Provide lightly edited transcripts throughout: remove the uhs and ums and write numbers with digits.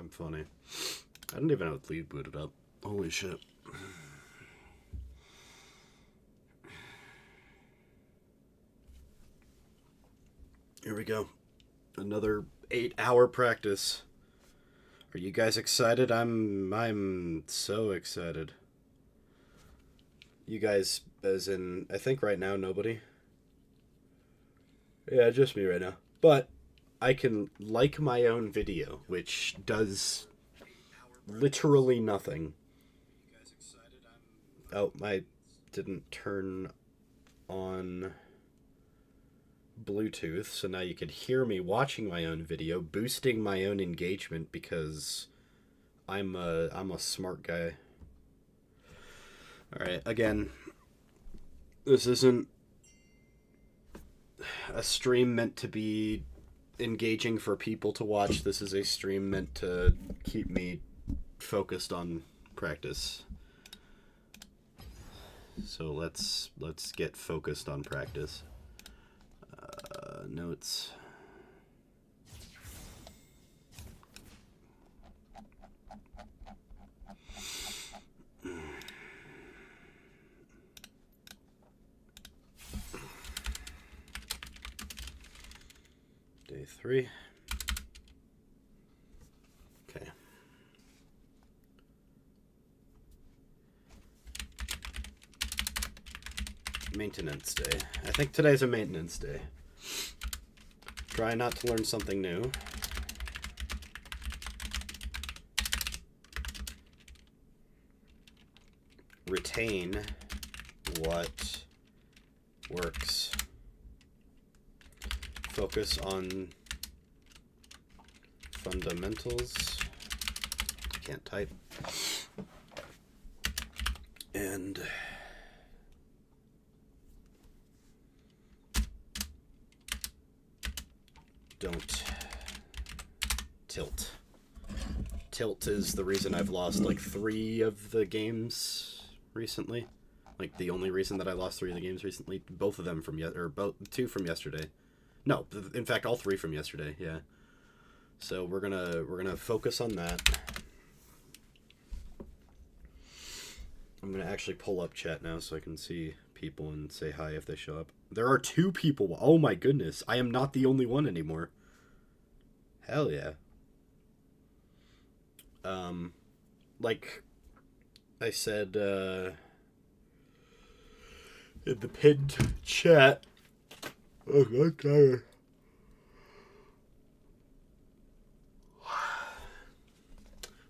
I'm funny. I don't even have Lead booted up. Holy shit. Here we go. Another 8-hour practice. Are you guys excited? I'm so excited. You guys, as in, I think right now, nobody. Yeah, just me right now. But I can like my own video, which does literally nothing. Oh, I didn't turn on Bluetooth, so now you could hear me watching my own video, boosting my own engagement because I'm a smart guy. All right, again, this isn't a stream meant to be engaging for people to watch. This is a stream meant to keep me focused on practice. So let's get focused on practice. Notes. Day 3. Okay. Maintenance day. I think today's a maintenance day. Try not to learn something new. Retain what works. Focus on fundamentals. Can't type. And don't tilt. Tilt is the reason I've lost like 3 of the games recently. Like the only reason that I lost 3 of the games recently. Both of them from both 2 from yesterday. No, in fact, all 3 from yesterday. Yeah. So we're gonna focus on that. I'm gonna actually pull up chat now so I can see people and say hi if they show up. There are 2 people. Oh my goodness. I am not the only one anymore. Hell yeah. Like I said in the pinned chat. Oh, I'm tired.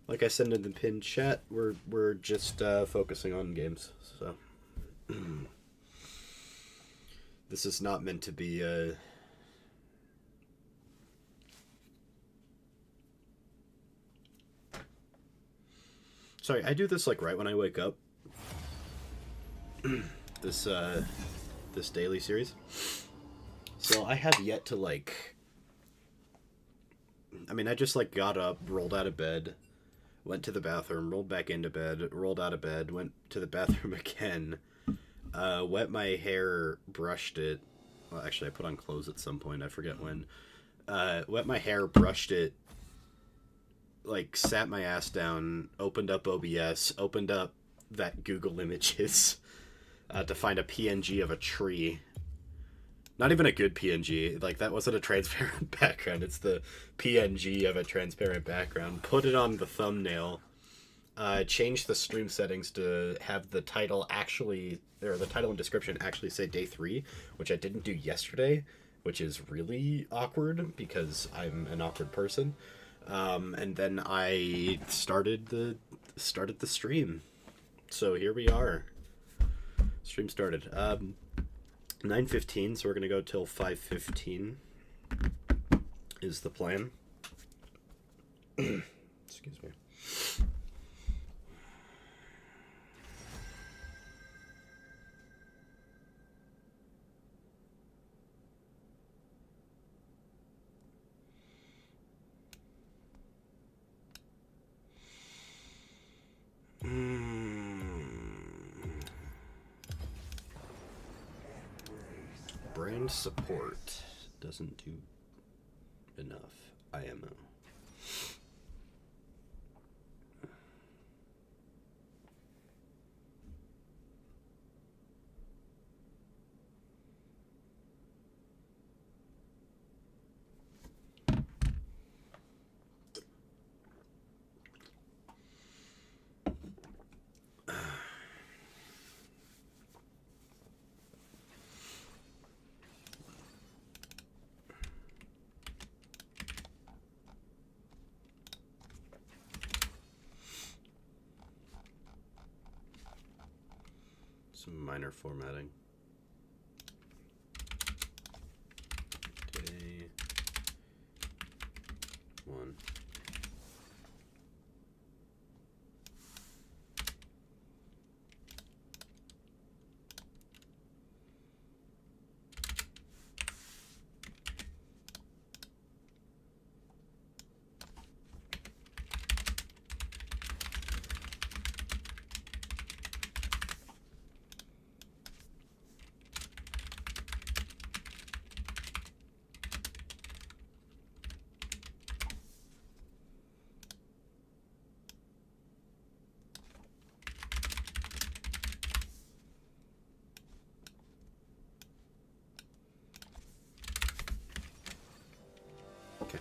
Like I said in the pinned chat, we're just focusing on games. So this is not meant to be Sorry, I do this like right when I wake up. This daily series. So I have yet to like I mean, I just like got up, rolled out of bed, went to the bathroom, rolled back into bed, rolled out of bed, went to the bathroom again, wet my hair, brushed it. Well, actually, I put on clothes at some point. I forget when. Wet my hair, brushed it, like sat my ass down, opened up OBS, opened up that Google Images to find a PNG of a tree. Not even a good PNG. Like, that wasn't a transparent background. It's the PNG of a transparent background. Put it on the thumbnail. Changed the stream settings to have the title actually, or the title and description actually say day 3, which I didn't do yesterday, which is really awkward because I'm an awkward person. And then I started the stream. So here we are. Stream started. 9:15, so we're gonna go till 5:15 is the plan. Excuse me. Brand support doesn't do enough IMO. minor formatting. Day 1. Okay.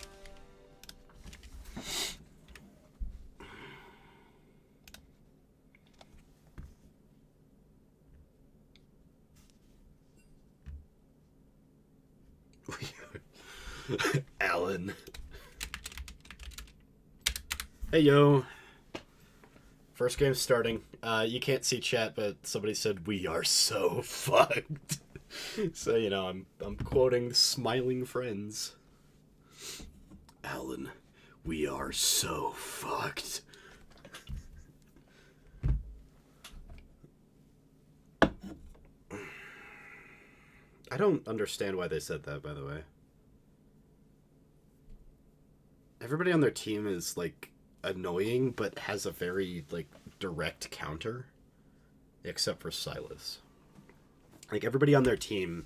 Alan. Hey, yo. First game starting. You can't see chat, but somebody said we are so fucked. So, you know, I'm quoting Smiling Friends. Alan, we are so fucked. I don't understand why they said that, by the way. Everybody on their team is, like, annoying, but has a very, like, direct counter. Except for Silas. Like, everybody on their team,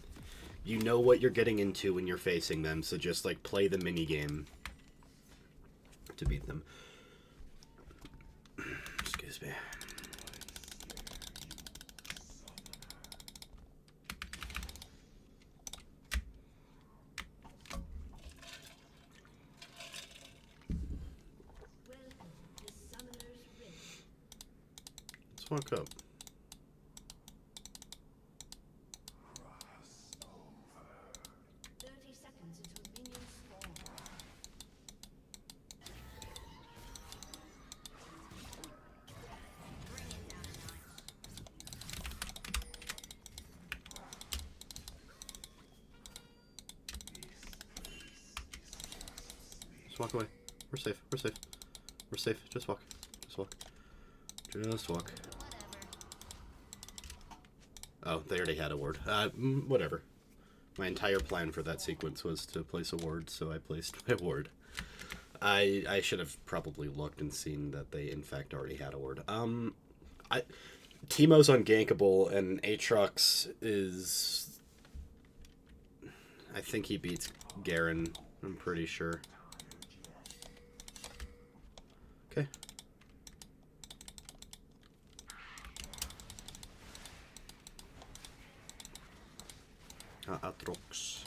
you know what you're getting into when you're facing them, so just, like, play the minigame to beat them. Excuse me. Let's walk up. Walk away. We're safe. We're safe. We're safe. Just walk. Just walk. Just walk. Oh, they already had a ward. Whatever. My entire plan for that sequence was to place a ward, so I placed my ward. I should have probably looked and seen that they in fact already had a ward. Teemo's ungankable, and Aatrox is... I think he beats Garen, I'm pretty sure. Okay. Aatrox.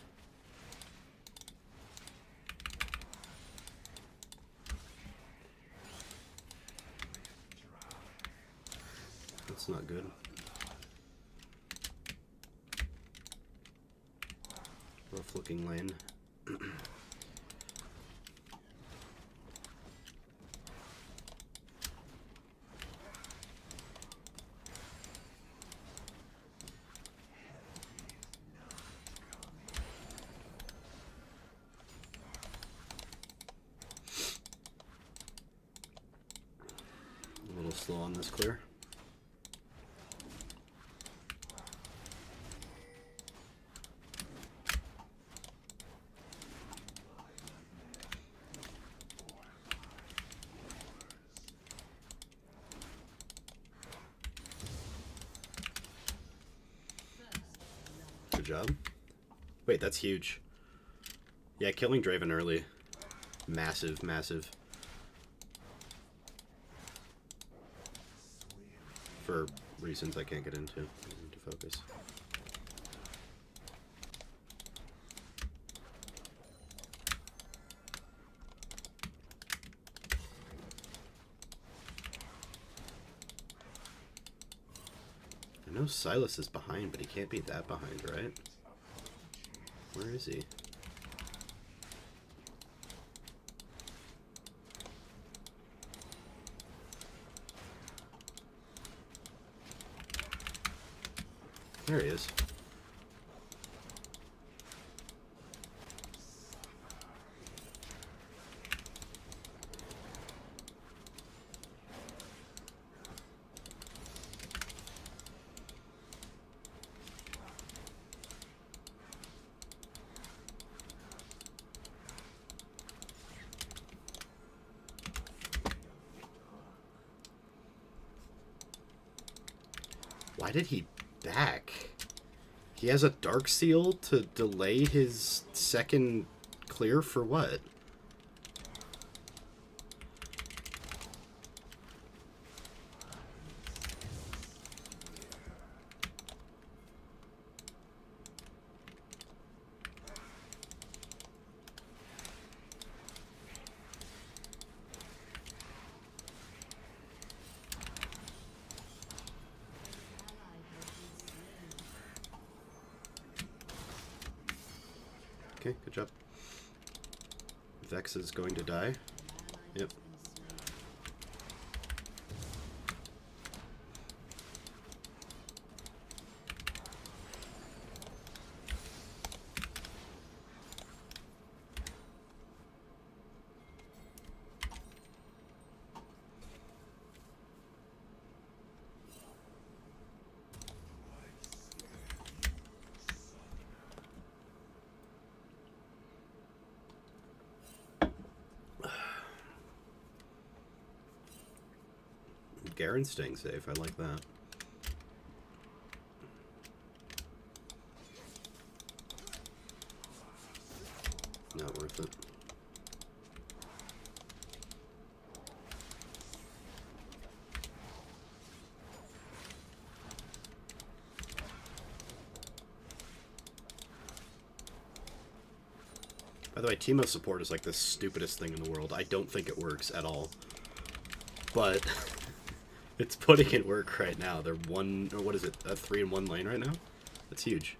That's not good. Rough looking lane. A little slow on this clear. Good job. Wait, that's huge. Yeah, killing Draven early. Massive, massive. For reasons I can't get into. I need to focus. I know Silas is behind, but he can't be that behind, right? Where is he? There he is. Why did he back? He has a Dark Seal to delay his second clear for what? Okay, good job. Vex is going to die. Yep. Garen's staying safe. I like that. Not worth it. By the way, Teemo support is like the stupidest thing in the world. I don't think it works at all. But it's putting in work right now. They're one, or what is it, a 3-in-1 lane right now? That's huge.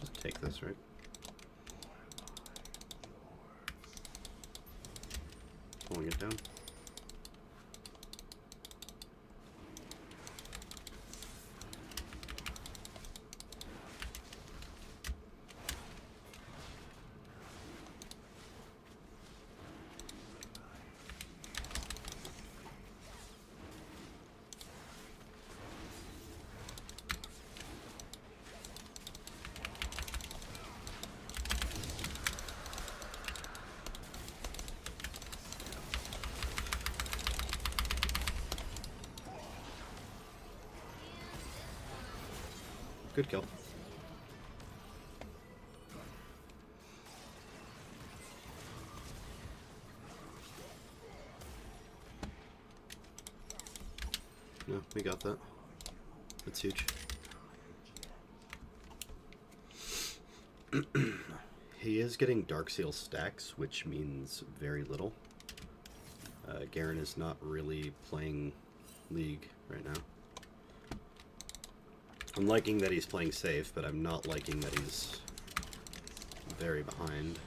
Just take this, right? Pulling it down. Good kill. No, we got that. That's huge. He is getting Dark Seal stacks, which means very little. Garen is not really playing League right now. I'm liking that he's playing safe, but I'm not liking that he's very behind.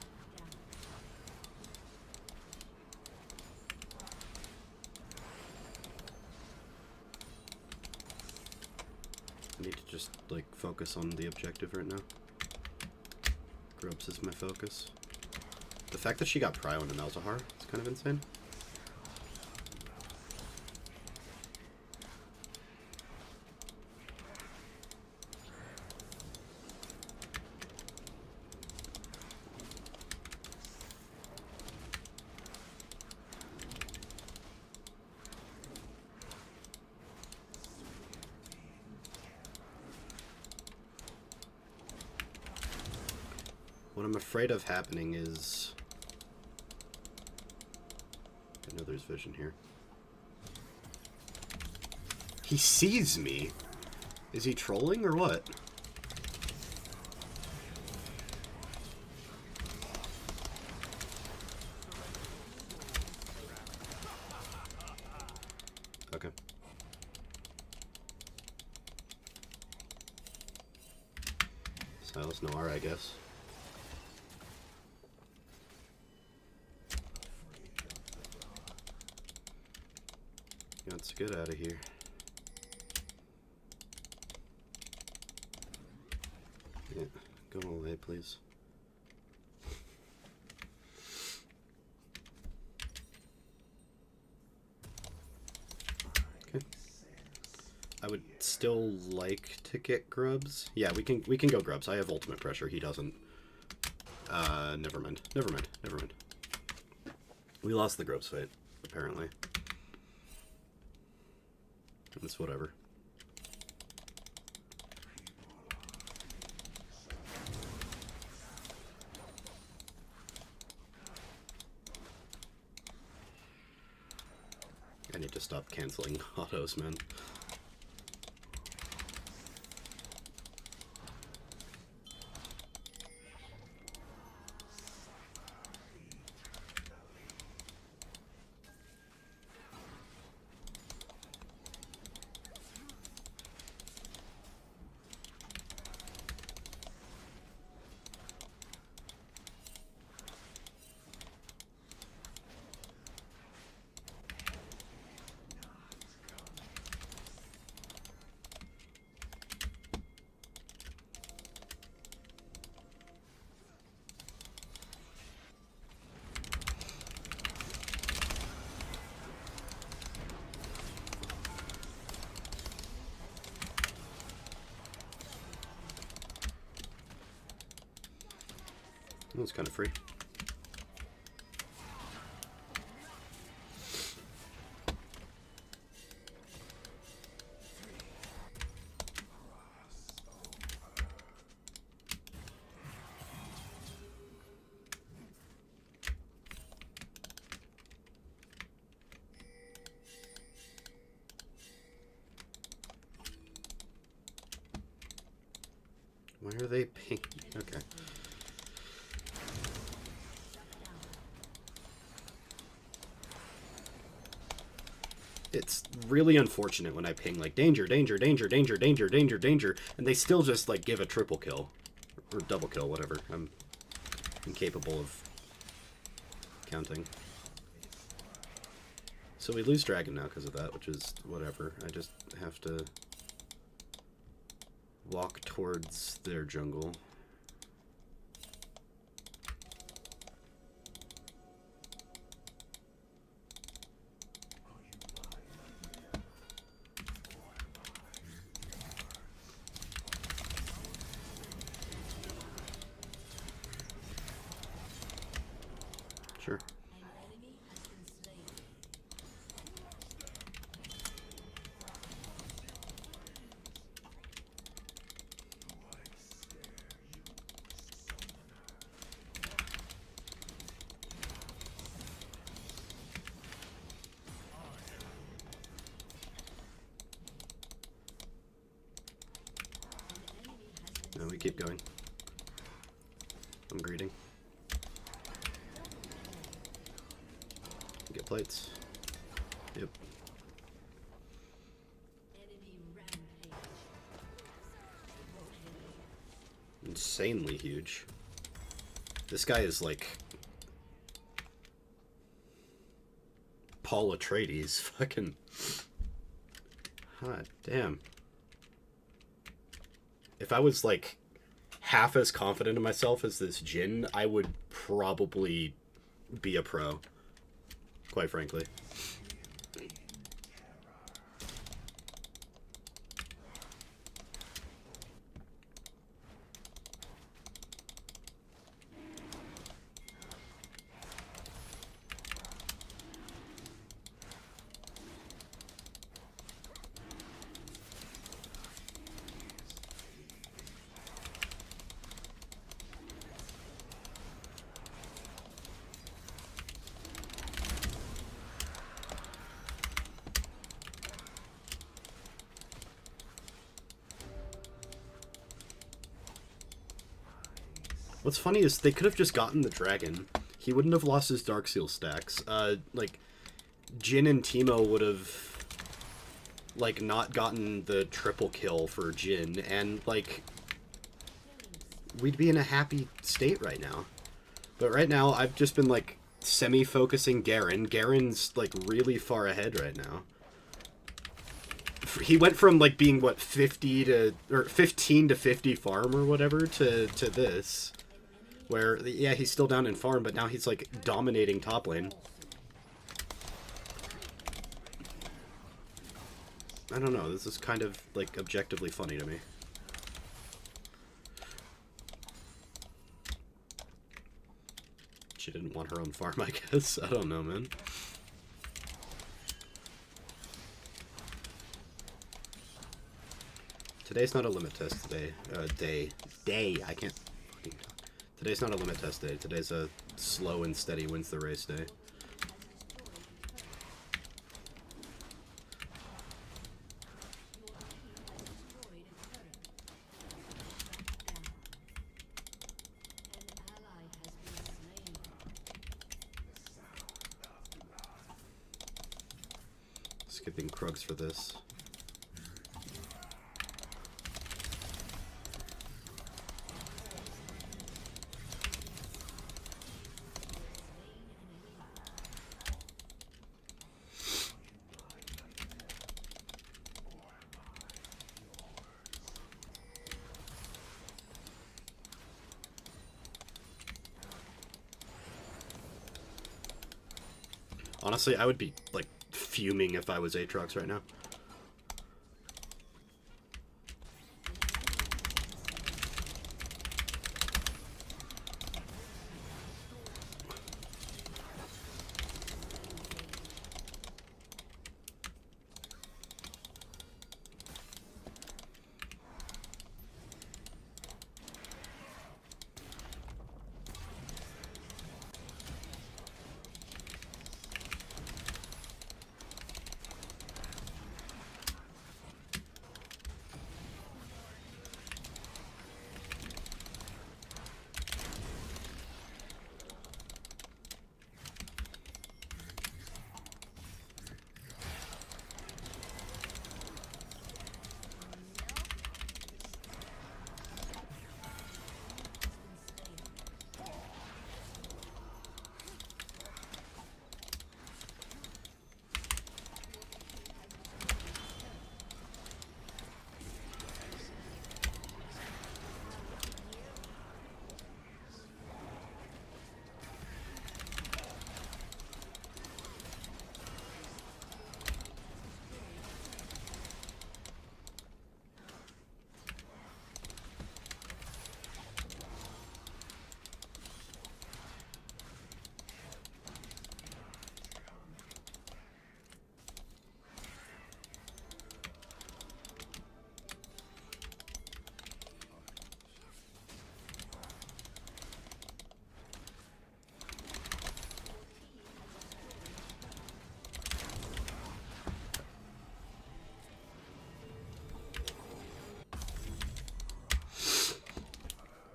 I need to just, like, focus on the objective right now. Grubs is my focus. The fact that she got Prio into Malzahar is kind of insane. What I'm afraid of happening is... I know there's vision here. He sees me! Is he trolling or what? Okay. Silas Noir, I guess. Let's get out of here. Yeah, go away, please. Okay. I would still like to get grubs. Yeah, we can go grubs. I have ultimate pressure. He doesn't. Never mind. Never mind. Never mind. We lost the grubs fight, apparently. It's whatever. I need to stop canceling autos, man. That was kind of free. Why are they pink? Okay. It's really unfortunate when I ping like danger, danger, danger, danger, danger, danger, danger, and they still just like give a triple kill or double kill, whatever. I'm incapable of counting. So we lose dragon now because of that, which is whatever. I just have to walk towards their jungle. Sure. No, we keep going. I'm greeting. Get plates. Yep. Insanely huge. This guy is like Paul Atreides. Fucking. Hot damn. If I was like half as confident in myself as this Jhin, I would probably be a pro. Quite frankly. What's funny is they could have just gotten the dragon. He wouldn't have lost his Darkseal stacks. Like, Jhin and Teemo would have, like, not gotten the triple kill for Jhin, and, like, we'd be in a happy state right now. But right now, I've just been, like, semi-focusing Garen. Garen's, like, really far ahead right now. he went from like being what 50 to or 15 to 50 farm or whatever to this, where yeah he's still down in farm, but now he's like dominating top lane. I don't know. This is kind of like objectively funny to me. She didn't want her own farm, I guess. I don't know, man. Today's not a limit test today. Day. I can't fucking talk. Today's not a limit test day. Today's a slow and steady wins the race day. Skipping Krugs for this. Honestly, I would be like fuming if I was Aatrox right now.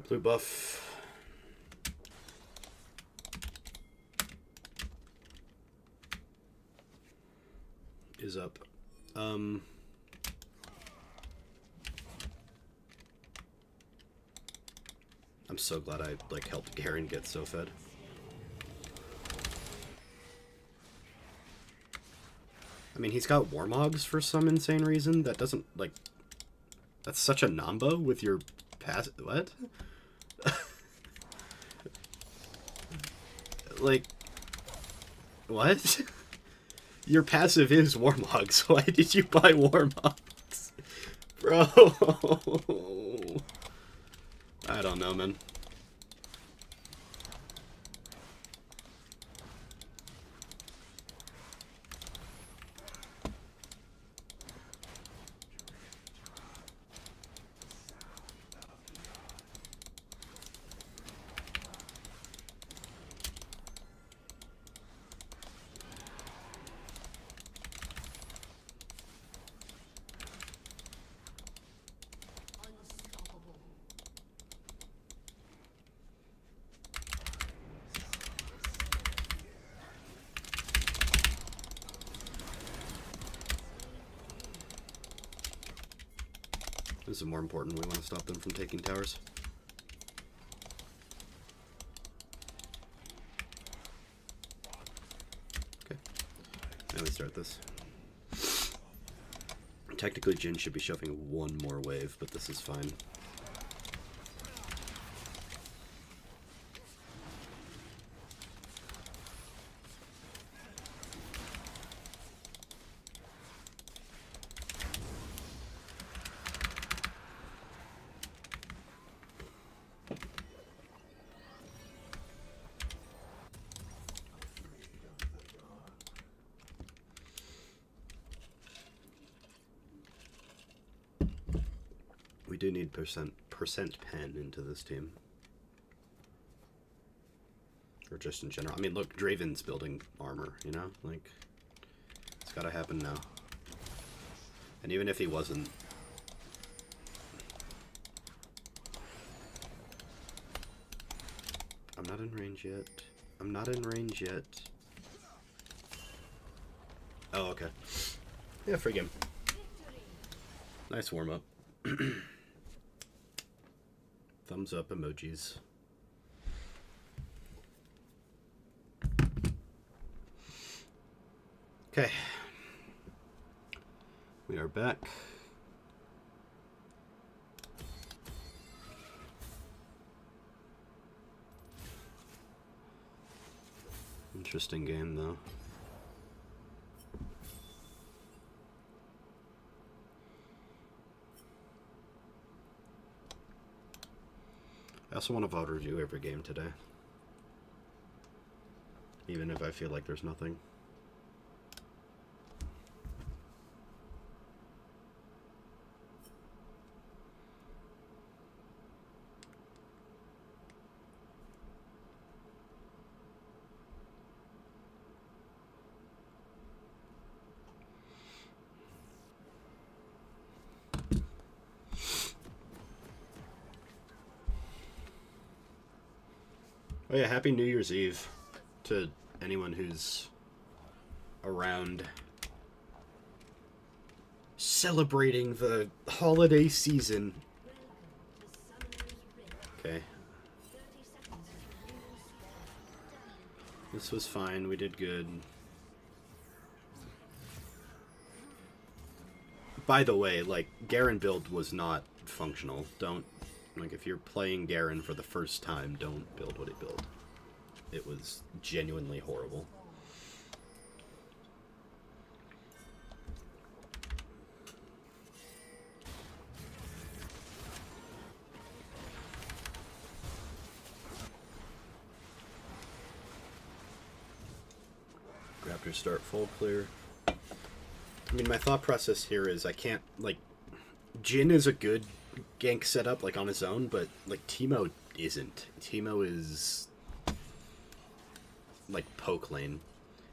Blue buff. Is up. I'm so glad I like helped Garen get so fed. I mean, he's got Warmogs for some insane reason. That doesn't like. That's such a nombo with your pass. What? Like, what? Your passive is Warmogs. Why did you buy Warmogs? Bro. I don't know, man. This is more important. We want to stop them from taking towers. Okay. Now we start this. Technically, Jin should be shoving one more wave, but this is fine. We do need percent pen into this team. Or just in general. I mean, look, Draven's building armor, you know? Like, it's gotta happen now. And even if he wasn't... I'm not in range yet. I'm not in range yet. Oh, okay. Yeah, free game. Nice warm-up. Thumbs up emojis. Okay. We are back. Interesting game, though. I also want to VOD review every game today. Even if I feel like there's nothing. Oh yeah, happy New Year's Eve to anyone who's around celebrating the holiday season. Okay. This was fine, we did good. By the way, like, Garen build was not functional. Don't, like, if you're playing Garen for the first time, don't build what he built. It was genuinely horrible. Raptors start full clear. I mean, my thought process here is I can't, like, Jhin is a good gank setup, like, on his own, but, like, Teemo isn't. Teemo is, like, poke lane.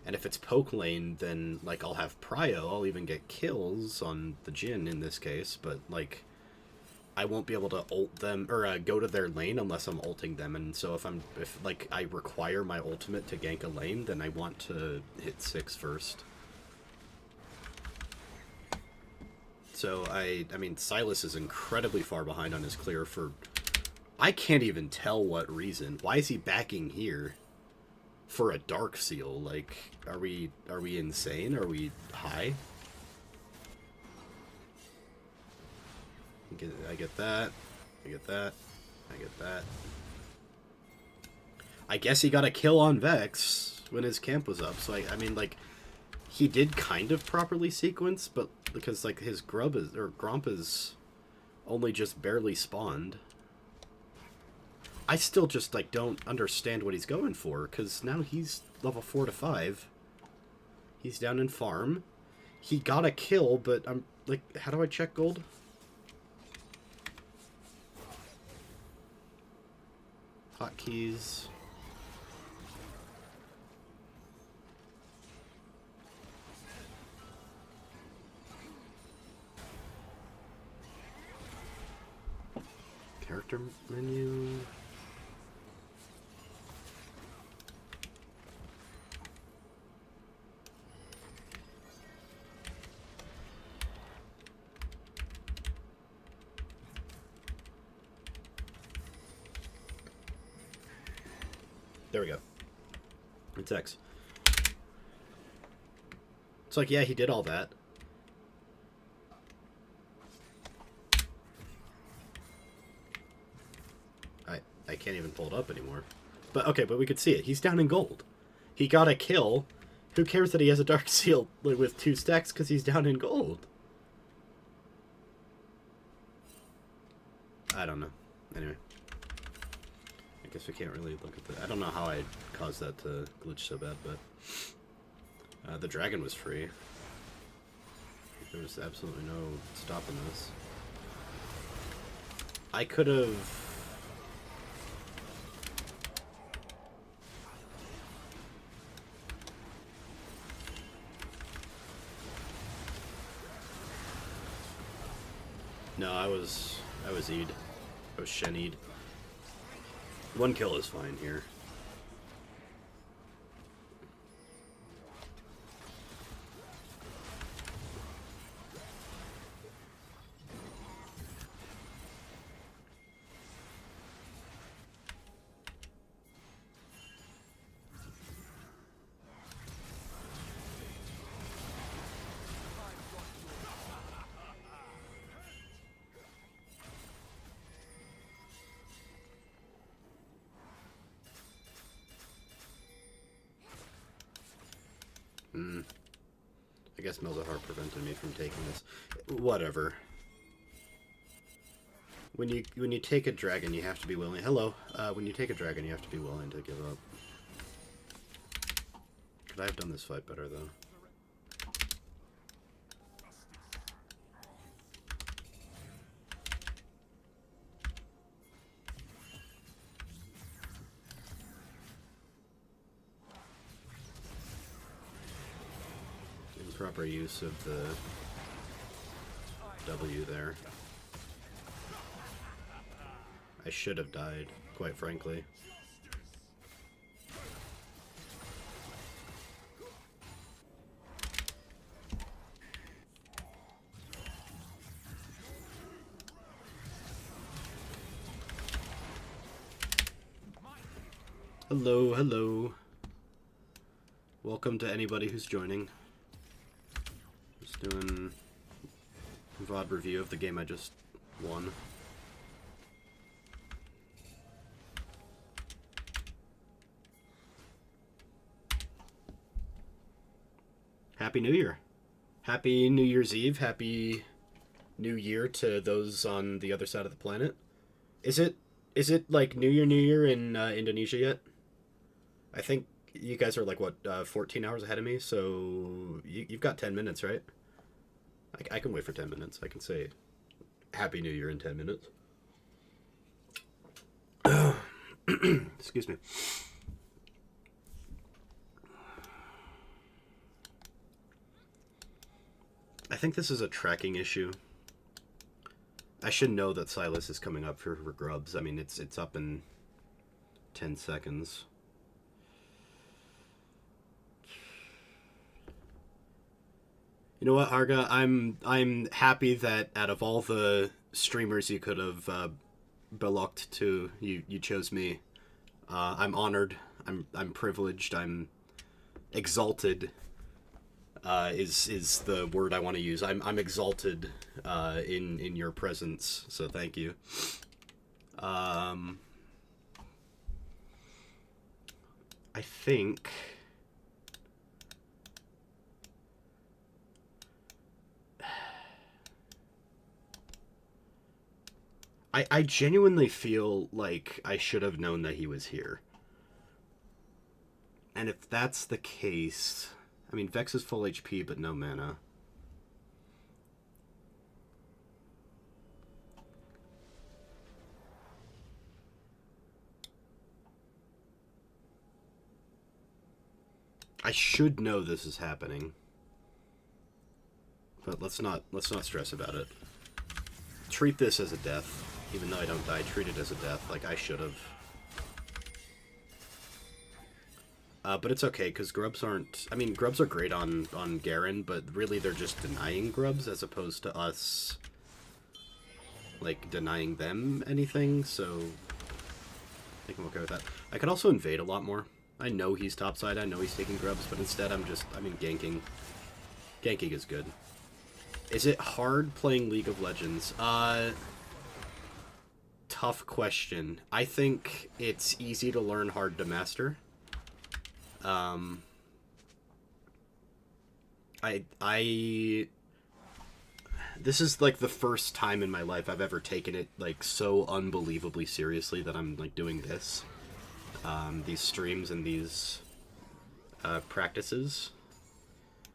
And if it's poke lane, then, like, I'll have prio, I'll even get kills on the Jhin in this case, but, like, I won't be able to ult them, or go to their lane unless I'm ulting them, and so if like, I require my ultimate to gank a lane, then I want to hit 6 first. So, I mean, Sylas is incredibly far behind on his clear for... I can't even tell what reason. Why is he backing here? For a Dark Seal? Like, are we insane? Are we high? I get that. I get that. I get that. I guess he got a kill on Vex when his camp was up, so I mean, like... He did kind of properly sequence, but because, like, his Gromp is only just barely spawned. I still just, like, don't understand what he's going for, because now he's level 4 to 5. He's down in farm. He got a kill, but I'm, like, how do I check gold? Hotkeys. Character menu. There we go. It's X. It's like, yeah, he did all that. can't even pull it up anymore. But okay, but we could see it. He's down in gold. He got a kill. Who cares that he has a Dark Seal with 2 stacks because he's down in gold? I don't know. Anyway. I guess we can't really look at that. I don't know how I caused that to glitch so bad, but... the dragon was free. There was absolutely no stopping this. I could have... No, I was E'd. I was Shen'd. 1 kill is fine here. I guess Melzahar prevented me from taking this. Whatever. When you take a dragon, you have to be willing. Hello. When you take a dragon, you have to be willing to give up. Could I have done this fight better though? Proper use of the W there. I should have died, quite frankly. Hello, hello. Welcome to anybody who's joining. Doing a VOD review of the game I just won. Happy New Year. Happy New Year's Eve. Happy New Year to those on the other side of the planet. Is it like New Year in Indonesia yet? I think you guys are like, what, 14 hours ahead of me? So you've got 10 minutes, right? I can wait for 10 minutes. I can say Happy New Year in 10 minutes. Excuse me. I think this is a tracking issue. I should know that Silas is coming up for grubs. I mean, it's up in 10 seconds. You know what, Harga? I'm happy that out of all the streamers you could have belocked to, you chose me. I'm honored. I'm privileged. I'm exalted. Is the word I want to use. I'm exalted in your presence. So thank you. I think. I genuinely feel like I should have known that he was here. And if that's the case... I mean, Vex is full HP, but no mana. I should know this is happening. But let's not stress about it. Treat this as a death. Even though I don't die, treat it as a death, like I should have. But it's okay, because grubs aren't... I mean, grubs are great on Garen, but really they're just denying grubs as opposed to us, like, denying them anything, so... I think I'm okay with that. I could also invade a lot more. I know he's topside, I know he's taking grubs, but instead I'm ganking. Ganking is good. Is it hard playing League of Legends? tough question. I think it's easy to learn, hard to master. Um, I this is like the first time in my life I've ever taken it like so unbelievably seriously that I'm like doing this, these streams and these practices,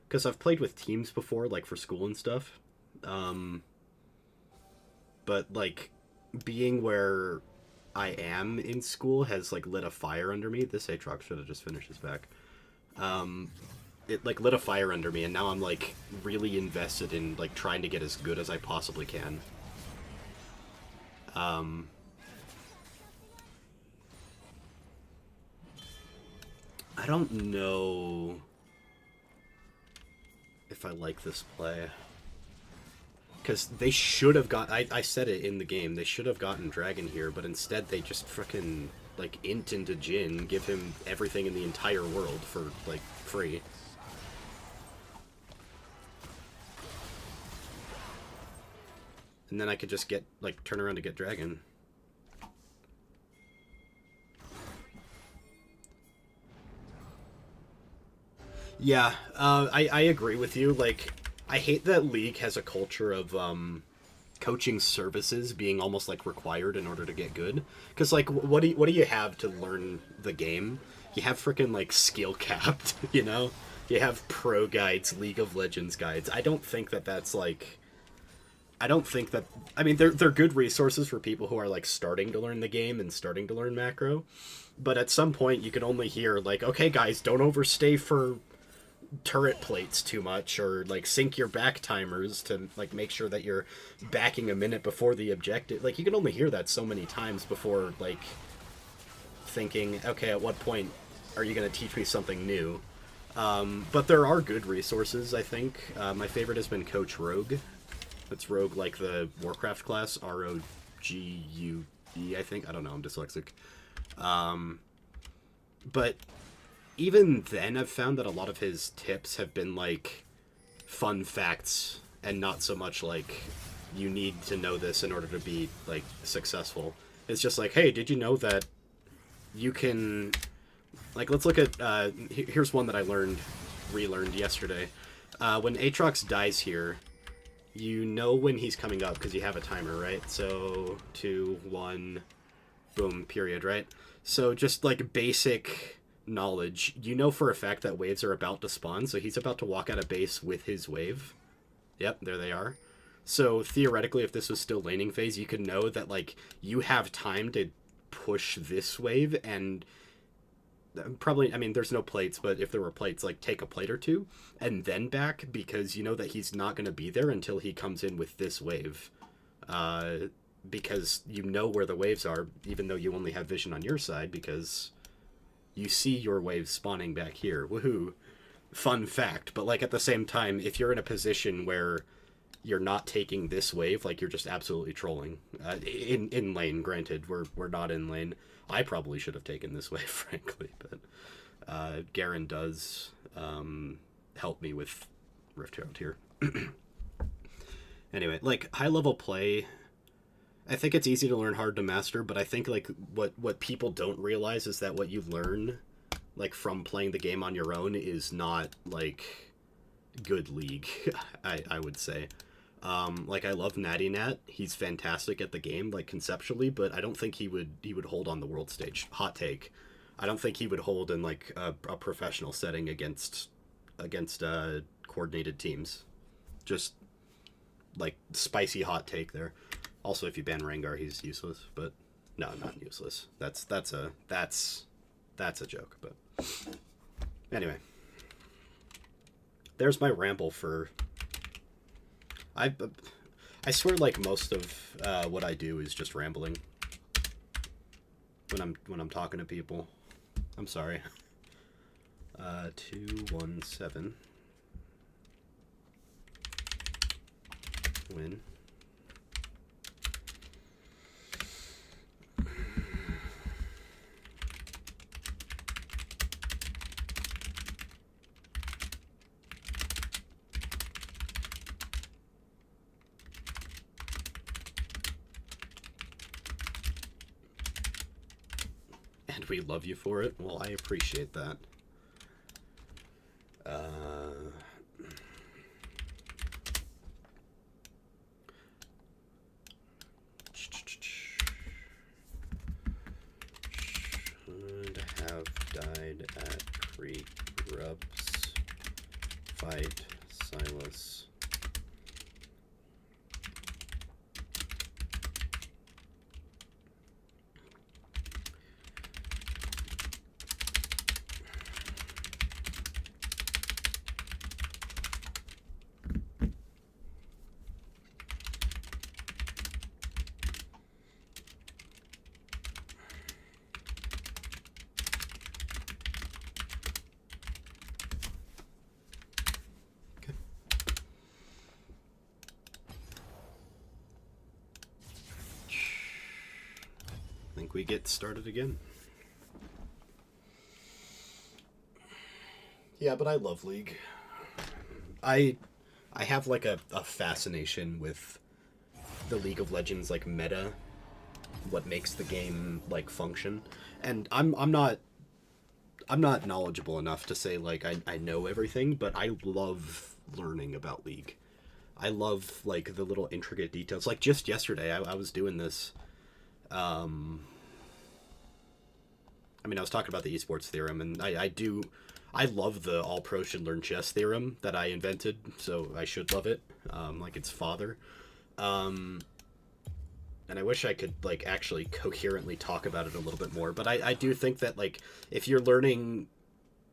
because I've played with teams before, like for school and stuff, but like being where I am in school has like lit a fire under me. This Aatrox should have just finished his back. It like lit a fire under me, and now I'm like really invested in like trying to get as good as I possibly can. I don't know if I like this play, because they should have got. I said it in the game. They should have gotten Dragon here, but instead they just frickin' like int into Jin, give him everything in the entire world for like free. And then I could just get, like, turn around to get Dragon. Yeah, I agree with you. Like, I hate that League has a culture of, coaching services being almost, like, required in order to get good. Because, like, what do you have to learn the game? You have frickin', like, skill capped, you know? You have pro guides, League of Legends guides. I don't think that that's, like... I don't think that... I mean, they're good resources for people who are, like, starting to learn the game and starting to learn macro. But at some point, you can only hear, like, okay, guys, don't overstay for turret plates too much, or, like, sync your back timers to, like, make sure that you're backing a minute before the objective. Like, you can only hear that so many times before, like, thinking, okay, at what point are you going to teach me something new? But there are good resources, I think. My favorite has been Coach Rogue. It's Rogue like the Warcraft class, R-O-G-U-E, I think. I don't know, I'm dyslexic. But even then, I've found that a lot of his tips have been, like, fun facts, and not so much, like, you need to know this in order to be, like, successful. It's just like, hey, did you know that you can... Like, let's look at... here's one that I relearned yesterday. When Aatrox dies here... You know when he's coming up because you have a timer, right? So 2, 1, boom, period, right? So just like basic knowledge, you know for a fact that waves are about to spawn, so he's about to walk out of base with his wave. Yep, there they are. So theoretically, if this was still laning phase, you could know that like you have time to push this wave and probably, I mean, there's no plates, but if there were plates, like, take a plate or two, and then back, because you know that he's not going to be there until he comes in with this wave. Because you know where the waves are, even though you only have vision on your side, because you see your waves spawning back here. Woohoo! Fun fact. But, like, at the same time, if you're in a position where you're not taking this wave, like, you're just absolutely trolling. In lane, granted, we're not in lane. I probably should have taken this wave, frankly, but Garen does help me with Rift Herald here. Anyway, like, high-level play, I think it's easy to learn, hard to master, but I think, like, what people don't realize is that what you learn, like, from playing the game on your own is not, like, good League, I would say. Like, I love Natty Nat. He's fantastic at the game, like, conceptually, but I don't think he would hold on the world stage. Hot take. I don't think he would hold in, like, a professional setting against coordinated teams. Just, like, spicy hot take there. Also, if you ban Rengar, he's useless, but no, not useless. That's a joke, but anyway. There's my ramble for... I swear, like, most of what I do is just rambling when I'm talking to people. I'm sorry. 217 win. and we love you for it. Well, I appreciate that. Uh, should have died at pre-grubs. Fight Silas. We get started again. Yeah, but I love League. I have like a fascination with the League of Legends like meta, what makes the game like function. And I'm not knowledgeable enough to say like I know everything, but I love learning about League. I love like the little intricate details. Like just yesterday I was doing this I mean, I was talking about the esports theorem, and I love the all pros should learn chess theorem that I invented, so I should love it, like its father. And I wish I could, like, actually coherently talk about it a little bit more, but I do think that, like, if you're learning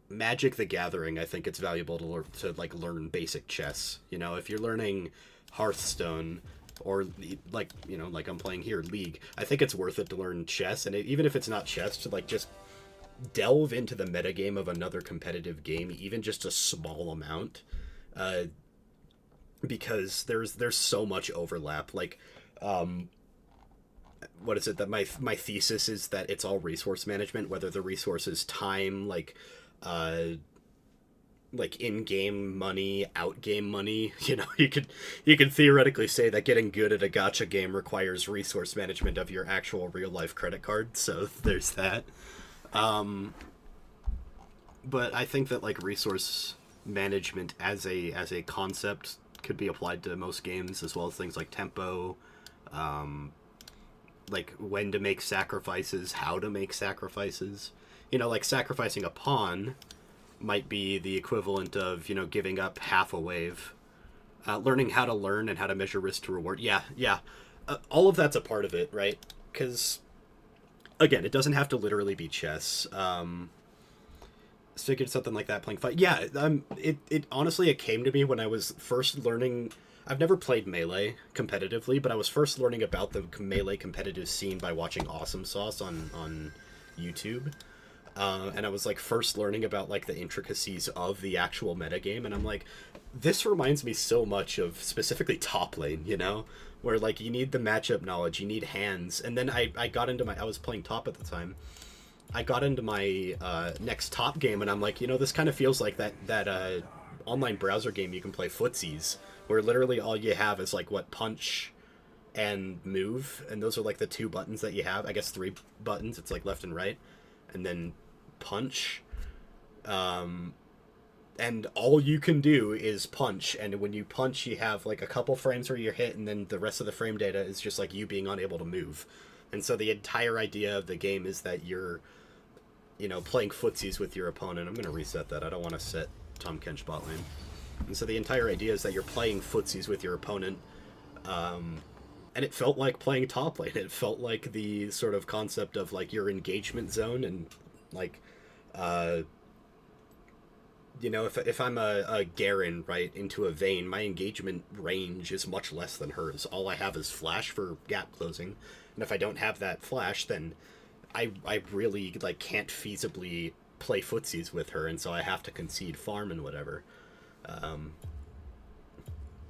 Magic the Gathering, I think it's valuable to like, learn basic chess. You know, if you're learning Hearthstone, or like, you know, like I'm playing here, League, I think it's worth it to learn chess, and even if it's not chess, to like just delve into the metagame of another competitive game, even just a small amount, because there's so much overlap. Like, what is it that my thesis is that it's all resource management, whether the resource is time, like in-game money, out-game money. You know, you could theoretically say that getting good at a gacha game requires resource management of your actual real-life credit card, so there's that. But I think that, like, resource management as a concept could be applied to most games, as well as things like tempo, like when to make sacrifices, how to make sacrifices. You know, like sacrificing a pawn might be the equivalent of, you know, giving up half a wave. Learning how to learn and how to measure risk to reward. Yeah. All of that's a part of it, right? Because, again, it doesn't have to literally be chess. Sticking to something like that, playing fight. Yeah, it honestly, it came to me when I was first learning. I've never played Melee competitively, but I was first learning about the Melee competitive scene by watching Awesome Sauce on YouTube. And I was, like, first learning about, like, the intricacies of the actual metagame, and I'm like, this reminds me so much of specifically top lane, you know? Where, like, you need the matchup knowledge, you need hands, and then I got into I was playing top at the time, I got into my next top game, and I'm like, you know, this kind of feels like that online browser game you can play, Footsies, where literally all you have is, like, what, punch and move, and those are, like, the two buttons that you have. I guess three buttons, it's, like, left and right, and then punch, and all you can do is punch, and when you punch you have like a couple frames where you're hit, and then the rest of the frame data is just like you being unable to move. And so the entire idea of the game is that you're, you know, playing footsies with your opponent. I'm going to reset that, I don't want to set Tom Kench bot lane. And so the entire idea is that you're playing footsies with your opponent, and it felt like playing top lane. It felt like the sort of concept of like your engagement zone, and like, you know, if I'm a Garen, right, into a Vayne, my engagement range is much less than hers. All I have is flash for gap closing, and if I don't have that flash, then I really, like, can't feasibly play footsies with her, and so I have to concede farm and whatever.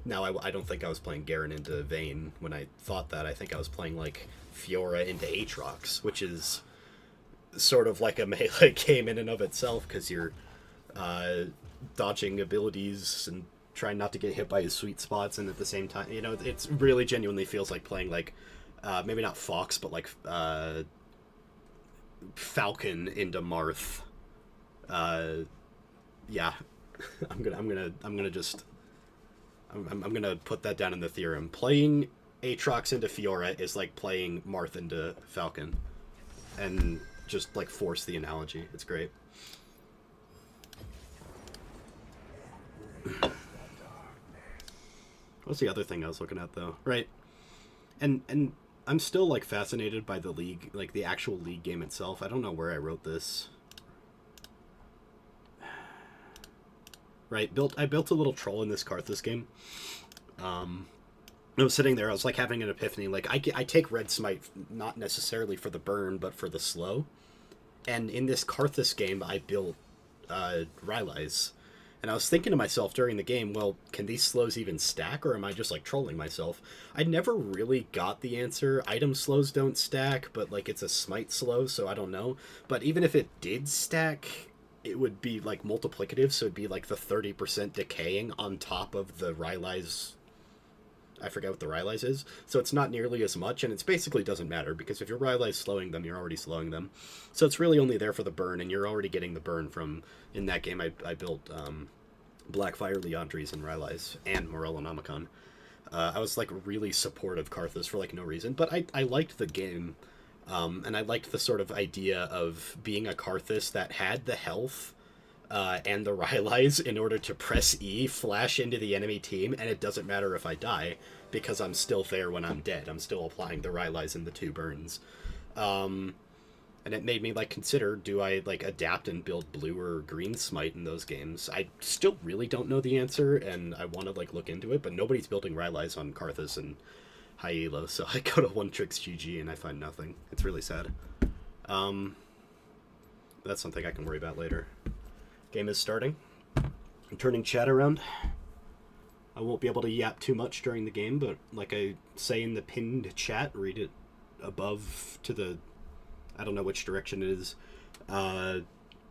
Now, I don't think I was playing Garen into Vayne when I thought that. I think I was playing, like, Fiora into Aatrox, which is sort of like a melee game in and of itself, because you're dodging abilities and trying not to get hit by his sweet spots, and at the same time, you know, it's really genuinely feels like playing, like, maybe not Fox, but like Falcon into Marth. Yeah, I'm gonna put that down in the theorem. Playing Aatrox into Fiora is like playing Marth into Falcon, and just like force the analogy. It's great. What's the other thing I was looking at though? Right, and I'm still like fascinated by the league, like the actual league game itself. I don't know where I wrote this. Right, I built a little troll in this Karthus game. I was sitting there, I was like having an epiphany. Like I take Red Smite not necessarily for the burn, but for the slow. And in this Karthus game, I built Rylai's. And I was thinking to myself during the game, well, can these slows even stack, or am I just like trolling myself? I never really got the answer. Item slows don't stack, but like it's a smite slow, so I don't know. But even if it did stack, it would be like multiplicative, so it'd be like the 30% decaying on top of the Rylai's. I forget what the Rylai's is, so it's not nearly as much, and it basically doesn't matter, because if your Rylai's slowing them, you're already slowing them. So it's really only there for the burn, and you're already getting the burn from, in that game I built Blackfire, Leandries, and Rylai's, and Morellonomicon. I was like really supportive of Karthus for like no reason, but I liked the game, and I liked the sort of idea of being a Karthus that had the health and the Rylai's in order to press E, flash into the enemy team, and it doesn't matter if I die, because I'm still there when I'm dead. I'm still applying the Rylai's and the 2 burns. And it made me like consider, do I like adapt and build blue or green smite in those games? I still really don't know the answer, and I want to like look into it, but nobody's building Rylai's on Karthus and high elo, so I go to One Tricks GG and I find nothing. It's really sad. That's something I can worry about later. Game is starting. I'm turning chat around. I won't be able to yap too much during the game, but like I say in the pinned chat, read it above to the... I don't know which direction it is. I'm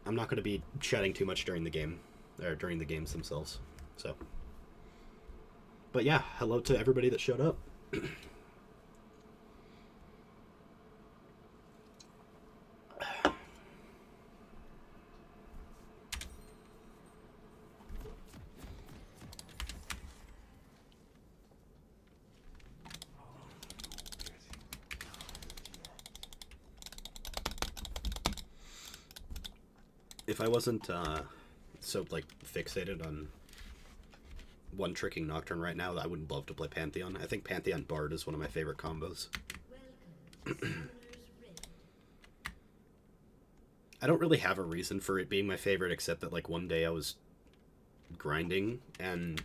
not going to be chatting too much during the game, or during the games themselves. So, but yeah, hello to everybody that showed up. If I wasn't so like fixated on one tricking Nocturne right now, I would love to play Pantheon. I think Pantheon Bard is one of my favorite combos. I don't really have a reason for it being my favorite, except that like one day I was grinding, and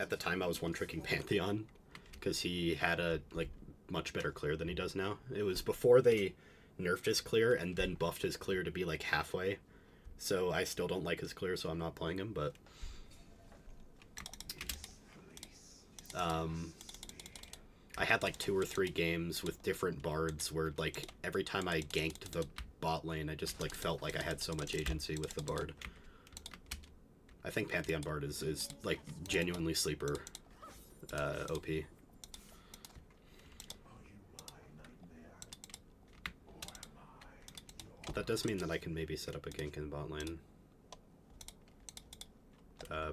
at the time I was one tricking Pantheon because he had a like much better clear than he does now. It was before they nerfed his clear and then buffed his clear to be like halfway. So I still don't like his clear, so I'm not playing him, but I had like 2 or 3 games with different bards where like every time I ganked the bot lane, I just like felt like I had so much agency with the bard. I think Pantheon Bard is like genuinely sleeper OP. That does mean that I can maybe set up a gank in bot lane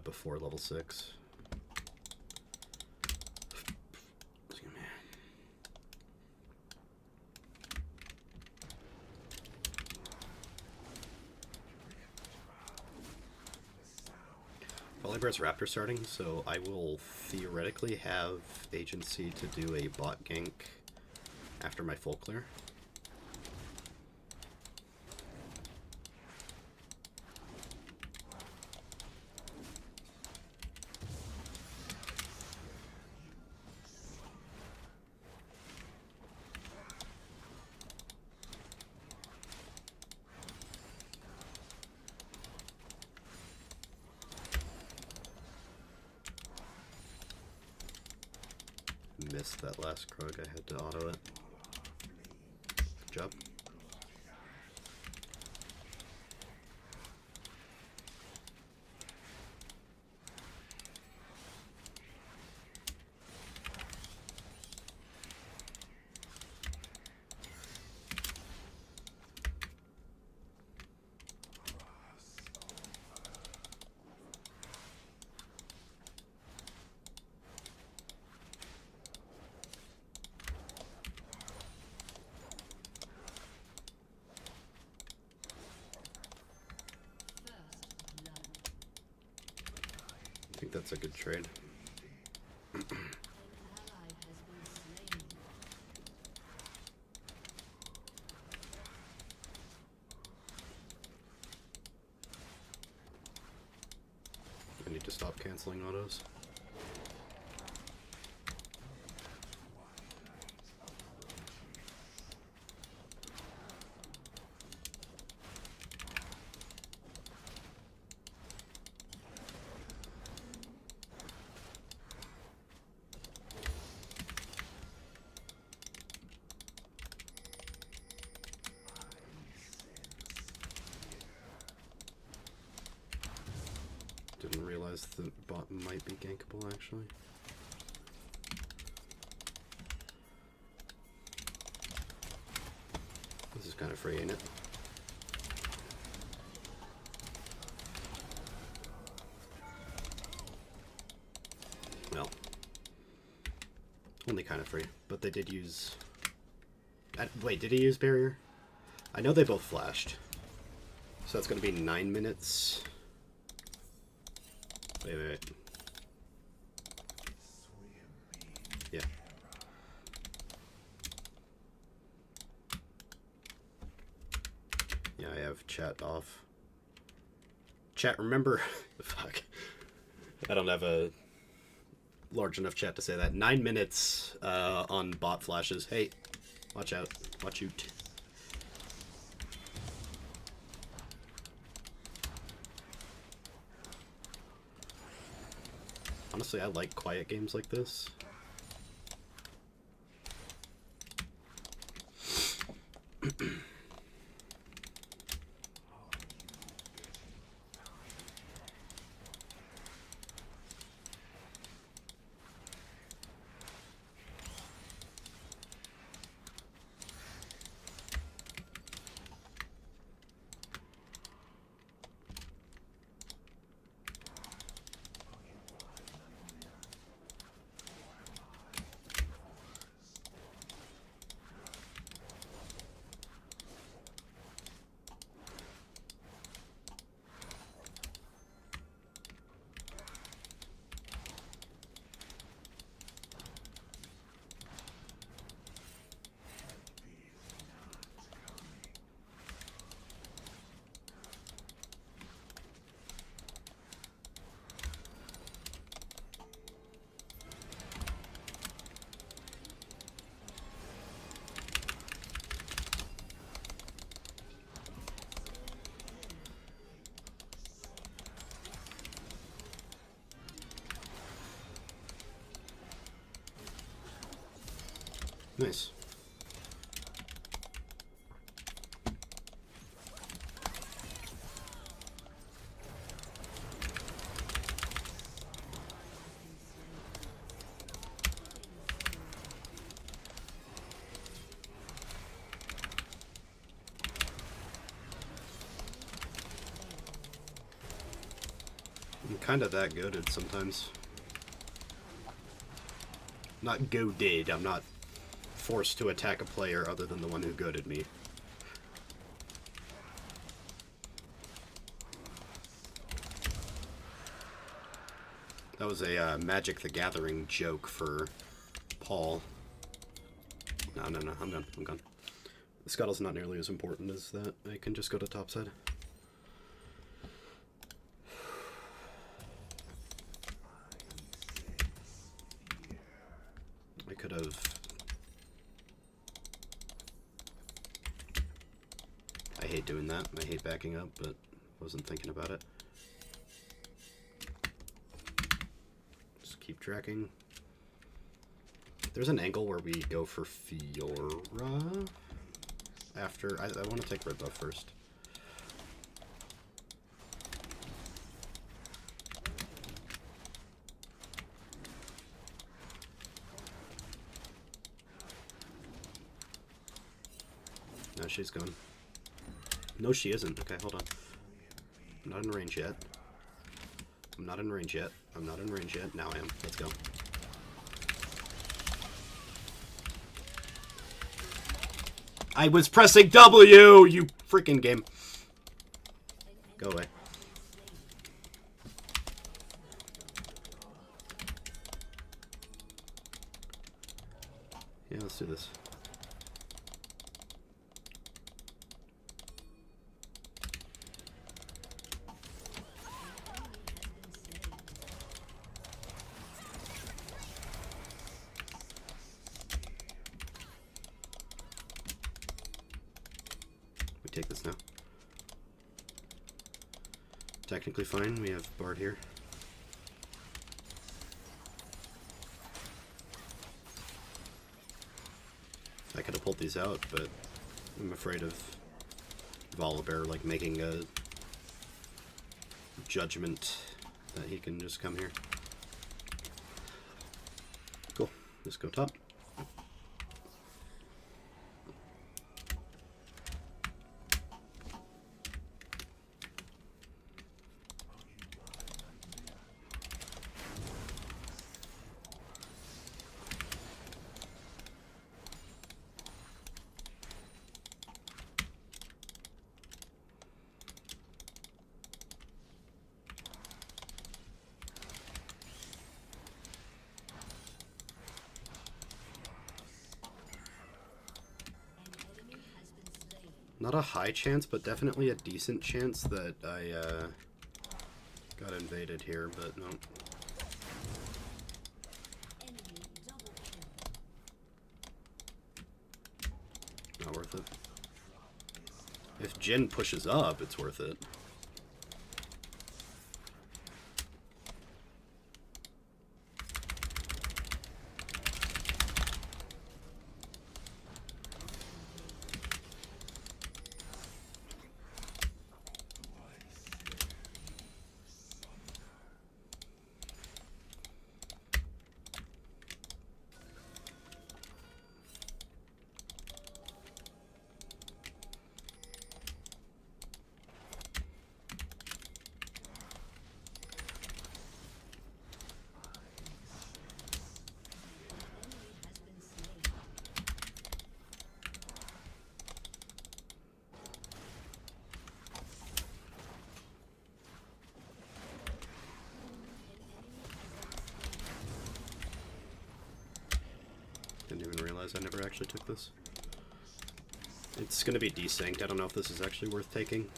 before level 6. Volibear's Raptor starting, so I will theoretically have agency to do a bot gank after my full clear. Missed that last Krug, I had to auto it. Good job. think that's a good trade. I need to stop canceling autos. Didn't realize the bot might be gankable, actually. This is kind of free, ain't it? Well, only kind of free, but they did use... wait, did he use barrier? I know they both flashed. So that's going to be 9 minutes... Wait. Yeah. Yeah, I have chat off. Chat, remember... Fuck. I don't have a large enough chat to say that. 9 minutes on bot flashes. Hey, watch out. Watch out. Honestly, I like quiet games like this. Nice. I'm kind of that goated sometimes. Not goaded, I'm not forced to attack a player other than the one who goaded me. That was a Magic the Gathering joke for Paul. No, I'm done. I'm gone. The scuttle's not nearly as important as that. I can just go to topside. I could have... I hate doing that. I hate backing up, but wasn't thinking about it. Just keep tracking. There's an angle where we go for Fiora after... I want to take red buff first. No, she's gone. No, she isn't. Okay, hold on. I'm not in range yet. I'm not in range yet. I'm not in range yet. Now I am. Let's go. I was pressing W, you freaking game. Go away. Yeah, let's do this. We take this now. Technically fine, we have Bard here. I could have pulled these out, but I'm afraid of Volibear like making a judgment that he can just come here. Cool. Just go top. Not a high chance, but definitely a decent chance that I got invaded here, but no. Not worth it. If Jin pushes up, it's worth it. Didn't even realize I never actually took this. It's gonna be desynced. I don't know if this is actually worth taking.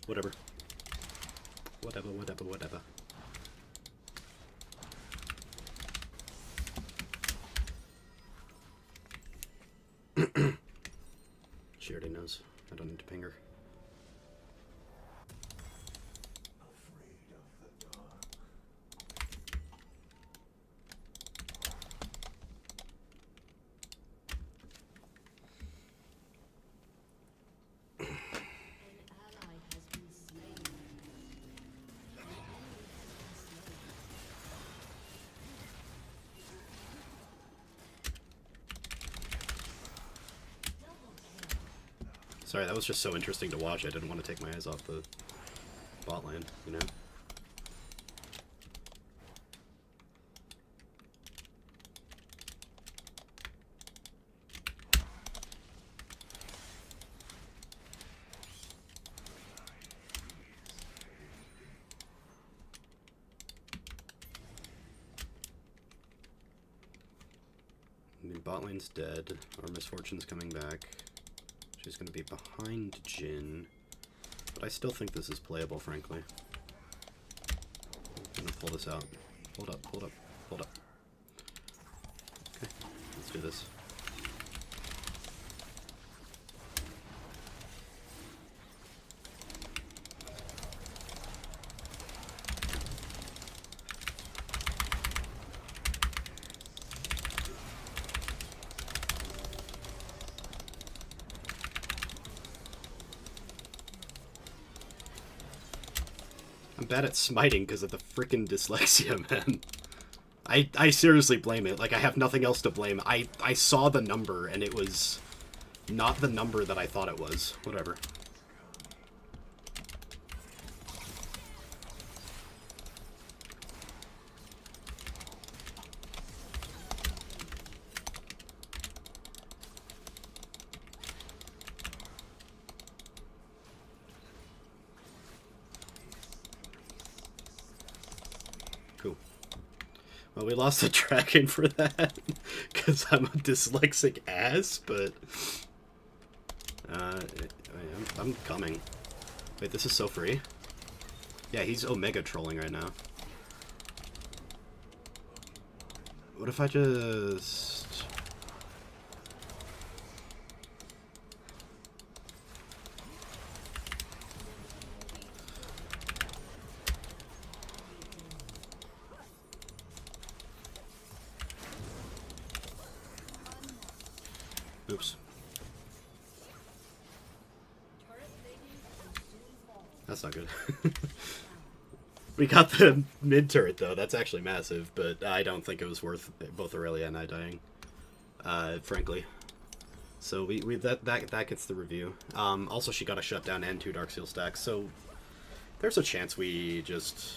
Whatever. Whatever, whatever, whatever. She already knows. I don't need to ping her. Sorry, that was just so interesting to watch. I didn't want to take my eyes off the bot lane, you know? I mean, bot lane's dead. Our Misfortune's coming back. She's going to be behind Jin, but I still think this is playable, frankly. I'm going to pull this out. Hold up, hold up, hold up. Okay, let's do this. I'm bad at smiting because of the frickin' dyslexia, man. I seriously blame it. Like, I have nothing else to blame. I saw the number, and it was not the number that I thought it was. Whatever. Well, we lost a dragon for that, because I'm a dyslexic ass, but... I'm coming. Wait, this is so free? Yeah, he's Omega trolling right now. What if I just... Oops. That's not good. We got the mid turret though. That's actually massive, but I don't think it was worth both Aurelia and I dying, frankly. So that gets the review. Also, she got a shutdown and 2 Dark Seal stacks, so there's a chance we just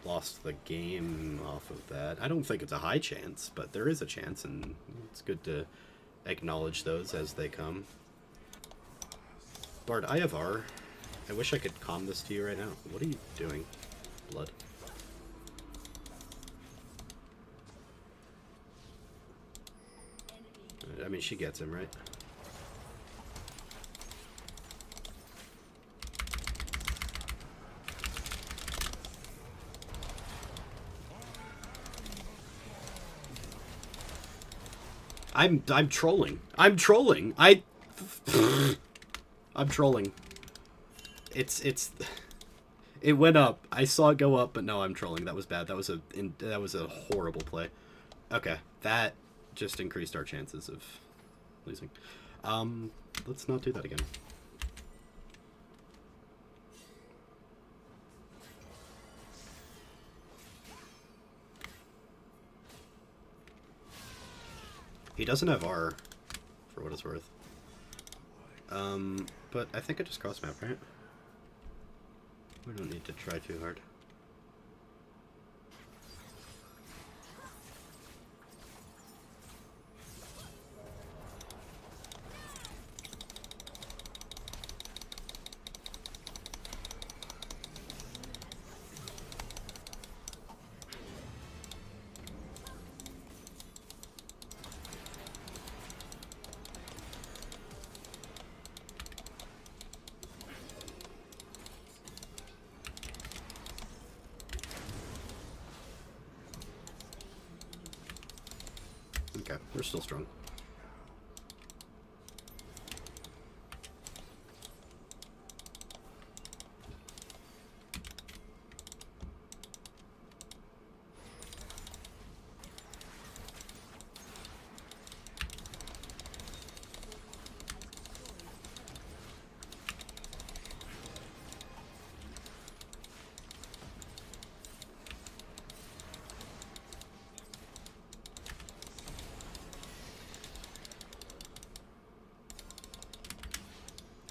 lost the game off of that. I don't think it's a high chance, but there is a chance, and it's good to acknowledge those as they come. Bard, I have R. I wish I could calm this to you right now. What are you doing? Blood. I mean, she gets him, right? I'm trolling. I'm trolling. I'm trolling. It went up. I saw it go up, but no, I'm trolling. That was bad. That was a horrible play. Okay, that just increased our chances of losing. Let's not do that again. He doesn't have R, for what it's worth. But I think I just cross map, right? We don't need to try too hard. Okay, we're still strong.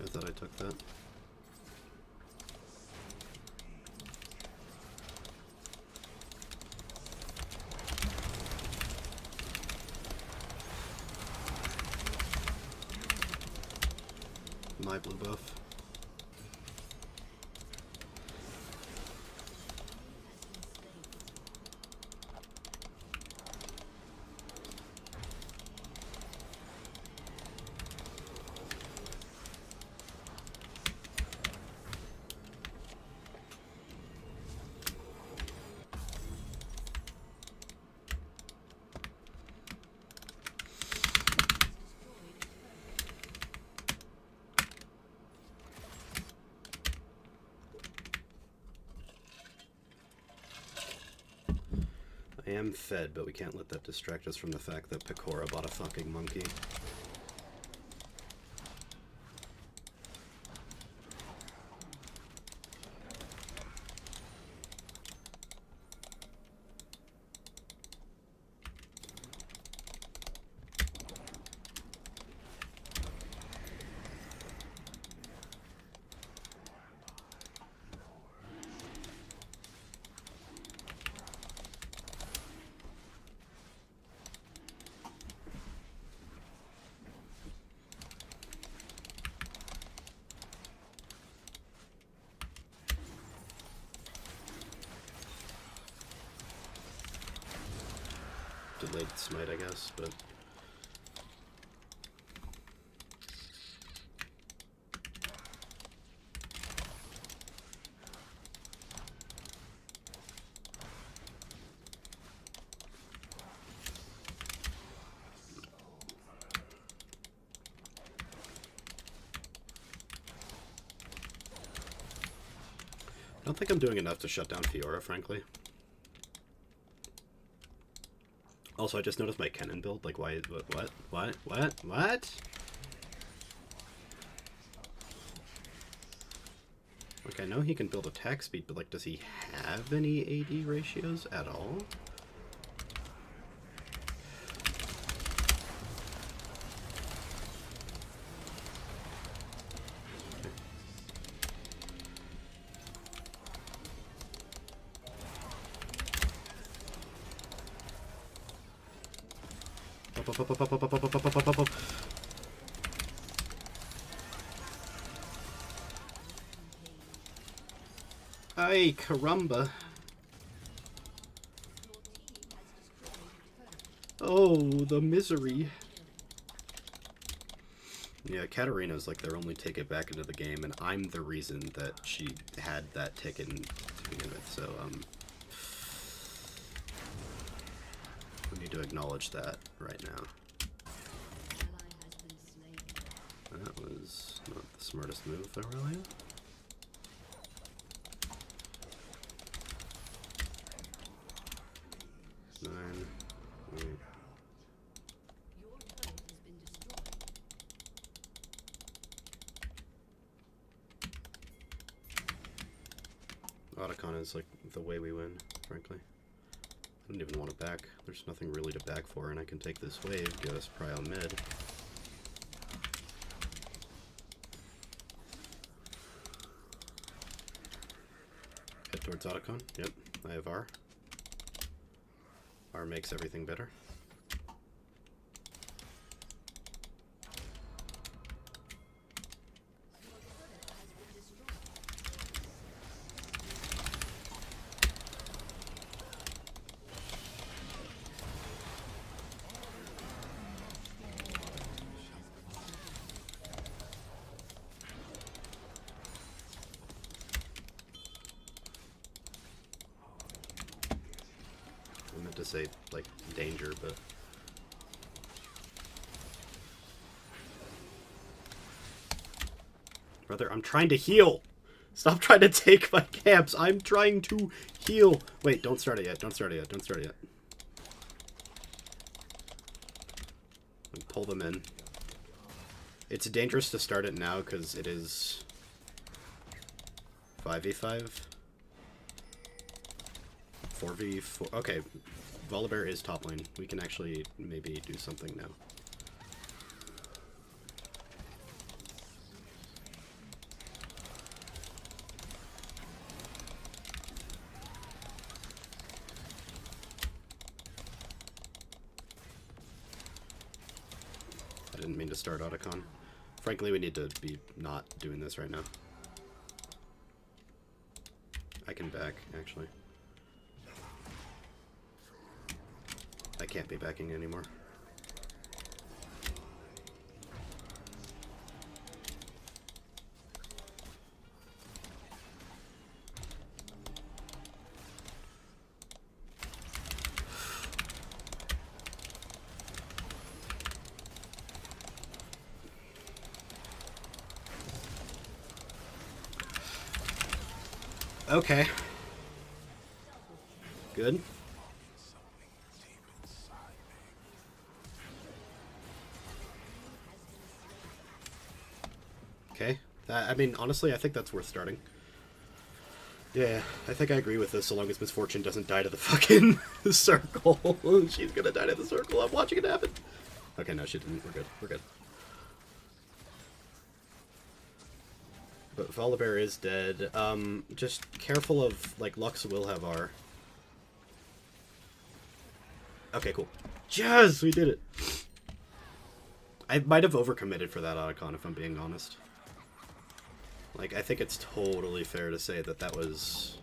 I thought I took that. My blue buff. I am fed, but we can't let that distract us from the fact that Pecora bought a fucking monkey. delayed smite, I guess, but... I don't think I'm doing enough to shut down Fiora, frankly. Also, I just noticed my cannon build. Like, why? What? Like, I know he can build attack speed, but, like, does he have any AD ratios at all? Ay, caramba. Oh, the misery. Yeah, Katarina's like their only ticket back into the game, and I'm the reason that she had that ticket to begin with, so, we need to acknowledge that right now. That was not the smartest move, Aurelia. Nine. Wait. Otacon is like the way we win, frankly. I don't even want to back. There's nothing really to back for, and I can take this wave, get us pry on mid. Head towards Otacon. Yep, I have R. R makes everything better. I meant to say, like, danger, but... Brother, I'm trying to heal! Stop trying to take my camps! I'm trying to heal! Wait, don't start it yet, don't start it yet, don't start it yet. Pull them in. It's dangerous to start it now, because it is... 5v5? 4v4... Okay, Volibear is top lane. We can actually maybe do something now. I didn't mean to start Otacon. Frankly, we need to be not doing this right now. I can back, actually. I can't be backing anymore. Okay. Good. Okay. I mean, honestly, I think that's worth starting. Yeah, I think I agree with this, so long as Misfortune doesn't die to the fucking circle. She's gonna die to the circle. I'm watching it happen. Okay, no, she didn't. We're good. We're good. But Volibear is dead. Just careful of, like, Lux will have R. Okay, cool. Yes, we did it! I might have overcommitted for that Otacon, if I'm being honest. Like, I think it's totally fair to say that that was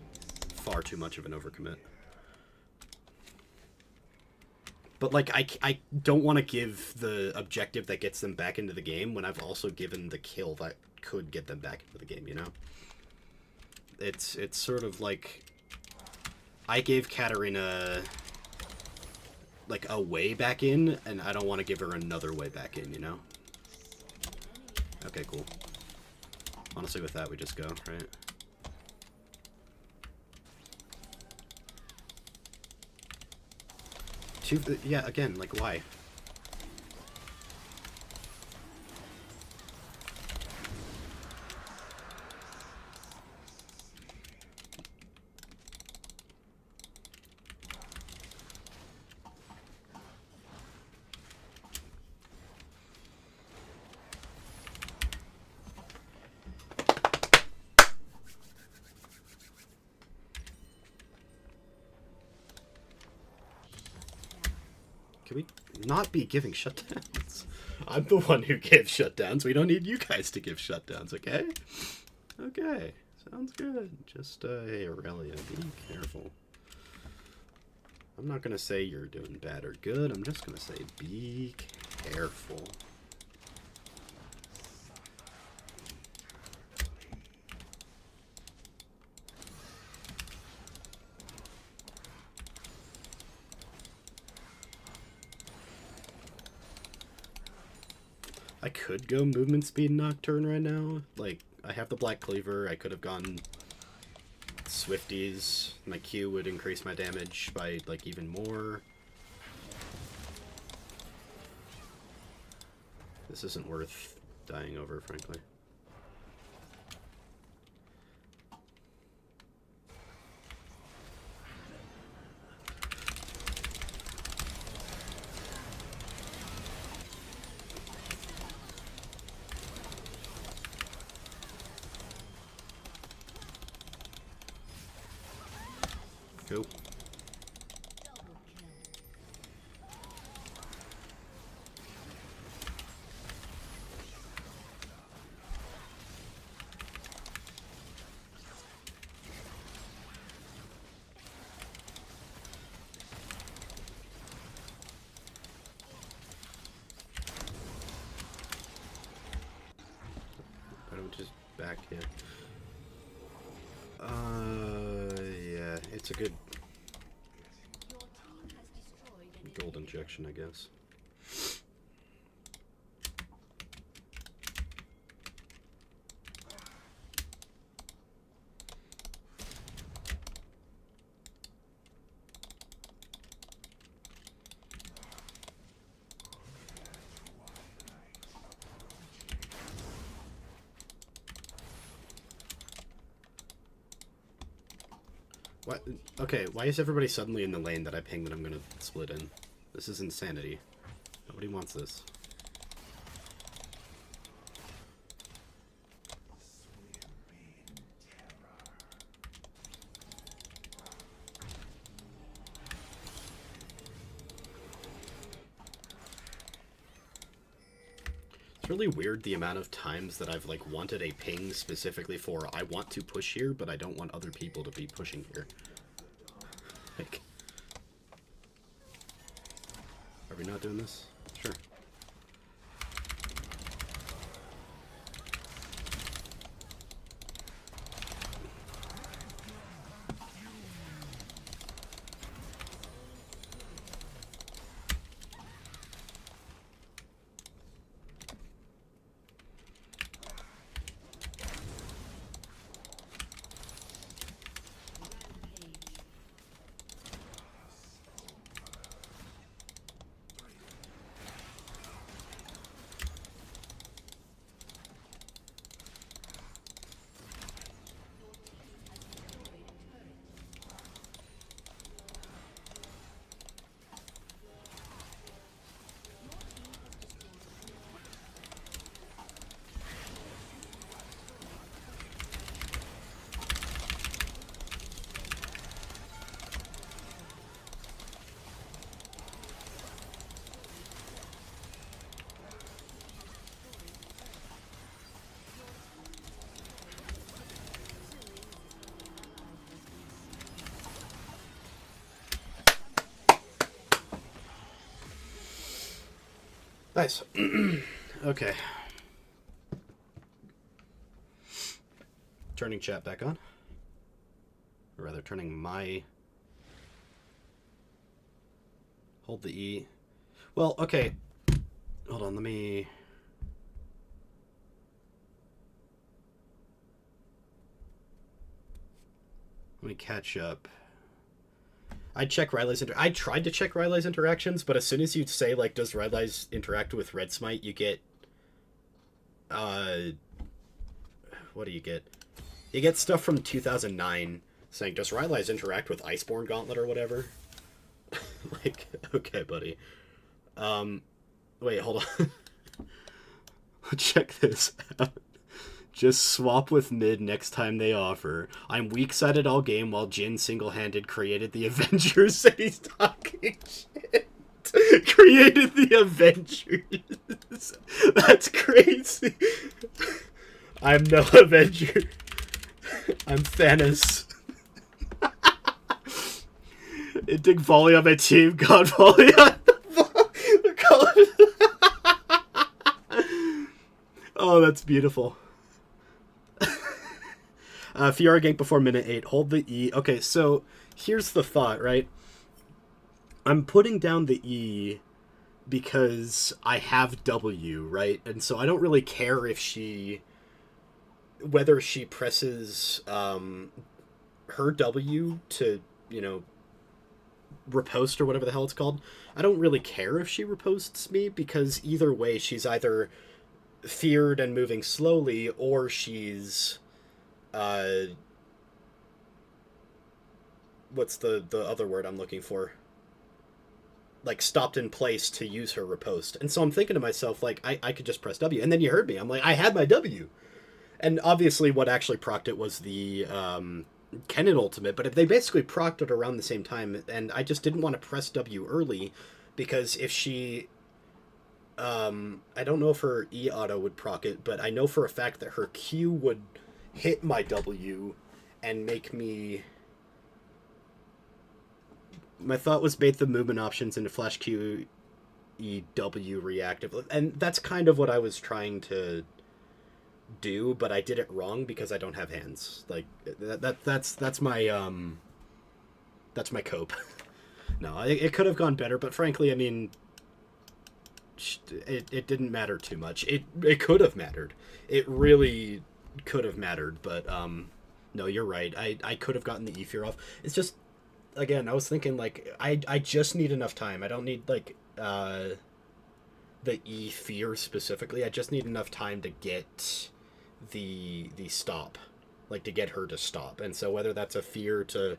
far too much of an overcommit. But, like, I don't want to give the objective that gets them back into the game when I've also given the kill that could get them back into the game, you know? It's sort of like... I gave Katarina, like, a way back in, and I don't want to give her another way back in, you know? Okay, cool. Honestly, with that, we just go, right? Yeah, again, like, why? Can we not be giving shutdowns? I'm the one who gives shutdowns. We don't need you guys to give shutdowns, okay? Okay, sounds good. Just, hey, Aurelia, be careful. I'm not gonna say you're doing bad or good. I'm just gonna say be careful. I could go movement speed Nocturne right now. Like, I have the Black Cleaver. I could have gone Swifties. My Q would increase my damage by, like, even more. This isn't worth dying over, frankly. Go. I don't just back here. Yeah, it's a good gold injection, I guess. What? Okay, why is everybody suddenly in the lane that I pinged that I'm gonna split in? This is insanity. Nobody wants this. It's really weird the amount of times that I've, like, wanted a ping specifically for I want to push here, but I don't want other people to be pushing here. Like... Are we not doing this? Sure. Nice. Okay. Turning chat back on. Or rather, turning my... Hold the E. Well, okay. Hold on, let me... Let me catch up. I tried to check Riley's interactions, but as soon as you say, like, does Riley's interact with Red Smite, you get... What do you get? You get stuff from 2009 saying, does Riley's interact with Iceborne Gauntlet or whatever? Like, okay, buddy. Wait, hold on. Check this out. Just swap with mid next time they offer. I'm weak-sided all game while Jin single-handed created the Avengers. And he's talking shit. Created the Avengers. That's crazy. I'm no Avenger. I'm Thanos. Dig volley on my team. God volley on the Oh, that's beautiful. Fiora gank before minute 8. Hold the E. Okay, so here's the thought, right? I'm putting down the E because I have W, right? And so I don't really care if she... whether she presses her W to, you know, riposte or whatever the hell it's called. I don't really care if she riposts me because either way she's either feared and moving slowly or she's... what's the other word I'm looking for? Like, stopped in place to use her riposte. And so I'm thinking to myself, like, I could just press W. And then you heard me. I'm like, I had my W. And obviously what actually procced it was the Kennen ultimate, but they basically procced it around the same time, and I just didn't want to press W early, because if she... I don't know if her E-auto would proc it, but I know for a fact that her Q would hit my W and make me... My thought was bait the movement options into flash Q, E, W reactive, and that's kind of what I was trying to do, but I did it wrong because I don't have hands. Like, that's my cope. No, it could have gone better, but frankly, I mean, it didn't matter too much. It could have mattered. It really could have mattered, but no, you're right. I could have gotten the E-Fear off. It's just, again, I was thinking, like, I just need enough time. I don't need, like, the E-Fear specifically. I just need enough time to get the stop, like, to get her to stop. And so whether that's a fear to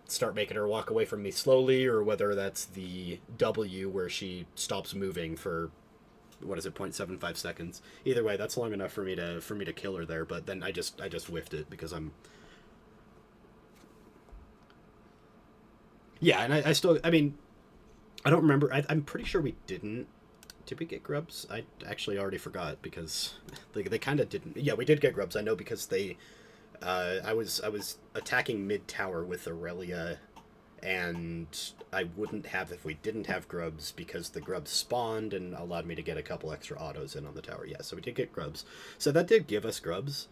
start making her walk away from me slowly, or whether that's the W where she stops moving for, what is it, 0.75 seconds. Either way, that's long enough for me to kill her there, but then I just whiffed it because I'm... Yeah, and I still, I mean, I don't remember, I'm pretty sure we didn't. Did we get grubs? I actually already forgot because they kind of didn't. Yeah, we did get grubs. I know because they... I was attacking mid tower with Aurelia, and I wouldn't have if we didn't have grubs because the grubs spawned and allowed me to get a couple extra autos in on the tower. Yeah, so we did get grubs. So that did give us grubs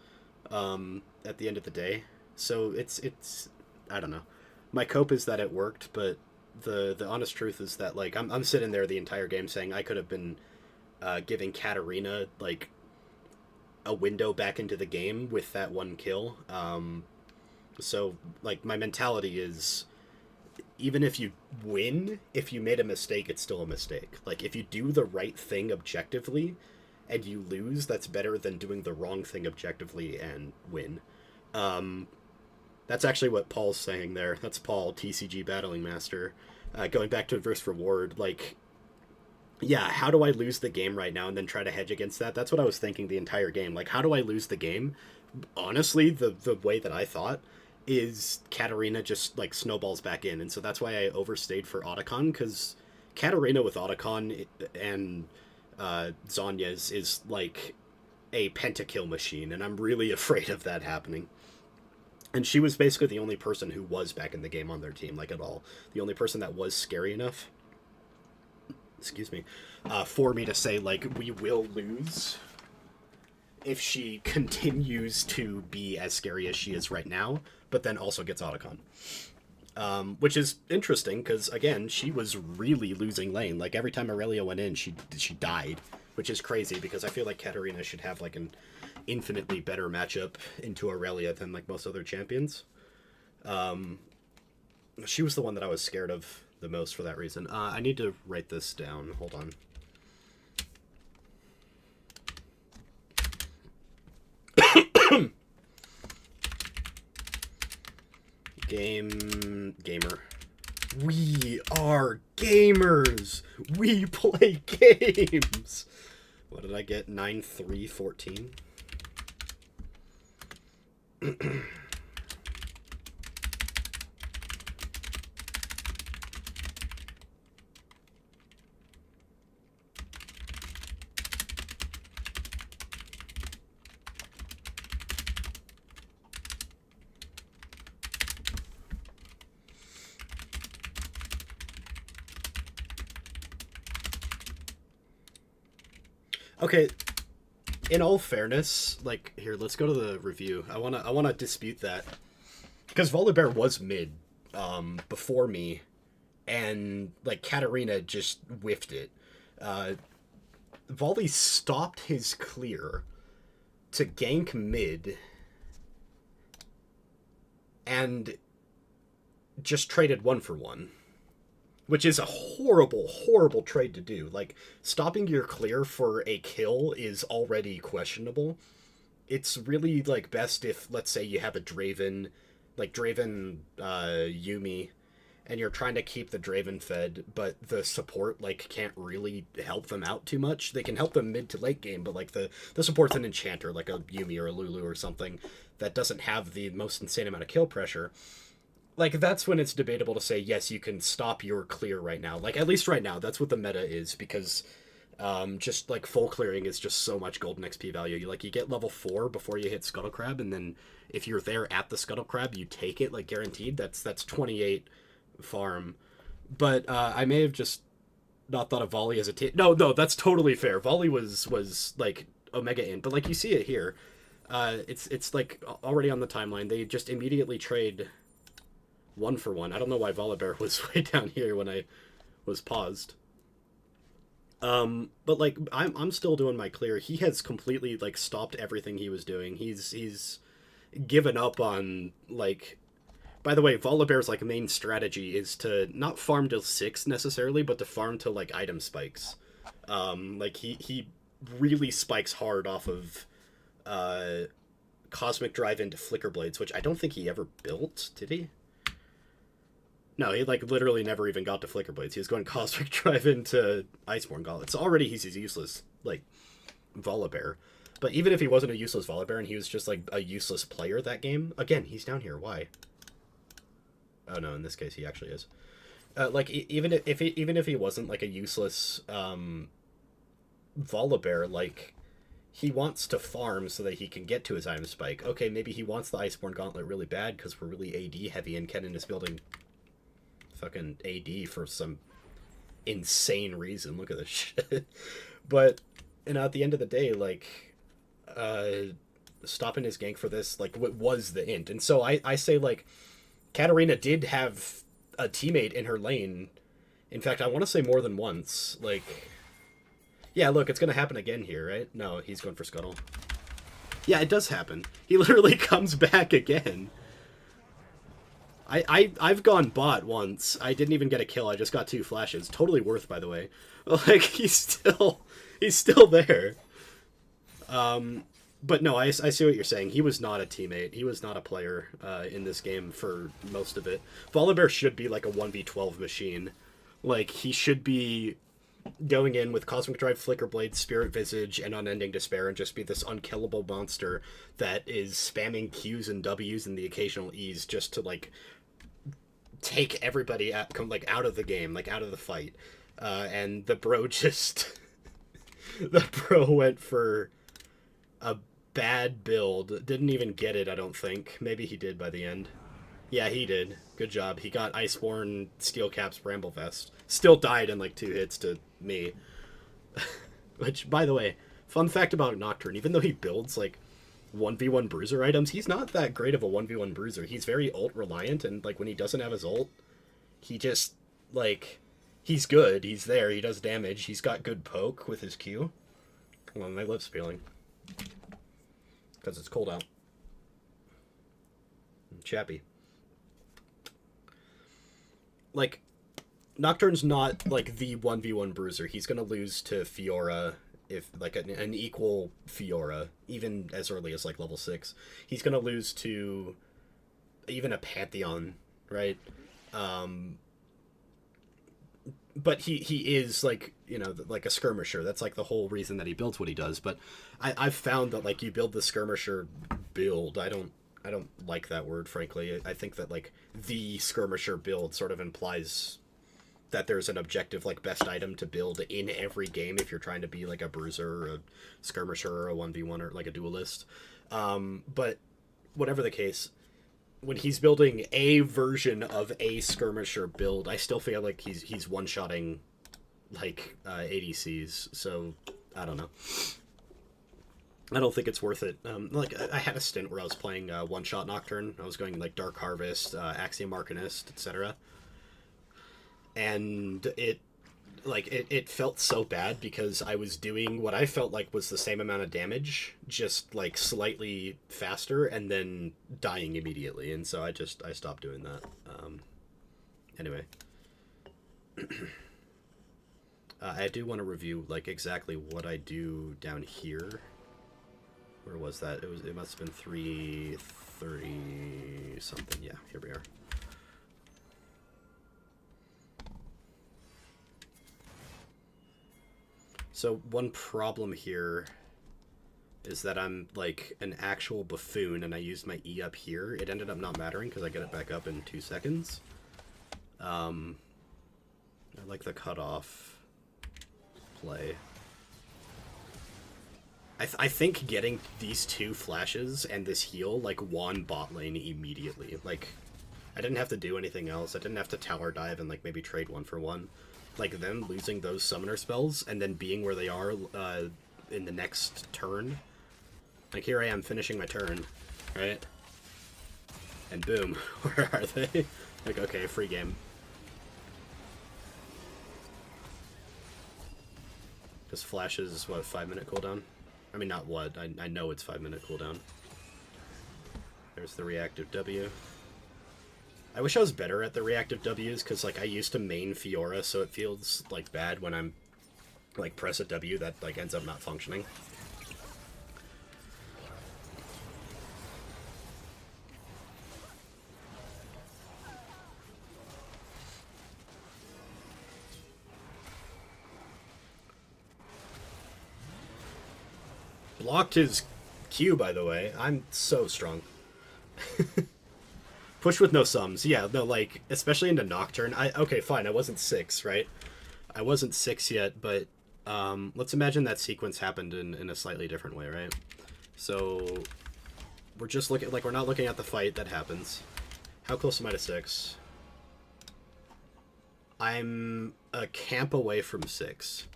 at the end of the day. So it's I don't know. My cope is that it worked, but the honest truth is that, like, I'm sitting there the entire game saying I could have been giving Katarina, like, a window back into the game with that one kill. So, like, my mentality is, even if you win, if you made a mistake, it's still a mistake. Like, if you do the right thing objectively and you lose, that's better than doing the wrong thing objectively and win. That's actually what Paul's saying there. That's Paul, TCG Battling Master. Going back to Adverse Reward, like, yeah, how do I lose the game right now and then try to hedge against that? That's what I was thinking the entire game. Like, how do I lose the game? Honestly, the way that I thought is Katarina just, like, snowballs back in. And so that's why I overstayed for Otacon, because Katarina with Otacon and Zonya's is, like, a pentakill machine, and I'm really afraid of that happening. And she was basically the only person who was back in the game on their team, like, at all. The only person that was scary enough. excuse me, for me to say, like, we will lose if she continues to be as scary as she is right now, but then also gets Otacon. Which is interesting, because, again, she was really losing lane. Like, every time Aurelia went in, she died, which is crazy, because I feel like Katarina should have, like, an infinitely better matchup into Aurelia than, like, most other champions. She was the one that I was scared of the most for that reason. I need to write this down. Hold on. Gamer. We are gamers. We play games. What did I get? 9-3-14. Okay, in all fairness, like, here, let's go to the review. I wanna dispute that, because Volibear was mid, before me, and like Katarina just whiffed it. Volley stopped his clear to gank mid, and just traded 1-for-1. Which is a horrible, horrible trade to do. Like, stopping your clear for a kill is already questionable. It's really, like, best if, let's say, you have a Draven, like Draven Yuumi, and you're trying to keep the Draven fed, but the support, like, can't really help them out too much. They can help them mid to late game, but, like, the support's an enchanter, like a Yuumi or a Lulu or something, that doesn't have the most insane amount of kill pressure. Like, that's when it's debatable to say, yes, you can stop your clear right now. Like, at least right now, that's what the meta is, because just, like, full clearing is just so much golden XP value. You get level 4 before you hit Scuttle Crab, and then if you're there at the Scuttle Crab, you take it, like, guaranteed. That's 28 farm. But I may have just not thought of Volley as a team. No, that's totally fair. Volley was like, Omega in. But, like, you see it here. It's like, already on the timeline. They just immediately trade 1-for-1. I don't know why Volibear was way down here when I was paused. But like I'm still doing my clear. He has completely like stopped everything he was doing. He's given up on like. By the way, Volibear's like main strategy is to not farm to 6 necessarily, but to farm to like item spikes. Like he really spikes hard off of Cosmic Drive into Flicker Blades, which I don't think he ever built. Did he? No, he like literally never even got to Flicker Blades. He was going Cosmic Drive into Iceborne Gauntlets. Already he's useless, like, Volibear. But even if he wasn't a useless Volibear and he was just like a useless player that game, again, he's down here. Why? Oh no, in this case he actually is. Like even if he wasn't like a useless Volibear, like he wants to farm so that he can get to his item spike. Okay, maybe he wants the Iceborne Gauntlet really bad because we're really AD heavy and Kennen is building fucking AD for some insane reason. Look at this shit. But, you know, at the end of the day, like, stopping his gank for this, like, what was the int? And so I say, like, Katarina did have a teammate in her lane. In fact, I want to say more than once. Like, yeah, look, it's going to happen again here, right? No, he's going for Scuttle. Yeah, it does happen. He literally comes back again. I've gone bot once. I didn't even get a kill. I just got 2 flashes. Totally worth, by the way. Like, he's still there. But no, I see what you're saying. He was not a teammate. He was not a player in this game for most of it. Volibear should be like a 1v12 machine. Like, he should be going in with Cosmic Drive, Flicker Blade, Spirit Visage, and Unending Despair and just be this unkillable monster that is spamming Qs and Ws and the occasional Es just to, like, take everybody out of the game, like out of the fight. And the bro just the bro went for a bad build. Didn't even get it, I don't think. Maybe he did by the end. Yeah, he did. Good job. He got Iceborne, Steel Caps, Bramble Vest. Still died in like 2 hits to me. Which, by the way, fun fact about Nocturne, even though he builds, like, 1v1 bruiser items, he's not that great of a 1v1 bruiser. He's very ult reliant, and, like, when he doesn't have his ult, he just, like, he's good. He's there. He does damage. He's got good poke with his Q. Hold on, my lip's peeling. Because it's cold out. I'm chappy. Like, Nocturne's not, like, the 1v1 bruiser. He's gonna lose to Fiora, if, like, an equal Fiora, even as early as, like, level 6. He's gonna lose to even a Pantheon, right? But he is, like, you know, like a skirmisher. That's, like, the whole reason that he builds what he does. But I've found that, like, you build the skirmisher build. I don't like that word, frankly. I think that, like, the skirmisher build sort of implies that there's an objective, like, best item to build in every game if you're trying to be, like, a bruiser or a skirmisher or a 1v1 or, like, a duelist. But whatever the case, when he's building a version of a skirmisher build, I still feel like he's one-shotting, like, ADCs. So, I don't know. I don't think it's worth it. Like, I had a stint where I was playing one-shot Nocturne. I was going, like, Dark Harvest, Axiom Arcanist, etc. And it felt so bad because I was doing what I felt like was the same amount of damage, just, like, slightly faster, and then dying immediately. And so I stopped doing that. Anyway. I do want to review, like, exactly what I do down here. Where was that? It must have been 330 something. Yeah, here we are. So one problem here is that I'm, like, an actual buffoon, and I used my E up here. It ended up not mattering because I get it back up in 2 seconds. I like the cutoff play. I think getting these 2 flashes and this heal, like, won bot lane immediately. Like, I didn't have to do anything else. I didn't have to tower dive and, like, maybe trade 1 for 1. Like, them losing those summoner spells and then being where they are in the next turn. Like, here I am finishing my turn, right? And boom, where are they? Like, okay, free game. This flash is, what, 5-minute cooldown? I mean, not what. I know it's 5-minute cooldown. There's the reactive W. I wish I was better at the reactive Ws, because, like, I used to main Fiora, so it feels, like, bad when I'm, like, press a W that, like, ends up not functioning. Blocked his Q, by the way. I'm so strong. Push with no sums. Yeah, no, like, especially into Nocturne. Okay, fine, I wasn't 6, right? I wasn't 6 yet, but let's imagine that sequence happened in a slightly different way, right? So we're just looking, like, we're not looking at the fight that happens. How close am I to 6? I'm a camp away from 6.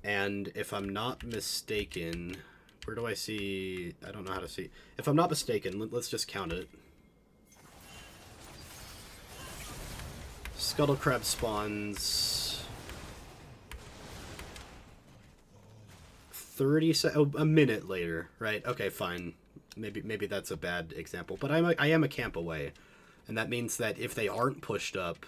And if I'm not mistaken, where do I see? I don't know how to see. If I'm not mistaken, let's just count it. Scuttle Crab spawns a minute later, right? Okay, fine. Maybe that's a bad example, but I am a camp away, and that means that if they aren't pushed up,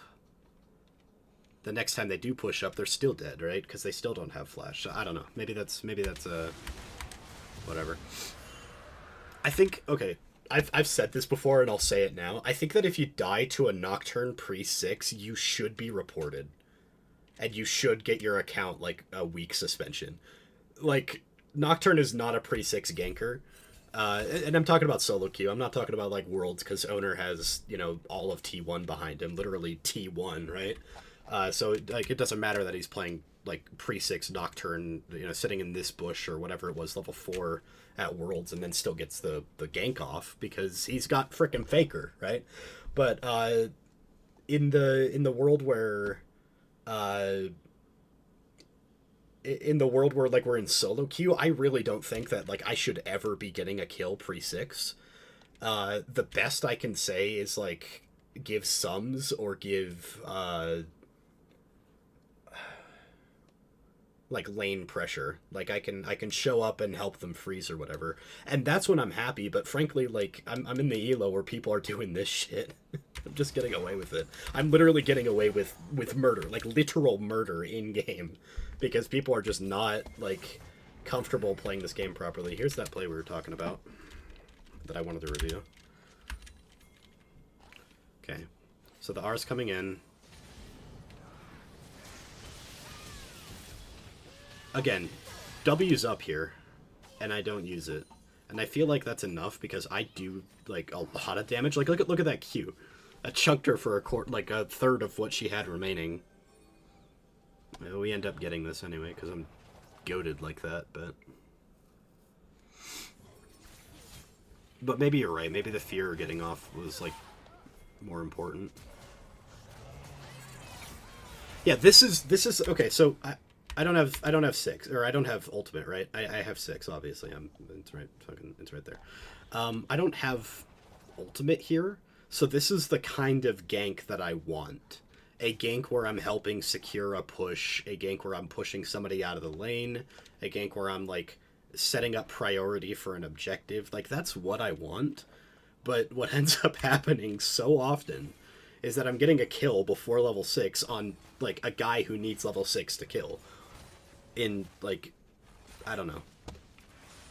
the next time they do push up, they're still dead, right? Because they still don't have flash. So I don't know. Maybe that's a whatever. I think, okay, I've said this before and I'll say it now. I think that if you die to a Nocturne pre-6, you should be reported. And you should get your account, like, a week suspension. Like, Nocturne is not a pre-6 ganker. And I'm talking about solo queue. I'm not talking about, like, Worlds, because Owner has, you know, all of T1 behind him. Literally T1, right? So, like, it doesn't matter that he's playing, like, pre-6 Nocturne, you know, sitting in this bush or whatever it was, level 4 at Worlds, and then still gets the gank off, because he's got frickin' Faker, right? But, in the world where, in the world where like we're in solo queue, I really don't think that like I should ever be getting a kill pre-6. The best I can say is like give sums or give like lane pressure. Like I can show up and help them freeze or whatever, and that's when I'm happy. But frankly, like I'm in the elo where people are doing this shit. I'm just getting away with it. I'm literally getting away with murder, like literal murder in game, because people are just not like comfortable playing this game properly. Here's that play we were talking about that I wanted to review. Okay, so the R's coming in. Again, W's up here, and I don't use it. And I feel like that's enough because I do like a lot of damage. Like look at that Q. I chunked her for a third of what she had remaining. Well, we end up getting this anyway because I'm goated like that, but maybe you're right. Maybe the fear of getting off was like more important. Yeah, this is okay. So I don't have 6, or I don't have ultimate, right? I have 6, obviously. It's right there. I don't have ultimate here, so this is the kind of gank that I want. A gank where I'm helping secure a push, a gank where I'm pushing somebody out of the lane, a gank where I'm like setting up priority for an objective. Like that's what I want. But what ends up happening so often is that I'm getting a kill before level 6 on like a guy who needs level 6 to kill. In like, I don't know.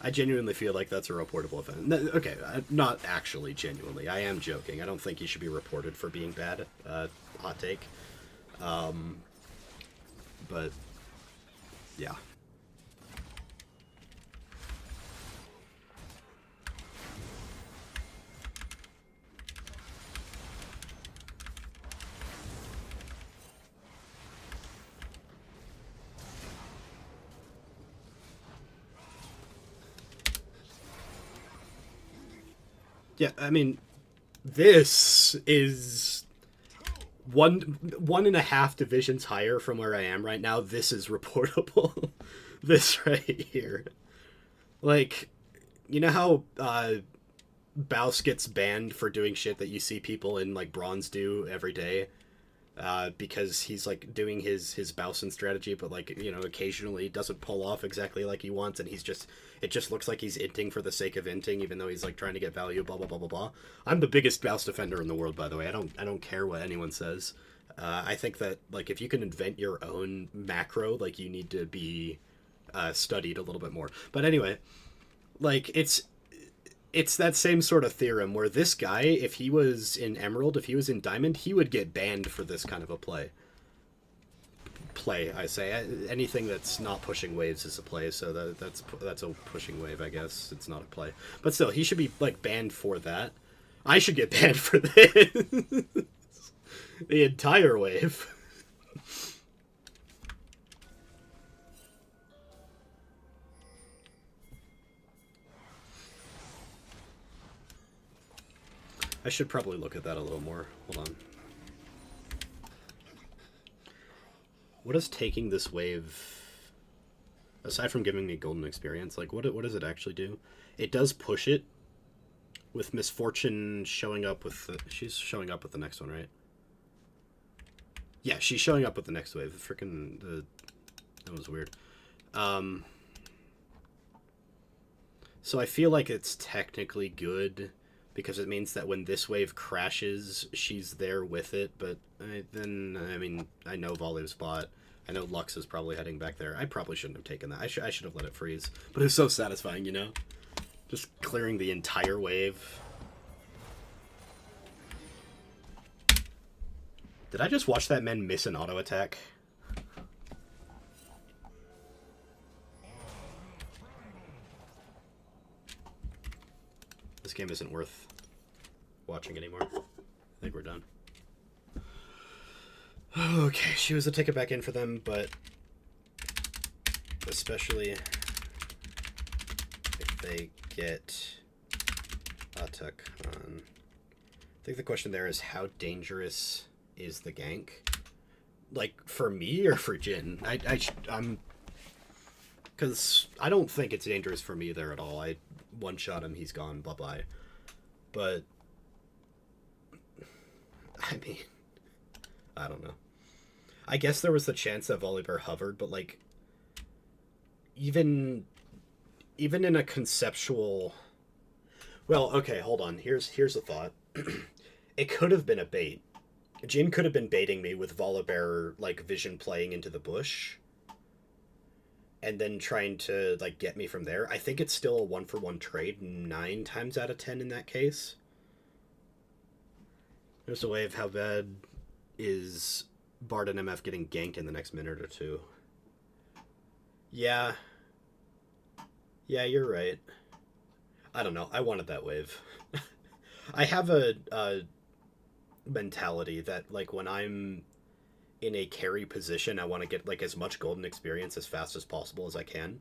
I genuinely feel like that's a reportable event. Okay, not actually genuinely. I am joking. I don't think you should be reported for being bad. Hot take. But yeah. Yeah, I mean, this is one and a half divisions higher from where I am right now. This is reportable. This right here. Like, you know how Baus gets banned for doing shit that you see people in like bronze do every day? Because he's like doing his Bowson strategy, but like, you know, occasionally doesn't pull off exactly like he wants, and it just looks like he's inting for the sake of inting, even though he's like trying to get value, blah blah blah blah blah. I'm the biggest Baus defender in the world, by the way. I don't care what anyone says. I think that like if you can invent your own macro, like you need to be studied a little bit more. But anyway, like it's that same sort of theorem where this guy, if he was in Emerald, if he was in Diamond, he would get banned for this kind of a play. I say. Anything that's not pushing waves is a play, so that's a pushing wave, I guess. It's not a play. But still, he should be, like, banned for that. I should get banned for this. The entire wave. I should probably look at that a little more. Hold on. What does taking this wave, aside from giving me golden experience, like what does it actually do? It does push it, with Misfortune showing up with she's showing up with the next one, right? Yeah, she's showing up with the next wave. That was weird. So I feel like it's technically good, because it means that when this wave crashes, she's there with it, but I mean, I know Volleyb's bot. I know Lux is probably heading back there. I probably shouldn't have taken that. I should have let it freeze. But it was so satisfying, you know? Just clearing the entire wave. Did I just watch that man miss an auto attack? This game isn't worth watching anymore. I think we're done. Okay, she was a ticket back in for them, but especially if they get Atak on. I think the question there is, how dangerous is the gank? Like, for me or for Jin? Because I don't think it's dangerous for me there at all. I one-shot him, he's gone, bye-bye. But, I mean, I don't know. I guess there was the chance that Volibear hovered, but, like, even in a conceptual... Well, okay, hold on. Here's a thought. It could have been a bait. Jin could have been baiting me with Volibear, like, vision playing into the bush, and then trying to, like, get me from there. I think it's still a 1-for-1 trade 9 times out of 10 in that case. There's a wave. How bad is Bard and MF getting ganked in the next minute or two? Yeah. Yeah, you're right. I don't know. I wanted that wave. I have a mentality that, like, when I'm in a carry position, I want to get, like, as much golden experience as fast as possible as I can.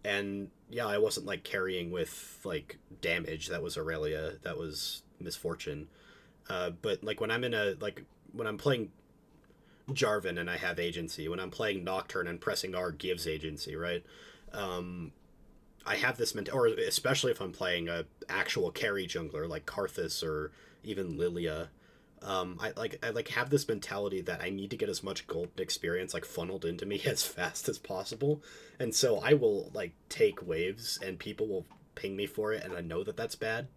And, yeah, I wasn't, like, carrying with, like, damage. That was Aurelia. That was Misfortune. But, like, when I'm in a, like, when I'm playing Jarvan and I have agency, when I'm playing Nocturne and pressing R gives agency, right? I have this or especially if I'm playing a actual carry jungler like Karthus or even Lilia, I have this mentality that I need to get as much golden experience like funneled into me as fast as possible, and so I will like take waves and people will ping me for it, and I know that that's bad,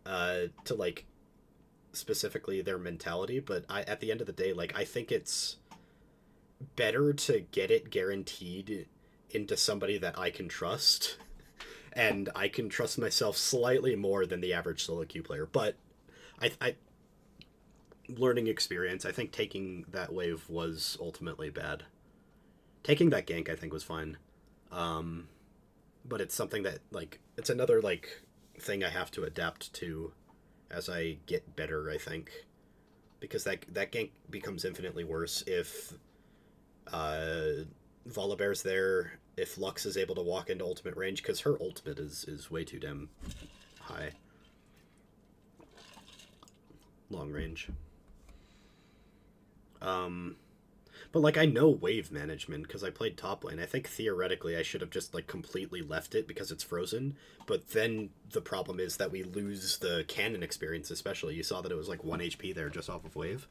to like specifically their mentality, but at the end of the day, like I think it's better to get it guaranteed into somebody that I can trust. And I can trust myself slightly more than the average solo queue player. But I learning experience, I think taking that wave was ultimately bad. Taking that gank, I think, was fine. But it's something that, like, it's another, like, thing I have to adapt to as I get better, I think. Because that gank becomes infinitely worse if Volibear's there, if Lux is able to walk into ultimate range, because her ultimate is way too damn high. Long range. But, like, I know wave management, because I played top lane. I think, theoretically, I should have just, like, completely left it because it's frozen. But then the problem is that we lose the cannon experience, especially. You saw that it was, like, 1 HP there just off of wave.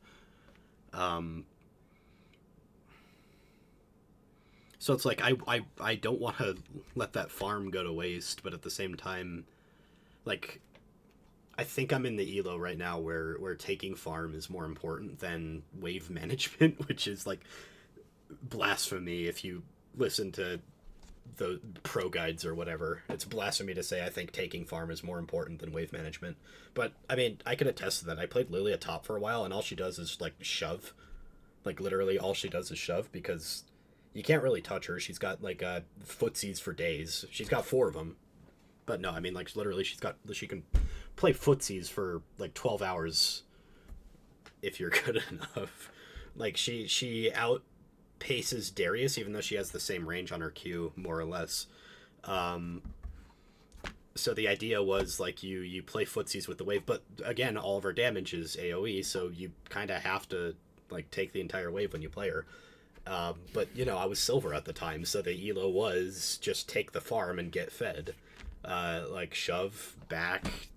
So it's like, I don't want to let that farm go to waste, but at the same time, like, I think I'm in the elo right now where taking farm is more important than wave management, which is, like, blasphemy if you listen to the pro guides or whatever. It's blasphemy to say I think taking farm is more important than wave management. But, I mean, I can attest to that. I played Lilia top for a while, and all she does is, like, shove. Like, literally all she does is shove, because you can't really touch her. She's got, like, footsies for days. She's got 4 of them. But no, I mean, like, literally she can play footsies for, like, 12 hours if you're good enough. Like, she outpaces Darius, even though she has the same range on her Q, more or less. So the idea was, like, you play footsies with the wave, but, again, all of her damage is AoE, so you kind of have to, like, take the entire wave when you play her. But, you know, I was silver at the time, so the elo was just take the farm and get fed. Like, shove, back,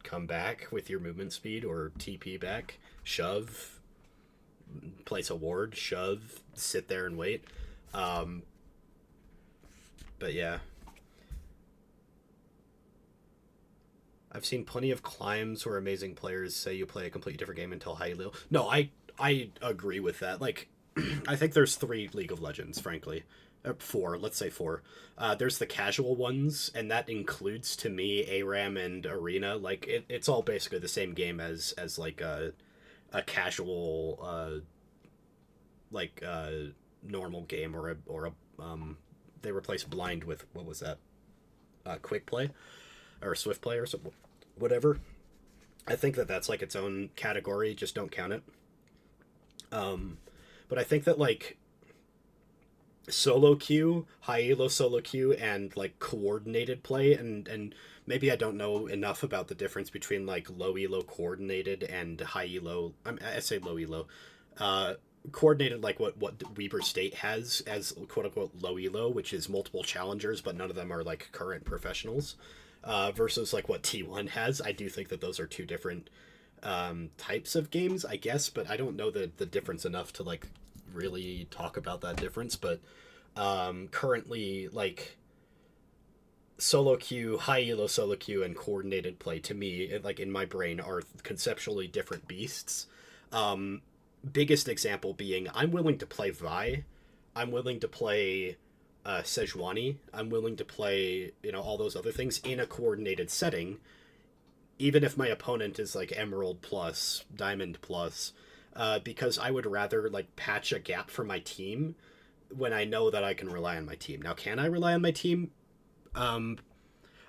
come back with your movement speed, or TP back, shove, place a ward, shove, sit there and wait. But yeah. I've seen plenty of climbs where amazing players say you play a completely different game until high elo. No, I agree with that. Like, I think there's 3 League of Legends, frankly. 4, let's say 4. There's the casual ones, and that includes, to me, ARAM and Arena. Like, it's all basically the same game as like, a casual, normal game, or a they replaced Blind with, what was that? Quick Play? Or Swift Play, or something. Whatever. I think that's, like, its own category, just don't count it. But I think that, like, solo queue, high elo solo queue, and, like, coordinated play, and maybe I don't know enough about the difference between, like, low elo coordinated and high elo, I say low elo, coordinated like what Weber State has as quote unquote low elo, which is multiple challengers, but none of them are like current professionals, versus like what T1 has. I do think that those are two different types of games, I guess, but I don't know the difference enough to like really talk about that difference. But currently, like solo queue, high elo solo queue, and coordinated play to me, like in my brain, are conceptually different beasts. Biggest example being, I'm willing to play Vi, I'm willing to play Sejuani, I'm willing to play all those other things in a coordinated setting, even if my opponent is like Emerald plus Diamond plus, because I would rather like patch a gap for my team when I know that I can rely on my team. Now, can I rely on my team?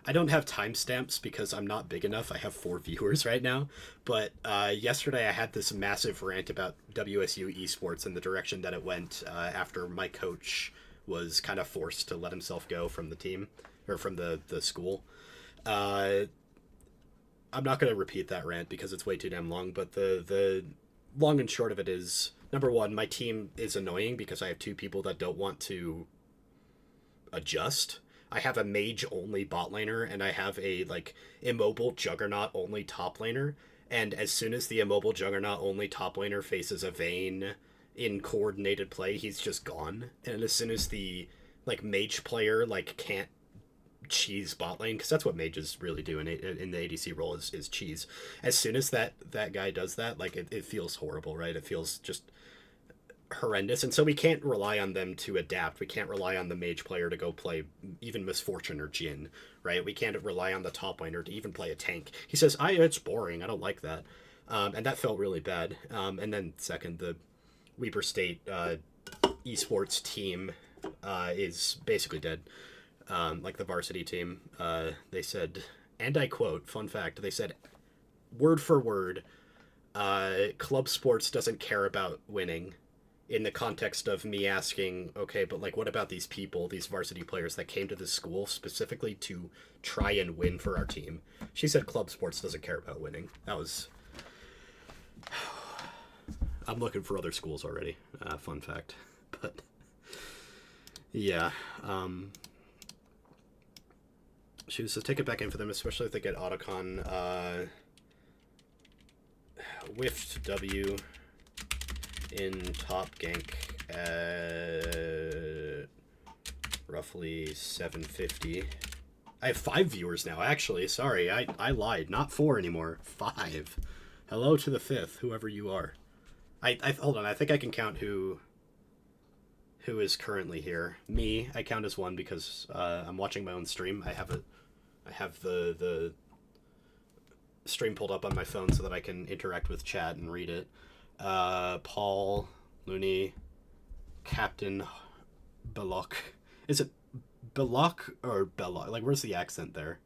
I don't have timestamps because I'm not big enough. I have 4 viewers right now. But yesterday I had this massive rant about WSU esports and the direction that it went after my coach was kind of forced to let himself go from the team, or from the school. I'm not going to repeat that rant because it's way too damn long, but the long and short of it is, number one, my team is annoying because I have 2 people that don't want to adjust. I have a mage only bot laner, and I have a like immobile juggernaut only top laner. And as soon as the immobile juggernaut only top laner faces a Vayne in coordinated play, he's just gone. And as soon as the like mage player like can't cheese bot lane, because that's what mages really do in the ADC role is cheese. As soon as that guy does that, like it feels horrible, right? It feels just horrendous, and so we can't rely on them to adapt. We can't rely on the mage player to go play even Misfortune or Jhin, right? We can't rely on the top laner to even play a tank. He says, it's boring, I don't like that. And that felt really bad. And then second, the Weber State esports team is basically dead. Like the varsity team, they said, and I quote, fun fact, they said, word for word, club sports doesn't care about winning, in the context of me asking, okay, but like, what about these people, these varsity players that came to this school specifically to try and win for our team? She said club sports doesn't care about winning. That was... I'm looking for other schools already. Fun fact. But yeah. She says, take it back in for them, especially if they get Otacon. Whiffed W in top gank at roughly 750. I have 5 viewers now, actually. Sorry, I lied. Not 4 anymore. 5. Hello to the 5th, whoever you are. I hold on, I think I can count who is currently here. Me, I count as 1 because I'm watching my own stream. I have the stream pulled up on my phone so that I can interact with chat and read it. Paul, Looney, Captain Belloc. Is it Belloc or Belloc? Like, where's the accent there?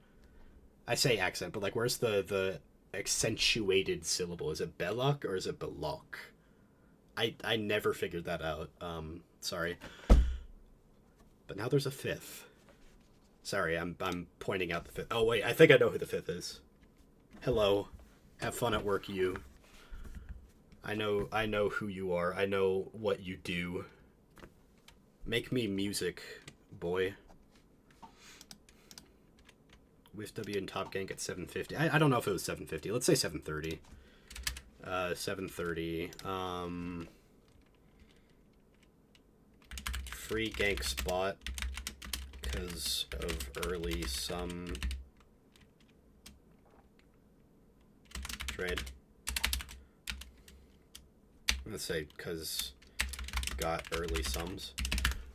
I say accent, but like, where's the accentuated syllable? Is it Belloc or is it Belloc? I never figured that out. Sorry. But now there's a 5th. Sorry, I'm pointing out the 5th. Oh wait, I think I know who the 5th is. Hello. Have fun at work, you. I know who you are. I know what you do. Make me music, boy. With W and top gank at 750. I don't know if it was 750. Let's say 730. 730. Free gank spot because of early some trade. Let's say because got early sums.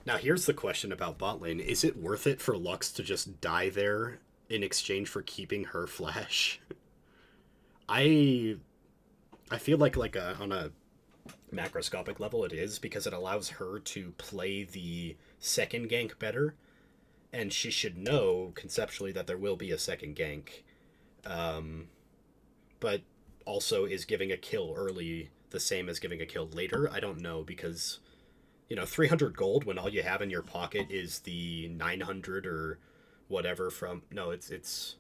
Now here's the question about bot lane. Is it worth it for Lux to just die there in exchange for keeping her flash? I feel like on a macroscopic level it is, because it allows her to play the second gank better, and she should know conceptually that there will be a second gank. But also, is giving a kill early the same as giving a kill later? I don't know, because 300 gold when all you have in your pocket is the 900 or whatever from... No, it's...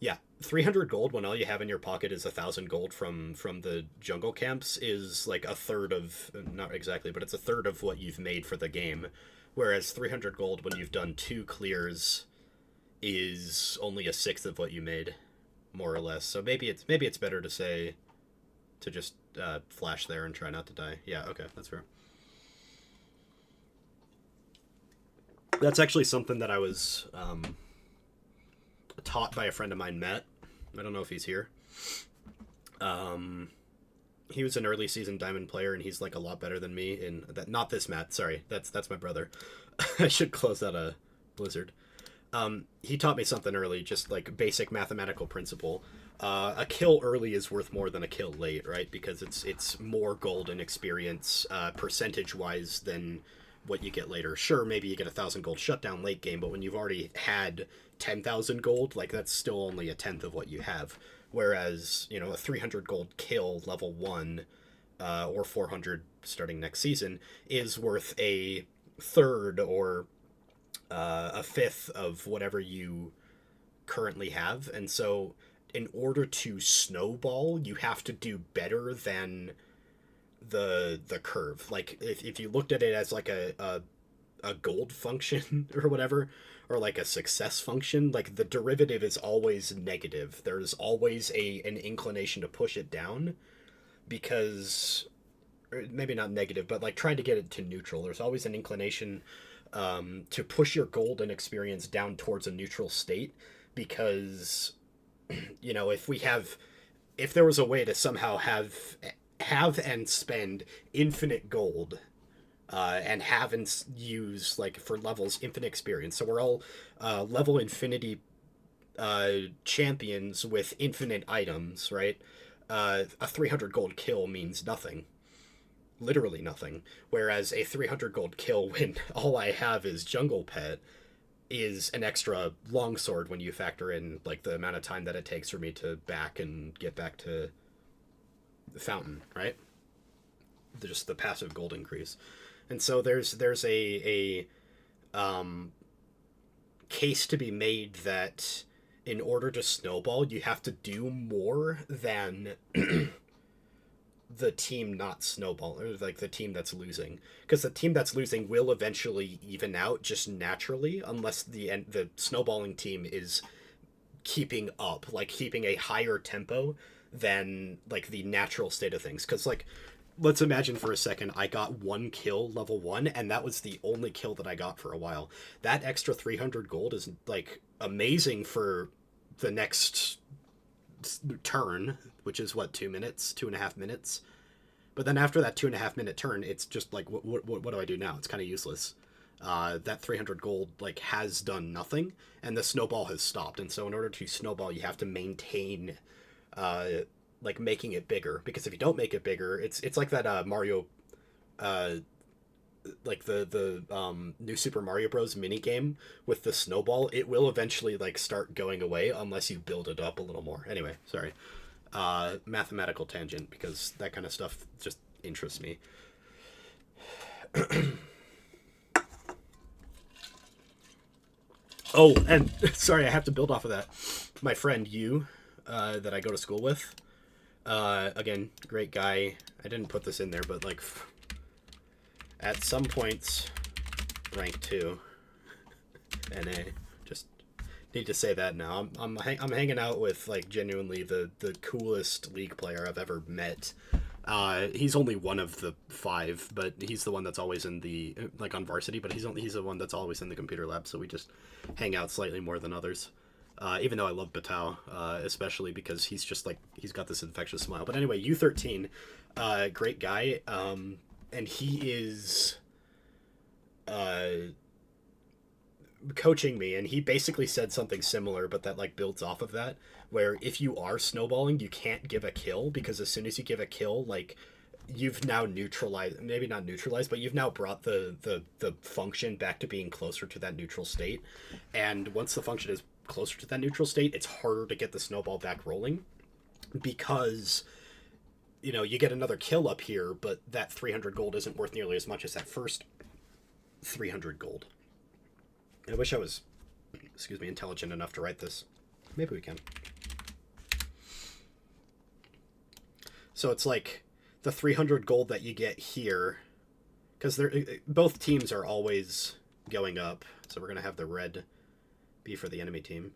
Yeah, 300 gold when all you have in your pocket is 1,000 gold from the jungle camps is like a third of, not exactly, but it's a third of what you've made for the game. Whereas 300 gold when you've done 2 clears is only a sixth of what you made, more or less. So maybe it's better to say to just flash there and try not to die. Yeah, okay, that's fair. That's actually something that I was taught by a friend of mine, Matt. I don't know if he's here. He was an early season diamond player, and he's like a lot better than me in that. Not this Matt, sorry, that's my brother. I should close out a blizzard. He taught me something early, just like basic mathematical principle. A kill early is worth more than a kill late, right? Because it's more gold and experience percentage wise than what you get later. Sure, maybe you get 1,000 gold shutdown late game, but when you've already had 10,000 gold, like that's still only a tenth of what you have. Whereas, you know, a 300 gold kill level 1 or 400 starting next season is worth a third or a fifth of whatever you currently have. And so in order to snowball, you have to do better than the curve. Like if you looked at it as like a gold function or whatever, or like a success function, like the derivative is always negative. There's always an inclination to push it down, because, or maybe not negative, but like trying to get it to neutral. There's always an inclination to push your gold and experience down towards a neutral state, because, you know, if there was a way to somehow have and spend infinite gold, and have and use, like, for levels, infinite experience. So we're all level infinity champions with infinite items, right? A 300 gold kill means nothing. Literally nothing. Whereas a 300 gold kill when all I have is jungle pet is an extra longsword when you factor in, like, the amount of time that it takes for me to back and get back to the fountain, right? Just the passive gold increase. And so there's a case to be made that in order to snowball, you have to do more than the team not snowball, or like the team that's losing, because the team that's losing will eventually even out just naturally, unless the snowballing team is keeping up, like keeping a higher tempo than like the natural state of things. Because, like, let's imagine for a second I got 1 kill level 1, and that was the only kill that I got for a while. That extra 300 gold is like amazing for the next turn, which is what, 2.5 minutes. But then after that 2.5 minute turn, it's just like, what do I do now? It's kind of useless. That 300 gold like has done nothing, and the snowball has stopped. And so in order to snowball, you have to maintain like making it bigger, because if you don't make it bigger, it's like that Mario, like the new Super Mario Bros. Mini game with the snowball. It will eventually like start going away unless you build it up a little more. Anyway, sorry, mathematical tangent, because that kind of stuff just interests me. Oh, and sorry, I have to build off of that. My friend Yu, that I go to school with. Again, great guy. I didn't put this in there, but like at some points, rank 2, NA. Just need to say that now. I'm hanging out with like genuinely the coolest League player I've ever met. He's only one of the 5, but he's the one that's always in the like on varsity. But he's the one that's always in the computer lab. So we just hang out slightly more than others. Even though I love Batao, especially because he's just like, he's got this infectious smile. But anyway, U13, great guy, and he is coaching me, and he basically said something similar, but that like builds off of that, where if you are snowballing, you can't give a kill, because as soon as you give a kill, like, you've now neutralized, maybe not neutralized, but you've now brought the function back to being closer to that neutral state. And once the function is closer to that neutral state, it's harder to get the snowball back rolling, because, you know, you get another kill up here, but that 300 gold isn't worth nearly as much as that first 300 gold. I wish I was, intelligent enough to write this. Maybe we can. So it's like the 300 gold that you get here, because both teams are always going up. So we're gonna have the red be for the enemy team.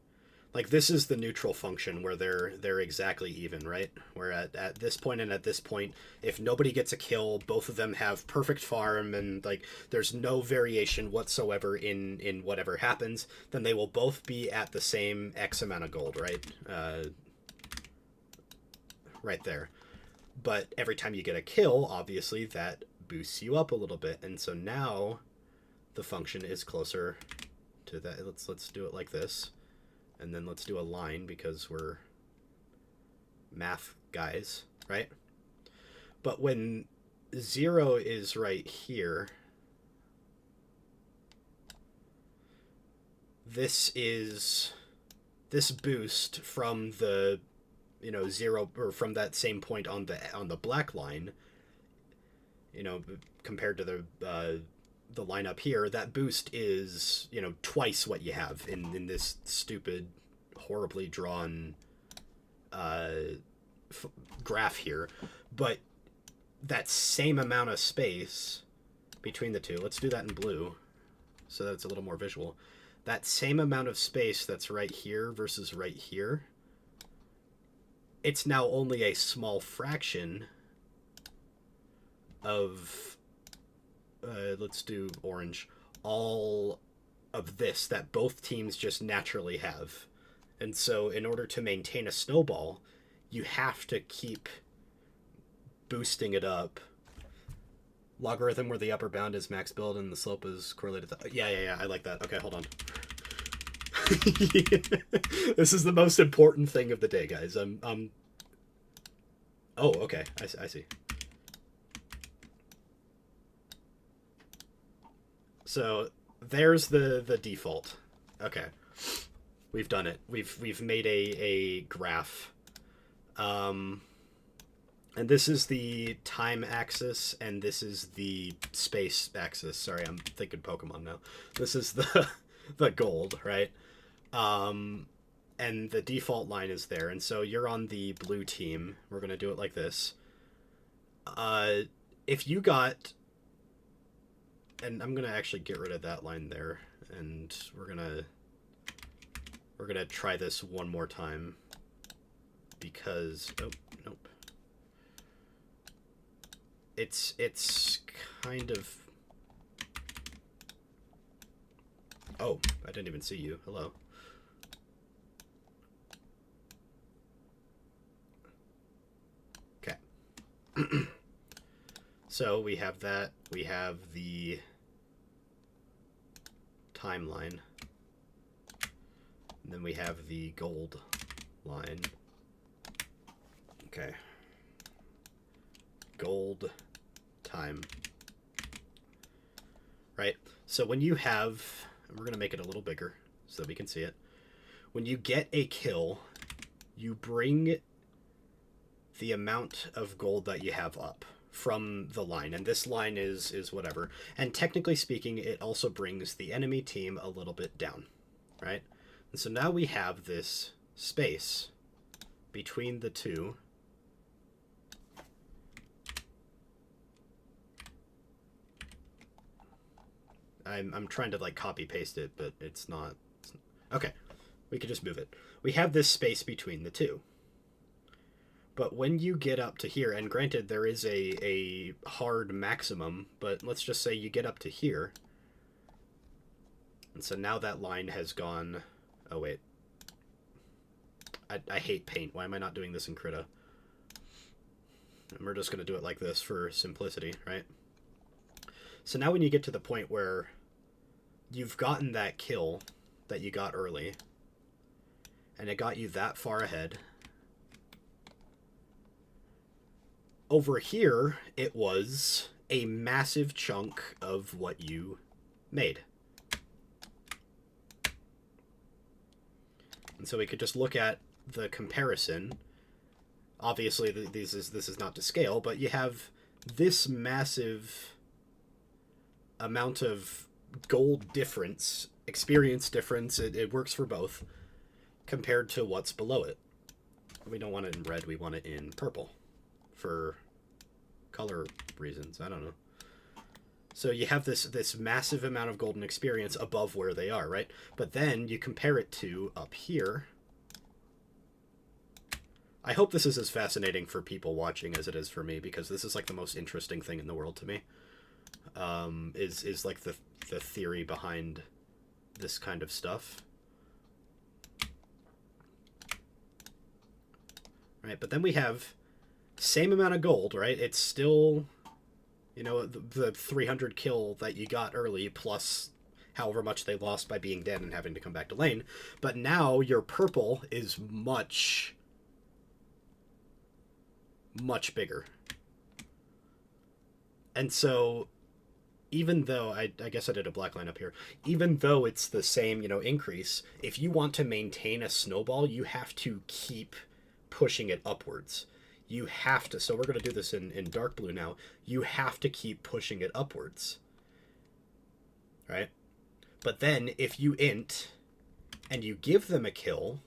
Like, this is the neutral function where they're exactly even, right? Where at this point and at this point, if nobody gets a kill, both of them have perfect farm, and like there's no variation whatsoever in whatever happens, then they will both be at the same X amount of gold, right? Right there. But every time you get a kill, obviously that boosts you up a little bit, and so now the function is closer to that. Let's do it like this. And then let's do a line because we're math guys, right? But when 0 is right here, this boost from the 0, or from that same point on the black line, compared to the line up here, that boost is twice what you have in this stupid, horribly drawn graph here. But that same amount of space between the two, let's do that in blue so that it's a little more visual. That same amount of space that's right here versus right here, it's now only a small fraction of let's do orange, all of this that both teams just naturally have. And so in order to maintain a snowball, you have to keep boosting it up. Logarithm where the upper bound is max build and the slope is correlated to... Yeah, I like that. Okay, hold on. This is the most important thing of the day, guys. Oh, okay, I see. So there's the default. Okay, we've done it. We've made a graph, and this is the time axis, and this is the space axis. Sorry, I'm thinking Pokemon now. This is the gold, right? And the default line is there, and so you're on the blue team. We're gonna do it like this. If you got... And I'm gonna actually get rid of that line there, and we're gonna try this one more time because oh nope, it's kind of... Oh, I didn't even see you. Hello. Okay. So we have that. We have the timeline. And then we have the gold line. Okay. Gold time. Right? So when you have... We're going to make it a little bigger so that we can see it. When you get a kill, you bring the amount of gold that you have up from the line, and this line is whatever, and technically speaking it also brings the enemy team a little bit down, right? And so now we have this space between the two. I'm trying to like copy paste it, but it's not. Okay, we could just move it. We have this space between the two. But when you get up to here, and granted there is a hard maximum, but let's just say you get up to here. And so now that line has gone... Oh, wait. I hate paint. Why am I not doing this in Krita? And we're just going to do it like this for simplicity, right? So now when you get to the point where you've gotten that kill that you got early, and it got you that far ahead... Over here, it was a massive chunk of what you made. And so we could just look at the comparison. Obviously, this is not to scale, but you have this massive amount of gold difference, experience difference, it works for both, compared to what's below it. We don't want it in red, we want it in purple. for color reasons. I don't know. So you have this massive amount of golden experience above where they are, right? But then you compare it to up here. I hope this is as fascinating for people watching as it is for me, because this is like the most interesting thing in the world to me. Is like the theory behind this kind of stuff. Right, but then we have same amount of gold, right? It's still, you know, the 300 kill that you got early plus however much they lost by being dead and having to come back to lane. But now your purple is much bigger. And so even though, I guess I did a black line up here, even though it's the same, you know, increase, if you want to maintain a snowball, you have to keep pushing it upwards. You have to, so we're going to do this in dark blue now, you have to keep pushing it upwards. Right? But then if you int and you give them a kill,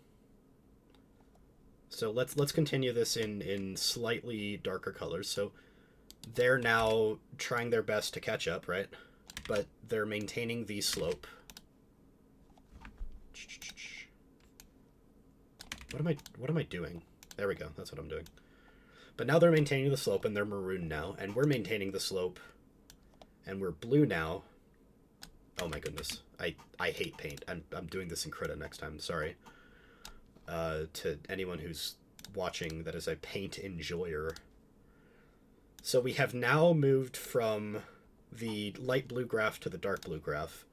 so let's continue this in slightly darker colors. So they're now trying their best to catch up, right? But they're maintaining the slope. What am I doing? There we go. That's what I'm doing. But now they're maintaining the slope, and they're maroon now, and we're maintaining the slope, and we're blue now. Oh my goodness. I hate paint. I'm doing this in Krita next time. Sorry. To anyone who's watching that is a paint enjoyer. So we have now moved from the light blue graph to the dark blue graph.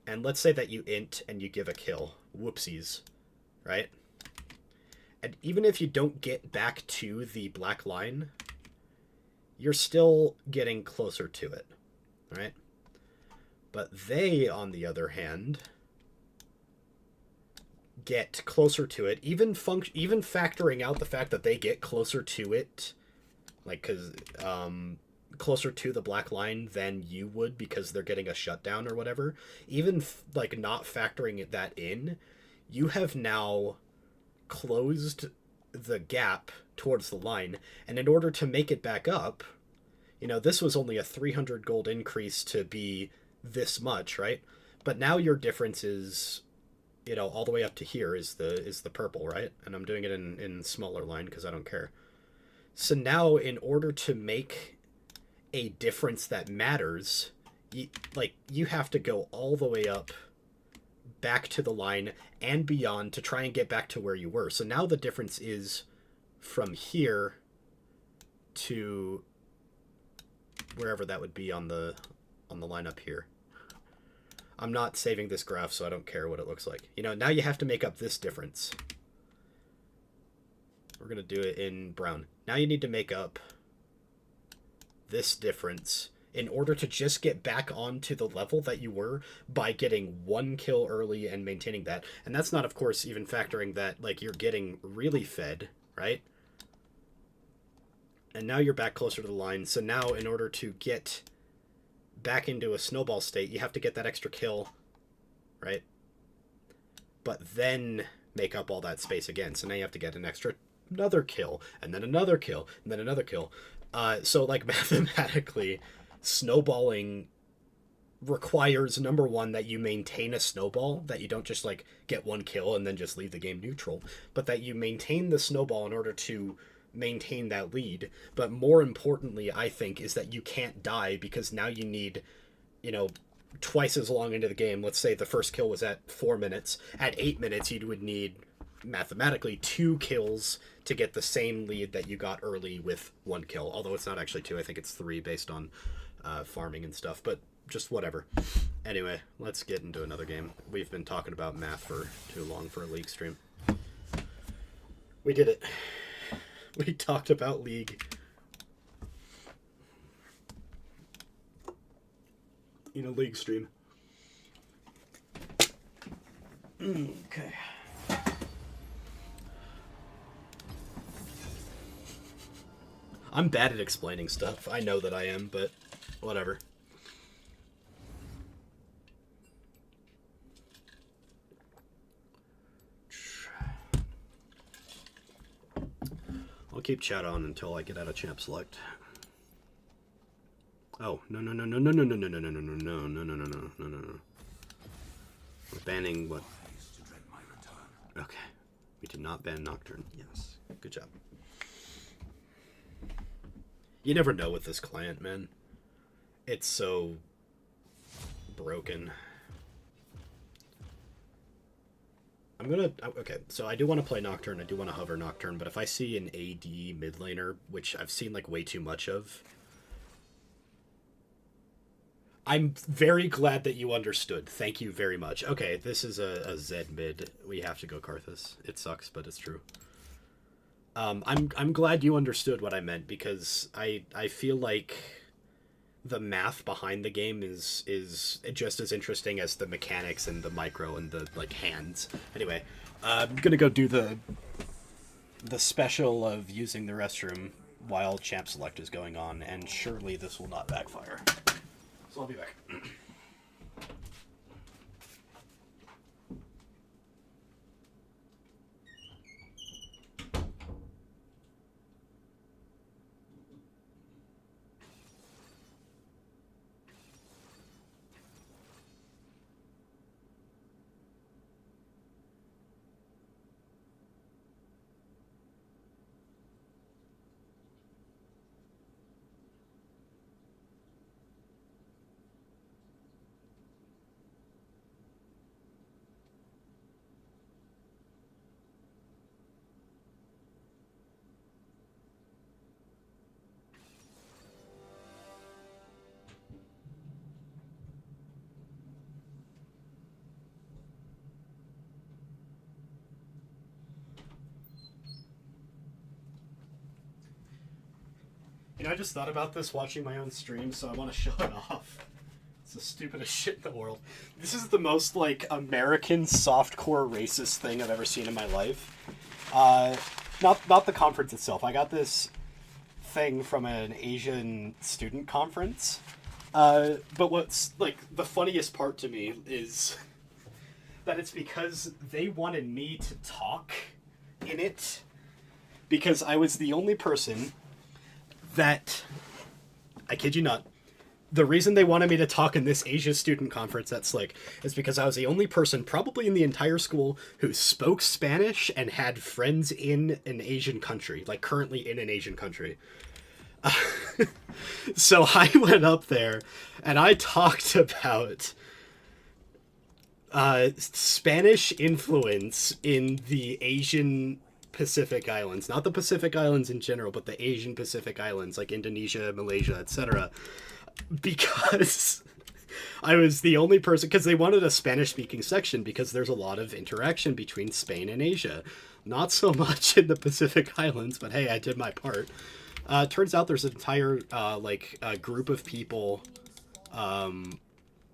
And let's say that you int and you give a kill. Whoopsies. Right? And even if you don't get back to the black line, you're still getting closer to it. Right? But they, on the other hand, get closer to it, even factoring out the fact that they get closer to it, like, because closer to the black line than you would because they're getting a shutdown or whatever, even like not factoring that in, you have now closed the gap towards the line, and in order to make it back up, you know, this was only a 300 gold increase to be this much, right? But now your difference is, you know, all the way up to here is the purple, right? And I'm doing it in smaller line because I don't care. So now in order to make a difference that matters, you have to go all the way up back to the line and beyond to try and get back to where you were. So now the difference is from here to wherever that would be on the line up here. I'm not saving this graph, so I don't care what it looks like. You know, now you have to make up this difference. We're going to do it in brown. Now you need to make up this difference in order to just get back onto the level that you were by getting one kill early and maintaining that. And that's not, of course, even factoring that, like, you're getting really fed, right? And now you're back closer to the line. So now in order to get back into a snowball state, you have to get that extra kill, right? But then make up all that space again. So now you have to get another kill, and then another kill, and then another kill. So, like, mathematically, snowballing requires, number one, that you maintain a snowball, that you don't just, like, get one kill and then just leave the game neutral, but that you maintain the snowball in order to maintain that lead. But more importantly, I think, is that you can't die, because now you need, you know, twice as long into the game. Let's say the first kill was at 4 minutes. At 8 minutes, you would need, mathematically, 2 kills to get the same lead that you got early with 1 kill. Although it's not actually 2, I think it's 3 based on farming and stuff, but just whatever. Anyway, let's get into another game. We've been talking about math for too long for a League stream. We did it. We talked about League. In a League stream. Okay. I'm bad at explaining stuff. I know that I am, but whatever. I'll keep chat on until I get out of champ select. Oh, no, no, no, no, no, no, no, no, no, no, no, no, no, no, no, no, no, no, no. We're banning what? Okay. We did not ban Nocturne. Yes. Good job. You never know with this client, man. It's so broken. I'm gonna... Okay, so I do want to play Nocturne. I do want to hover Nocturne, but if I see an AD mid laner, which I've seen like way too much of... I'm very glad that you understood. Thank you very much. Okay, this is a Z mid. We have to go Karthus. It sucks, but it's true. I'm glad you understood what I meant, because I feel like the math behind the game is just as interesting as the mechanics and the micro and the like hands. Anyway, I'm gonna go do the special of using the restroom while champ select is going on, and surely this will not backfire. So I'll be back. You know, I just thought about this watching my own stream, so I want to show it off. It's the stupidest shit in the world. This is the most, like, American softcore racist thing I've ever seen in my life. Not the conference itself. I got this thing from an Asian student conference. But what's, like, the funniest part to me is that it's because they wanted me to talk in it, because I was the only person that, I kid you not, the reason they wanted me to talk in this Asia student conference at Slick is because I was the only person probably in the entire school who spoke Spanish and had friends in an Asian country, like currently in an Asian country. So I went up there and I talked about Spanish influence in the Asian Pacific Islands, not the Pacific Islands in general, but the Asian Pacific Islands like Indonesia, Malaysia, etc. Because I was the only person, because they wanted a Spanish-speaking section because there's a lot of interaction between Spain and Asia. Not so much in the Pacific Islands, but hey, I did my part. Turns out there's an entire group of people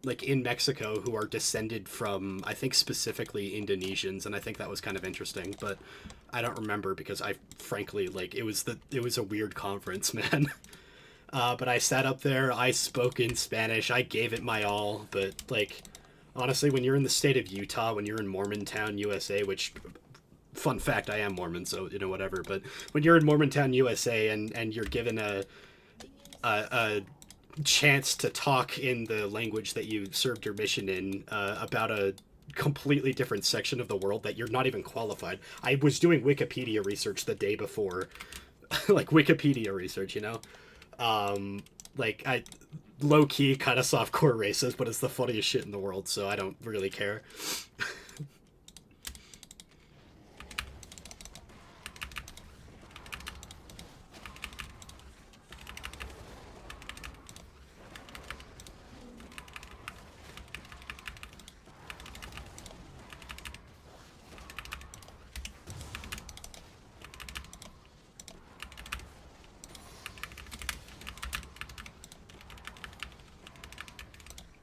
like in Mexico who are descended from, I think, specifically Indonesians, and I think that was kind of interesting, but I don't remember because I frankly, like, it was a weird conference, man. But I sat up there, I spoke in Spanish, I gave it my all, but, like, honestly, when you're in the state of Utah, when you're in Mormontown, USA, which, fun fact, I am Mormon, so, you know, whatever, but when you're in Mormontown, USA, and you're given a chance to talk in the language that you served your mission in, about a completely different section of the world that you're not even qualified. I was doing Wikipedia research the day before, like Wikipedia research, you know? Like, I low-key kind of softcore racist, but it's the funniest shit in the world, so I don't really care.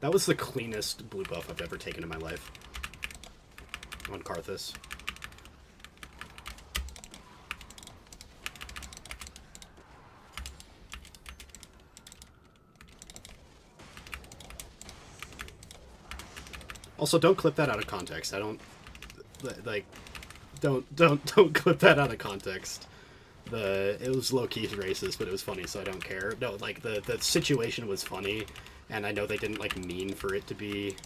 That was the cleanest blue buff I've ever taken in my life. On Karthus. Also, don't clip that out of context. I don't... Like... Don't clip that out of context. It was low-key racist, but it was funny, so I don't care. No, like, the situation was funny, and I know they didn't, like, mean for it to be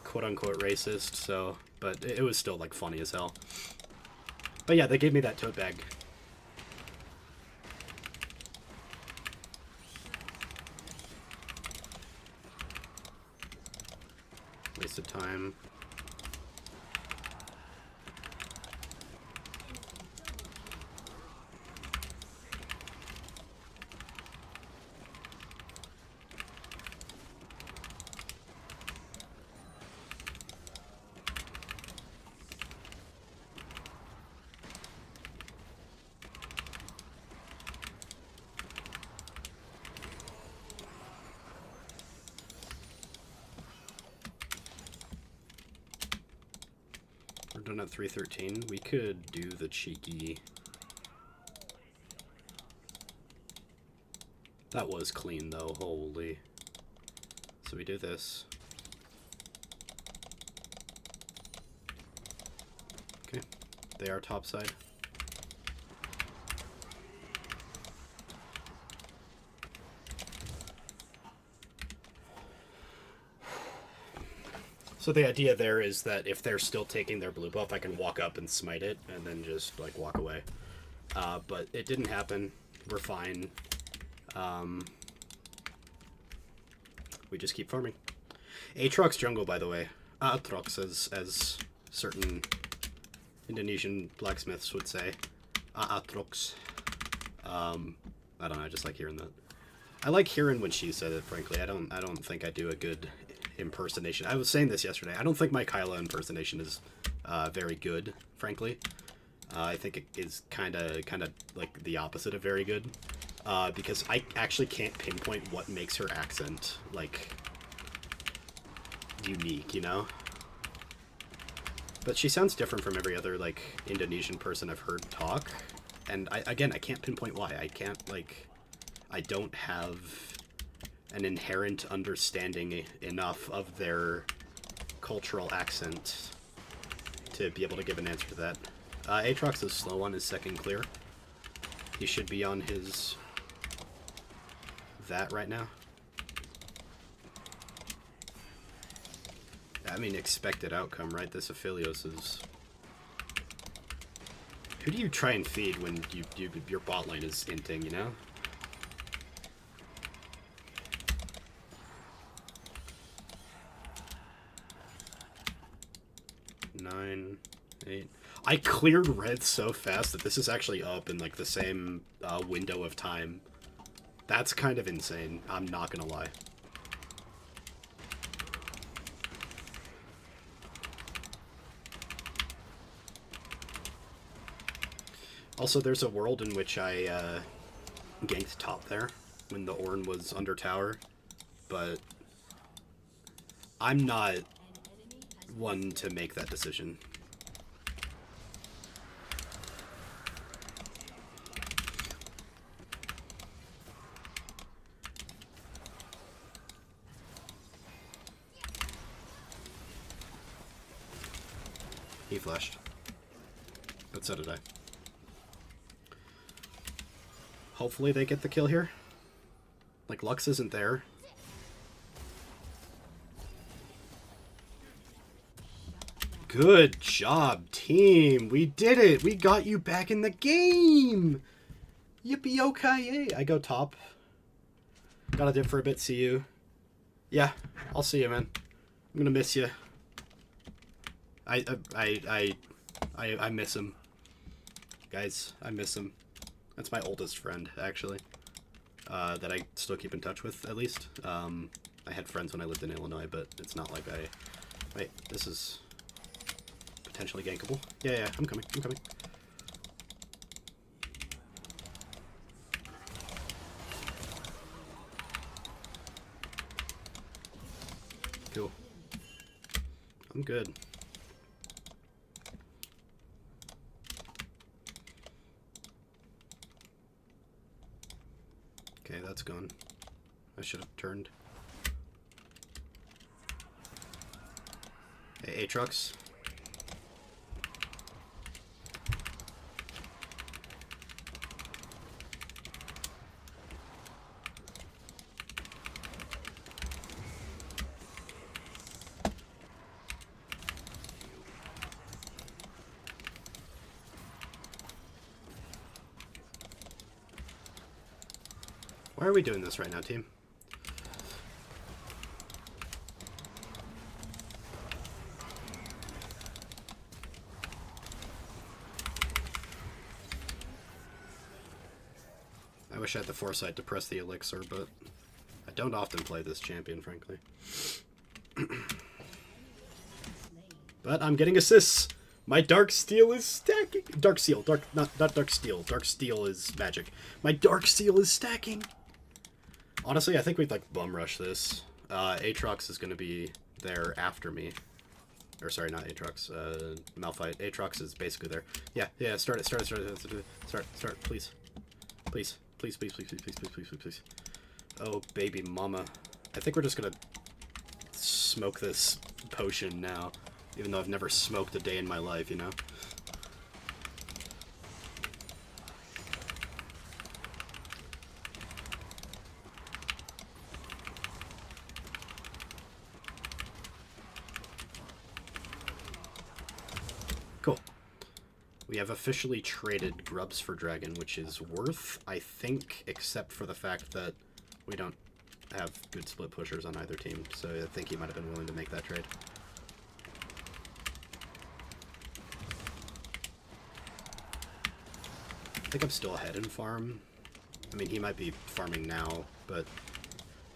quote-unquote racist, so... But it was still, like, funny as hell. But yeah, they gave me that tote bag. Wasted time. We're done at 3:13. We could do the cheeky... That was clean, though. Holy. So we do this. Okay. They are topside. So the idea there is that if they're still taking their blue buff, I can walk up and smite it, and then just, like, walk away. But it didn't happen. We're fine. We just keep farming. Aatrox jungle, by the way. Aatrox, as certain Indonesian blacksmiths would say. Aatrox. I don't know, I just like hearing that. I like hearing when she said it, frankly. I don't think I do a good impersonation. I was saying this yesterday. I don't think my Kyla impersonation is very good, frankly. I think it is kind of like the opposite of very good, because I actually can't pinpoint what makes her accent like unique, you know. But she sounds different from every other like Indonesian person I've heard talk, and I can't pinpoint why. I don't have an inherent understanding enough of their cultural accent to be able to give an answer to that. Aatrox is slow on his second clear. He should be on his... that right now. I mean, expected outcome, right? This Aphelios is... Who do you try and feed when your bot lane is inting, you know? 9, 8. I cleared red so fast that this is actually up in like the same window of time. That's kind of insane. I'm not gonna lie. Also, there's a world in which I ganked top there when the Ornn was under tower, but I'm not one to make that decision. He flashed, but so did I. Hopefully they get the kill here. Like, Lux isn't there. Good job, team. We did it. We got you back in the game. Yippee-o-ki-yay. I go top. Gotta dip for a bit. See you. Yeah, I'll see you, man. I'm gonna miss you. I miss him. Guys, I miss him. That's my oldest friend, actually. That I still keep in touch with, at least. I had friends when I lived in Illinois, but it's not like I... Wait, this is... potentially gankable. Yeah, I'm coming. Cool. I'm good. Okay, that's gone. I should have turned. Hey, Aatrox. Why are we doing this right now, team? I wish I had the foresight to press the elixir, but I don't often play this champion, frankly. But I'm getting assists! My Dark Steel is stacking! Dark Seal, not Dark Steel. Dark Steel is magic. My Dark Seal is stacking! Honestly, I think we'd like bum rush this. Aatrox is gonna be there after me. Or sorry, not Aatrox, Malphite. Aatrox is basically there. Yeah, start it, start, please. Please. Please. Oh, baby mama. I think we're just gonna smoke this potion now. Even though I've never smoked a day in my life, you know? Cool. We have officially traded Grubs for Dragon, which is worth, I think, except for the fact that we don't have good split pushers on either team, so I think he might have been willing to make that trade. I think I'm still ahead in farm. I mean, he might be farming now, but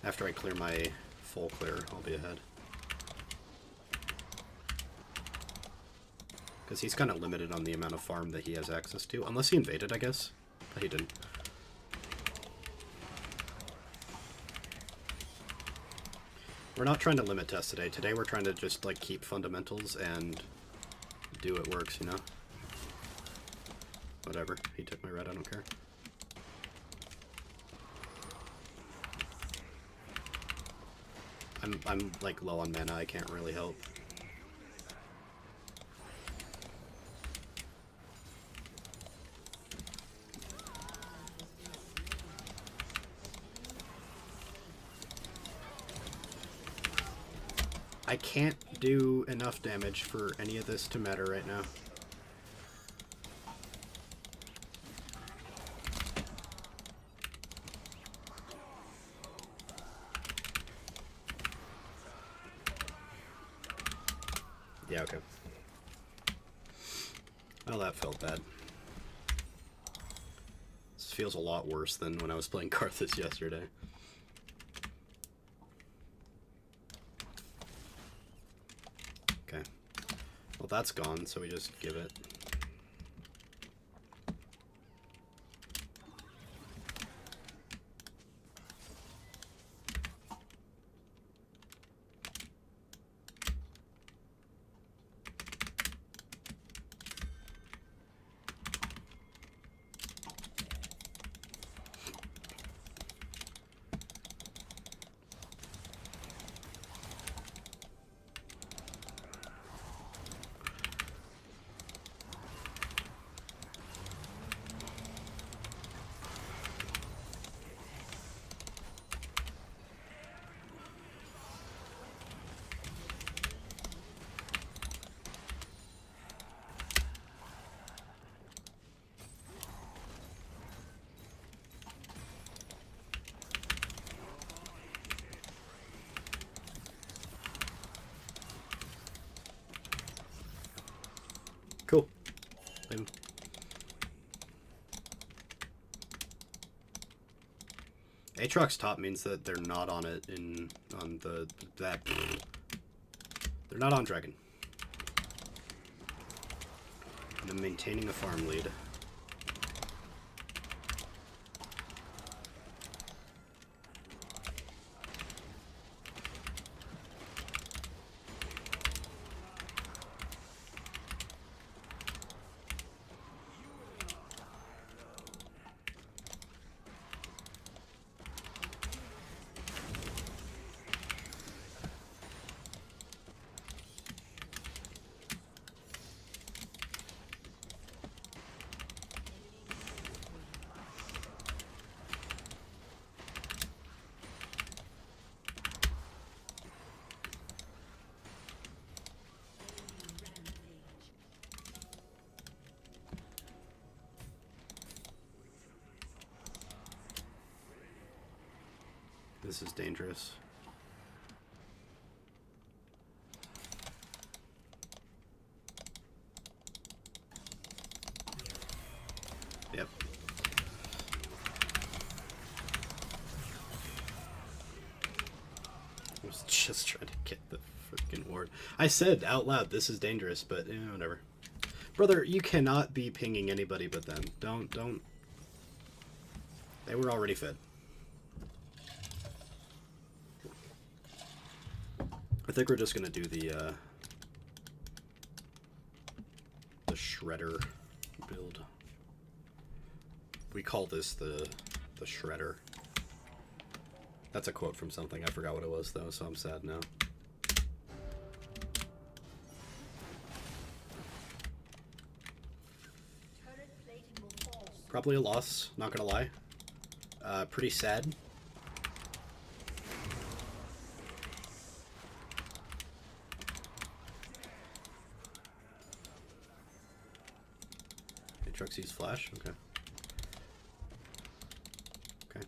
after I clear my full clear, I'll be ahead. Because he's kind of limited on the amount of farm that he has access to. Unless he invaded, I guess. But he didn't. We're not trying to limit test today. Today we're trying to just, like, keep fundamentals and do what works, you know? Whatever. He took my red, I don't care. I'm like, low on mana, I can't really help. I can't do enough damage for any of this to matter right now. Yeah, okay. Well, that felt bad. This feels a lot worse than when I was playing Karthus yesterday. Okay. Well, that's gone, so we just give it. Cool. Aatrox top means that they're not on it they're not on Dragon. And I'm maintaining a farm lead. This is dangerous. Yep. I was just trying to get the freaking ward. I said out loud, this is dangerous, but whatever. Brother, you cannot be pinging anybody but them. Don't. They were already fed. I think we're just gonna do the shredder build. We call this the shredder. That's a quote from something. I forgot what it was though, so I'm sad now. Probably a loss, not gonna lie. Pretty sad. Hey, Truxie's flash? Okay. Okay.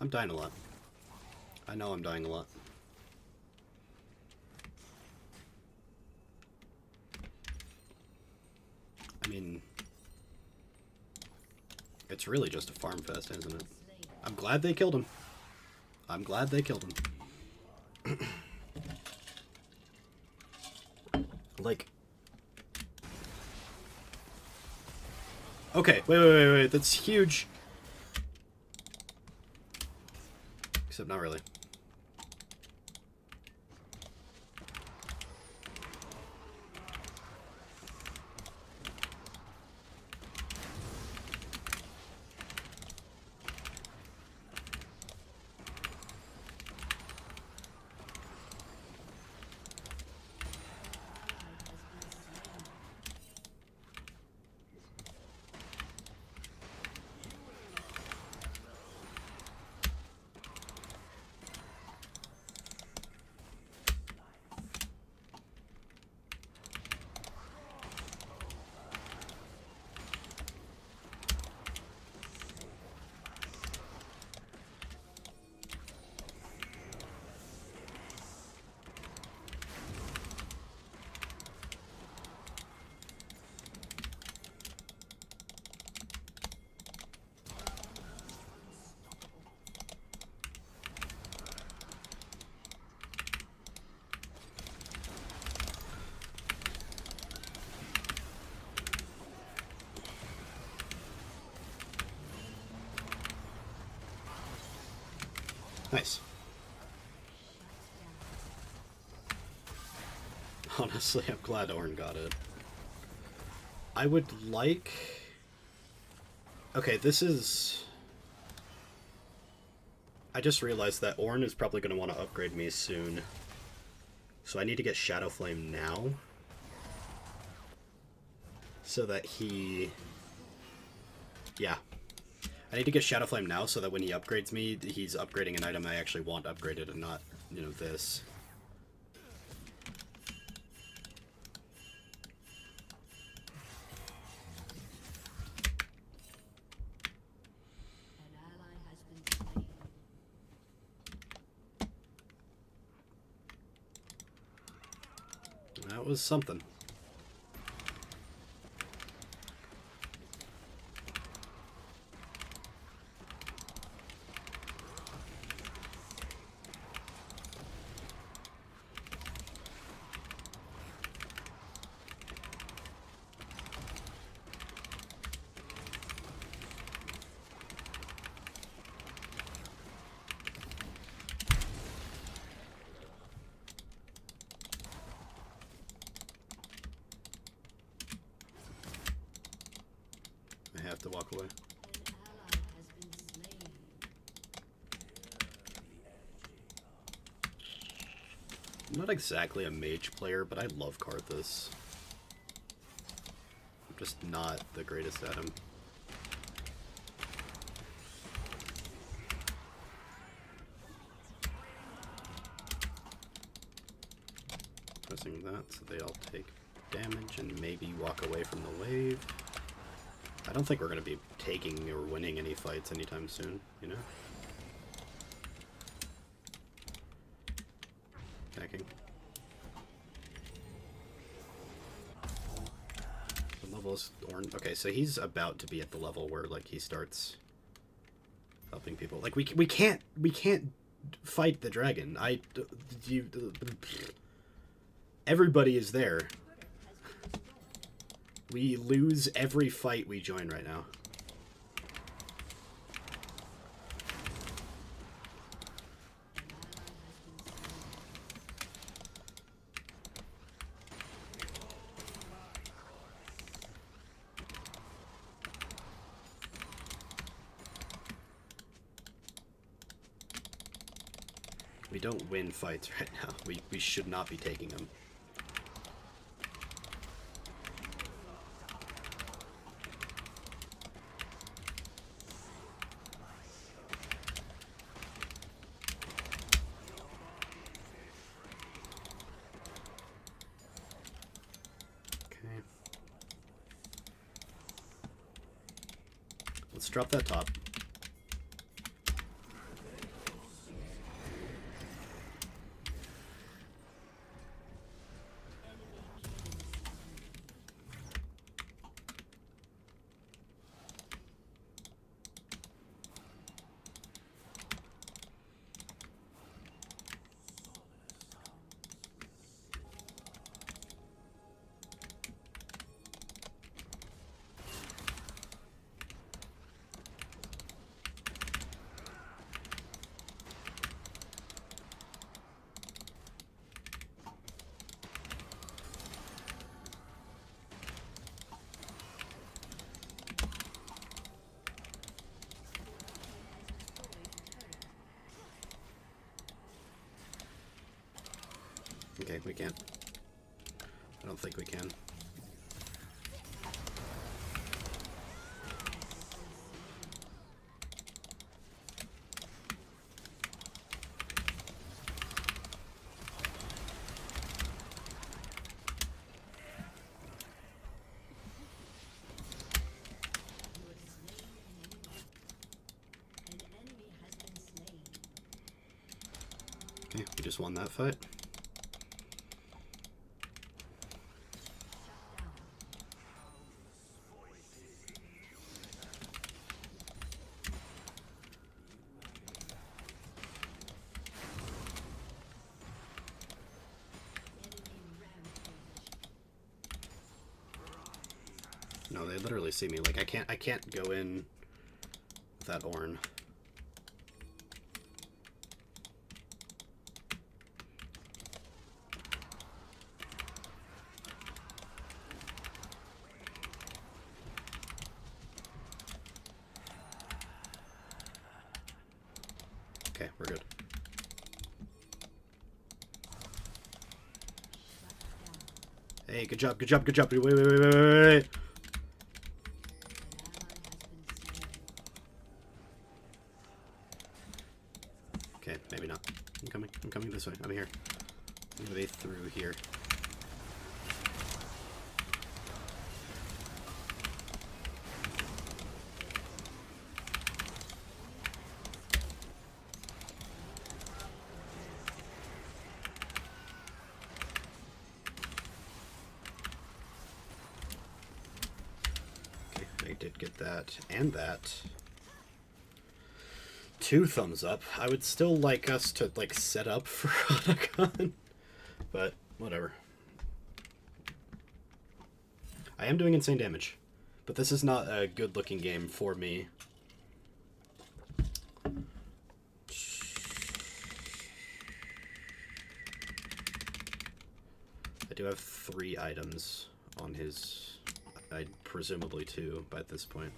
I'm dying a lot. I know I'm dying a lot. I mean, it's really just a farm fest, isn't it? I'm glad they killed him. I'm glad they killed him. Like... Okay, wait, that's huge. Except not really. Nice. Honestly, I'm glad Ornn got it. I would like... Okay, this is... I just realized that Ornn is probably going to want to upgrade me soon. So I need to get Shadow Flame now. So that he... Yeah. I need to get Shadow Flame now so that when he upgrades me, he's upgrading an item I actually want upgraded and not, you know, this. That was something. I have to walk away. I'm not exactly a mage player, but I love Karthus. I'm just not the greatest at him. Pressing that so they all take damage and maybe walk away from the wave. I don't think we're going to be taking or winning any fights anytime soon, you know? Attacking. The level is orange. Okay, so he's about to be at the level where, like, he starts helping people. Like, we can't fight the dragon. Everybody is there. We lose every fight we join right now. We don't win fights right now. We should not be taking them. Okay. Let's drop that top. Okay, we can't. I don't think we can. Okay, we just won that fight. No, they literally see me. Like, I can't go in with that Ornn. Okay, we're good. Hey, good job, good job, good job. Wait. Okay, maybe not. I'm coming this way. I'm here. I'm gonna be through here. Okay, I did get that and that. 2 thumbs up. I would still like us to, like, set up for Otacon, but whatever. I am doing insane damage, but this is not a good-looking game for me. I do have 3 items on his, presumably 2 by this point.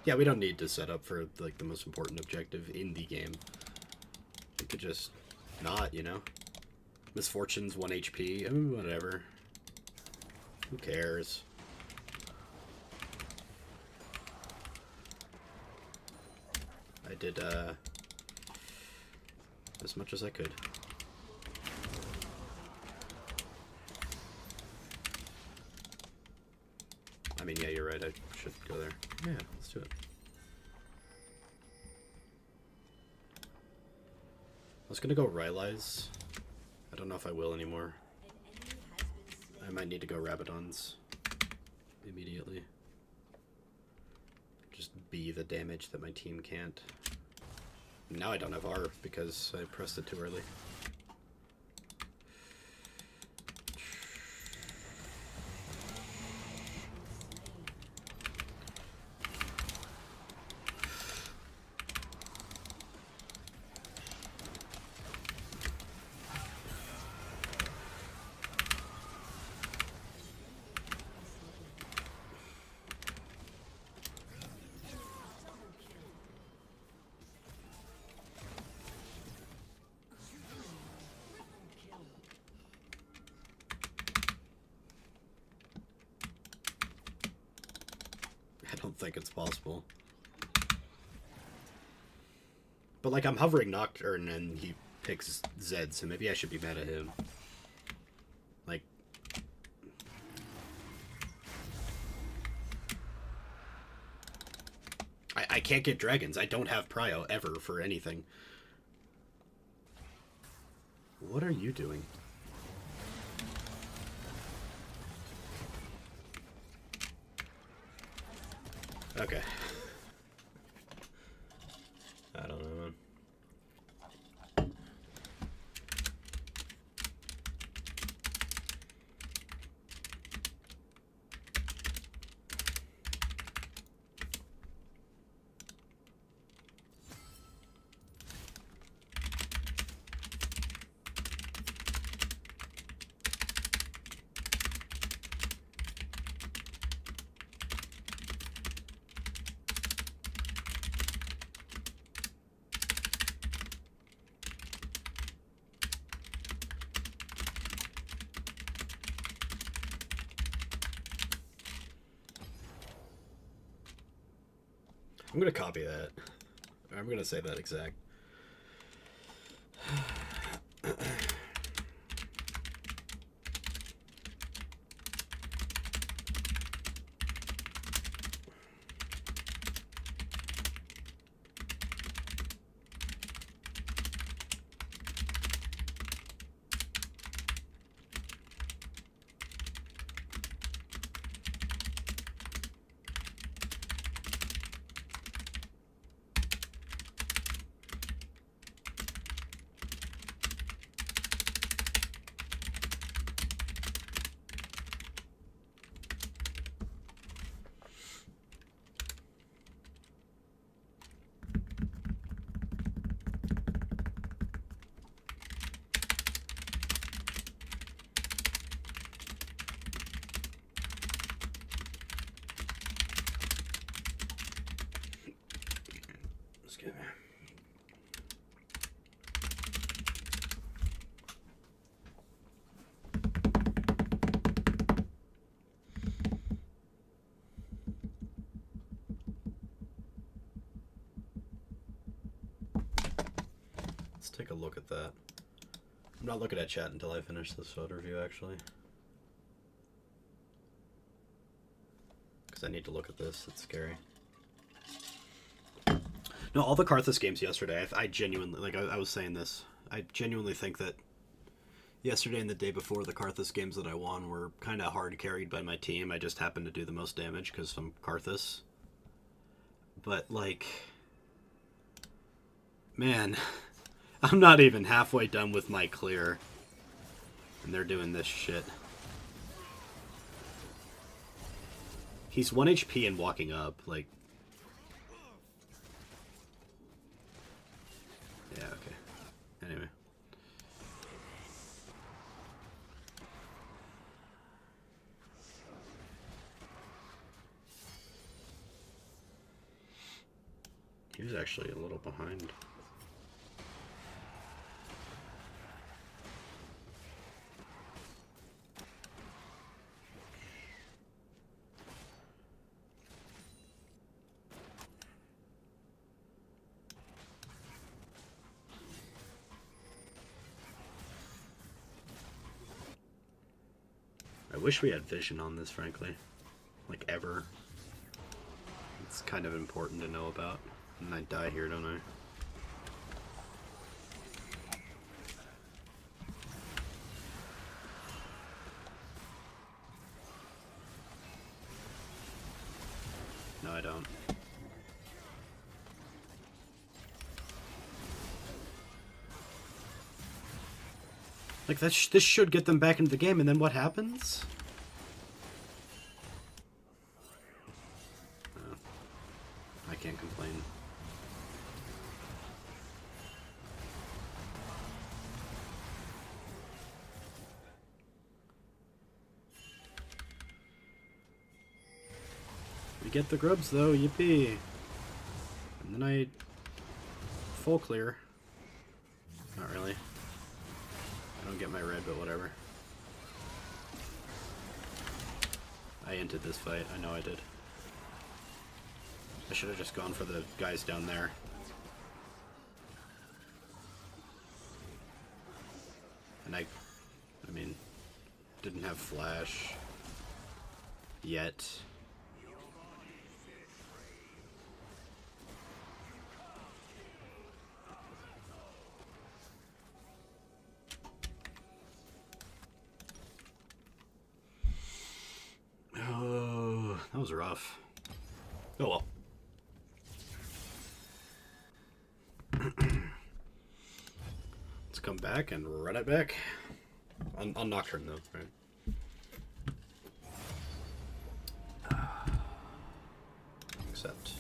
Yeah, we don't need to set up for, like, the most important objective in the game. We could just not, you know? Misfortune's 1 HP. I mean, whatever. Who cares? I did, as much as I could. I mean, yeah, you're right. I should go there. Yeah, let's do it. I was gonna go Rylai's. I don't know if I will anymore. I might need to go Rabadon's immediately. Just be the damage that my team can't. Now I don't have R because I pressed it too early. I don't think it's possible. But, like, I'm hovering Nocturne and he picks Zed, so maybe I should be mad at him. Like... I can't get dragons. I don't have Prio ever for anything. What are you doing? Okay. I don't know, man. I'm gonna copy that. I'm gonna say that exact. Let's take a look at that. I'm not looking at chat until I finish this photo review, actually. Because I need to look at this. It's scary. No, all the Karthus games yesterday, I genuinely, like I was saying this, I genuinely think that yesterday and the day before, the Karthus games that I won were kind of hard carried by my team. I just happened to do the most damage because I'm Karthus. But, like, man, I'm not even halfway done with my clear. And they're doing this shit. He's 1 HP and walking up, like... Yeah, okay. Anyway. He was actually a little behind. I wish we had vision on this, frankly. Like, ever. It's kind of important to know about. And I die here, don't I? No, I don't. Like, this should get them back into the game, and then what happens? Oh. I can't complain. We get the grubs, though, yippee! And then I... full clear. Not really. I don't get my red, but whatever. I entered this fight. I know I did. I should have just gone for the guys down there. And I mean, didn't have flash yet. Oh, that was rough. Oh well. Let's come back and run it back. On Nocturne, though, right? Accept.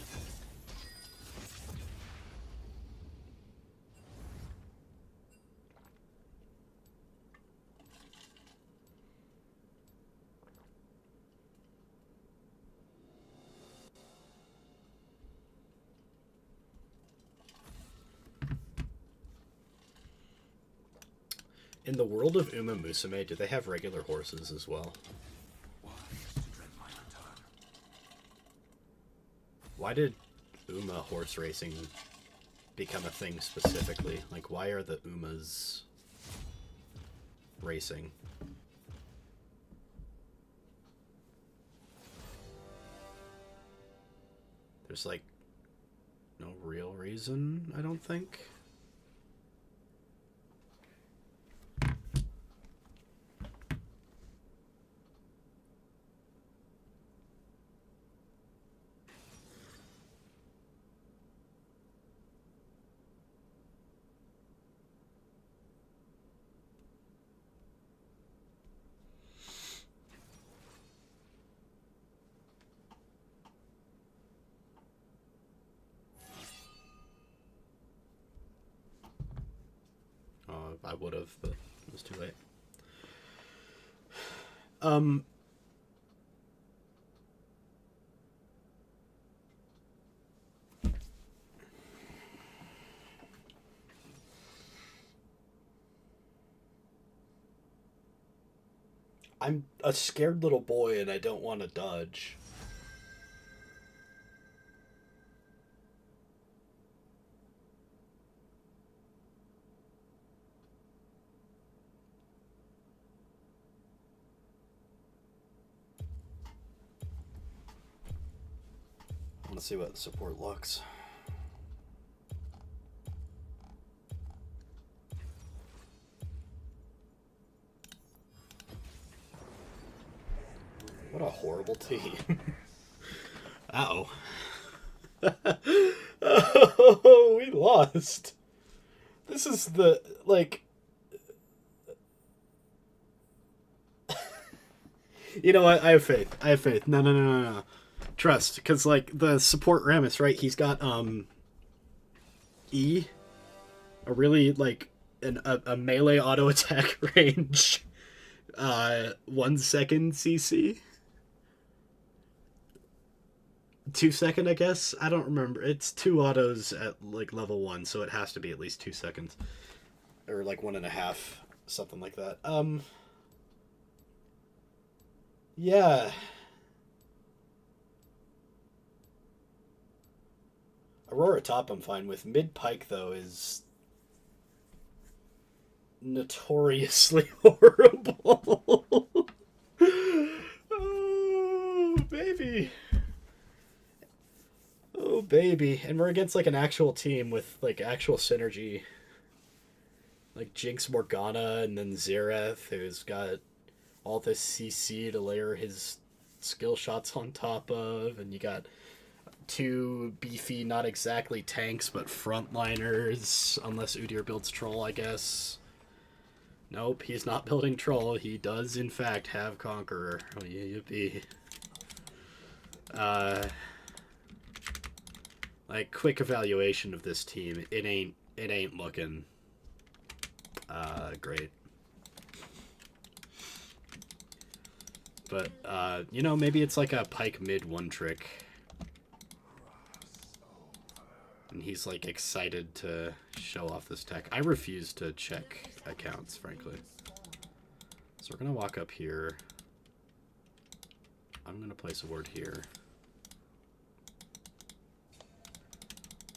In the world of Uma Musume, do they have regular horses as well? Why did Uma horse racing become a thing specifically? Like, why are the Umas racing? There's, like, no real reason, I don't think. I would have, but it was too late. I'm a scared little boy and I don't want to dodge. I want to see what the support looks. What a horrible team. Uh-oh. Oh, we lost. This is the, like... You know what? I have faith. I have faith. No. Trust. Because, like, the support Rammus, right? He's got, E. A really, like, a melee auto attack range. 1 second CC. 2 second, I guess. I don't remember. It's 2 autos at like level 1, so it has to be at least 2 seconds, or like 1.5, something like that. Yeah. Aurora top I'm fine with. Mid pike though is notoriously horrible. Oh baby. Oh baby. And we're against like an actual team with like actual synergy. Like Jinx Morgana and then Xerath, who's got all this CC to layer his skill shots on top of, and you got two beefy, not exactly tanks, but frontliners, unless Udyr builds Troll, I guess. Nope, he's not building Troll. He does, in fact, have Conqueror. Oh, yippee. Like, quick evaluation of this team. It ain't looking great. But, you know, maybe it's like a Pike mid one trick. And he's, like, excited to show off this tech. I refuse to check accounts, frankly. So we're going to walk up here. I'm going to place a ward here.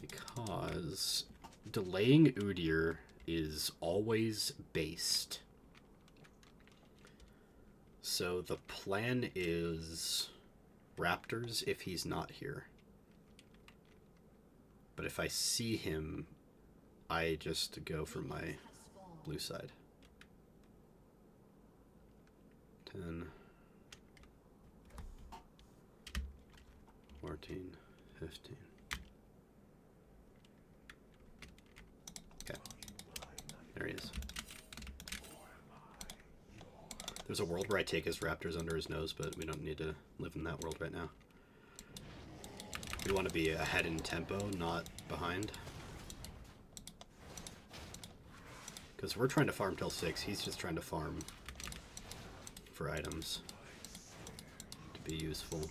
Because delaying Udyr is always based. So the plan is Raptors if he's not here. But if I see him, I just go for my blue side. 10, 14, 15. Okay. There he is. There's a world where I take his raptors under his nose, but we don't need to live in that world right now. We want to be ahead in tempo, not behind. Because we're trying to farm till 6, he's just trying to farm for items to be useful.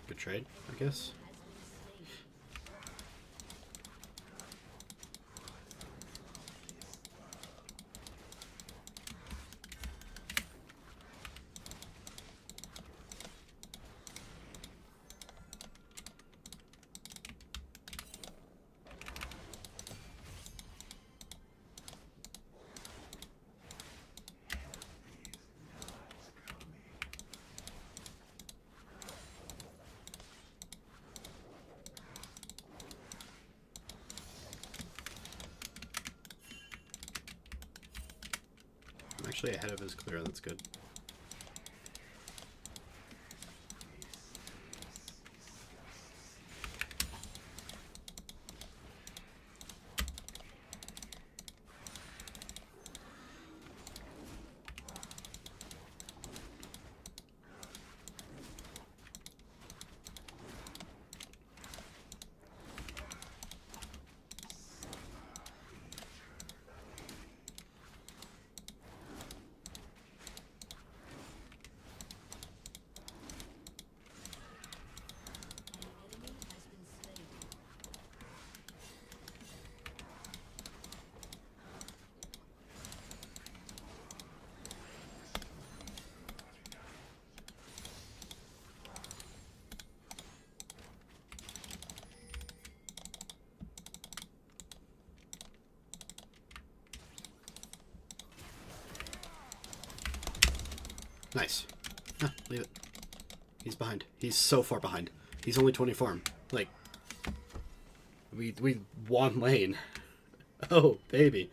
Good trade, I guess. I'm actually ahead of his clear, that's good. Nice. Ah, leave it. He's behind. He's so far behind. He's only 20 farm. Like, we won lane. Oh, baby.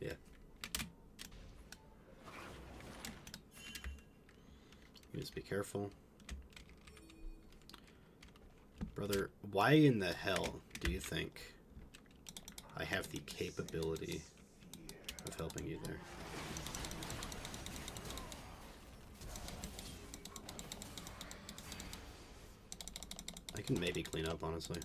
Yeah. Just be careful. Brother, why in the hell do you think I have the capability of helping you there? can maybe clean up, honestly.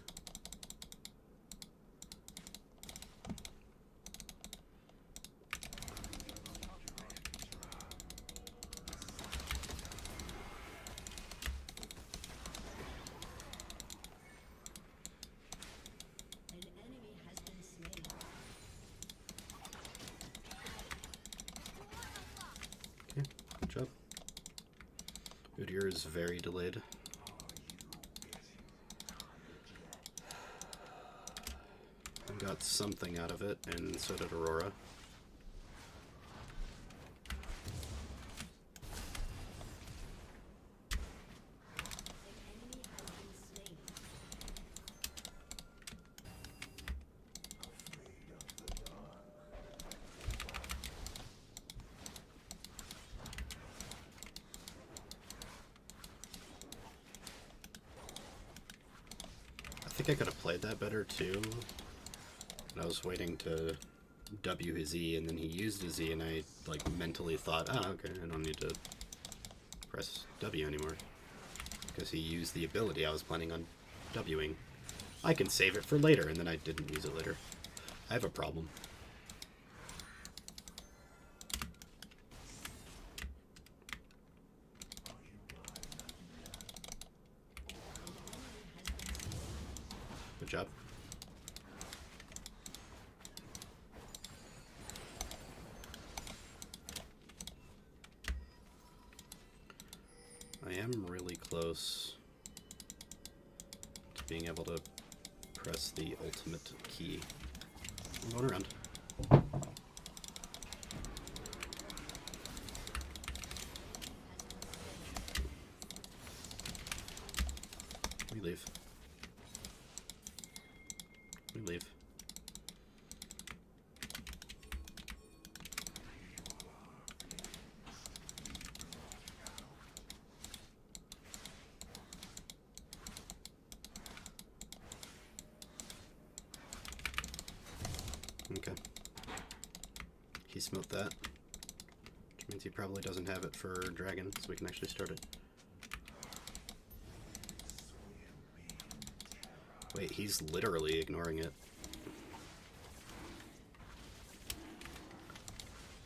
Good job. Udyr is very delayed. I got something out of it, and so did Aurora. I think I could have played that better too. I was waiting to W his E, and then he used his E, and I like mentally thought, oh, okay, I don't need to press W anymore. Because he used the ability I was planning on Wing. I can save it for later, and then I didn't use it later. I have a problem. Good job. I am really close to being able to press the ultimate key. I'm going around. We leave. We leave. Okay. He smoked that. Which means he probably doesn't have it for dragon, so we can actually start it. Wait, he's literally ignoring it.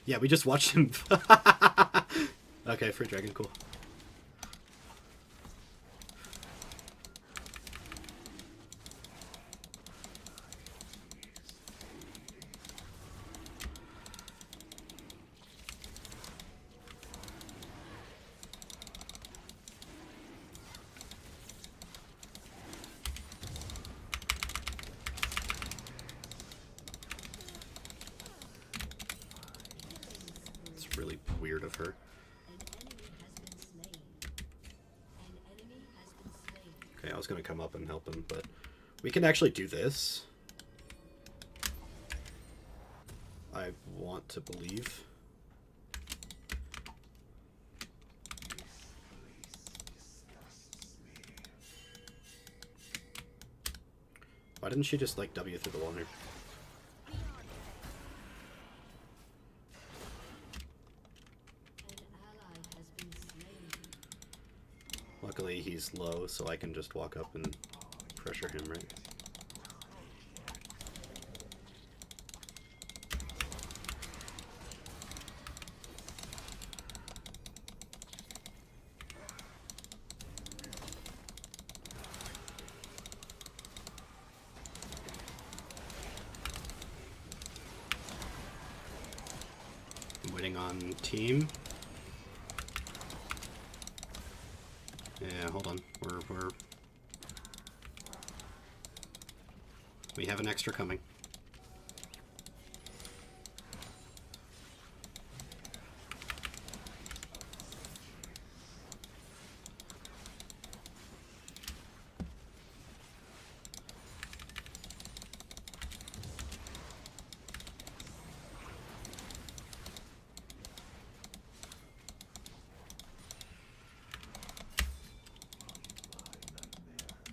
Yeah, we just watched him. Okay, free dragon, cool. Really weird of her. Okay, I was gonna come up and help him, but we can actually do this. I want to believe. Why didn't she just like W through the wall here? Luckily he's low, so I can just walk up and pressure him, right? I'm waiting on team. Yeah, hold on. We have an extra coming.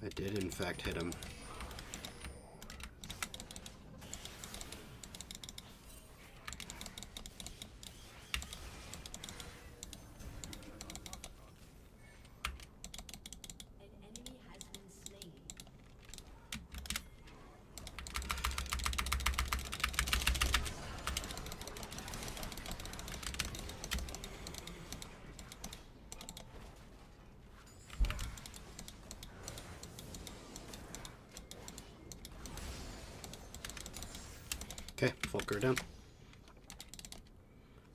I did in fact hit him. Okay, Fulgur down.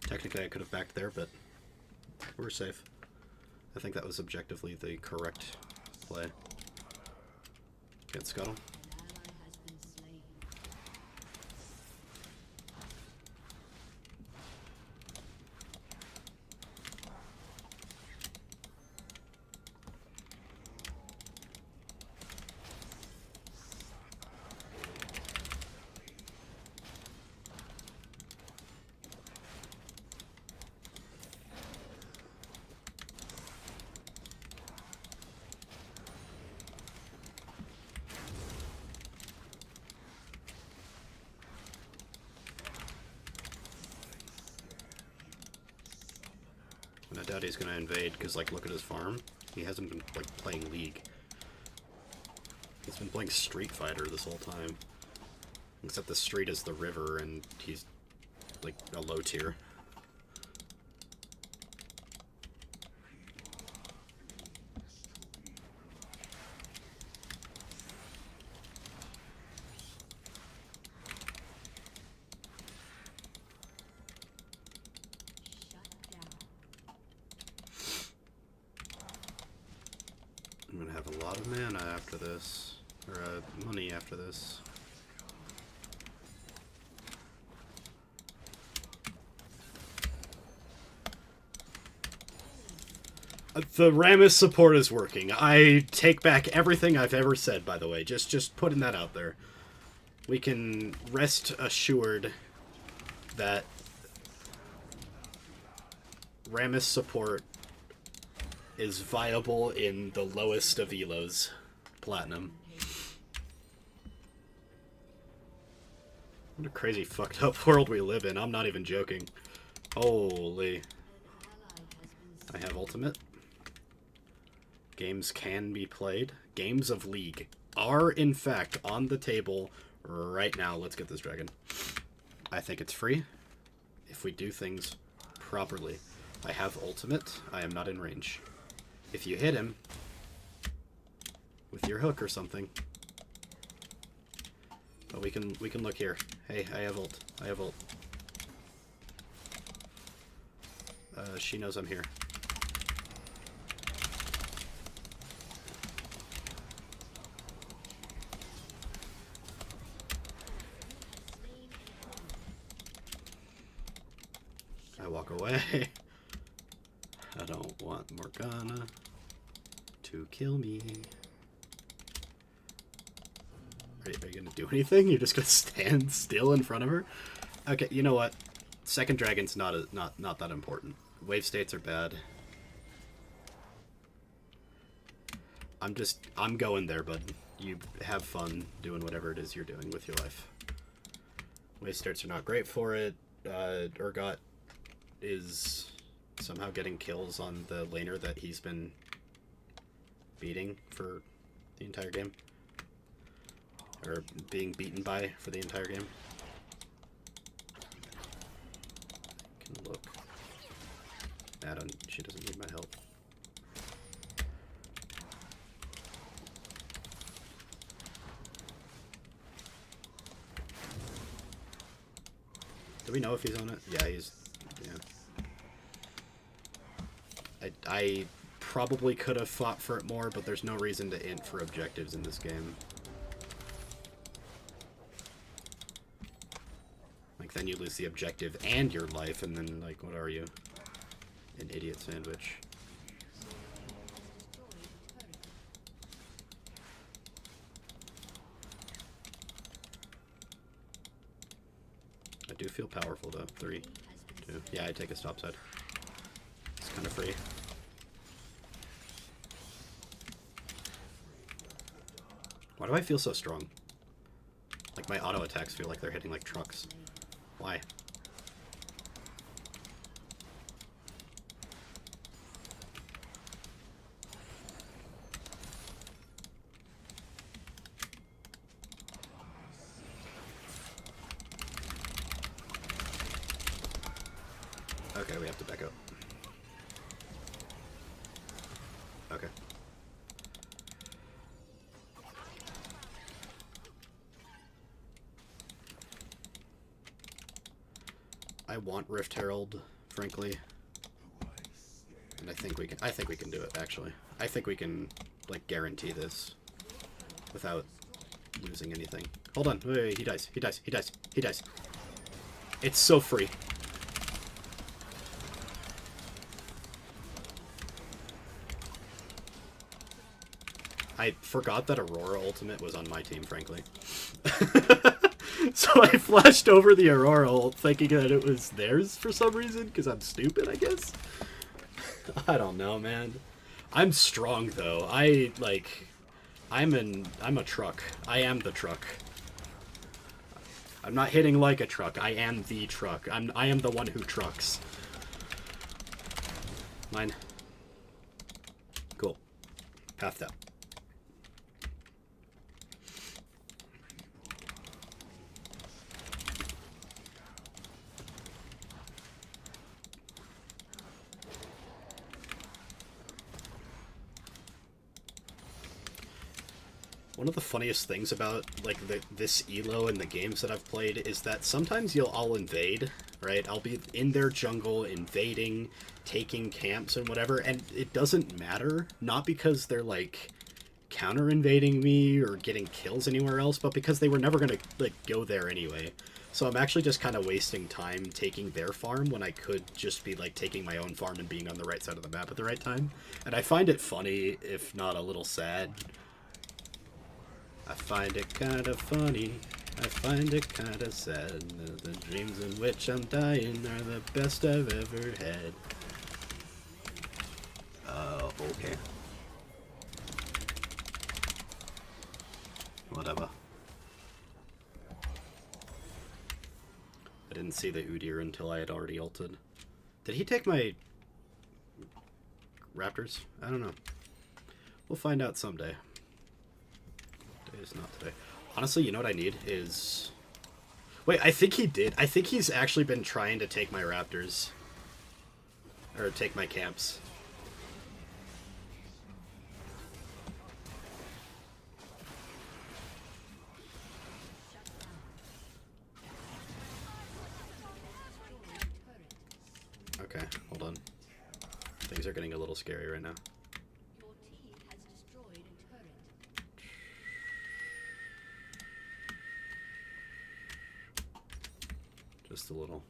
Technically I could have backed there, but we're safe. I think that was objectively the correct play. Get Scuttle. And I doubt he's gonna invade, because, like, look at his farm. He hasn't been, like, playing League. He's been playing Street Fighter this whole time. Except the street is the river, and he's, like, a low tier. I'm gonna have a lot of mana after this, or money after this. The Rammus support is working. I take back everything I've ever said, by the way. Just putting that out there. We can rest assured that Rammus support is viable in the lowest of elos. Platinum. What a crazy fucked up world we live in. I'm not even joking. Holy. I have ultimate. Games can be played. Games of League are, in fact, on the table right now. Let's get this dragon. I think it's free if we do things properly. I have ultimate. I am not in range. If you hit him with your hook or something. But we can look here. Hey, I have ult. I have ult. She knows I'm here. I walk away. I don't want Morgana to kill me. Are you gonna do anything? You're just gonna stand still in front of her? Okay, you know what? Second dragon's not that important. Wave states are bad. I'm going there, bud. You have fun doing whatever it is you're doing with your life. Wave states are not great for it. Urgot is somehow getting kills on the laner that he's been beating for the entire game. Or being beaten by for the entire game. I can look. She doesn't need my help. Do we know if he's on it? Yeah, he's... yeah. I probably could have fought for it more, but there's no reason to int for objectives in this game. Like, then you lose the objective and your life, and then, like, what are you? An idiot sandwich. I do feel powerful, though. 3, 2. Yeah, I take a stop side. It's kind of free. Why do I feel so strong? Like, my auto attacks feel like they're hitting like trucks. Why? Okay, we have to back up. Okay. I want Rift Herald, frankly. And I think we can do it, actually. I think we can, like, guarantee this without losing anything. Hold on. Wait, he dies. He dies. He dies. He dies. It's so free. I forgot that Aurora Ultimate was on my team, frankly. So I flashed over the Aurora ult thinking that it was theirs for some reason, because I'm stupid, I guess? I don't know, man. I'm strong, though. I'm a truck. I am the truck. I'm not hitting like a truck. I am the truck. I am the one who trucks. Mine. Cool. Pathed out. One of the funniest things about like this elo in the games that I've played is that sometimes I'll invade, right? I'll be in their jungle invading, taking camps and whatever, and it doesn't matter, not because they're like counter invading me or getting kills anywhere else, but because they were never gonna like go there anyway. So I'm actually just kind of wasting time taking their farm when I could just be like taking my own farm and being on the right side of the map at the right time. And I find it funny, if not a little sad. I find it kind of funny. I find it kind of sad. The dreams in which I'm dying are the best I've ever had. Okay. Whatever. I didn't see the Udyr until I had already ulted. Did he take my raptors? I don't know. We'll find out someday. It's not today. Honestly, you know what I need is... Wait, I think he did. I think he's actually been trying to take my raptors. Or take my camps. Okay, hold on. Things are getting a little scary right now. Just a little.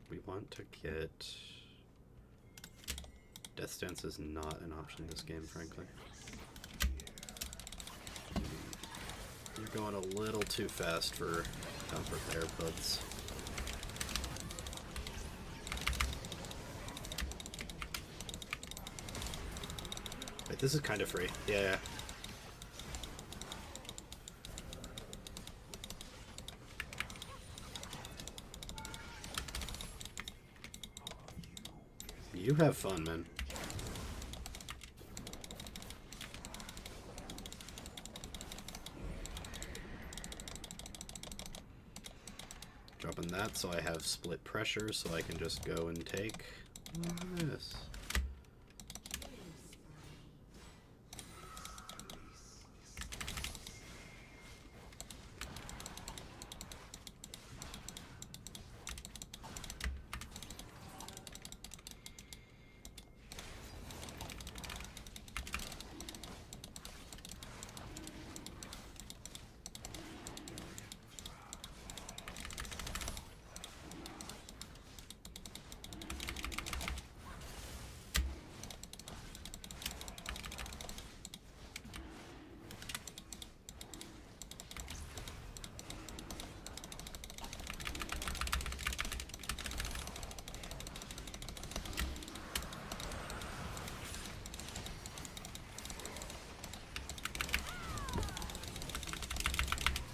We want to get... Death Stance is not an option in this game, frankly. You're going a little too fast for comfort there, buds. Wait, this is kind of free. Yeah. You have fun, man. Dropping that so I have split pressure so I can just go and take this.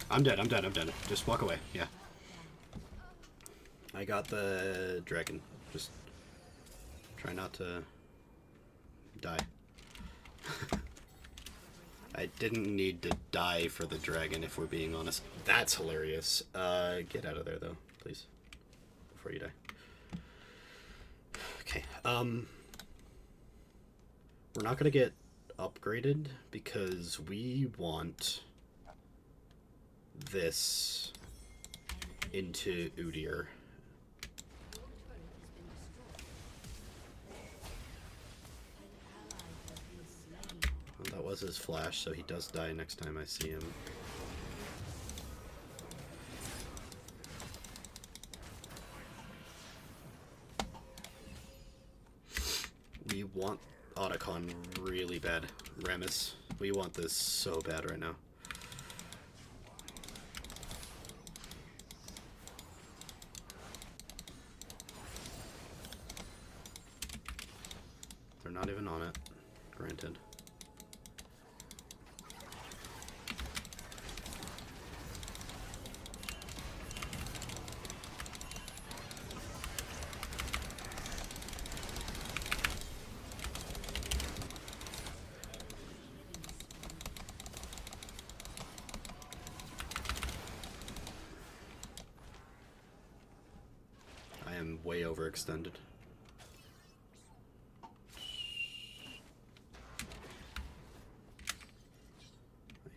I'm dead, I'm dead, I'm dead. Just walk away, yeah. I got the dragon. Just try not to die. I didn't need to die for the dragon, if we're being honest. That's hilarious. Get out of there, though, please. Before you die. Okay, we're not gonna get upgraded because we want this into Udyr. does his flash, so he does die next time I see him. We want Otacon really bad. Rammus, we want this so bad right now. They're not even on it, granted. I am way overextended.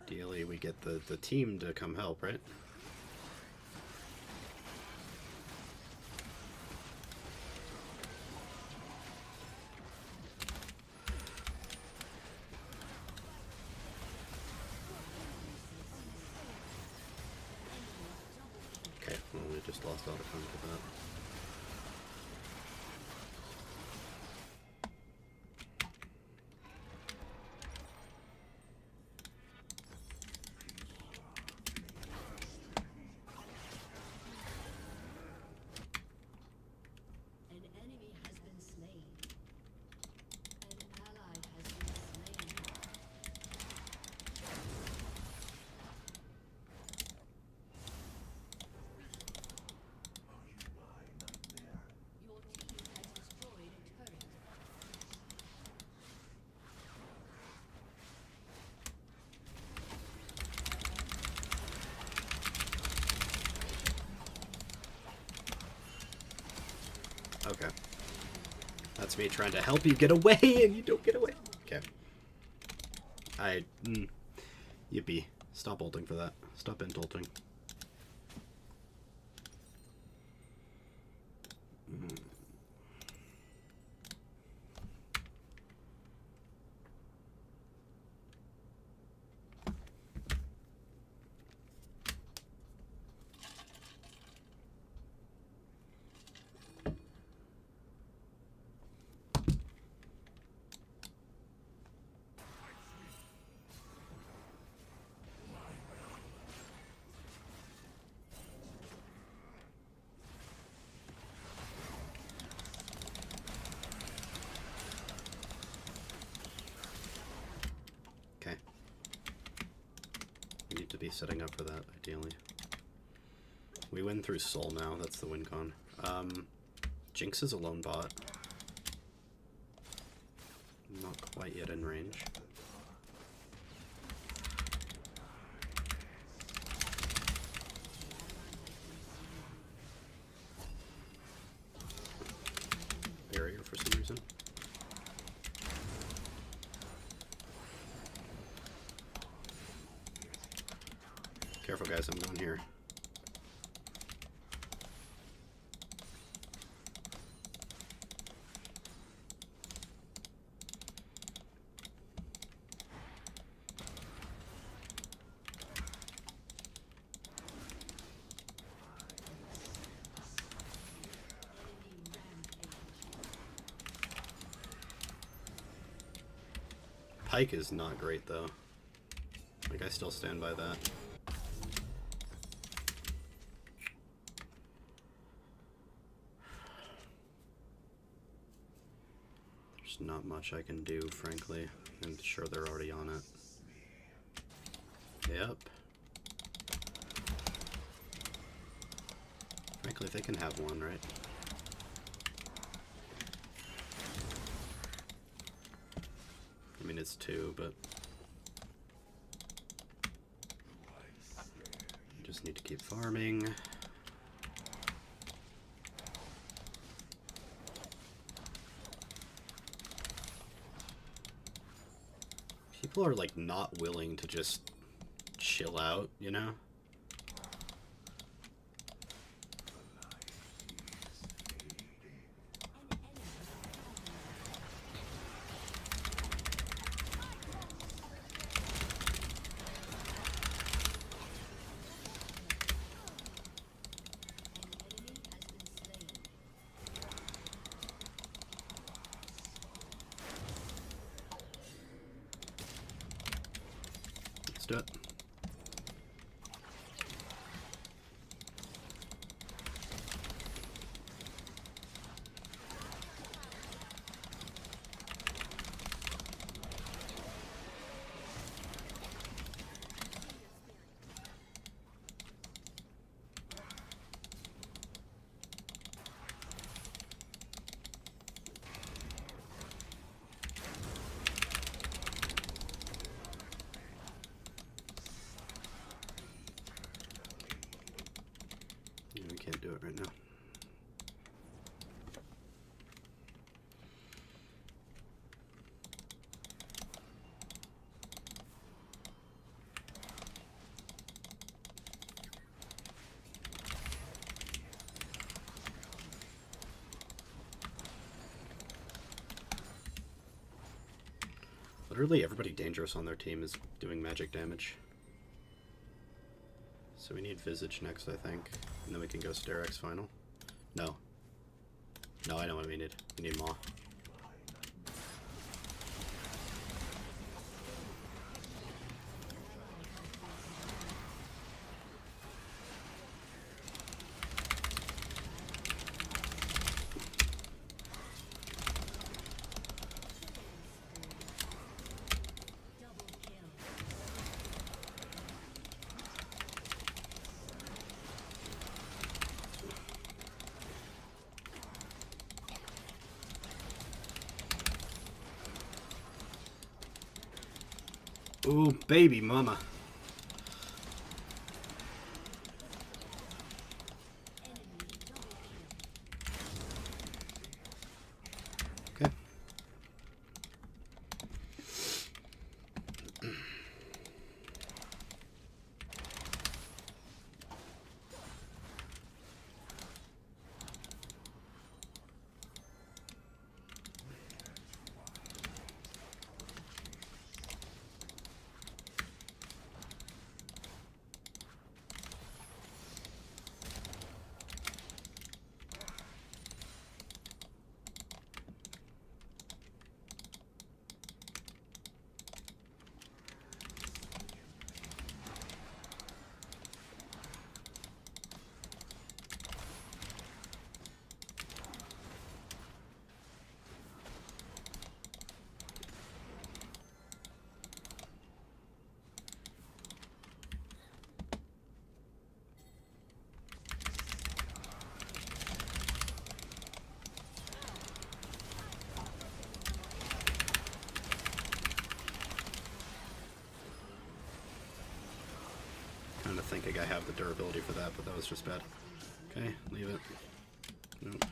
Ideally, we get the team to come help, right? Okay, well, we just lost Otacon to that. Okay. That's me trying to help you get away, and you don't get away. Okay. Yippee. Stop ulting for that. Stop int-ulting. Okay. We need to be setting up for that, ideally. We win through Soul now, that's the win con. Jinx is a lone bot. Not quite yet in range. Barrier for some reason. Careful guys, I'm going here. Pike is not great though. Like, I still stand by that. There's not much I can do, frankly. I'm sure they're already on it. Yep. Frankly, they can have one, right? I mean, it's two, but just need to keep farming. People are like not willing to just chill out, you know? do it. We can't do it right now. Literally everybody dangerous on their team is doing magic damage. So we need Visage next, I think. And then we can go Sterex final. No. No, I know what we need. We need Maw. Ooh, baby mama. Okay. I think I have the durability for that, but that was just bad. Okay, leave it. Nope.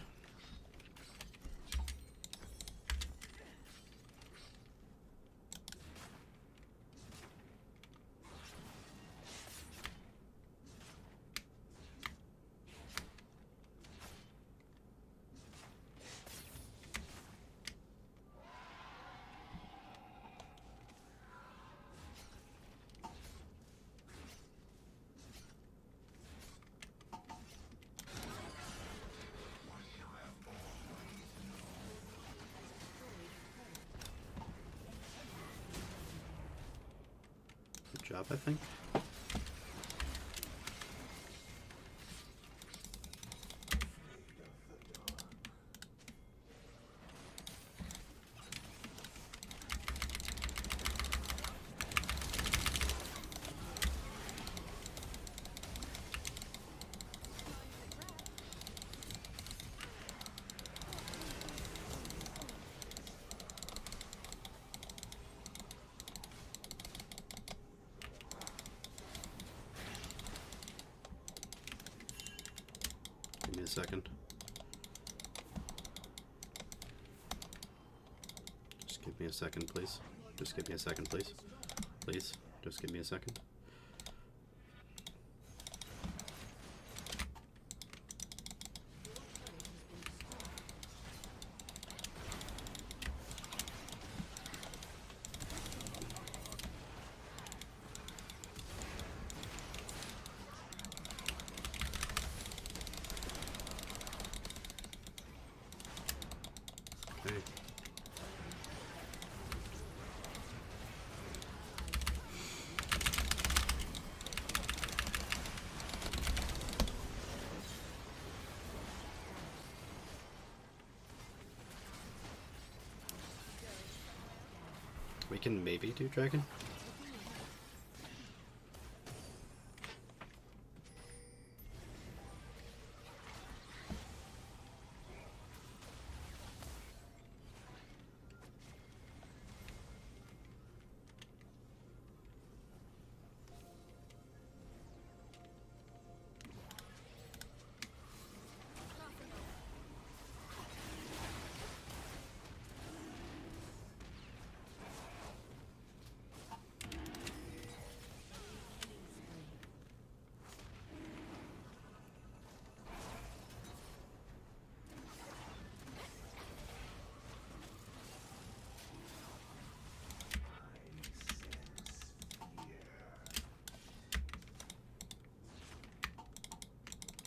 Good job, I think. Give me a second. Just give me a second, please. Just give me a second, please. Please, just give me a second. Okay. We can maybe do dragon.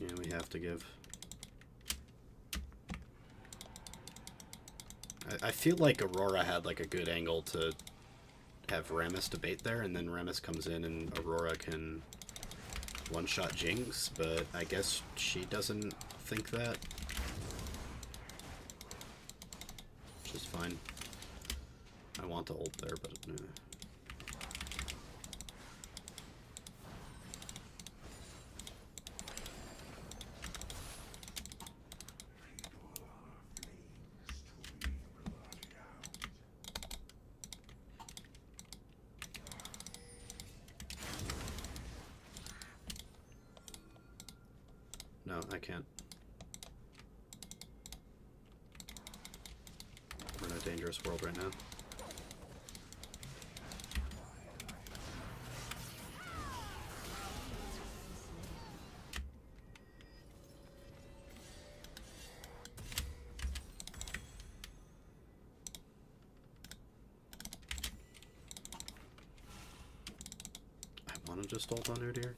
Yeah, we have to give. I feel like Aurora had like a good angle to have Rammus debate there, and then Rammus comes in and Aurora can one-shot Jinx, but I guess she doesn't think that. Which is fine. I want to ult there, but... No, I can't. We're in a dangerous world right now. I want to just ult on Udyr,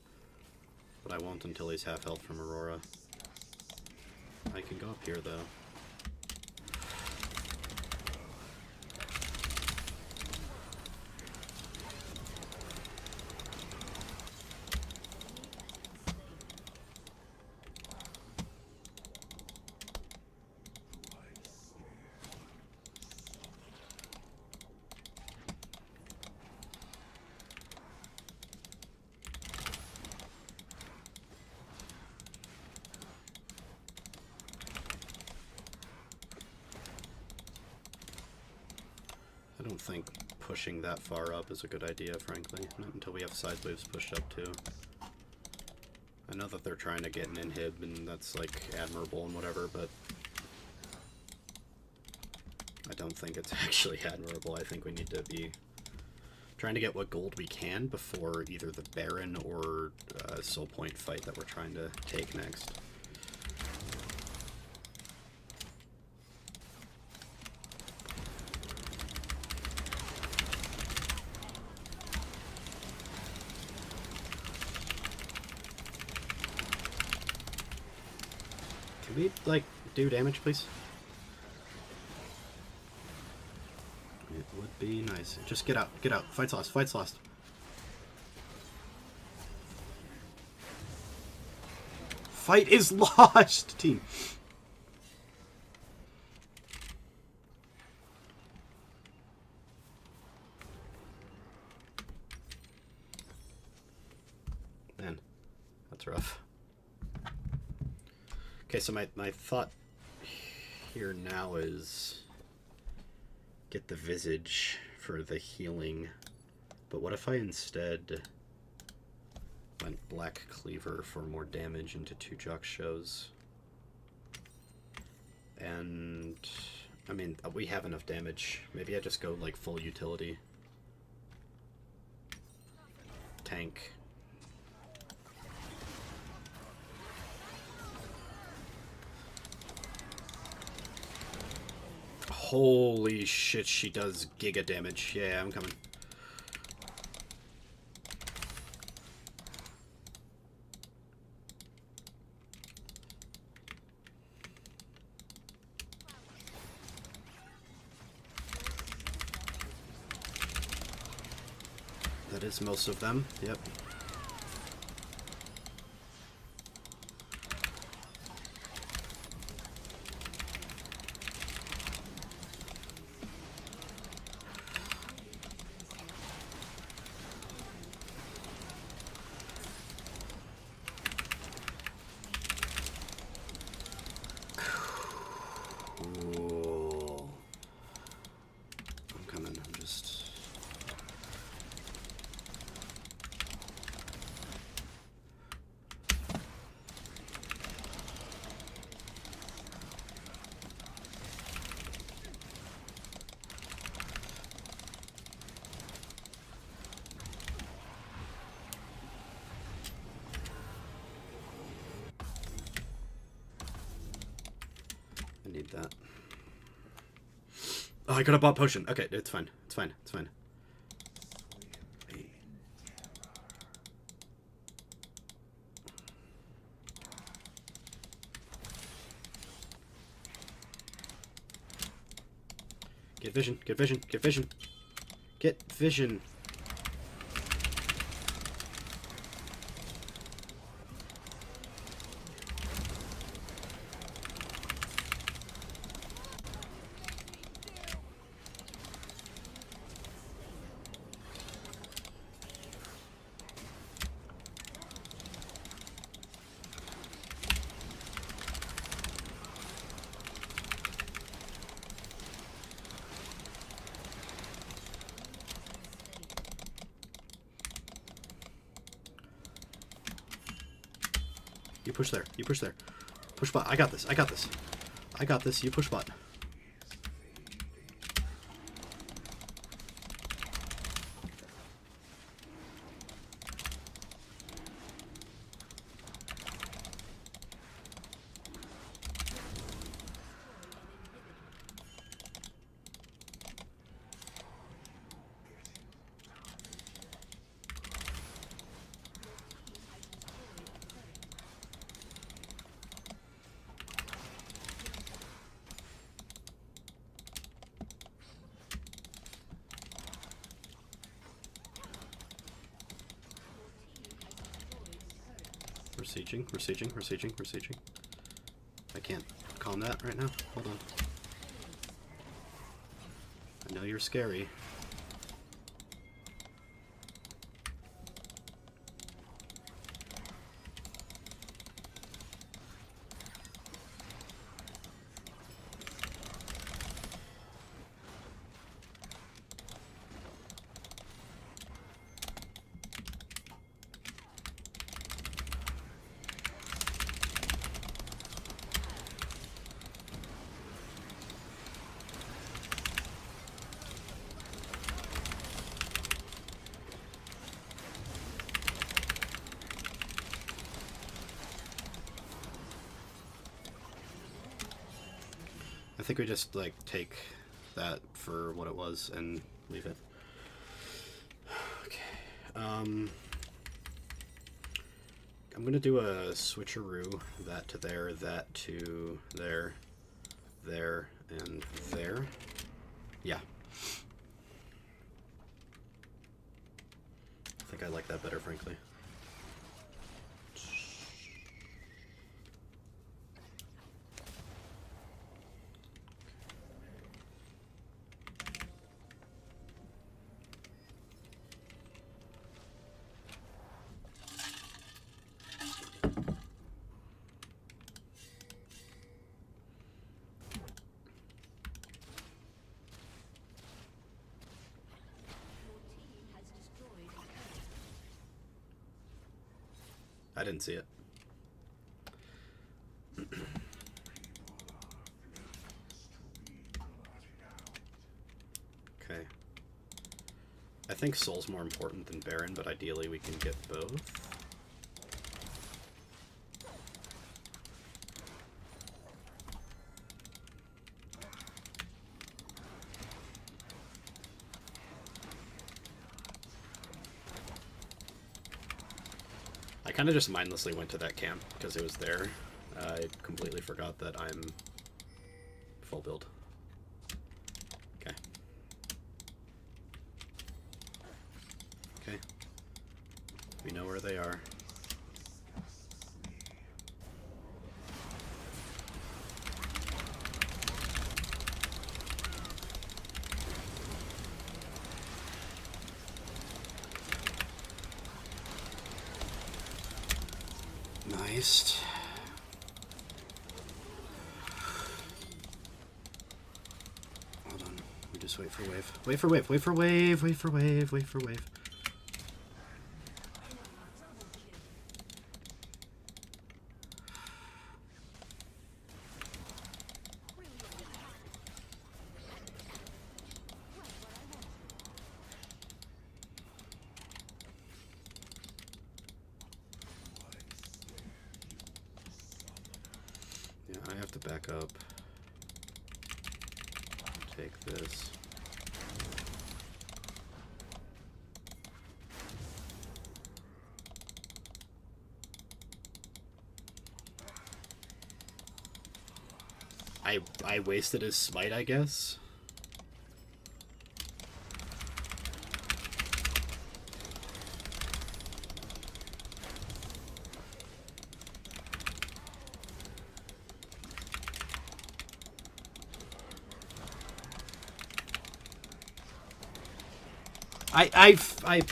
but I won't until he's half health from Aurora. I can go up here though. I don't think pushing that far up is a good idea, frankly. Not until we have side waves pushed up too. I know that they're trying to get an inhib, and that's like admirable and whatever, but I don't think it's actually admirable. I think we need to be trying to get what gold we can before either the Baron or Soul Point fight that we're trying to take next. Can we, like, do damage, please? It would be nice. Just get out, get out. Fight's lost, fight's lost. Fight is lost, team. Man, that's rough. Okay, so my thought here now is get the Visage for the healing, but what if I instead went Black Cleaver for more damage into 2 Jux shows? And, I mean, we have enough damage. Maybe I just go, like, full utility. Tank. Holy shit, she does giga damage. Yeah, I'm coming. That is most of them, yep. need that. Oh, I could have bought potion. Okay, it's fine. It's fine. It's fine. Get vision. Get vision. Get vision. Get vision. You push there. You push there. Push bot. I got this. I got this. I got this. You push bot. We're sieging, we're sieging, we're sieging, we're sieging. I can't calm that right now. Hold on. I know you're scary. I think we just, like, take that for what it was and leave it. Okay. I'm gonna do a switcheroo. That to there, that to there, there, and there. Yeah. I think I like that better, frankly. I didn't see it. Okay. I think Soul's more important than Baron, but ideally we can get both. I kind of just mindlessly went to that camp because it was there. I completely forgot that I'm full build. Okay. Okay. We know where they are. Nice. Hold on. We just wait for wave. Wait for wave. Wait for wave. Wait for wave. Wait for wave. Yeah, I have to back up. this. I wasted his smite, I guess.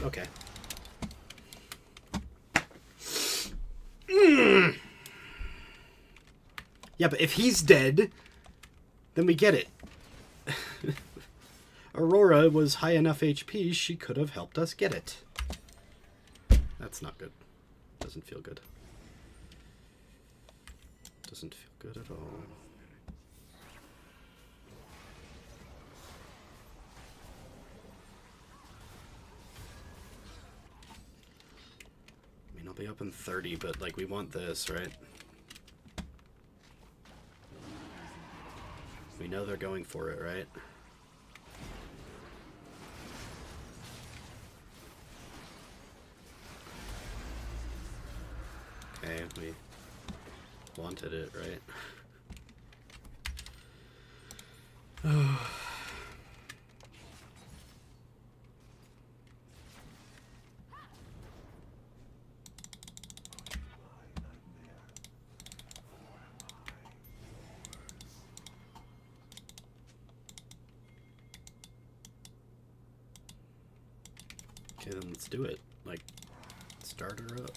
Okay. Yeah, but if he's dead, then we get it. Aurora was high enough HP, she could have helped us get it. That's not good. Doesn't feel good. Doesn't feel good at all. I mean, I'll be up in 30, but, like, we want this, right? We know they're going for it, right? Okay, we wanted it, right? Okay, then let's do it. Like, start her up.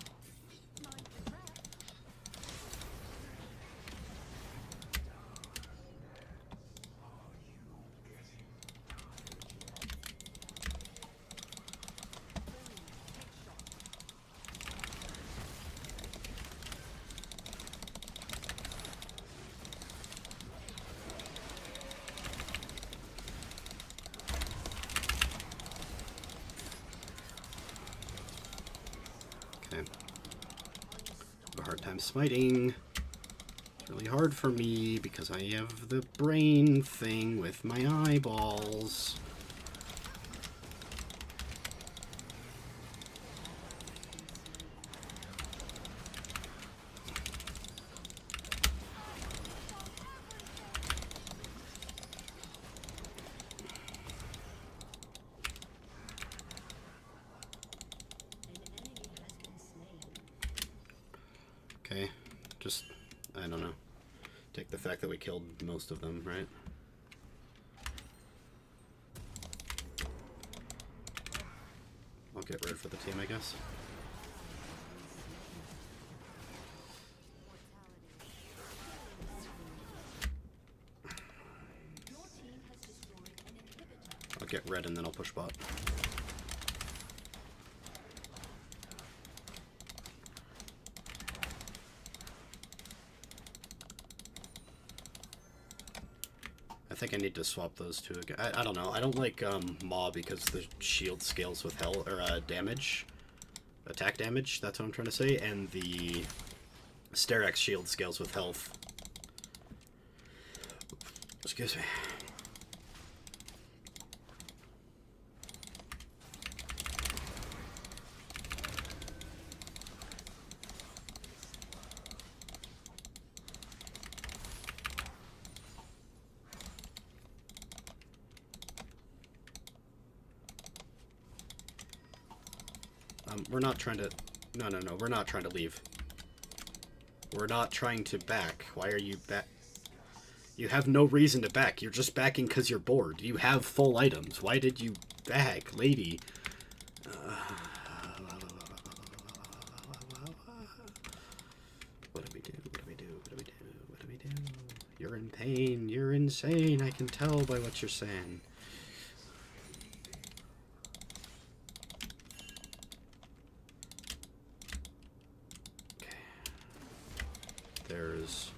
I'm smiting. It's really hard for me because I have the brain thing with my eyeballs. Okay, just, I don't know. Take the fact that we killed most of them, right? I'll get red for the team, I guess. I'll get red and then I'll push bot. I think I need to swap those two again. I don't know. I don't like Maw because the shield scales with health or damage, attack damage. That's what I'm trying to say. And the Sterak's shield scales with health. Excuse me. We're not trying to... No, we're not trying to leave. We're not trying to back. Why are you back? You have no reason to back. You're just backing because you're bored. You have full items. Why did you back, lady? What do we do? What do we do? What do we do? What do we do? You're in pain. You're insane. I can tell by what you're saying. There's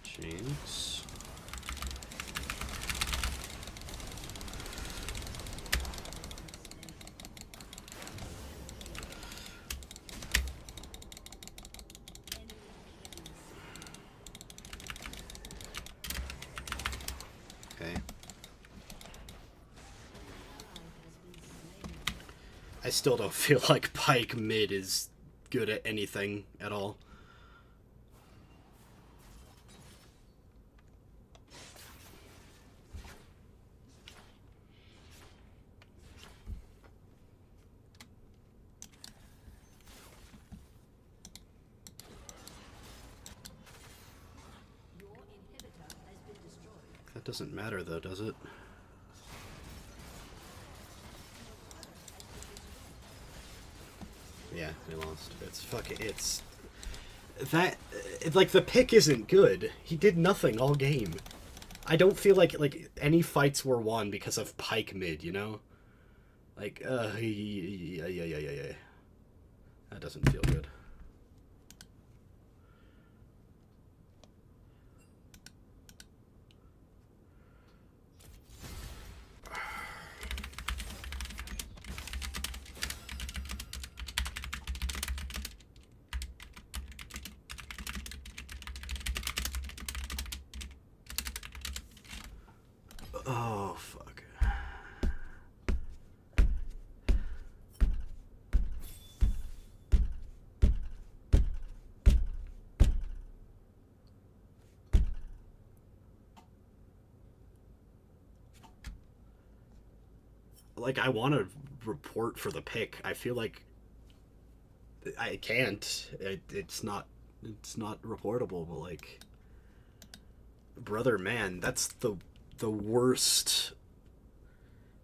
Jinx. Okay. I still don't feel like Pike mid is good at anything at all. That doesn't matter though, does it? Yeah, we lost. It's that, like, the pick isn't good. He did nothing all game. I don't feel like any fights were won because of Pike mid, you know? Like, yeah. That doesn't feel good. Oh, fuck. Like, I want to report for the pick. I feel like I can't. It's not reportable, but, like, brother, man, that's the worst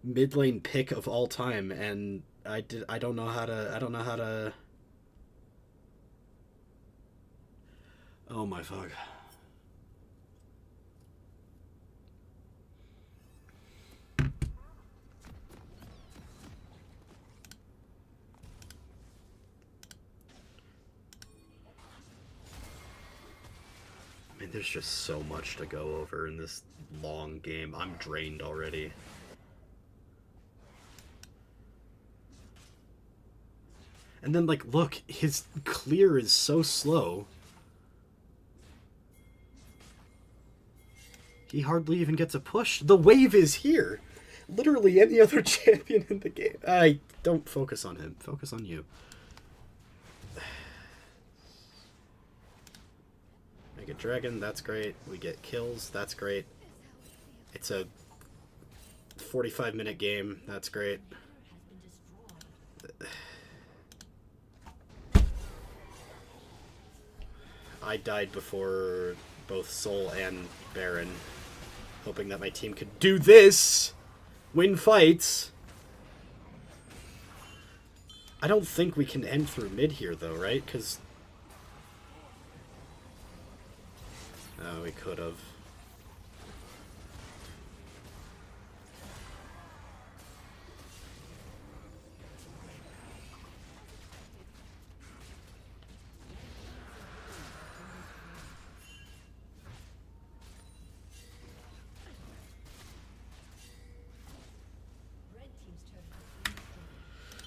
mid lane pick of all time, and I don't know how to. Oh my fuck. I mean, there's just so much to go over in this long game. I'm drained already. And then, like, look, his clear is so slow. He hardly even gets a push. The wave is here. Literally any other champion in the game. I don't focus on him. Focus on you. Make a dragon, that's great. We get kills, that's great. It's a 45-minute game, that's great. I died before both Soul and Baron, hoping that my team could do this! Win fights! I don't think we can end through mid here, though, right? Because... oh, we could have.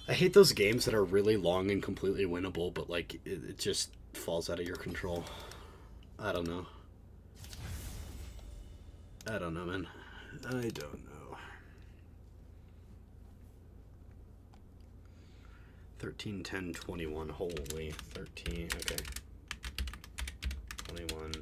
I hate those games that are really long and completely winnable, but, like, it just falls out of your control. I don't know. I don't know, man. I don't know. 13, 10, 21. Holy. 13. Okay. 21.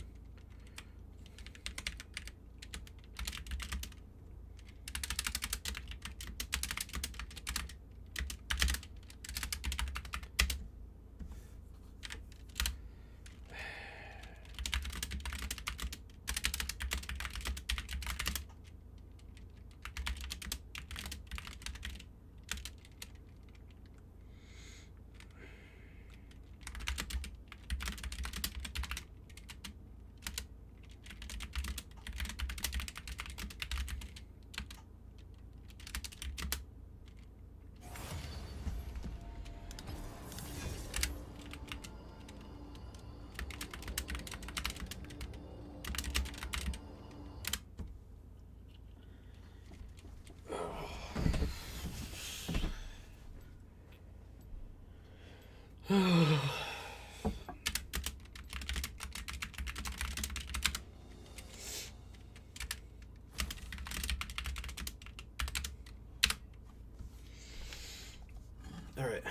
Alright.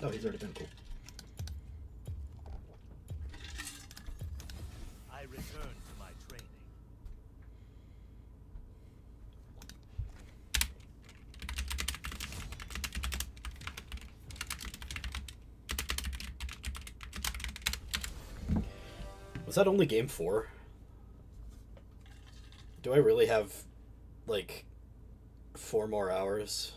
Oh, he's already been cool. I return to my training. Was that only game 4? Do I really have, like, 4 more hours?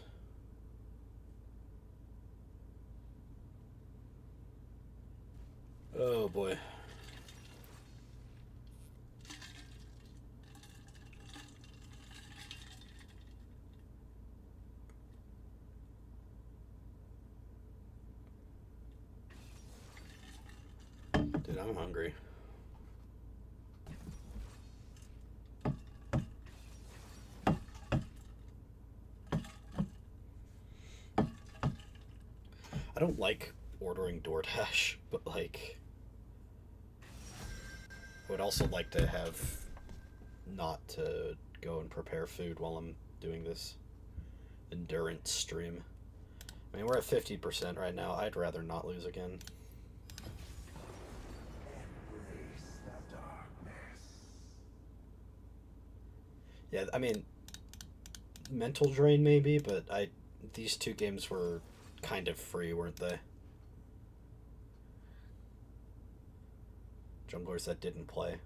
Oh boy. Dude, I'm hungry. I don't like ordering DoorDash, but like I would also like to have not to go and prepare food while I'm doing this endurance stream. I mean, we're at 50% right now. I'd rather not lose again. Yeah, I mean, mental drain maybe, but these 2 games were kind of free, weren't they? Junglers that didn't play.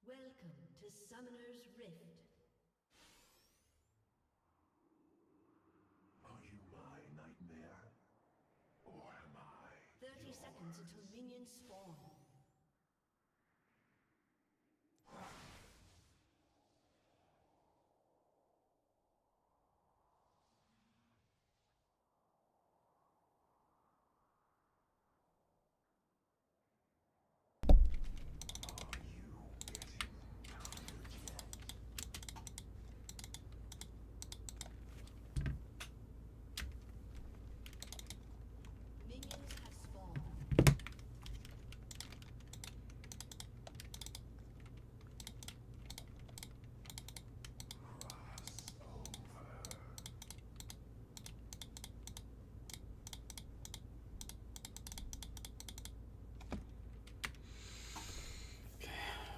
Welcome to Summoner's Rift. Are you my nightmare? Or am I 30 seconds until minions spawn. Minions have spawned.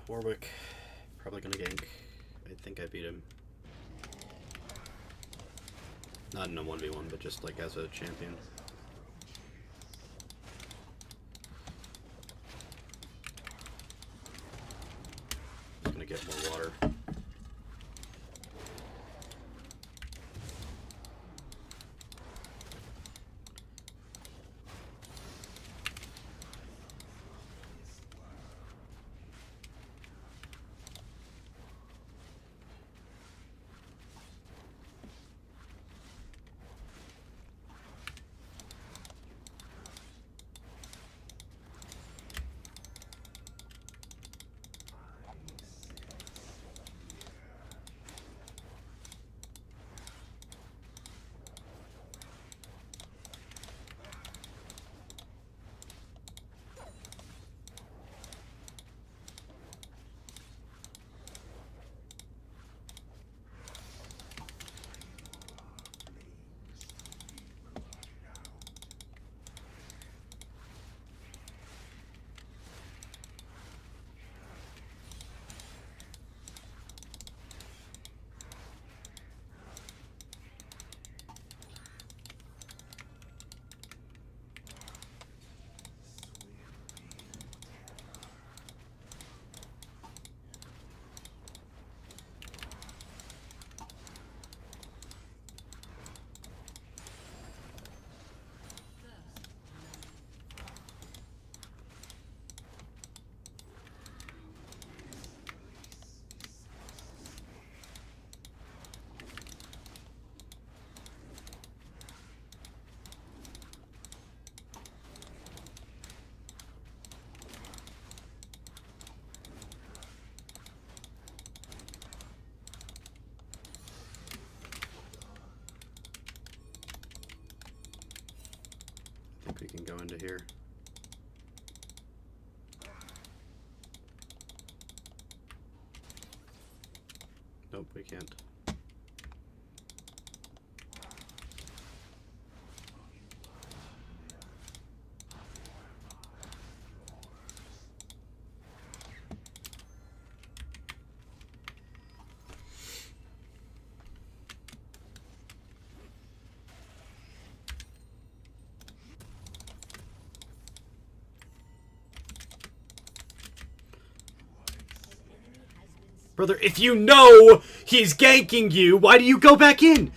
Warwick, probably gonna gank. I think I beat him. Not in a 1v1, but just like as a champion. Just gonna get more water. can go into here. Nope, we can't. Brother, if you know he's ganking you, why do you go back in?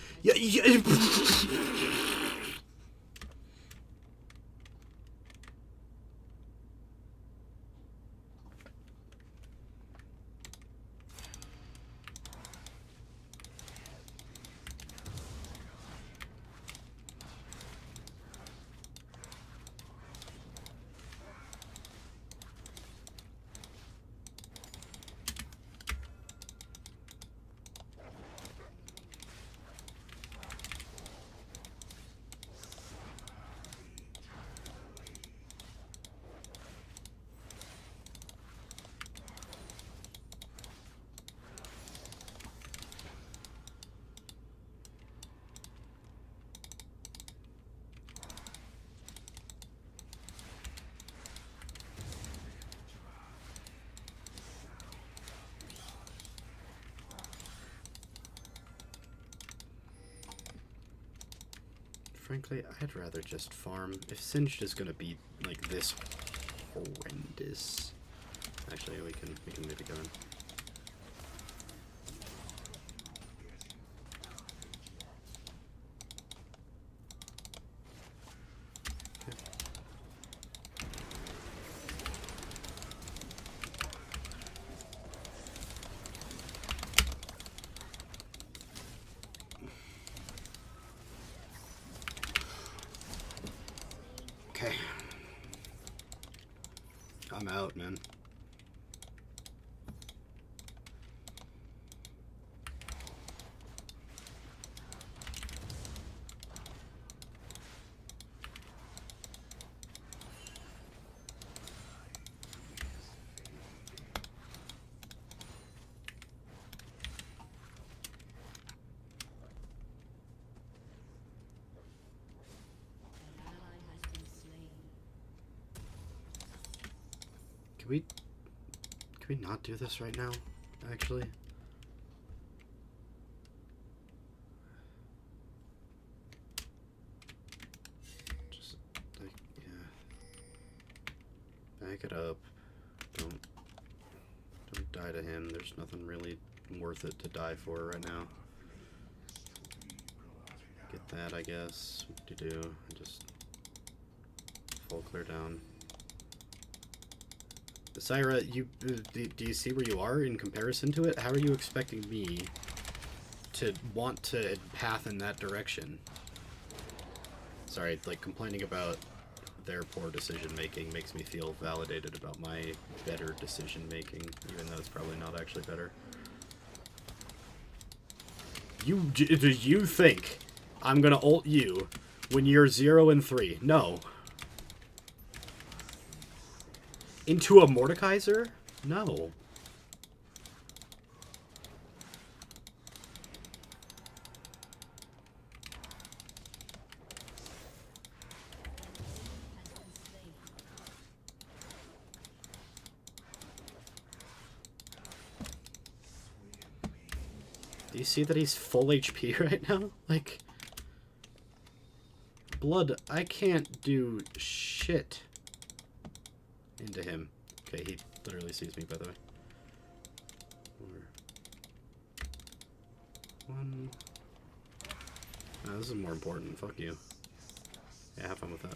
Frankly, I'd rather just farm. If Singed is gonna be like this horrendous. Actually, we can maybe go in. Okay. I'm out, man. Can we not do this right now, actually? Just, like, yeah. Back it up. Don't die to him. There's nothing really worth it to die for right now. Get that, I guess. What to do? Just full clear down. Syra, do you see where you are in comparison to it? How are you expecting me to want to path in that direction? Sorry, like, complaining about their poor decision-making makes me feel validated about my better decision-making, even though it's probably not actually better. Do you think I'm gonna ult you when you're 0 and 3? No. Into a Mordekaiser? No. Do you see that he's full HP right now? Like, blood, I can't do shit into him. Okay, he literally sees me, by the way. One. No, this is more important. Fuck you. Yeah, have fun with that.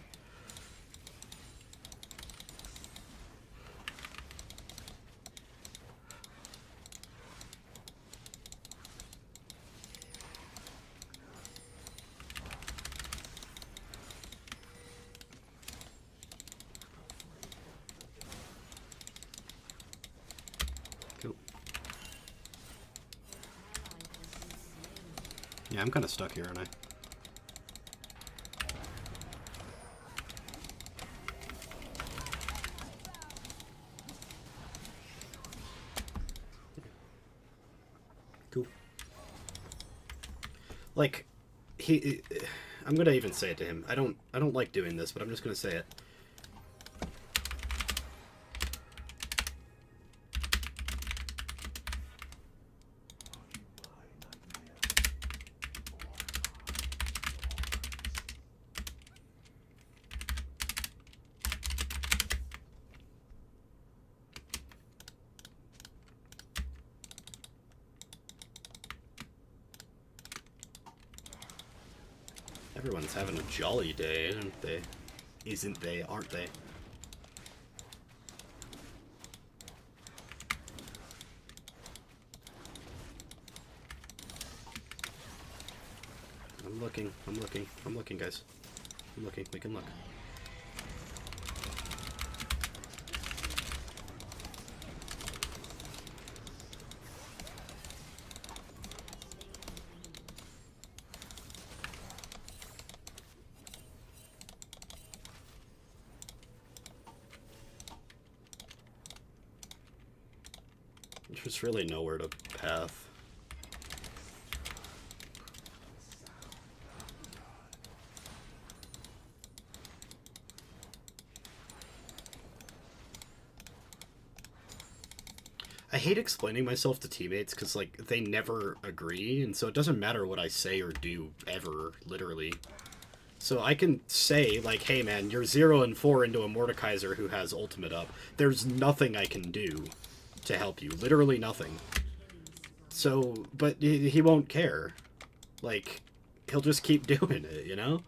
Yeah, I'm kind of stuck here, aren't I? Cool. Like, I'm gonna even say it to him. I don't like doing this, but I'm just gonna say it. Everyone's having a jolly day, aren't they? Isn't they? Aren't they? I'm looking, guys. I'm looking, we can look. There's really nowhere to path. I hate explaining myself to teammates because, like, they never agree, and so it doesn't matter what I say or do, ever, literally. So I can say, like, hey man, you're 0 and 4 into a Mordekaiser who has ultimate up. There's nothing I can do to help you. Literally nothing. So, but he won't care. Like, he'll just keep doing it, you know?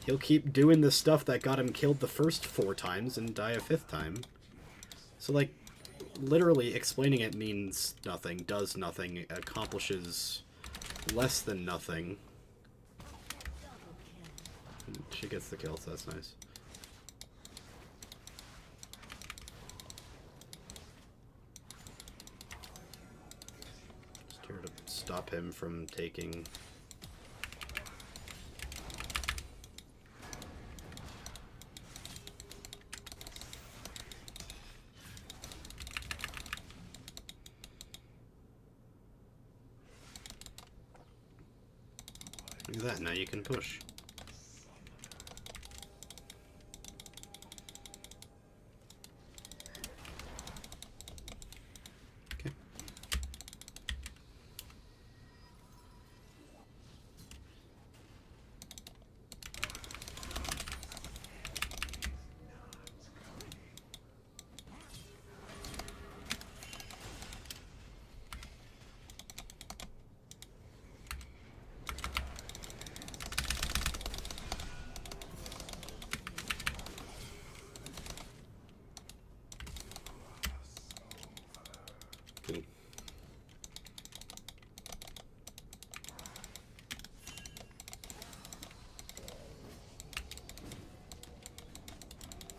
He'll keep doing the stuff that got him killed the first 4 times and die a 5th time. So, like, literally explaining it means nothing, does nothing, accomplishes less than nothing. And she gets the kill, so that's nice. Just here to stop him from taking... Look at that, now you can push. Okay. Cool.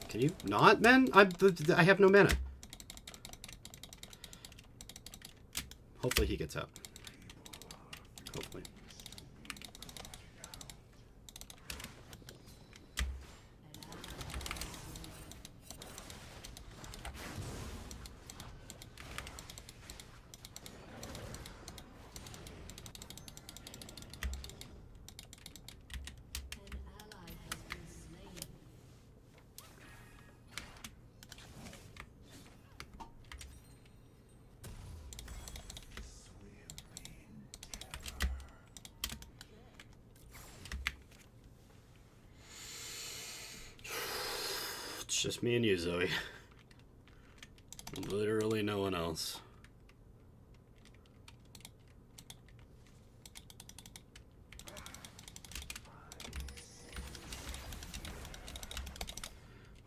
Can you not, man? I have no mana. Hopefully he gets out. Hopefully. An ally has been slain. It's just me and you, Zoe. Literally no one else.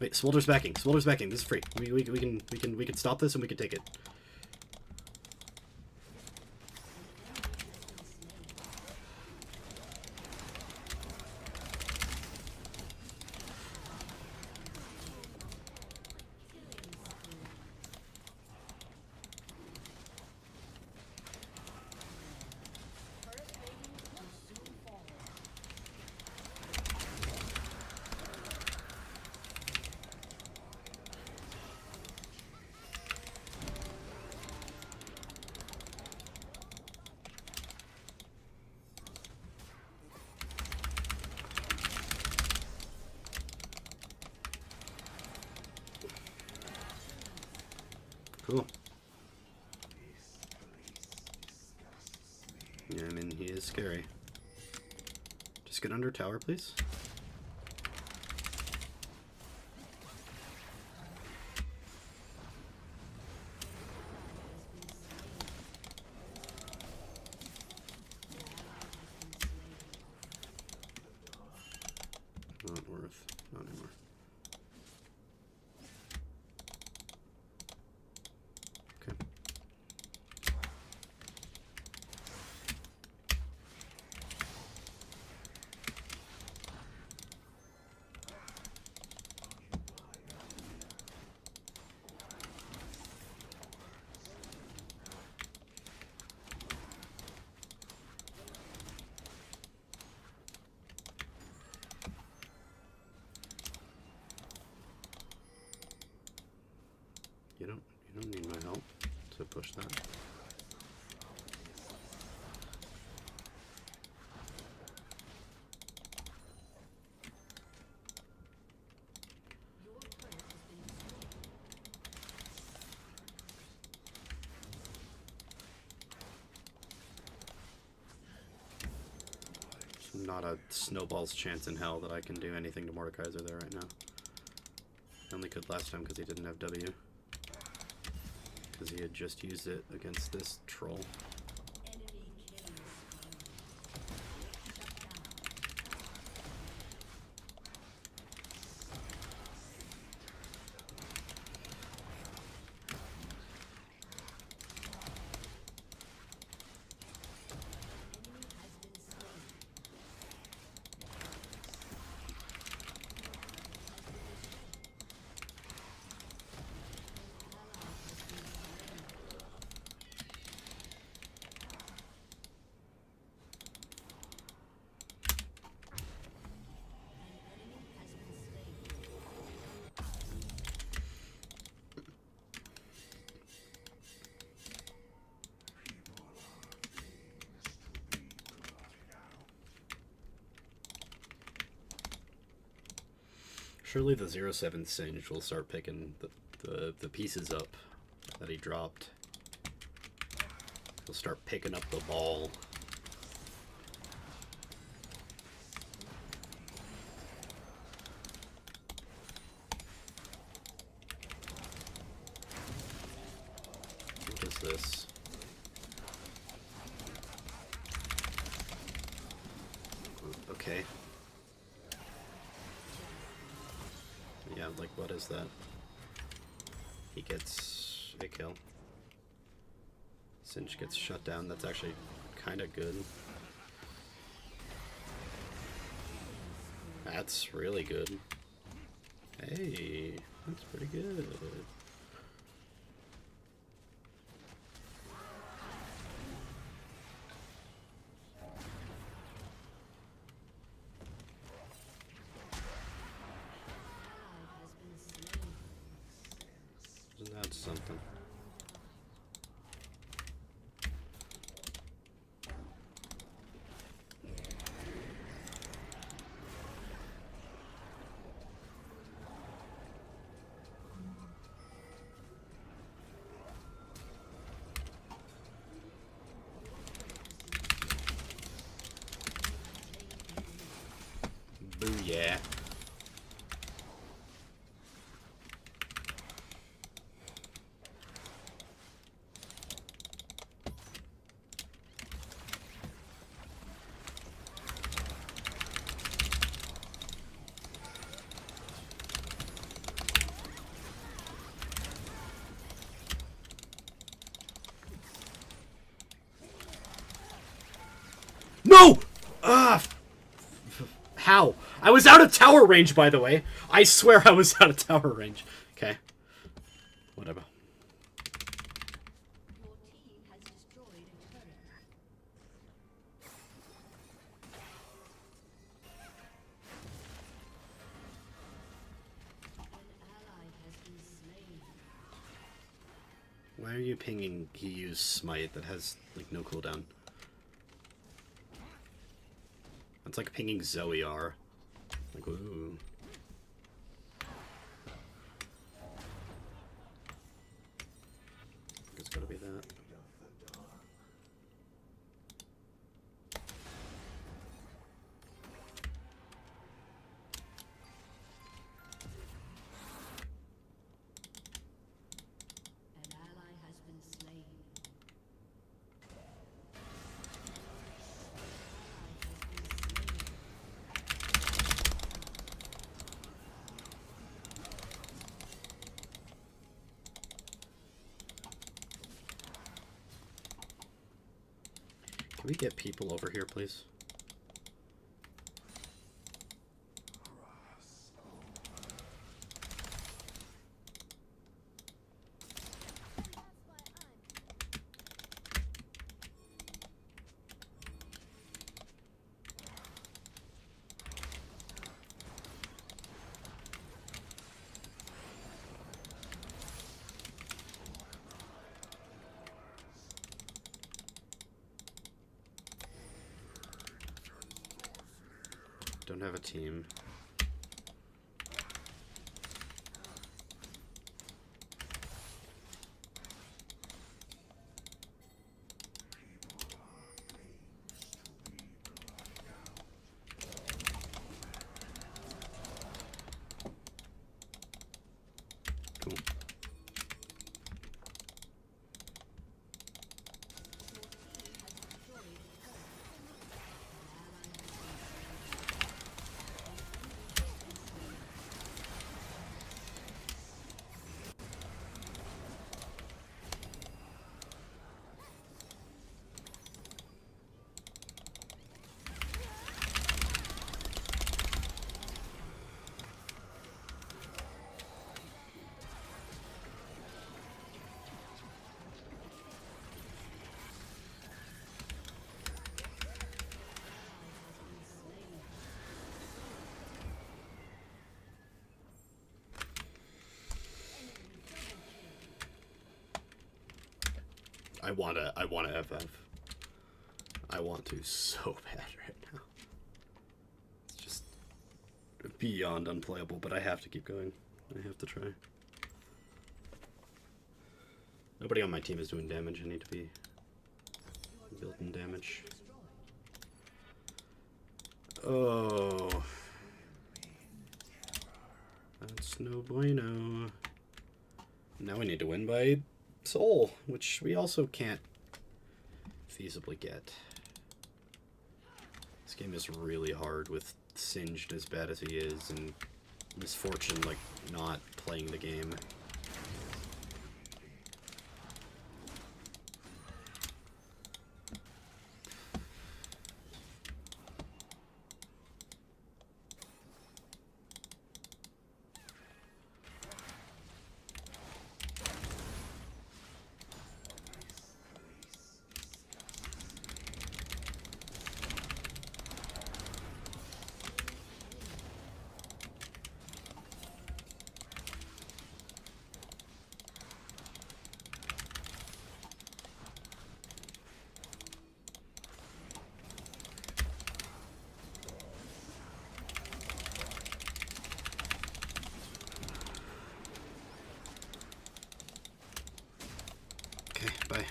Wait, Smolder's backing. Smolder's backing. This is free. We can stop this and we can take it. Cool. Yeah, I mean, he is scary. Just get under tower, please. Not worth. Not anymore. Okay. You don't need my help to push that. There's not a snowball's chance in hell that I can do anything to Mordekaiser there right now. I only could last time because he didn't have W. Because he had just used it against this troll. Surely the 0-7 Singe will start picking the pieces up that he dropped. He'll start picking up the ball. What is this? Okay. Yeah, like, what is that? He gets a kill. Singe gets shut down. That's actually kind of good. That's really good. Hey, that's pretty good. Isn't that something? Booyah. No! How? I was out of tower range, by the way. I swear I was out of tower range. Okay. Whatever. Your team has destroyed a turret. An ally has been slain. Why are you pinging he used smite that has, like, no cooldown? It's like pinging Zoe R. Like, ooh. Can we get people over here, please? Don't have a team. Cool. I wanna FF. I want to so bad right now. It's just beyond unplayable, but I have to keep going. I have to try. Nobody on my team is doing damage. I need to be building damage. Oh. That's no bueno. Now we need to win by soul, which we also can't feasibly get. This game is really hard with Singed as bad as he is, and Misfortune like not playing the game. Bye.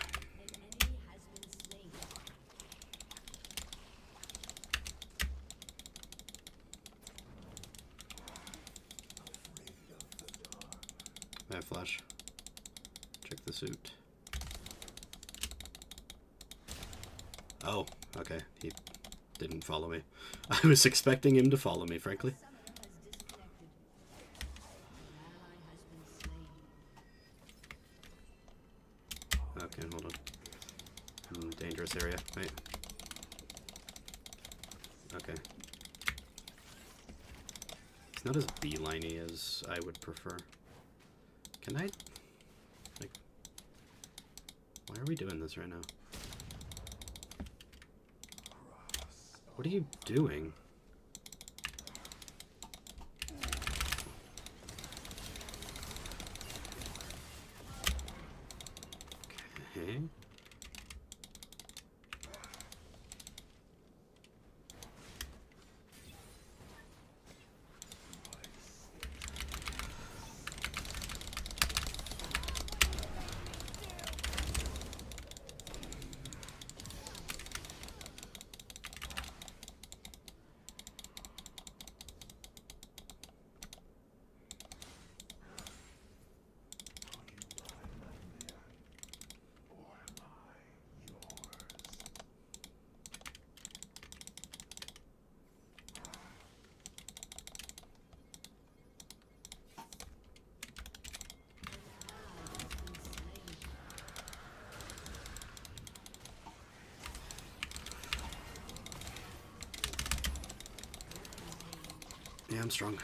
I have flash. Check the suit. Oh, okay. He didn't follow me. I was expecting him to follow me, frankly. Okay, hold on. Dangerous area, right? Okay. It's not as beeline-y as I would prefer. Can I... like... Why are we doing this right now? What are you doing? Okay. I'm strong.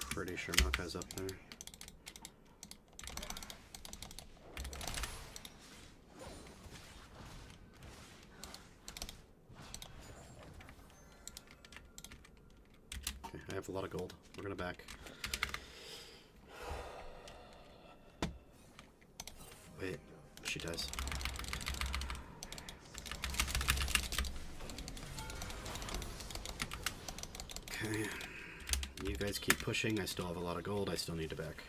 Pretty sure Makai's up there. Okay, I have a lot of gold. We're gonna back. Wait, she dies. Okay. You guys keep pushing. I still have a lot of gold. I still need to back.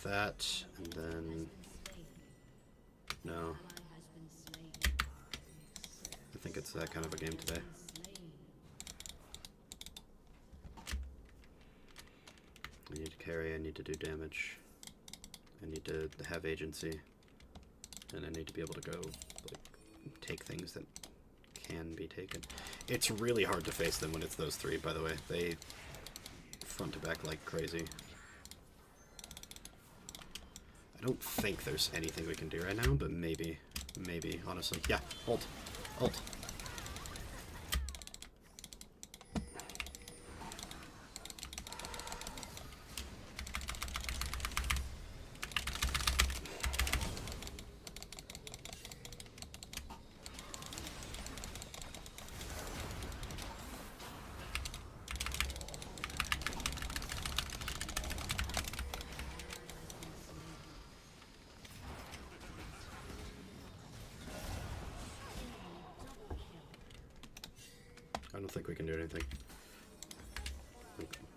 That, and then... No. I think it's that kind of a game today. I need to carry, I need to do damage. I need to have agency. And I need to be able to go, like, take things that can be taken. It's really hard to face them when it's those three, by the way. They front to back like crazy. I don't think there's anything we can do right now, but maybe, honestly. Yeah, ult. Ult. I don't think we can do anything.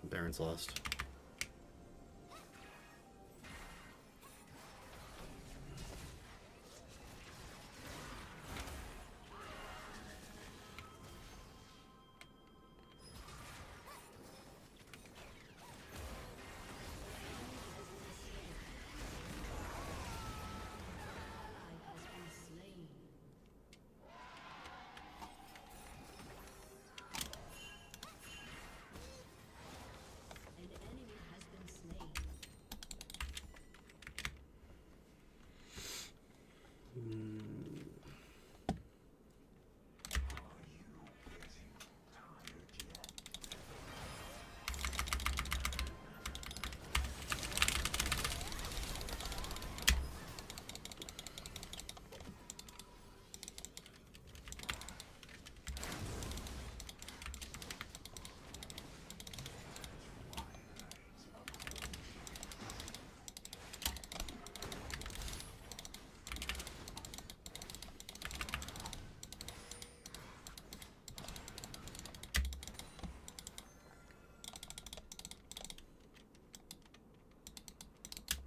Baron's lost.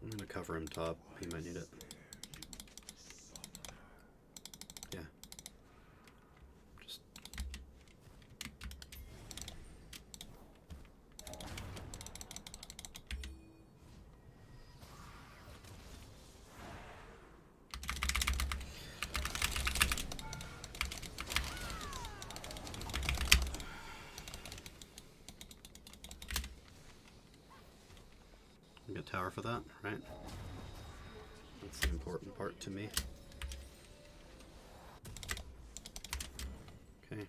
I'm gonna cover him top. He might need it. Yeah. Just... Get tower for that, right? That's the important part to me. Okay.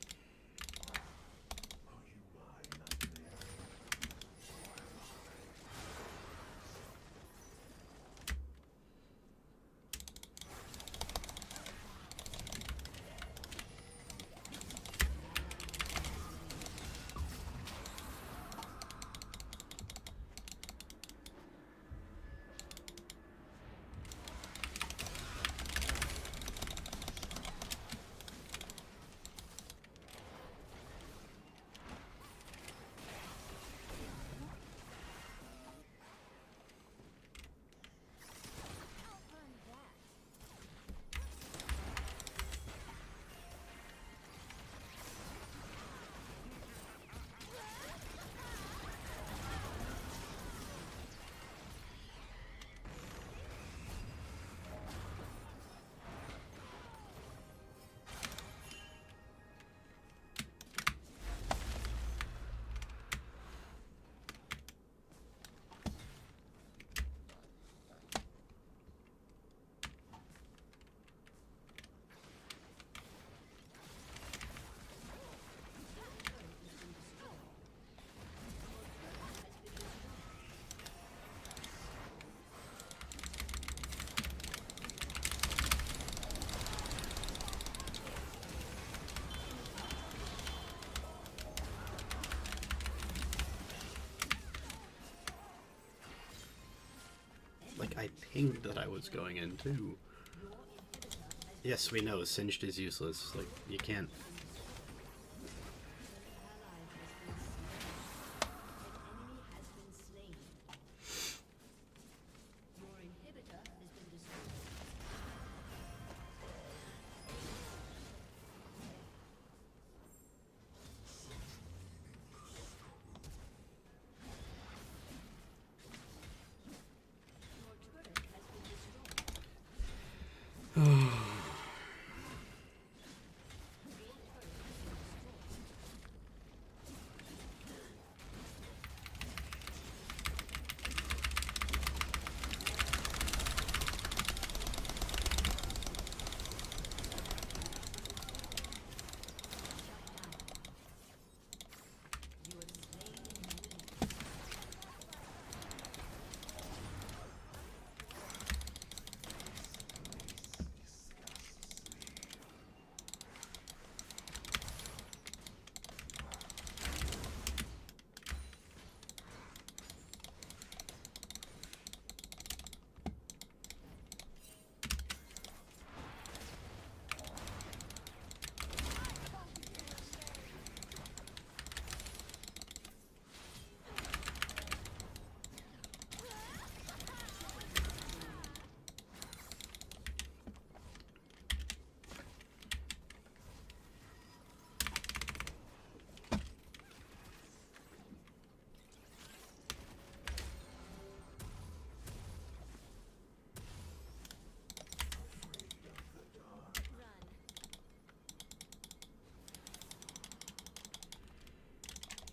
I pinged that I was going in too. Yes, we know. Singed is useless. Like, you can't.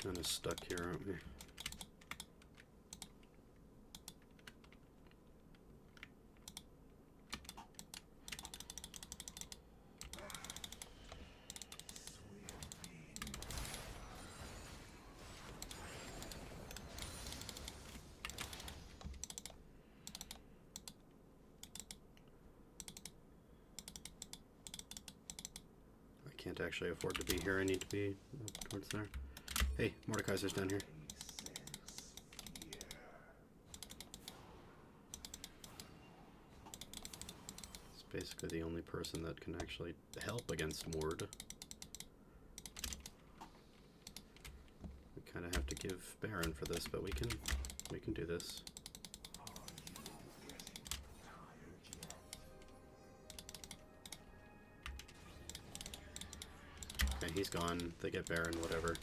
Kind of stuck here, aren't we? I can't actually afford to be here. I need to be towards there. Hey, Mordekaiser's down here. It's basically the only person that can actually help against Mord. We kind of have to give Baron for this, but we can do this. Okay, he's gone. They get Baron, whatever.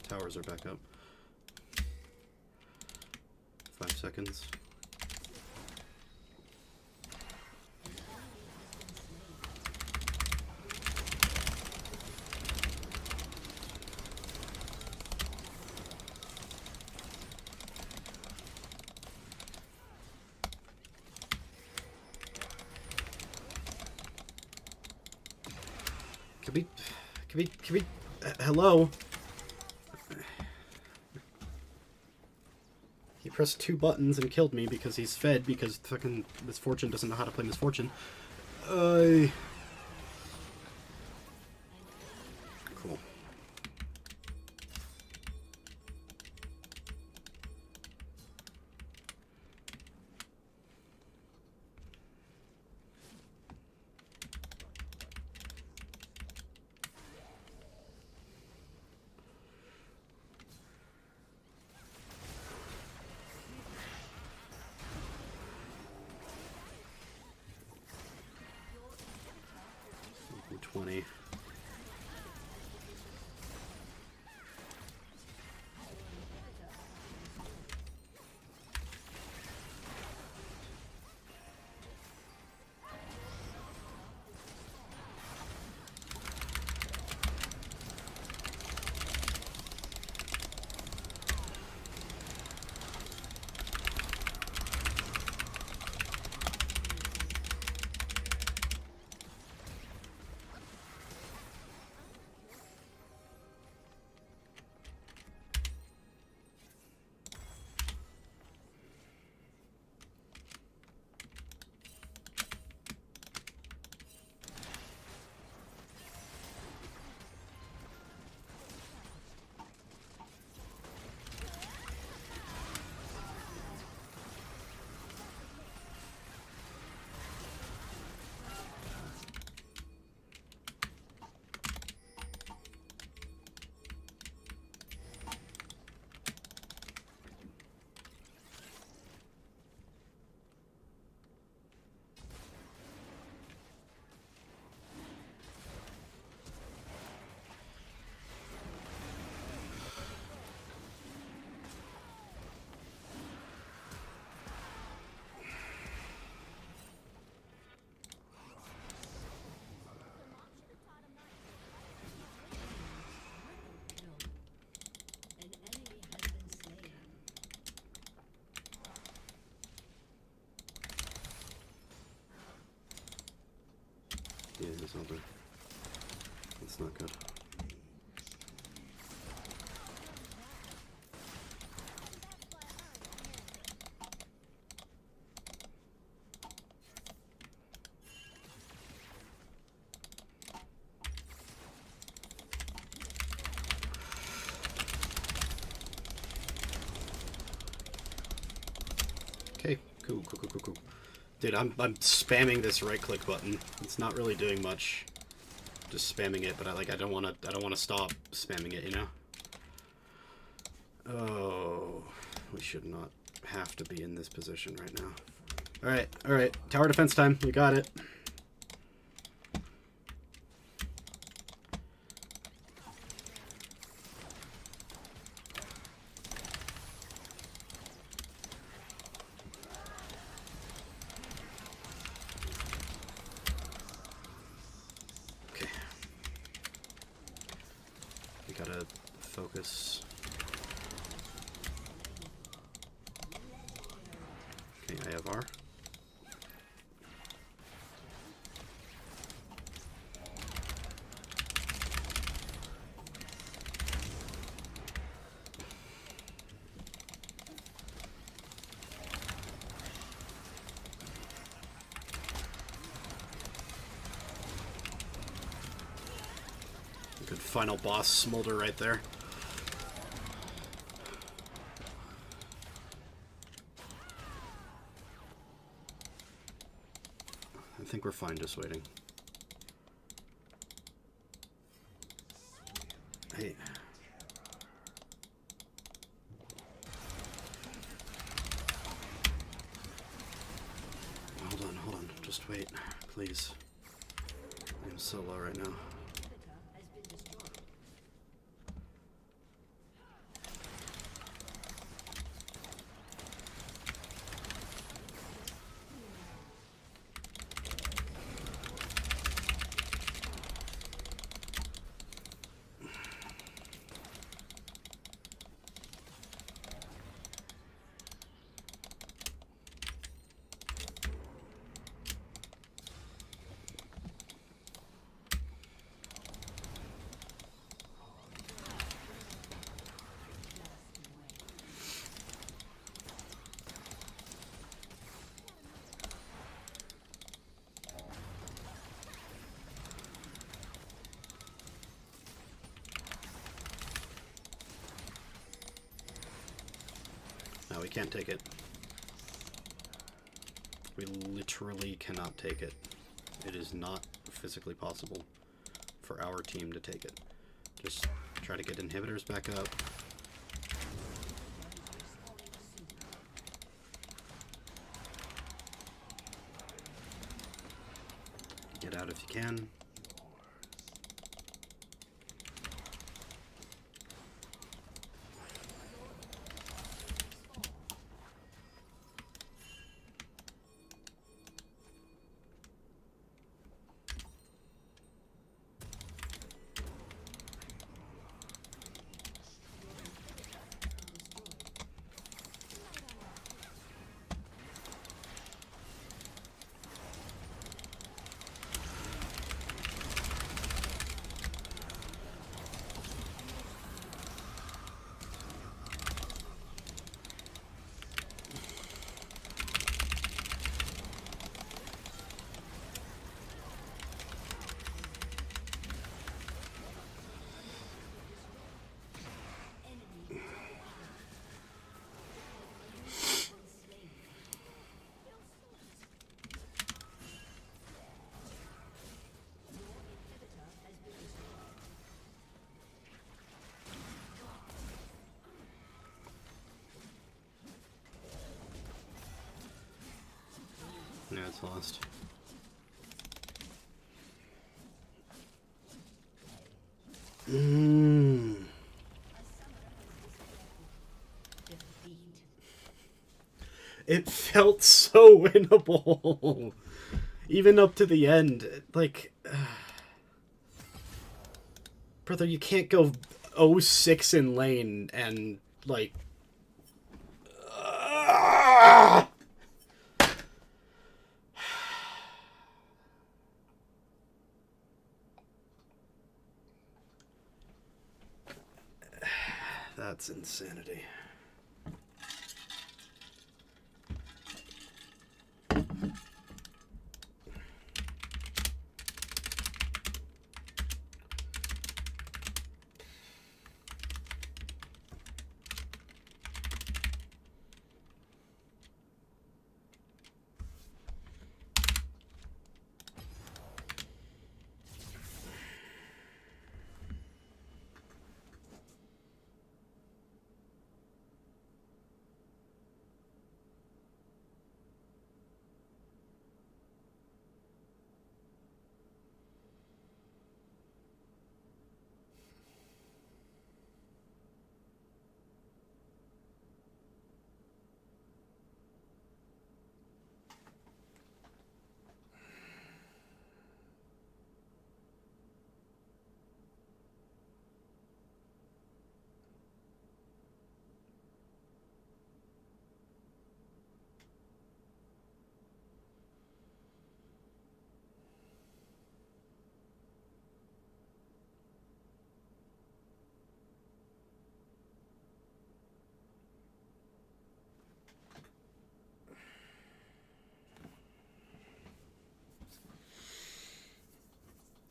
Towers are back up. 5 seconds. Can we, hello? He pressed 2 buttons and killed me because he's fed because fucking Misfortune doesn't know how to play Misfortune. Cool. 20. An enemy has been slain. Yeah, it's over. That's not good. Okay, cool. Dude, I'm spamming this right click button. It's not really doing much. Just spamming it, but I don't wanna stop spamming it, you know? Oh, we should not have to be in this position right now. Alright. Tower defense time. We got it. Okay. We gotta focus. Okay, I have R. Good final boss smolder right there. I think we're fine just waiting. Hey. Hold on. Just wait, please. I'm so low right now. Inhibitor has been destroyed. No, we can't take it. We literally cannot take it. It is not physically possible for our team to take it. Just try to get inhibitors back up. Get out if you can. No, it's lost. Mmm. Defeat. It felt so winnable. Even up to the end. Like, brother, you can't go 0-6 in lane and, like... That's insanity.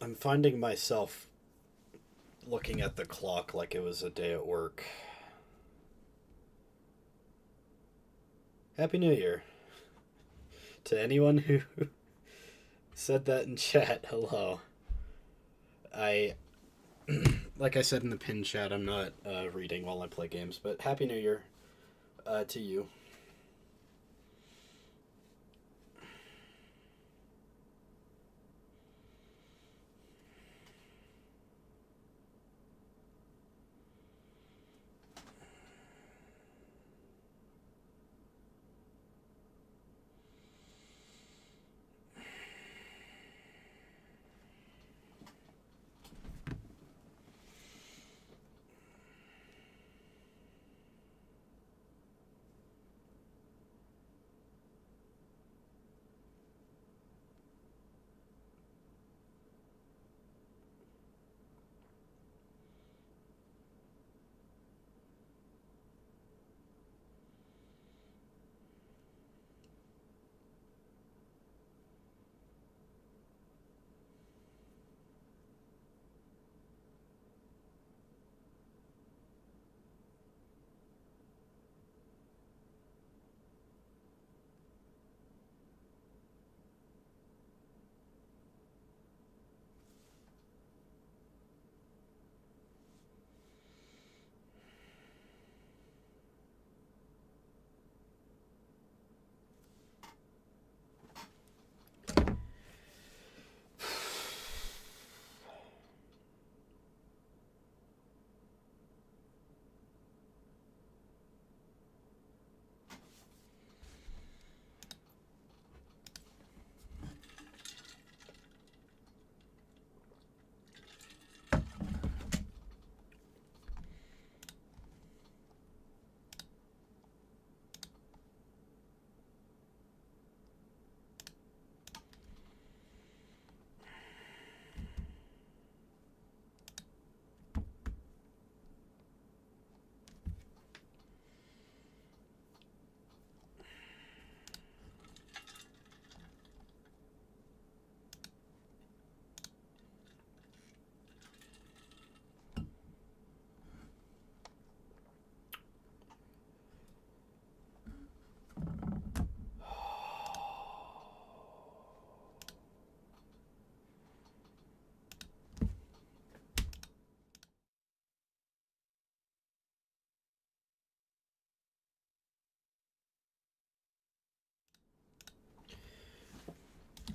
I'm finding myself looking at the clock like it was a day at work. Happy New Year. To anyone who said that in chat, hello. Like I said in the pin chat, I'm not reading while I play games, but Happy New Year to you.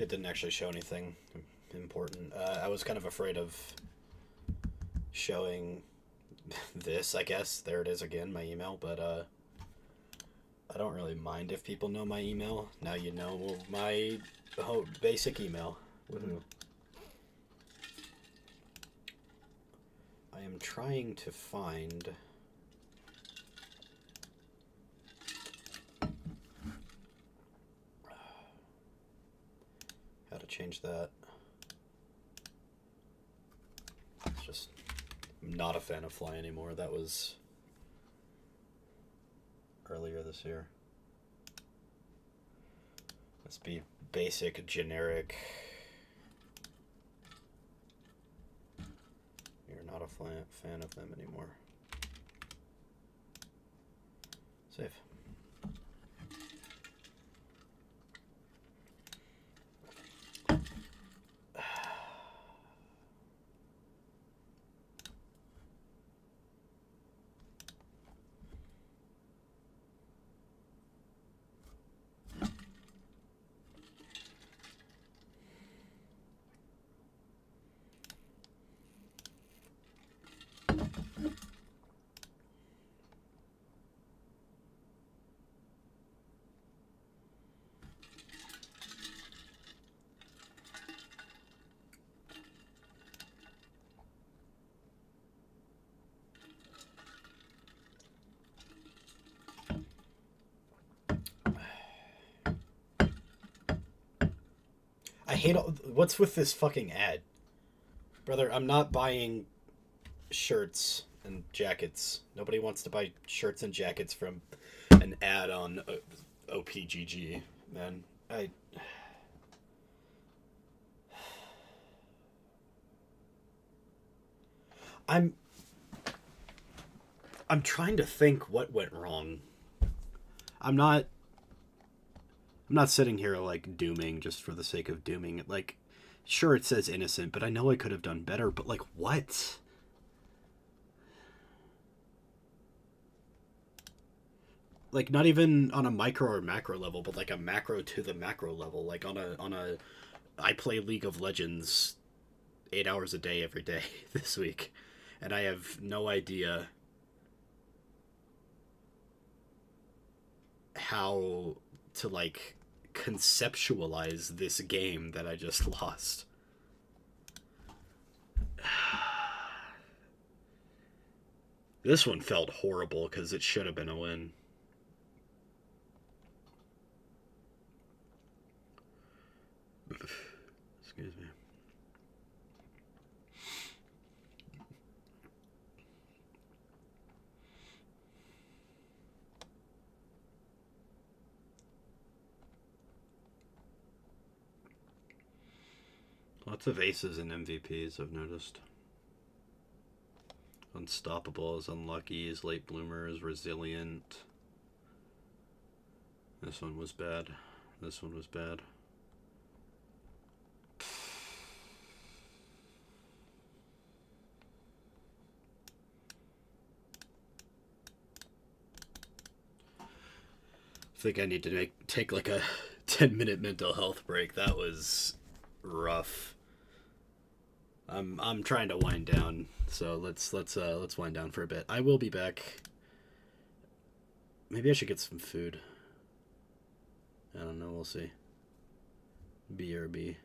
It didn't actually show anything important. I was kind of afraid of showing this, I guess. There it is again, my email, but I don't really mind if people know my email. Now you know my basic email. Woohoo. I am trying to find... how to change that. It's just... I'm not a fan of Fly anymore. That was earlier this year. Let's be basic, generic. You're not a fan of them anymore. Save. I hate all... What's with this fucking ad? Brother, I'm not buying shirts and jackets. Nobody wants to buy shirts and jackets from an ad on OPGG, man. I'm trying to think what went wrong. I'm not sitting here like dooming just for the sake of dooming. Like, sure, it says innocent, but I know I could have done better. But like, what? Like, not even on a micro or macro level, but like a macro to the macro level. Like on a I play League of Legends 8 hours a day every day this week, and I have no idea how to like conceptualize this game that I just lost. This one felt horrible because it should have been a win. Excuse me. Lots of aces and MVPs, I've noticed. Unstoppable is unlucky, is late bloomer is resilient. This one was bad. This one was bad. I think I need to take like a 10-minute mental health break. That was rough. I'm trying to wind down, so let's wind down for a bit. I will be back. Maybe I should get some food. I don't know, we'll see. BRB.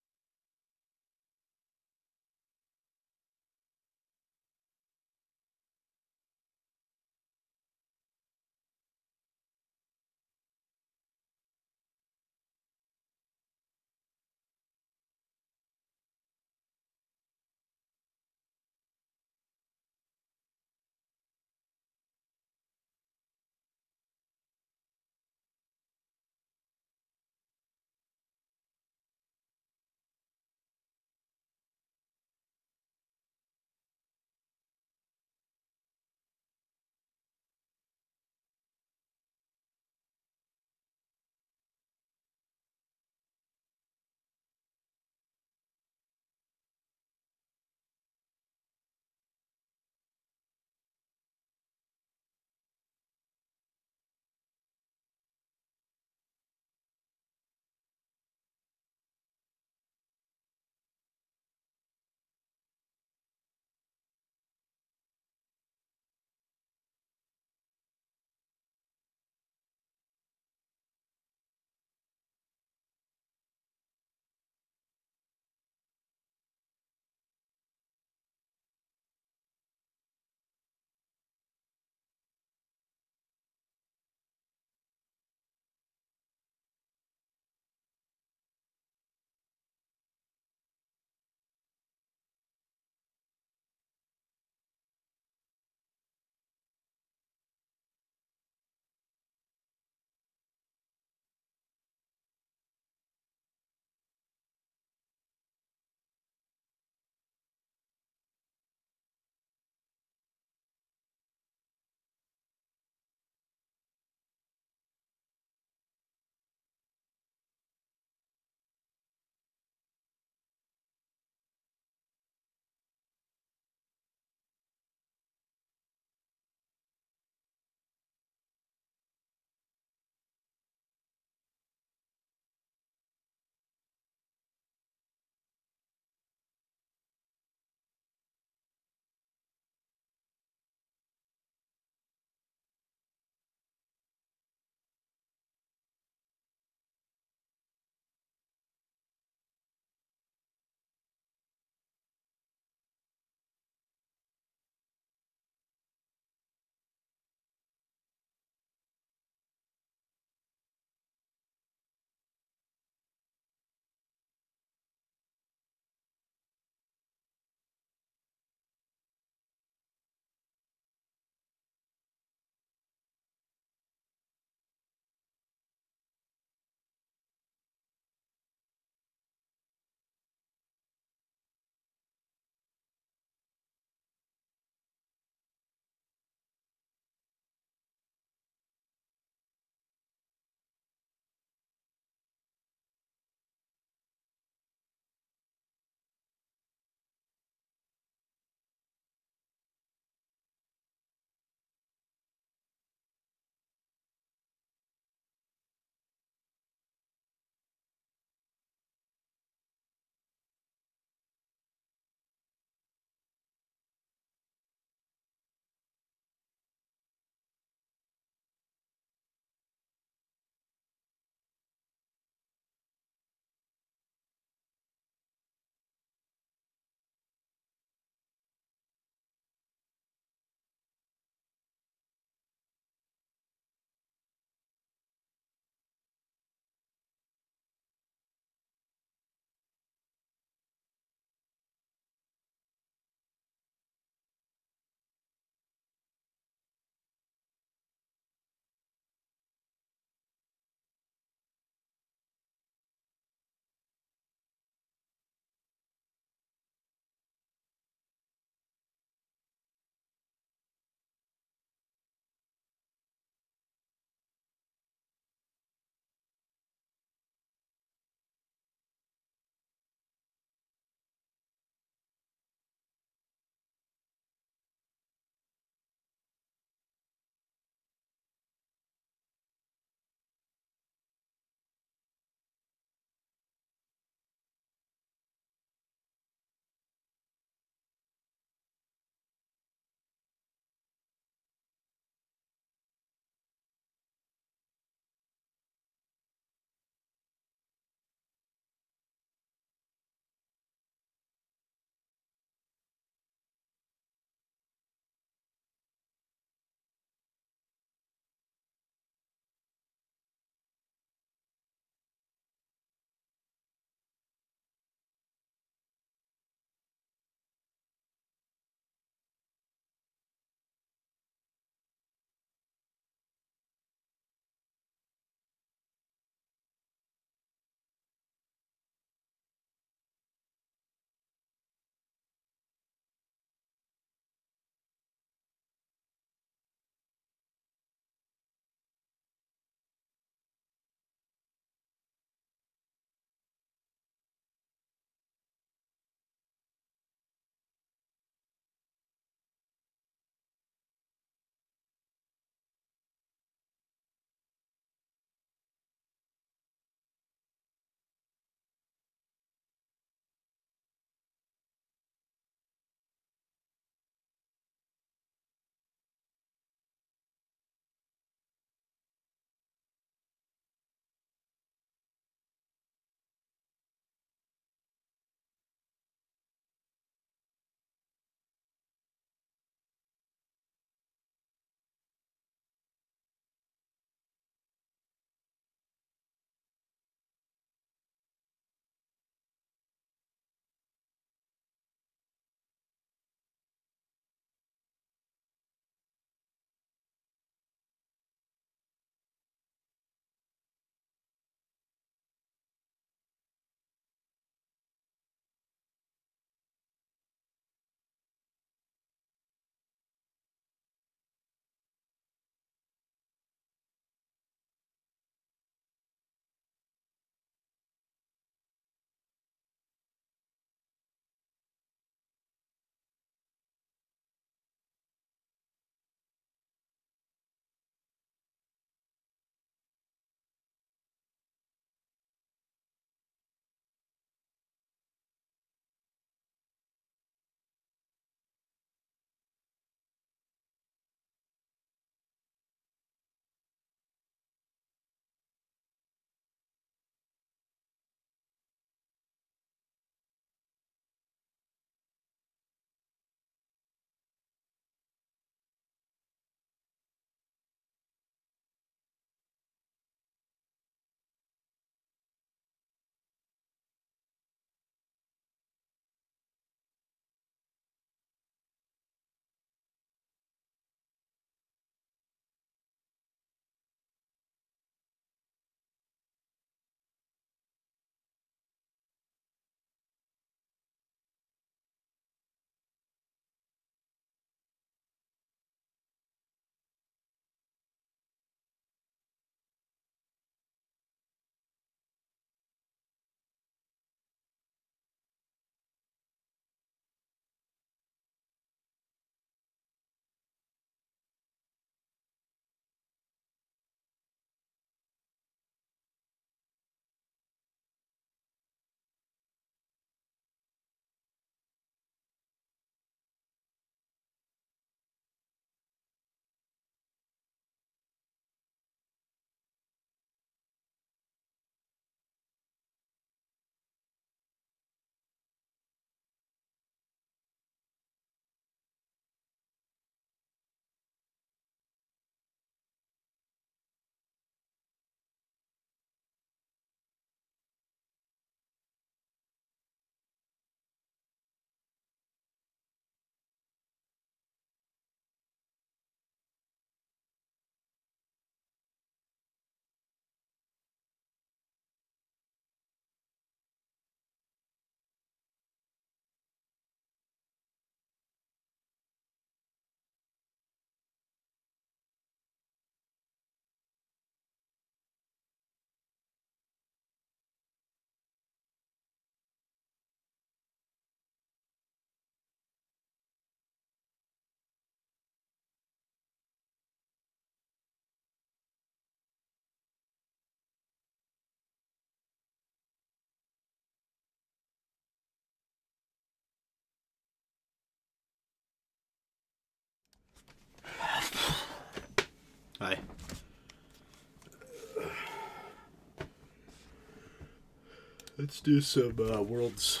Let's do some Worlds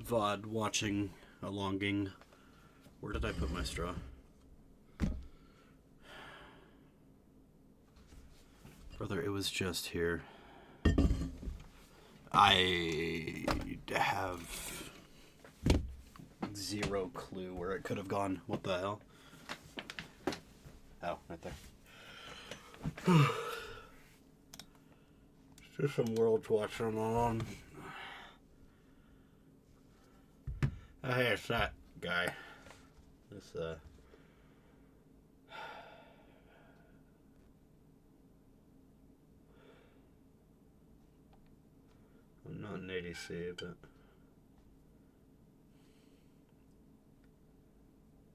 VOD watching alonging. Where did I put my straw? Brother, it was just here. I have zero clue where it could have gone. What the hell? Oh, right there. Just some Worlds watching along. Oh, hey, it's that guy. This, I'm not an ADC, but...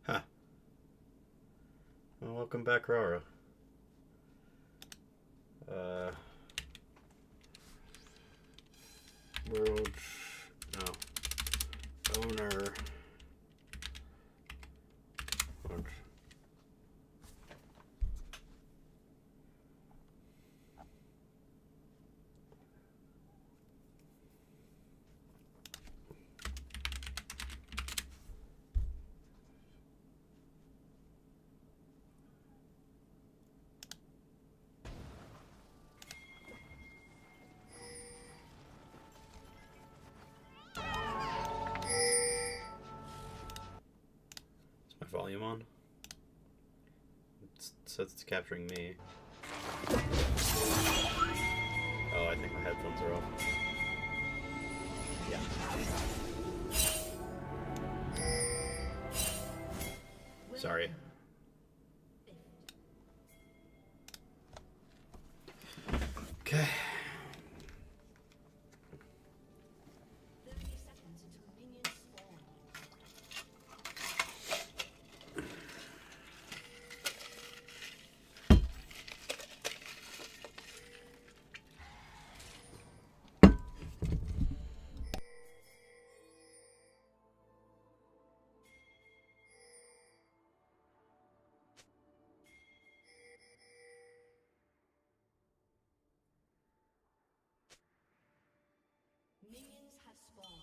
Huh. Well, welcome back, Rara. World... No. Owner... World. My volume on? It says it's capturing me. Oh, I think my headphones are off. Yeah. Sorry. Okay. 30 seconds until minions spawn. Minions have spawned.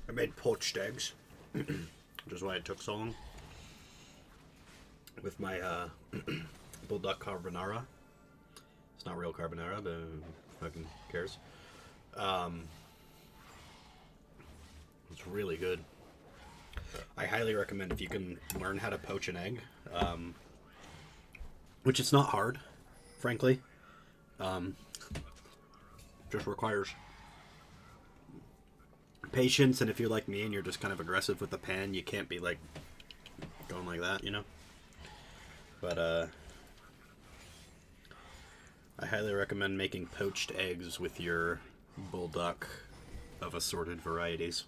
I made poached eggs, which is why it took so long. With my bulldog carbonara. It's not real carbonara, but fucking cares. It's really good. I highly recommend if you can learn how to poach an egg, which it's not hard, frankly. Just requires patience, and if you're like me and you're just kind of aggressive with the pan, you can't be like going like that, you know. But I highly recommend making poached eggs with your bulldog of assorted varieties.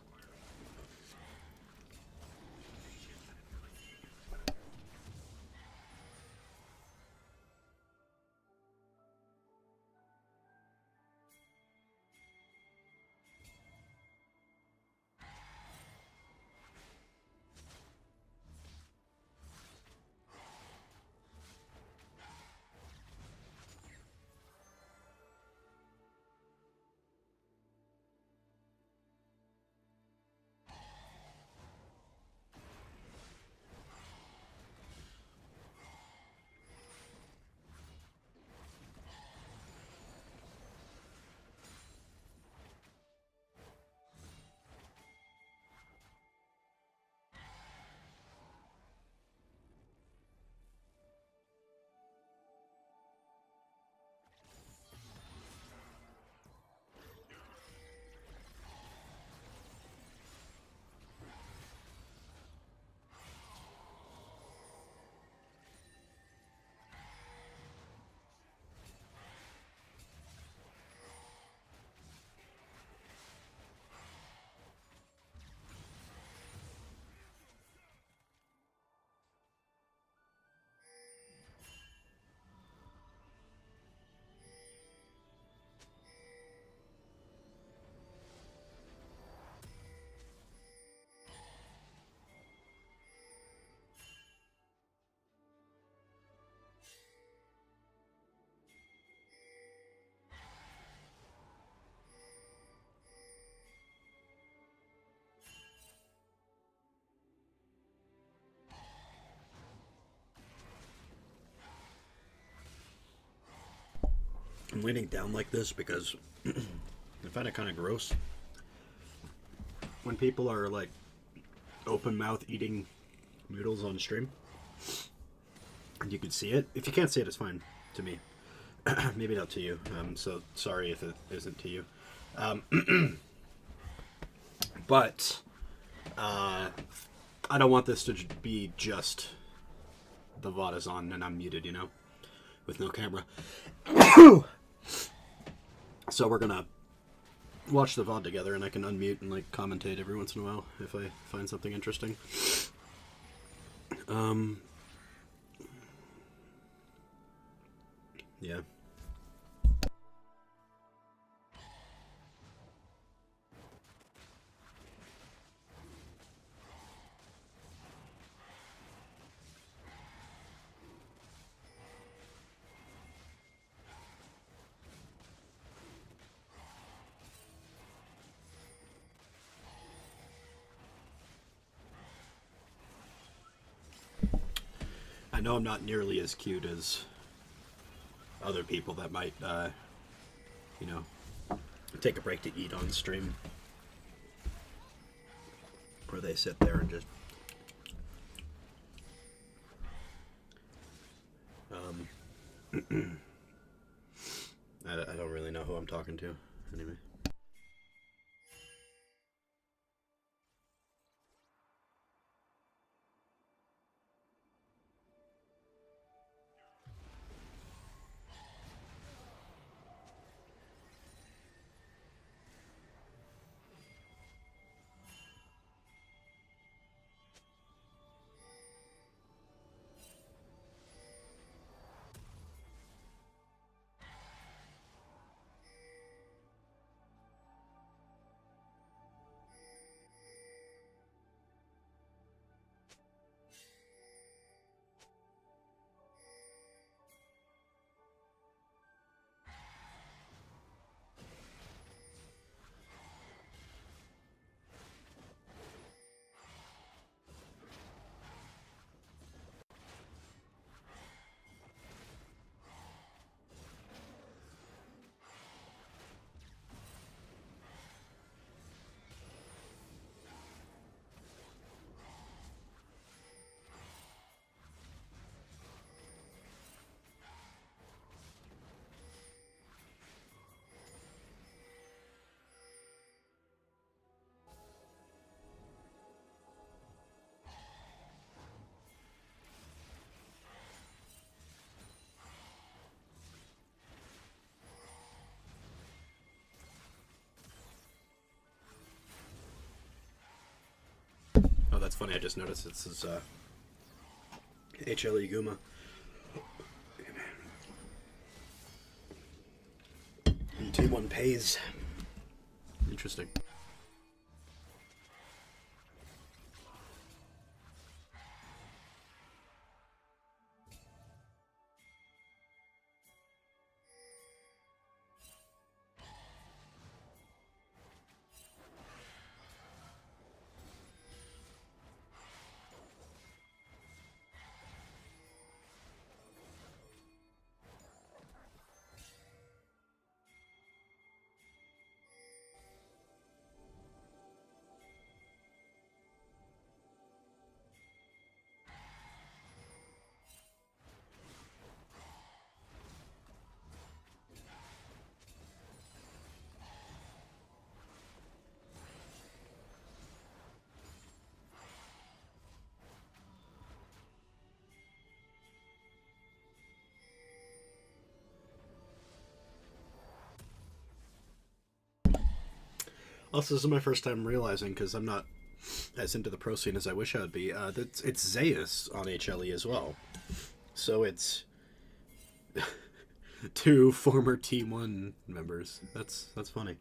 I'm leaning down like this because I find it kind of gross when people are like open mouth eating noodles on stream. And you can see it. If you can't see it, it's fine to me. Maybe not to you. So sorry if it isn't to you. But I don't want this to be just the VOD is on and I'm muted, you know, with no camera. So we're gonna watch the VOD together, and I can unmute and like commentate every once in a while if I find something interesting. Yeah. I know I'm not nearly as cute as other people that might, you know, take a break to eat on stream. Where they sit there and just... I don't really know who I'm talking to, anyway. Oh, that's funny. I just noticed this is HLE Guma. And T1 pays. Interesting. Also, this is my first time realizing, because I'm not as into the pro scene as I wish I would be, that it's Zeus on HLE as well. So it's two former T1 members. That's funny.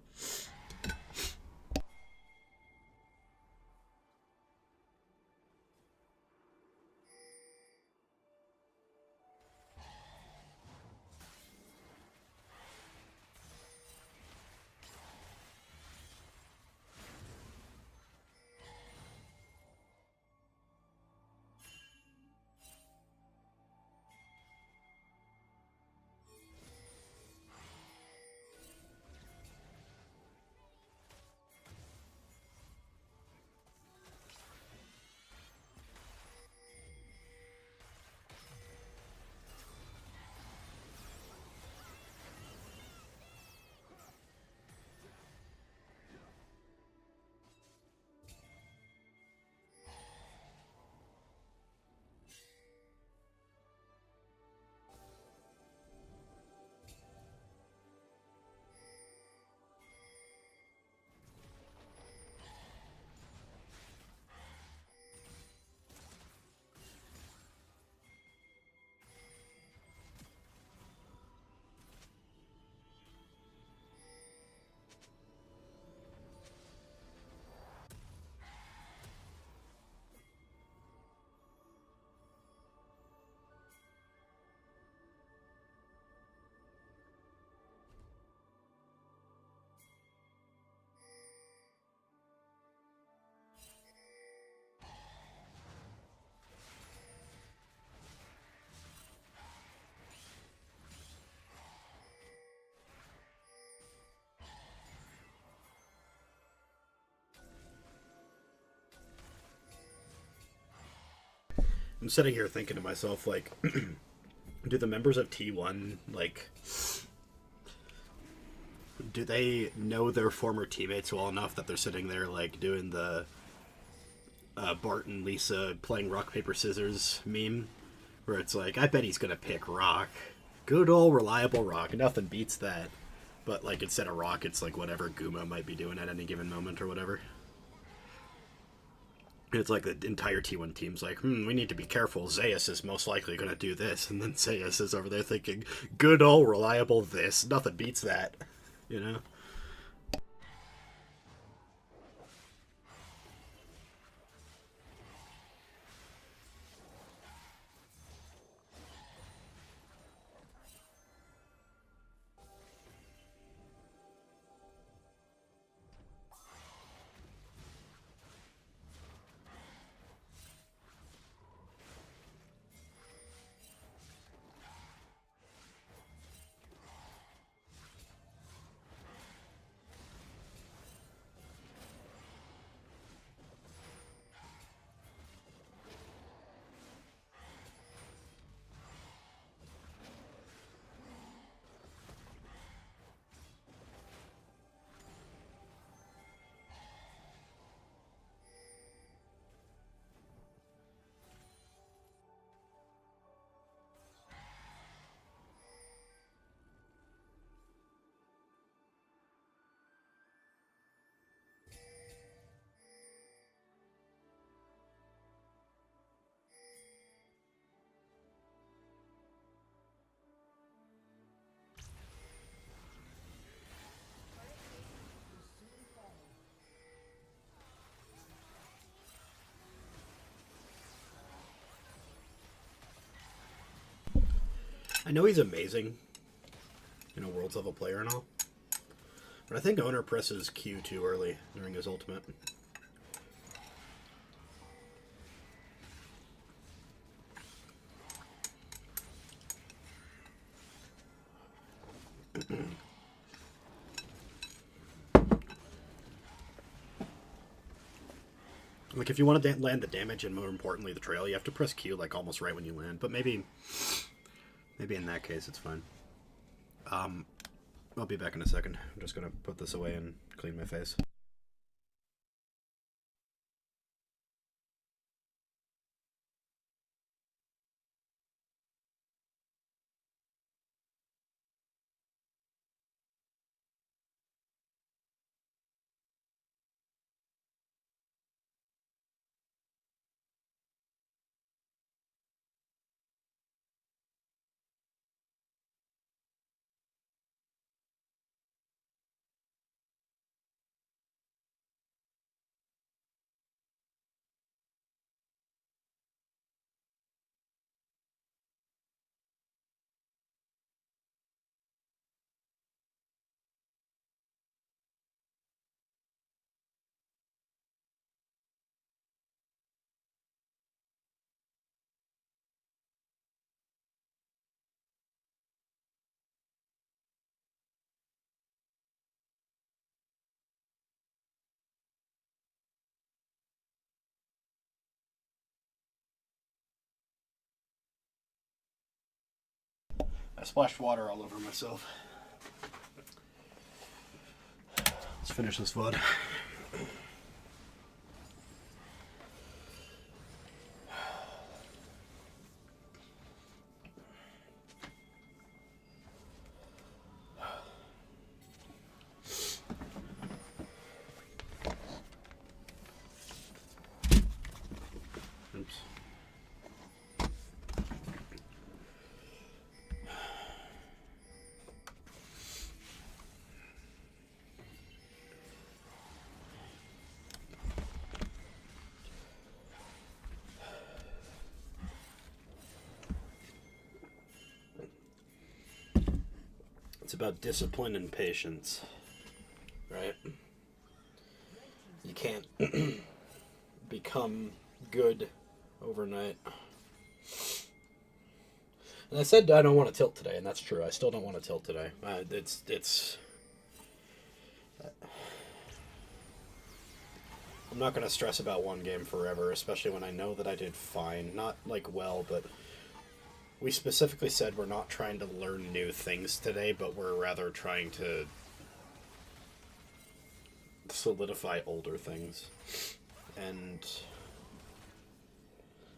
I'm sitting here thinking to myself, like, do the members of T1, like, do they know their former teammates well enough that they're sitting there, like, doing the Bart and Lisa playing rock, paper, scissors meme? Where it's like, I bet he's gonna pick rock. Good old reliable rock. Nothing beats that. But, like, instead of rock, it's like whatever Guma might be doing at any given moment or whatever. It's like the entire T1 team's like, we need to be careful. Zeus is most likely going to do this. And then Zeus is over there thinking, good old reliable this. Nothing beats that. You know? I know he's amazing. You know, world's level player and all. But I think Owner presses Q too early during his ultimate. Like, if you want to land the damage and, more importantly, the trail, you have to press Q, like, almost right when you land. But maybe in that case, it's fine. I'll be back in a second. I'm just going to put this away and clean my face. I splashed water all over myself. Let's finish this VOD. Oops. It's about discipline and patience, right? You can't become good overnight. And I said I don't want to tilt today, and that's true. I still don't want to tilt today. I'm not going to stress about one game forever, especially when I know that I did fine. Not, like, well, but we specifically said we're not trying to learn new things today, but we're rather trying to solidify older things. And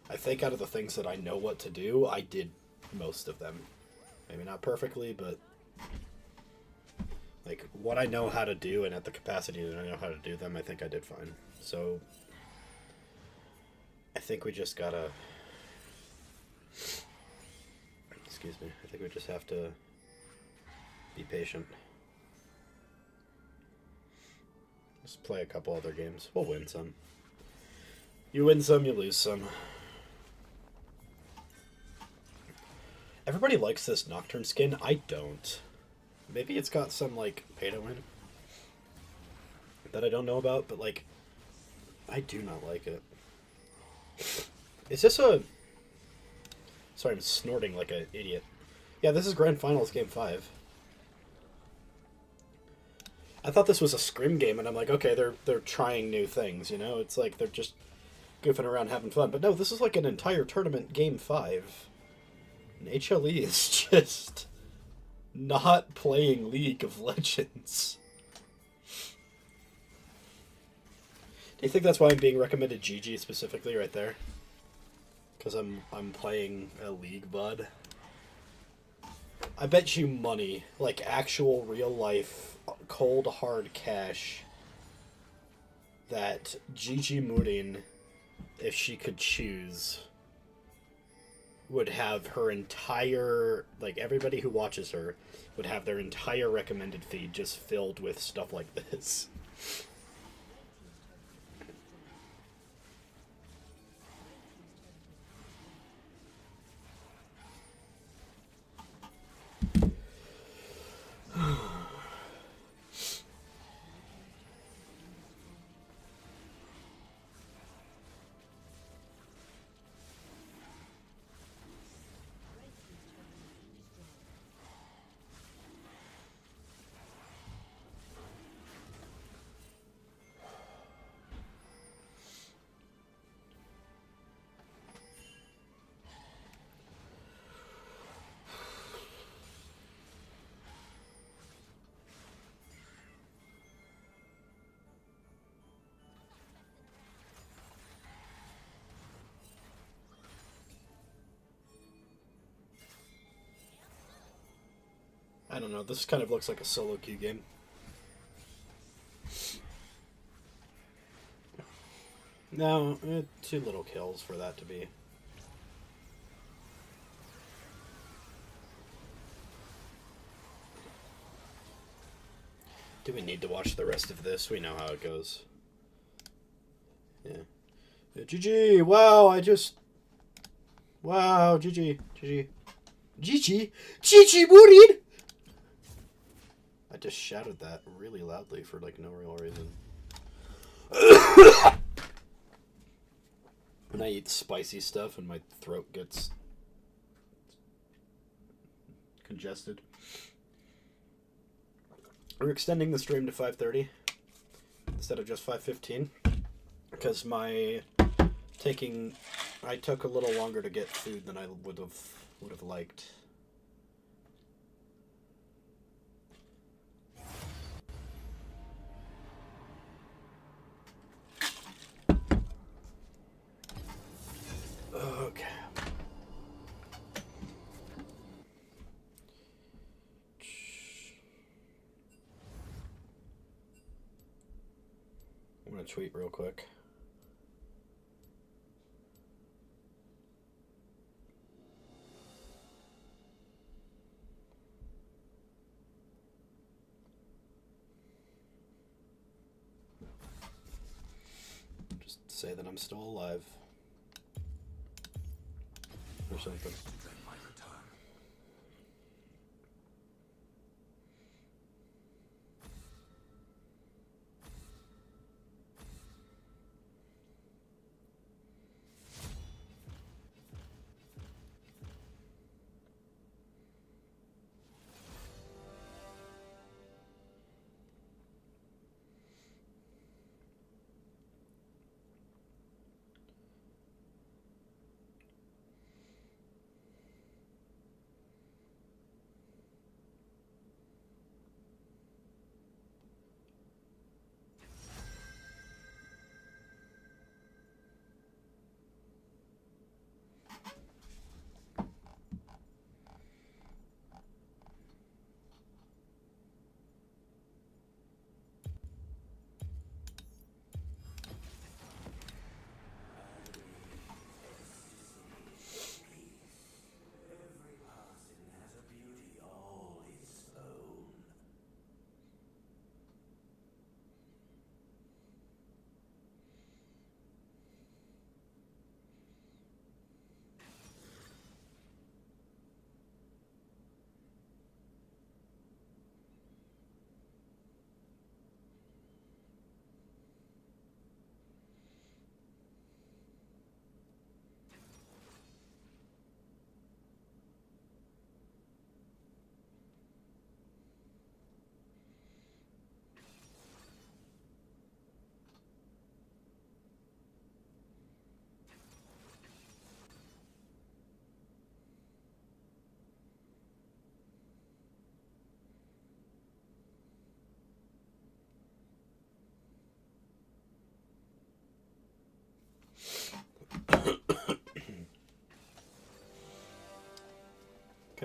I think out of the things that I know what to do, I did most of them. Maybe not perfectly, but like what I know how to do and at the capacity that I know how to do them, I think I did fine. So I think we just gotta, excuse me, I think we just have to be patient. Just play a couple other games. We'll win some. You win some, you lose some. Everybody likes this Nocturne skin. I don't. Maybe it's got some, like, pay to win that I don't know about, but, like, I do not like it. Is this a... Sorry, I'm snorting like an idiot. Yeah, this is Grand Finals Game 5. I thought this was a scrim game, and I'm like, okay, they're trying new things, you know? It's like they're just goofing around having fun. But no, this is like an entire tournament Game 5. And HLE is just not playing League of Legends. Do you think that's why I'm being recommended GG specifically right there? Because I'm playing a League bud? I bet you money, like actual real life, cold hard cash, that Gigi Murin, if she could choose, would have her entire, like everybody who watches her, would have their entire recommended feed just filled with stuff like this. I don't know, this kind of looks like a solo queue game. No, too little kills for that to be. Do we need to watch the rest of this? We know how it goes. Yeah. GG! Wow, Wow, GG. GG. GG! GG Murin! I just shouted that really loudly for, like, no real reason. When I eat spicy stuff and my throat gets congested. We're extending the stream to 5:30 instead of just 5:15 because I took a little longer to get food than I would have liked. Okay. I'm gonna tweet real quick. Just say that I'm still alive. Or something.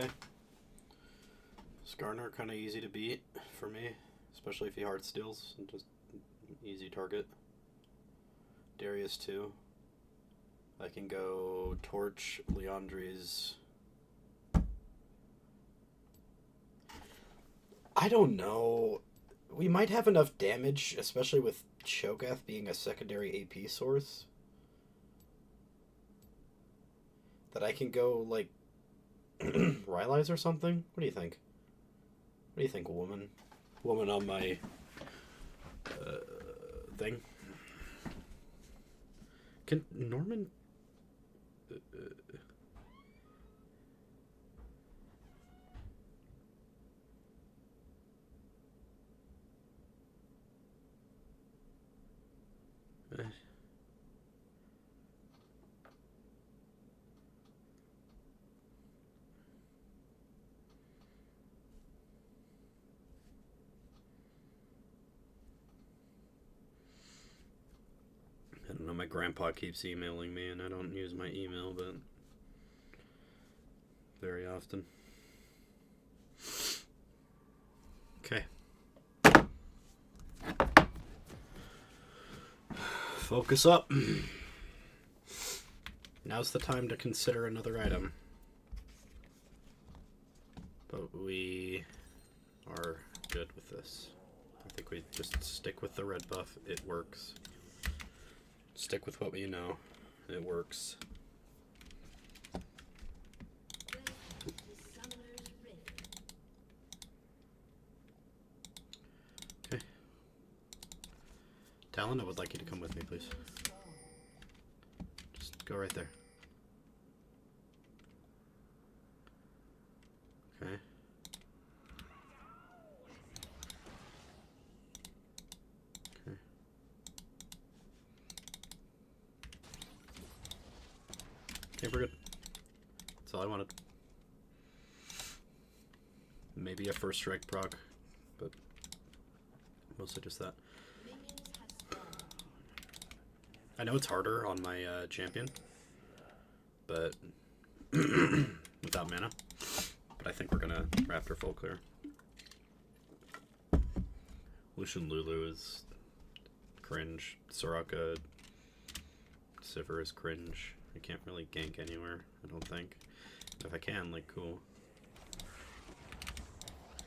Okay. Skarner kind of easy to beat for me, especially if he hard steals. Just easy target. Darius too. I can go Torch, Leandri's. I don't know. We might have enough damage, especially with Cho'Gath being a secondary AP source, that I can go, like, Rylai's or something? What do you think? What do you think, woman? Woman on my thing. Can Norman... I don't know, my grandpa keeps emailing me and I don't use my email, but very often. Okay. Focus up. Now's the time to consider another item. But we are good with this. I think we just stick with the red buff. It works. Stick with what we know. It works. Okay. Talon, I would like you to come with me, please. Just go right there. Okay. Okay. Okay, we're good. That's all I wanted. Maybe a first strike proc, but mostly just that. I know it's harder on my champion, but without mana. But I think we're gonna Raptor full clear. Lucian Lulu is cringe. Soraka Sivir is cringe. I can't really gank anywhere, I don't think. If I can, like, cool.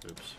Oops.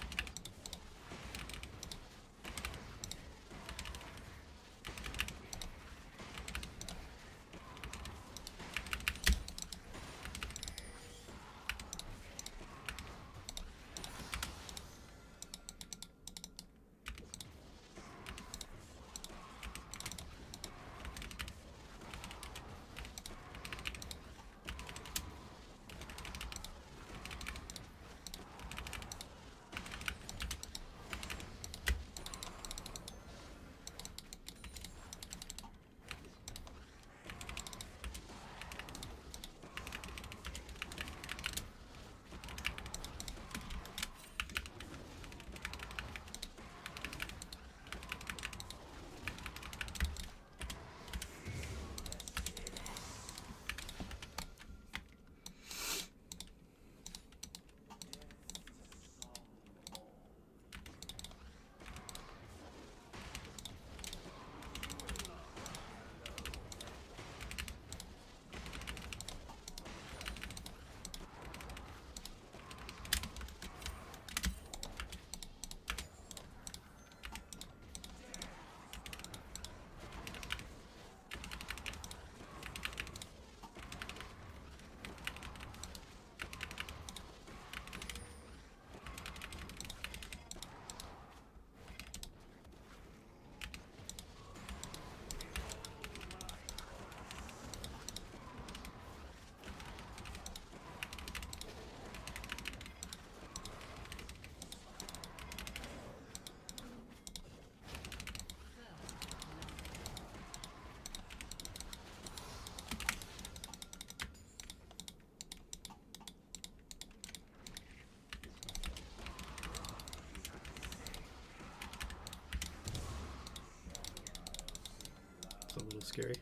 It's a little scary.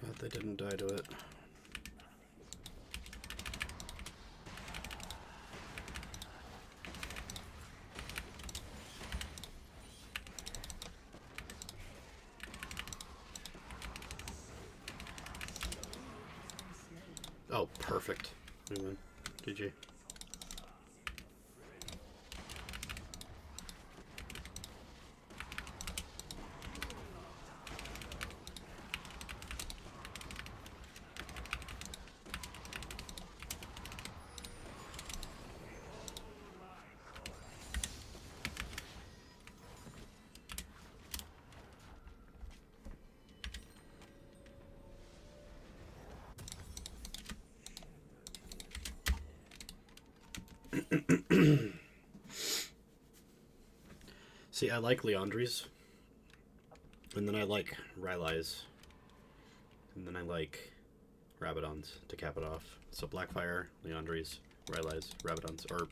Glad they didn't die to it. Oh, perfect. We win. GG. See, I like Leandries, and then I like Rylai's, and then I like Rabadons to cap it off. So Blackfire, Leandries, Rylai's, Rabadons, or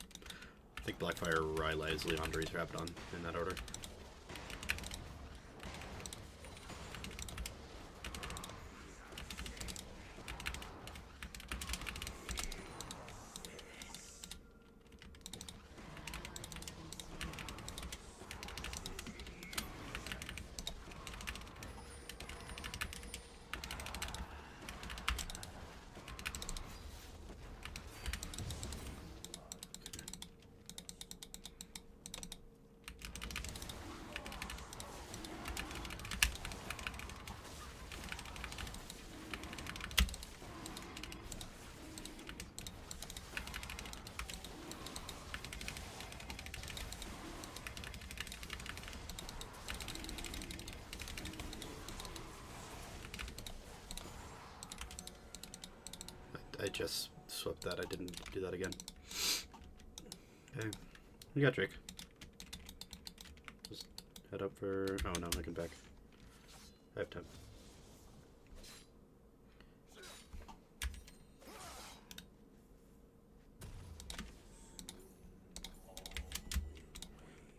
I think Blackfire, Rylai's, Leandries, Rabadon, in that order. I just swept that. I didn't do that again. Okay. You got Drake. Just head up for... Oh no, I can back. I have time.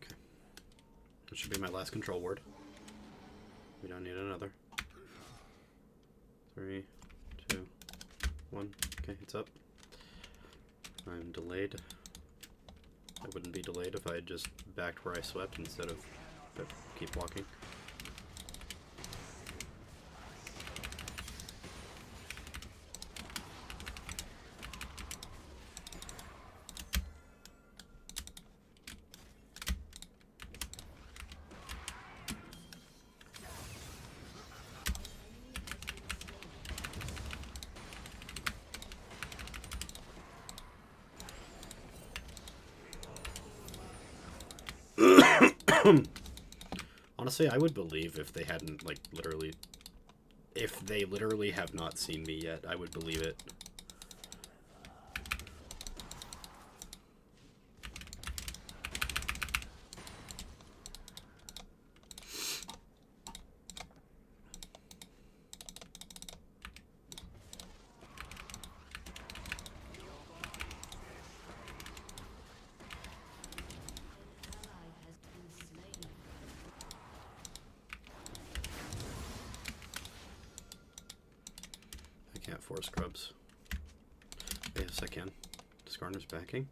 Okay. That should be my last control word. We don't need another. 3, 2, 1. Okay, it's up. I'm delayed. I wouldn't be delayed if I had just backed where I swept instead of keep walking. Honestly, I would believe if they hadn't, like, literally... If they literally have not seen me yet, I would believe it. Can't force scrubs. Yes, I can. Skarner's backing.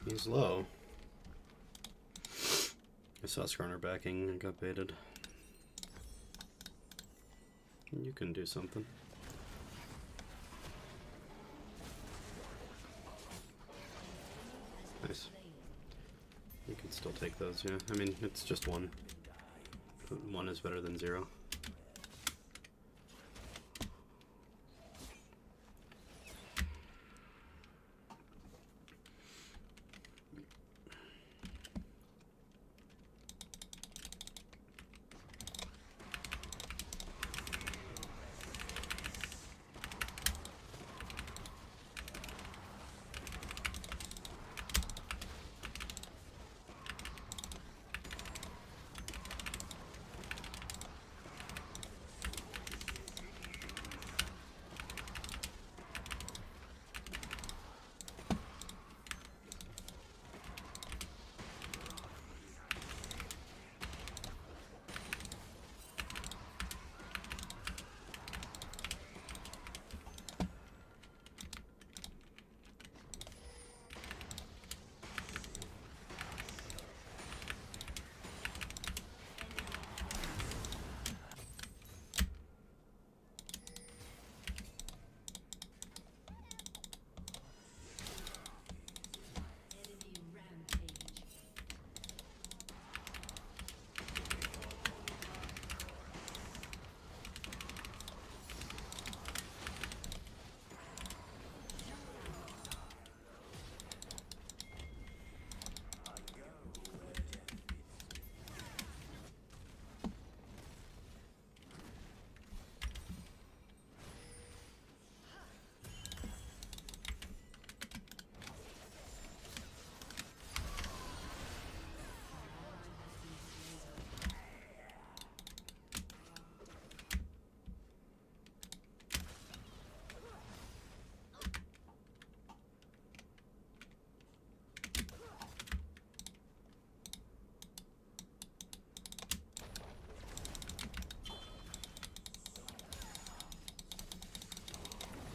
He's low. I saw Skarner backing and got baited. You can do something. Nice. You can still take those, yeah. I mean, it's just one. But 1 is better than 0.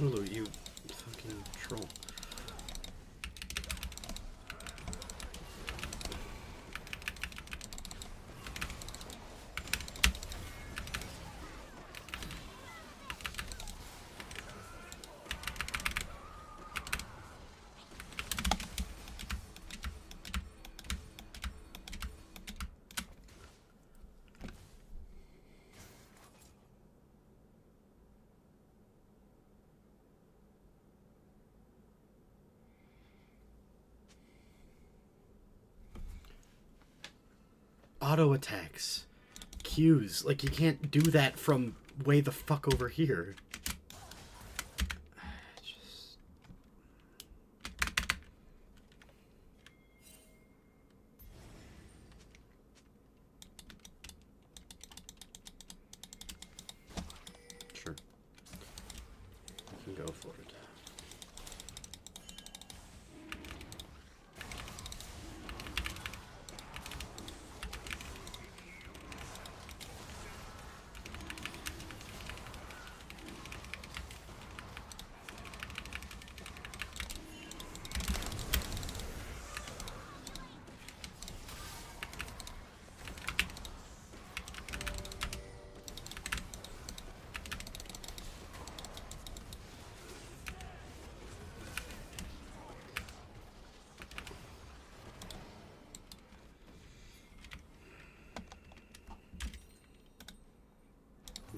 Hulu, you fucking troll. Auto attacks. Qs. Like, you can't do that from way the fuck over here. Just... Sure. You can go for it.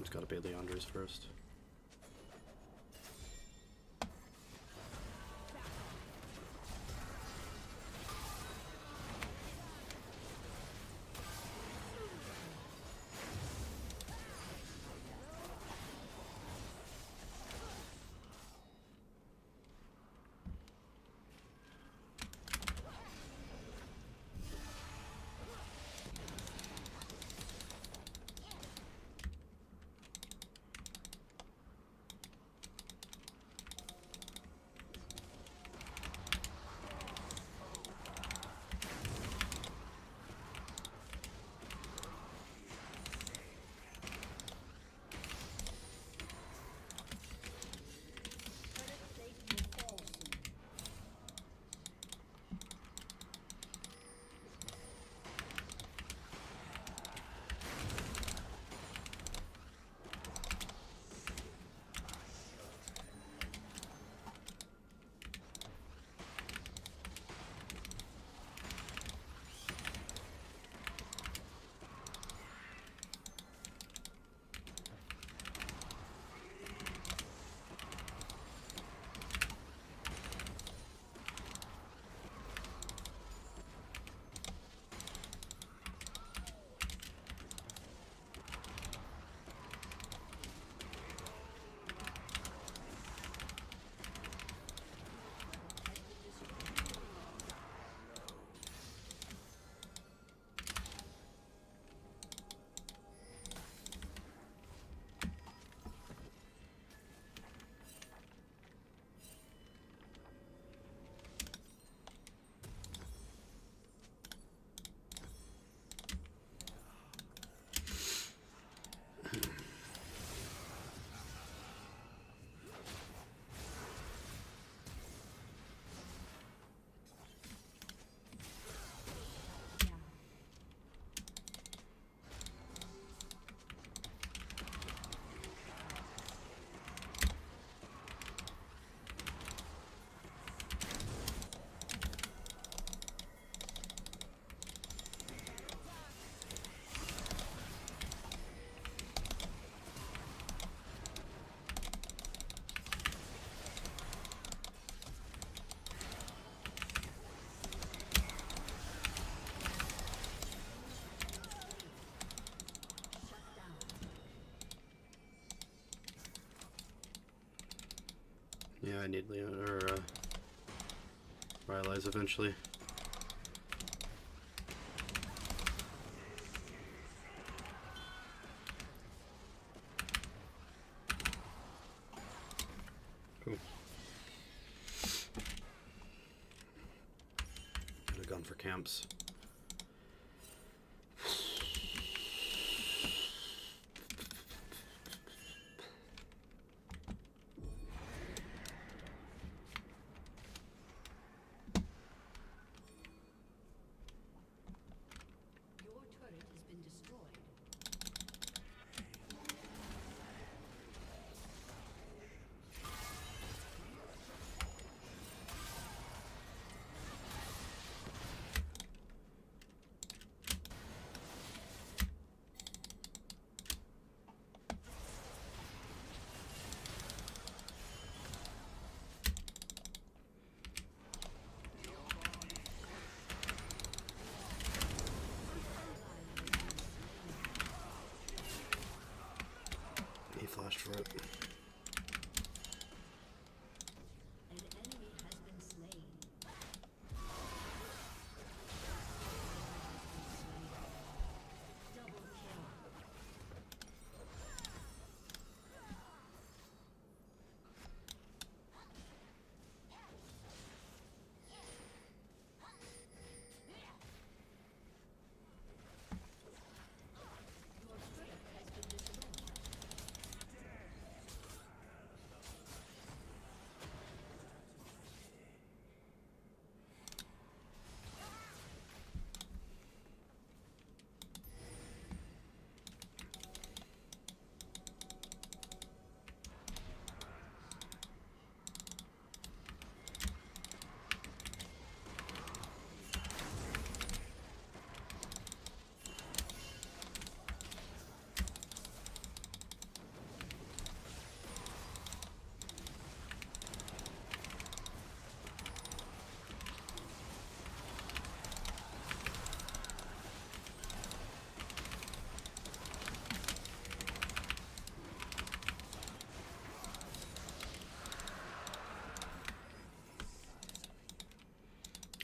Just gotta pay Leandre's first. Yeah, I need Leon or Rylai's eventually. Cool. Could have gone for camps.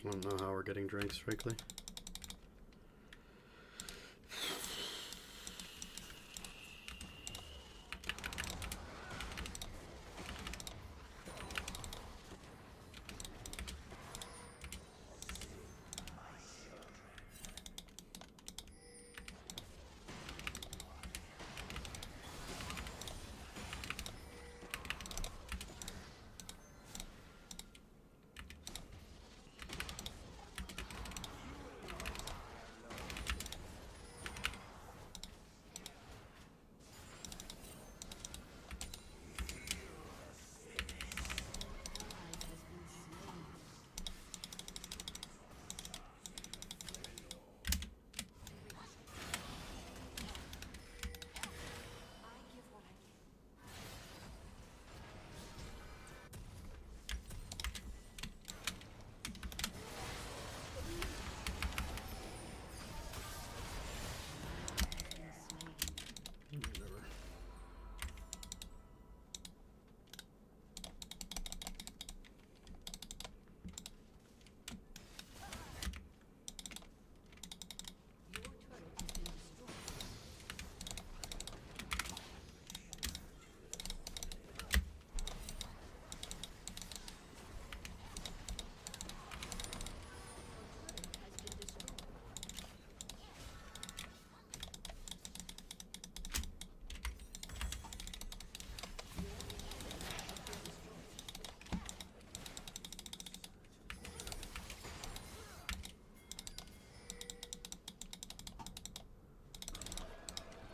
I don't know how we're getting drinks, frankly.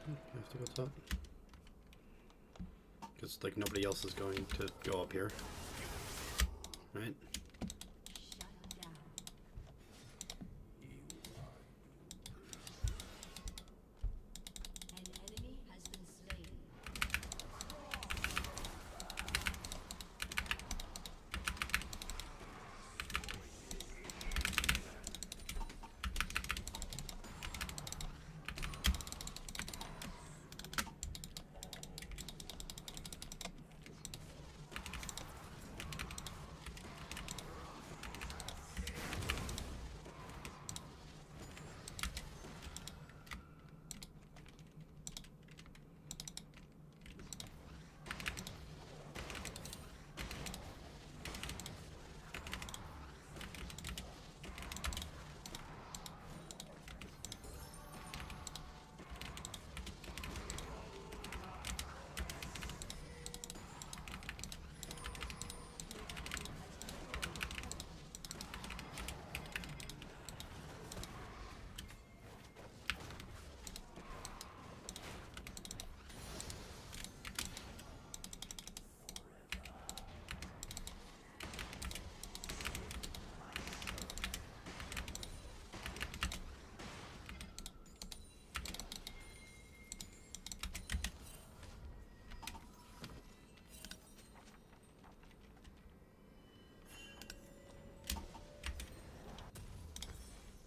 I have to go top. Because, like, nobody else is going to go up here. Right? Shut down. An enemy has been slain.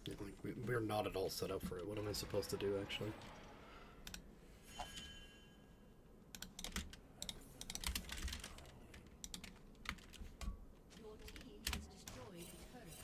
Yeah, like, we're not at all set up for it. What am I supposed to do, actually? Your team has destroyed a turret.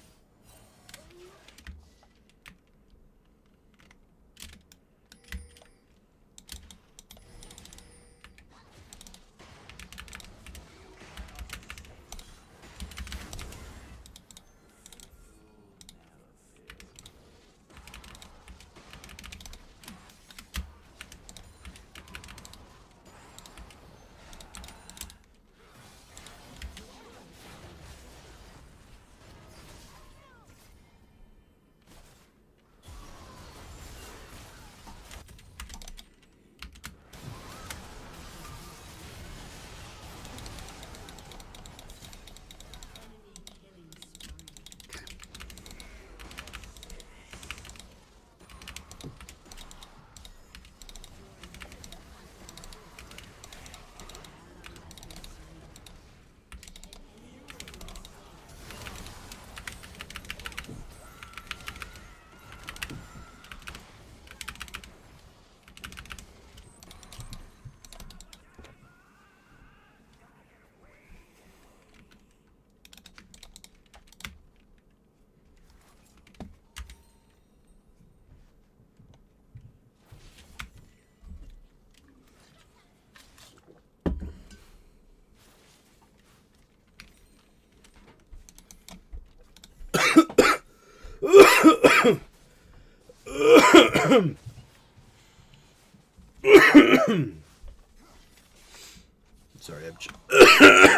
Sorry,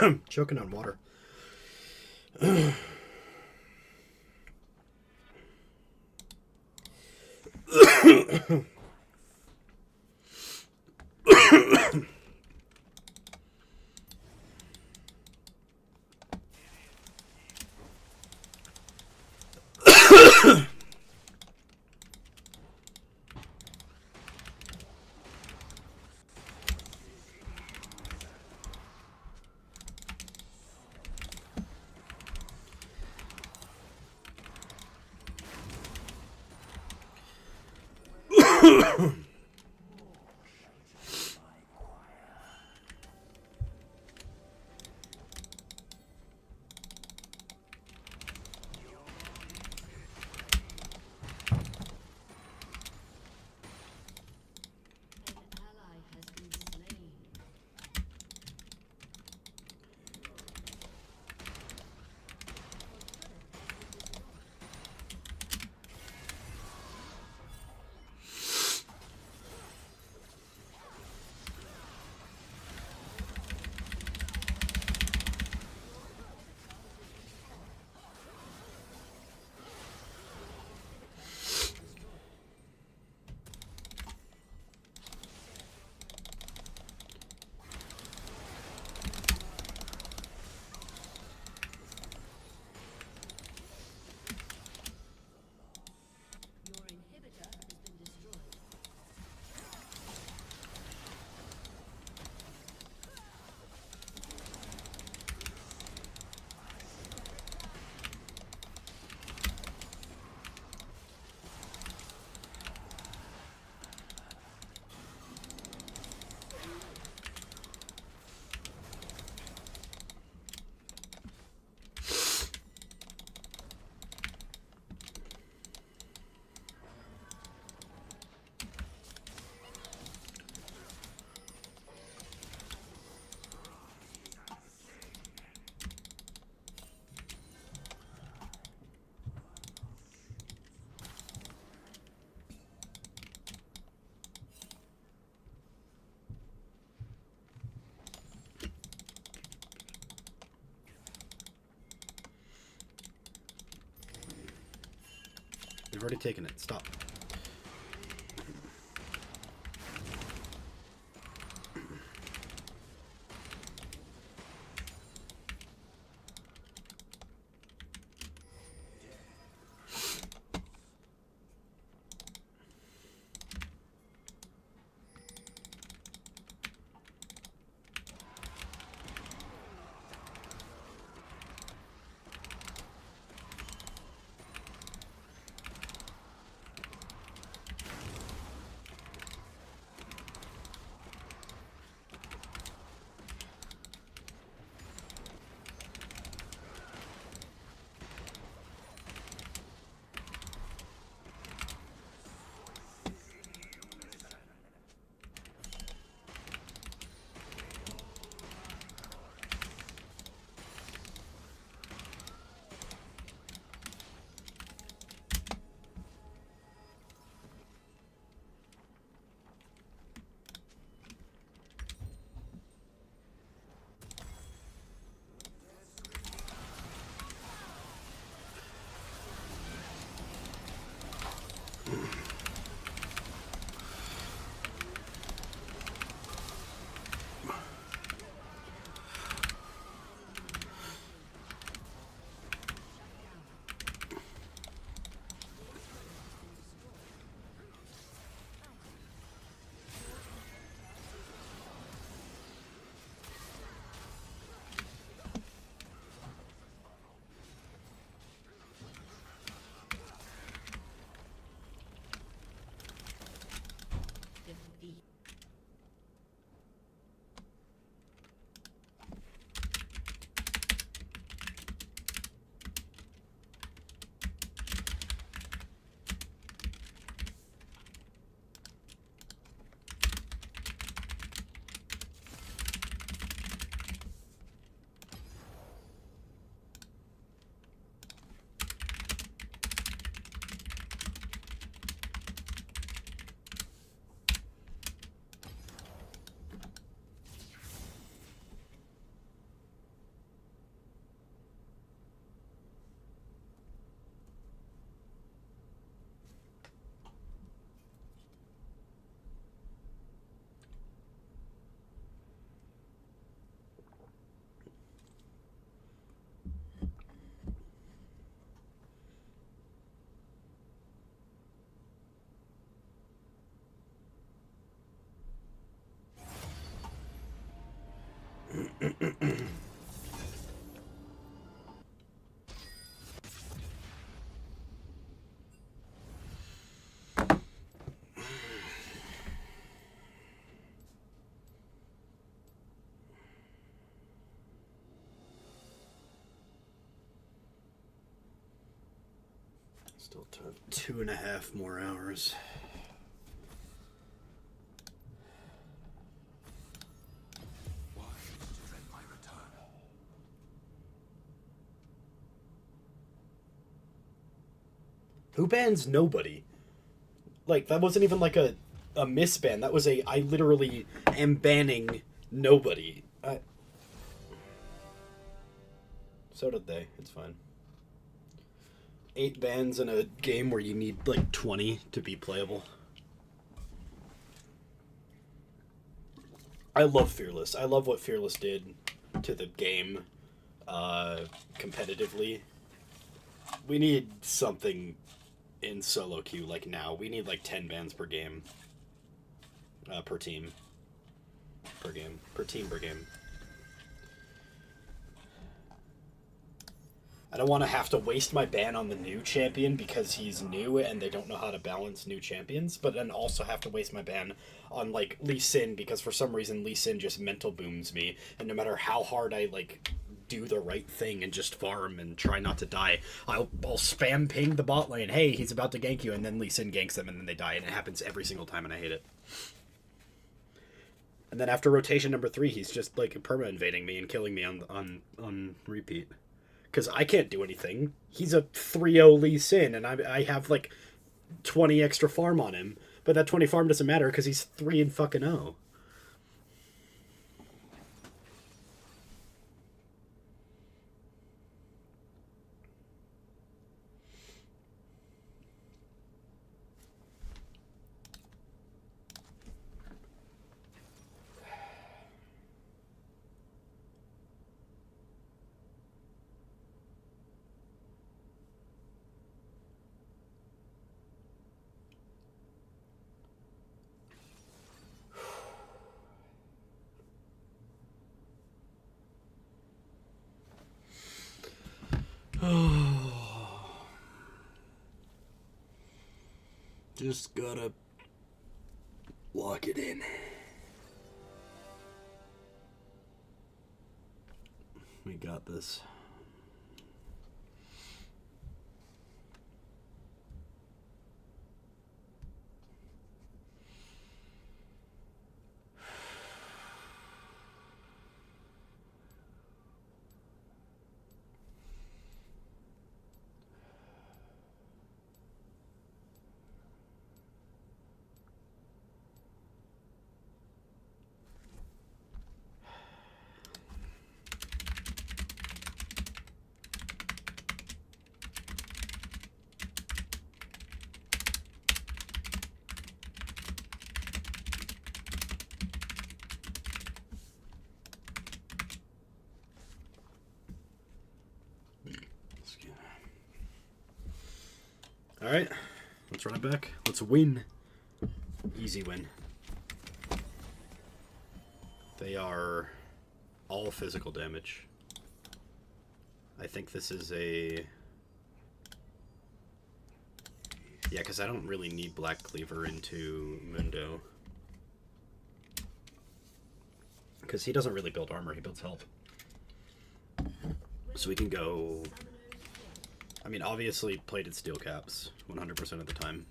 I'm choking on water. An ally has been slain. Your inhibitor has been destroyed. You've already taken it. Stop. Still 2.5 more hours. Why did you dread my return? Who bans nobody? Like, that wasn't even like a misban. That was I literally am banning nobody. So did they. It's fine. 8 bans in a game where you need like 20 to be playable. I love Fearless. I love what Fearless did to the game competitively. We need something in solo queue like now. We need like 10 bans per game. Per team. Per game. Per team per game. I don't want to have to waste my ban on the new champion because he's new and they don't know how to balance new champions, but then also have to waste my ban on, like, Lee Sin because for some reason Lee Sin just mental booms me, and no matter how hard I, like, do the right thing and just farm and try not to die, I'll spam ping the bot lane, hey, he's about to gank you, and then Lee Sin ganks them and then they die, and it happens every single time and I hate it. And then after rotation number 3, he's just, like, perma-invading me and killing me on repeat. Because I can't do anything. He's a 3-0 Lee Sin, and I have, like, 20 extra farm on him. But that 20 farm doesn't matter because he's 3-0. Just gotta lock it in. We got this. Alright, let's run it back. Let's win. Easy win. They are all physical damage. I think this is a... Yeah, because I don't really need Black Cleaver into Mundo. Because he doesn't really build armor, he builds health. So we can go... I mean, obviously, plated steel caps, 100% of the time.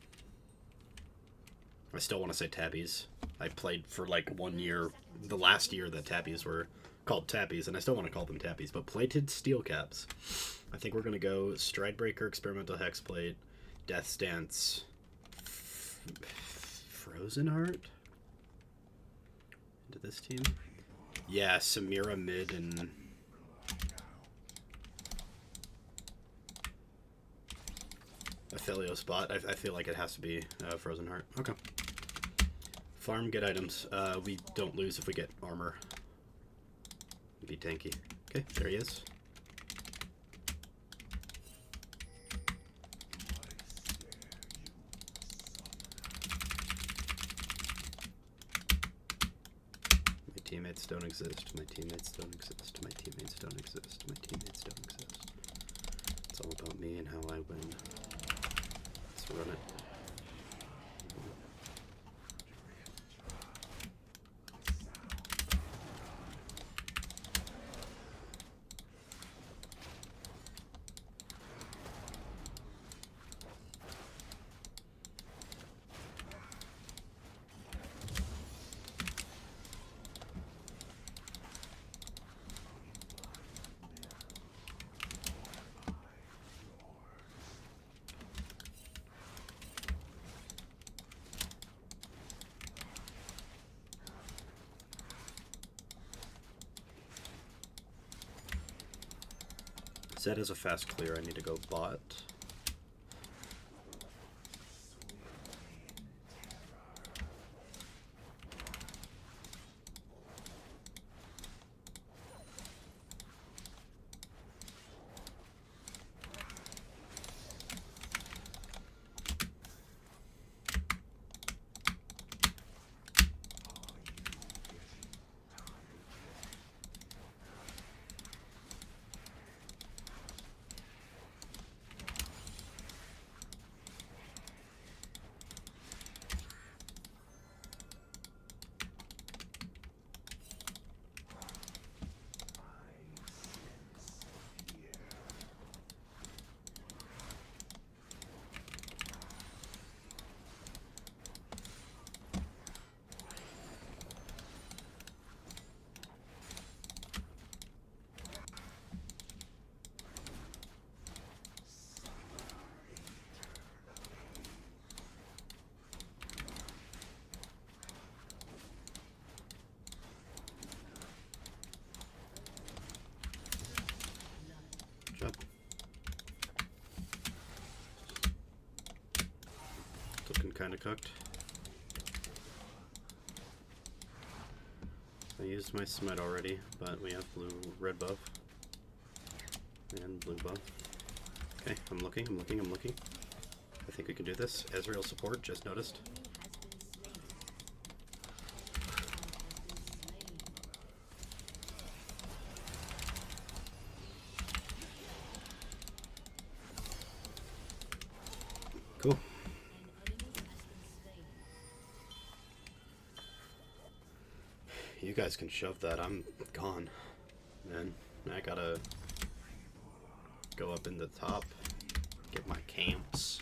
I still want to say tabbies. I played for, like, 1 year, the last year that tabbies were called tabbies, and I still want to call them tabbies, but plated steel caps. I think we're going to go Stridebreaker, Experimental Hexplate, Death Stance, Frozen Heart? Into this team? Yeah, Samira mid and... Athelio spot. I feel like it has to be Frozen Heart. Okay. Farm, get items. We don't lose if we get armor. Be tanky. Okay, there he is. My teammates don't exist. My teammates don't exist. My teammates don't exist. My teammates don't exist. It's all about me and how I win. Let's run it. Zed is a fast clear. I need to go bot. Good job. Looking kind of cooked. I used my smite already, but we have red buff. And blue buff. Okay, I'm looking. I think we can do this. Ezreal support, just noticed. Cool. You guys can shove that. I'm gone. Man, I gotta go up in the top, get my camps.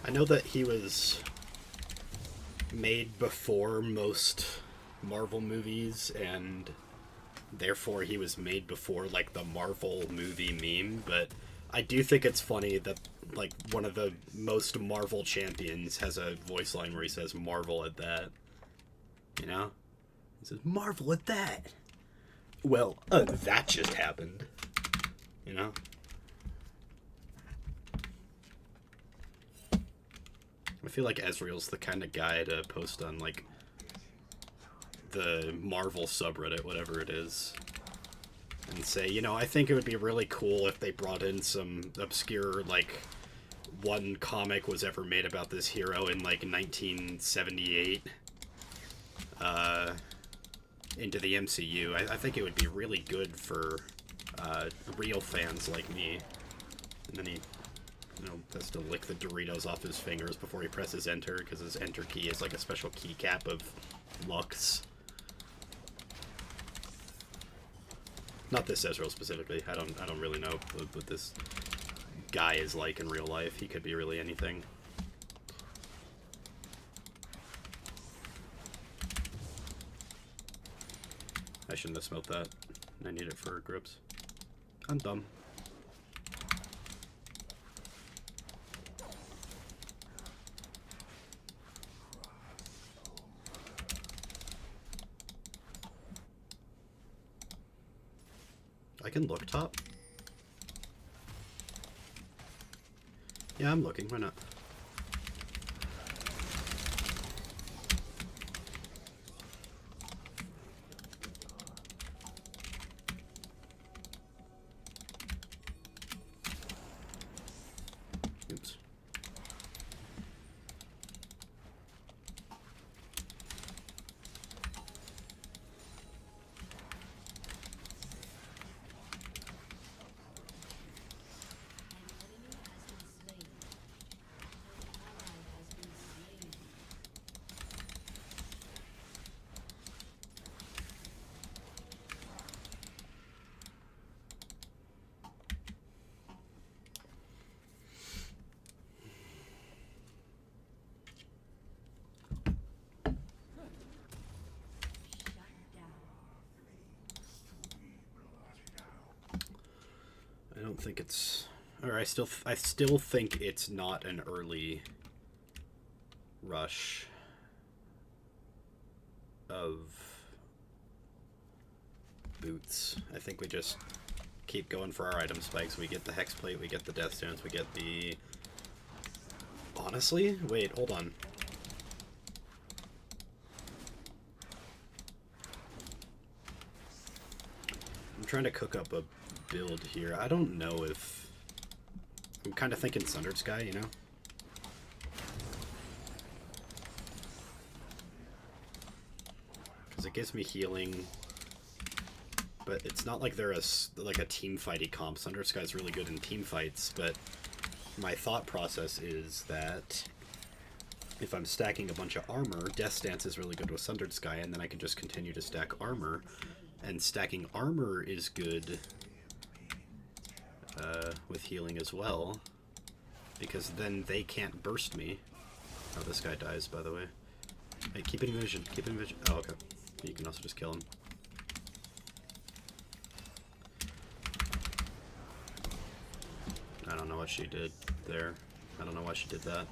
I know that he was made before most Marvel movies, and therefore he was made before, like, the Marvel movie meme, but I do think it's funny that, like, one of the most Marvel champions has a voice line where he says, "Marvel at that." You know? He says, "Marvel at that!" Well, that just happened. You know? I feel like Ezreal's the kind of guy to post on, like, the Marvel subreddit, whatever it is, and say, you know, I think it would be really cool if they brought in some obscure, like, one comic was ever made about this hero in, like, 1978, into the MCU. I think it would be really good for, real fans like me. And then he, you know, has to lick the Doritos off his fingers before he presses enter, because his enter key is like a special keycap of Lux. Not this Ezreal specifically. I don't really know what this guy is like in real life. He could be really anything. I shouldn't have smelt that. I need it for grips. I'm dumb. I can look top. Yeah, I'm looking. Why not? Oops. I don't think it's, or I still think it's not an early rush of boots. I think we just keep going for our item spikes. We get the hex plate, we get the death stones, we get the, honestly, wait, hold on. I'm trying to cook up a build here. I don't know if... I'm kind of thinking Sundered Sky, you know? Because it gives me healing, but it's not like they're like a team fighty comp. Sundered Sky is really good in team fights, but my thought process is that if I'm stacking a bunch of armor, Death Stance is really good with Sundered Sky, and then I can just continue to stack armor. And stacking armor is good with healing as well, because then they can't burst me. Oh, this guy dies, by the way. Hey, keep it in vision. Keep it in vision. Oh, okay. You can also just kill him. I don't know what she did there. I don't know why she did that.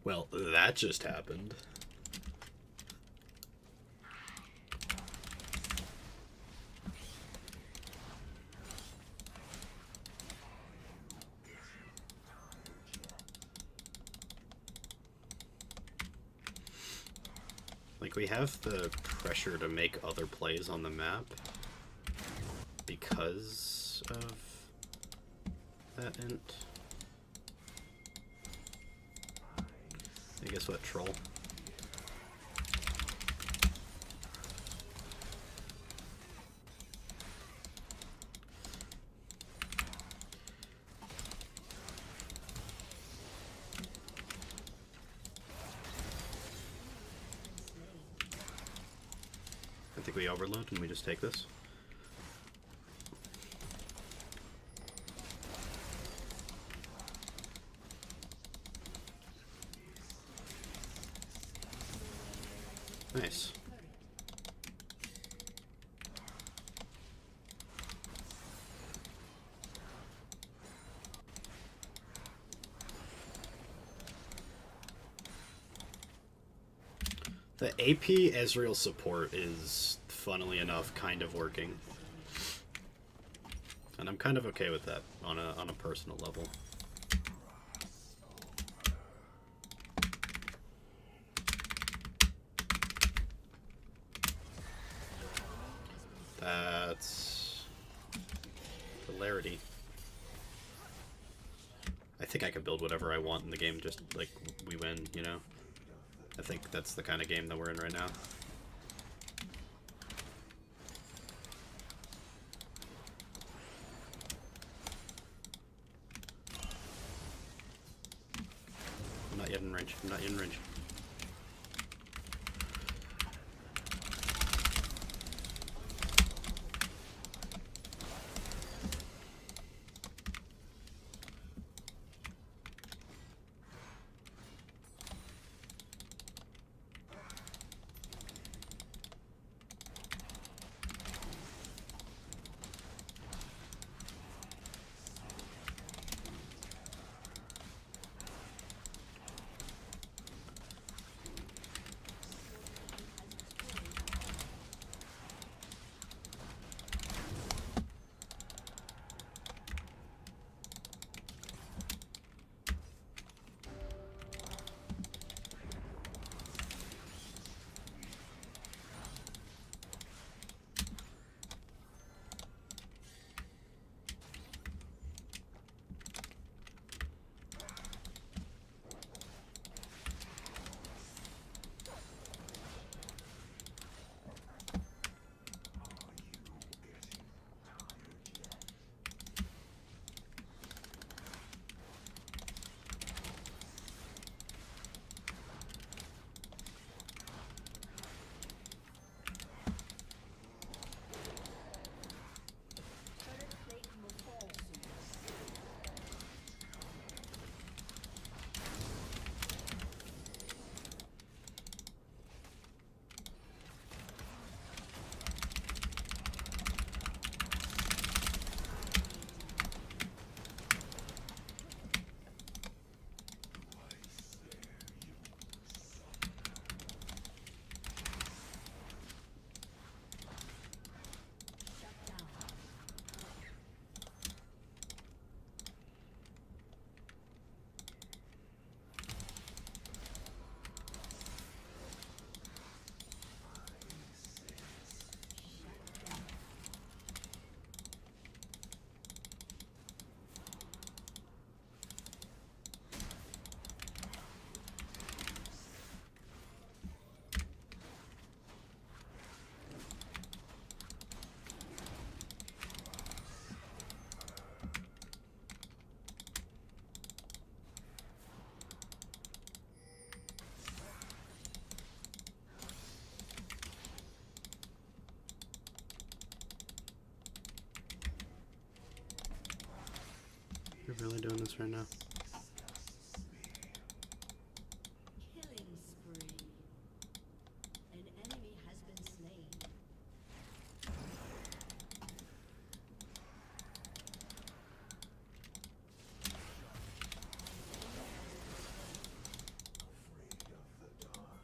Well, that just happened. Like, we have the pressure to make other plays on the map because of that int. I guess what, troll? I think we overload and we just take this. Nice. The AP Ezreal support is, funnily enough, kind of working. And I'm kind of okay with that on a personal level. That's polarity. I think I can build whatever I want in the game, just like we win, you know? I think that's the kind of game that we're in right now. I'm not yet in range. I'm not yet in range. really doing this right now? Killing spree. An enemy has been slain. Afraid of the dark.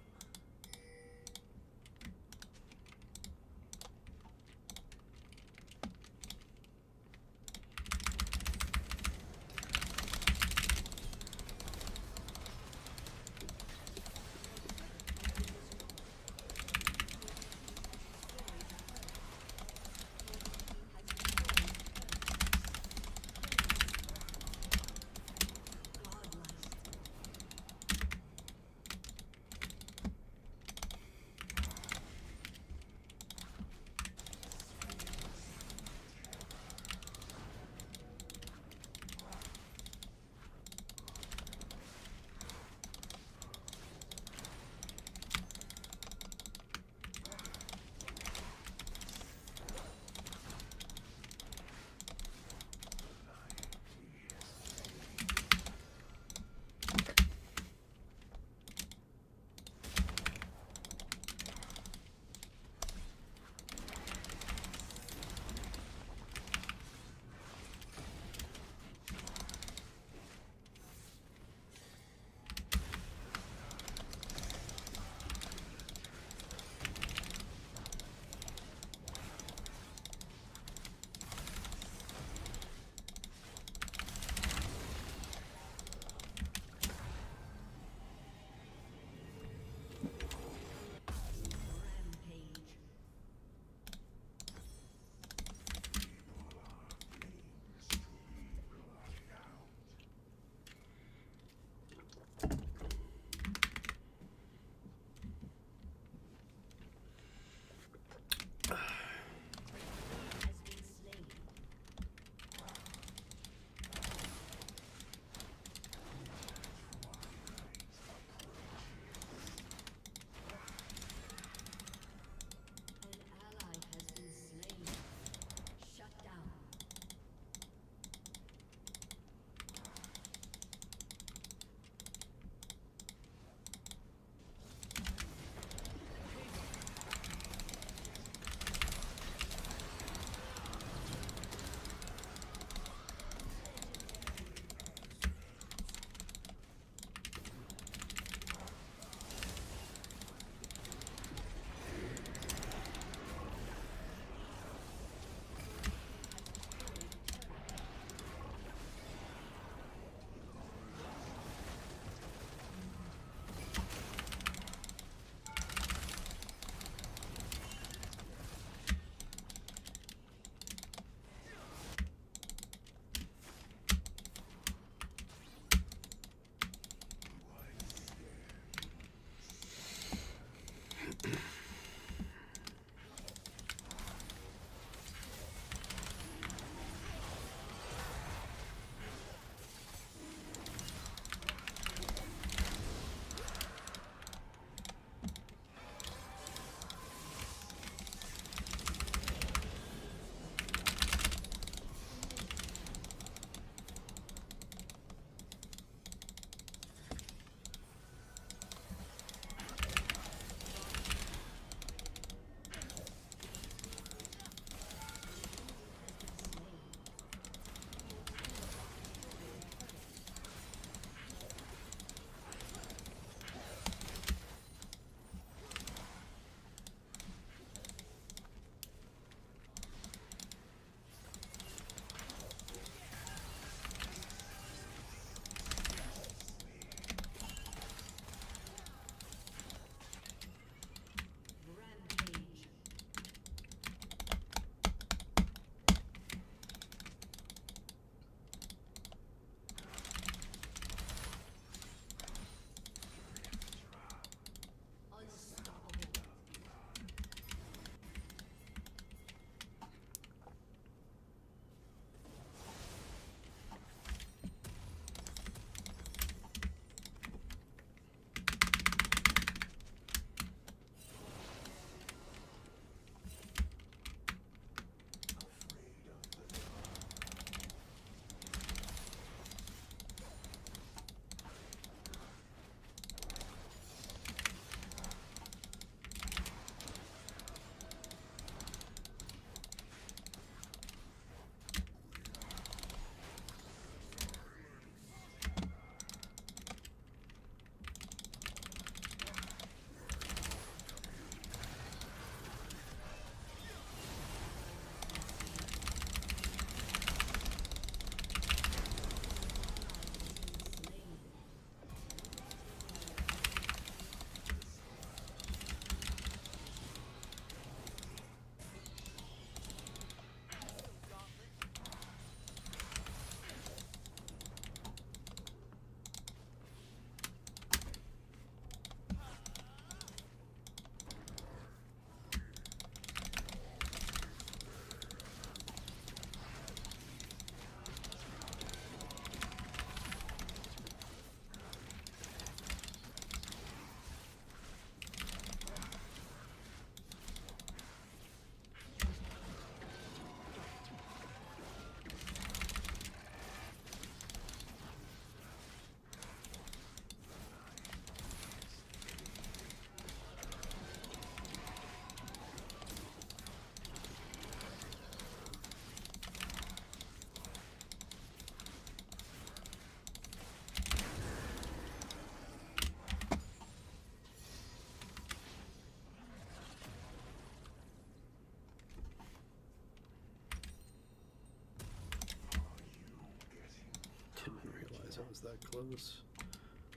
that close.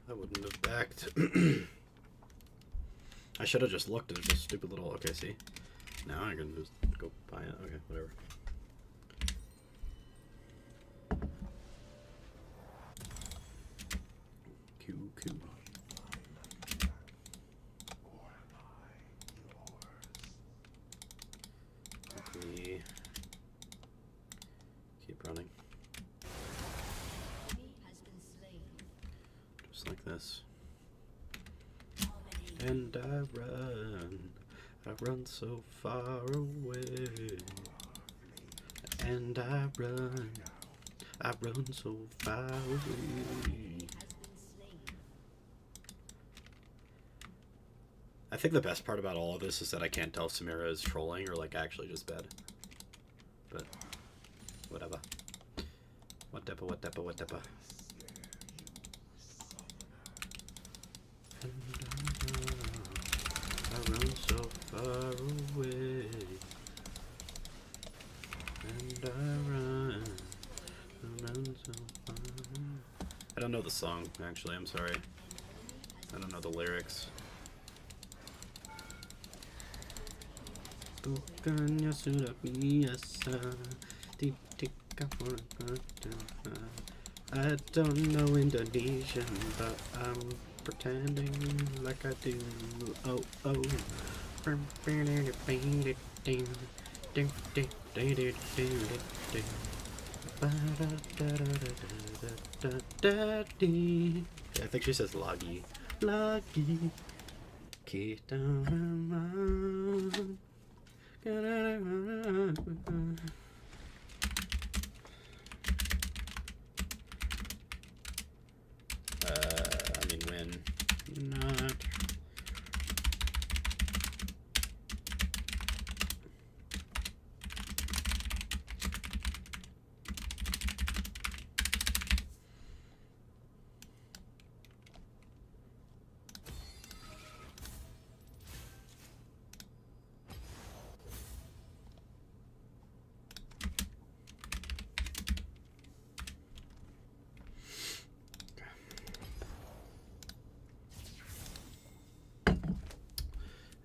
I wouldn't have backed. I should have just looked at this stupid little... Okay, see? Now I can just go buy it. Okay, whatever. Q. Quickly keep running. Enemy has been slain. Just like this. And I run so far away. And I run so far away. I think the best part about all of this is that I can't tell if Samira is trolling or like actually just bad. But whatever. Whatever. And I run so far away. And I run so far. I don't know the song, actually, I'm sorry. I don't know the lyrics. I don't know Indonesian, but I'm pretending like I do. Oh. I think she says lagi. Kita I mean when not.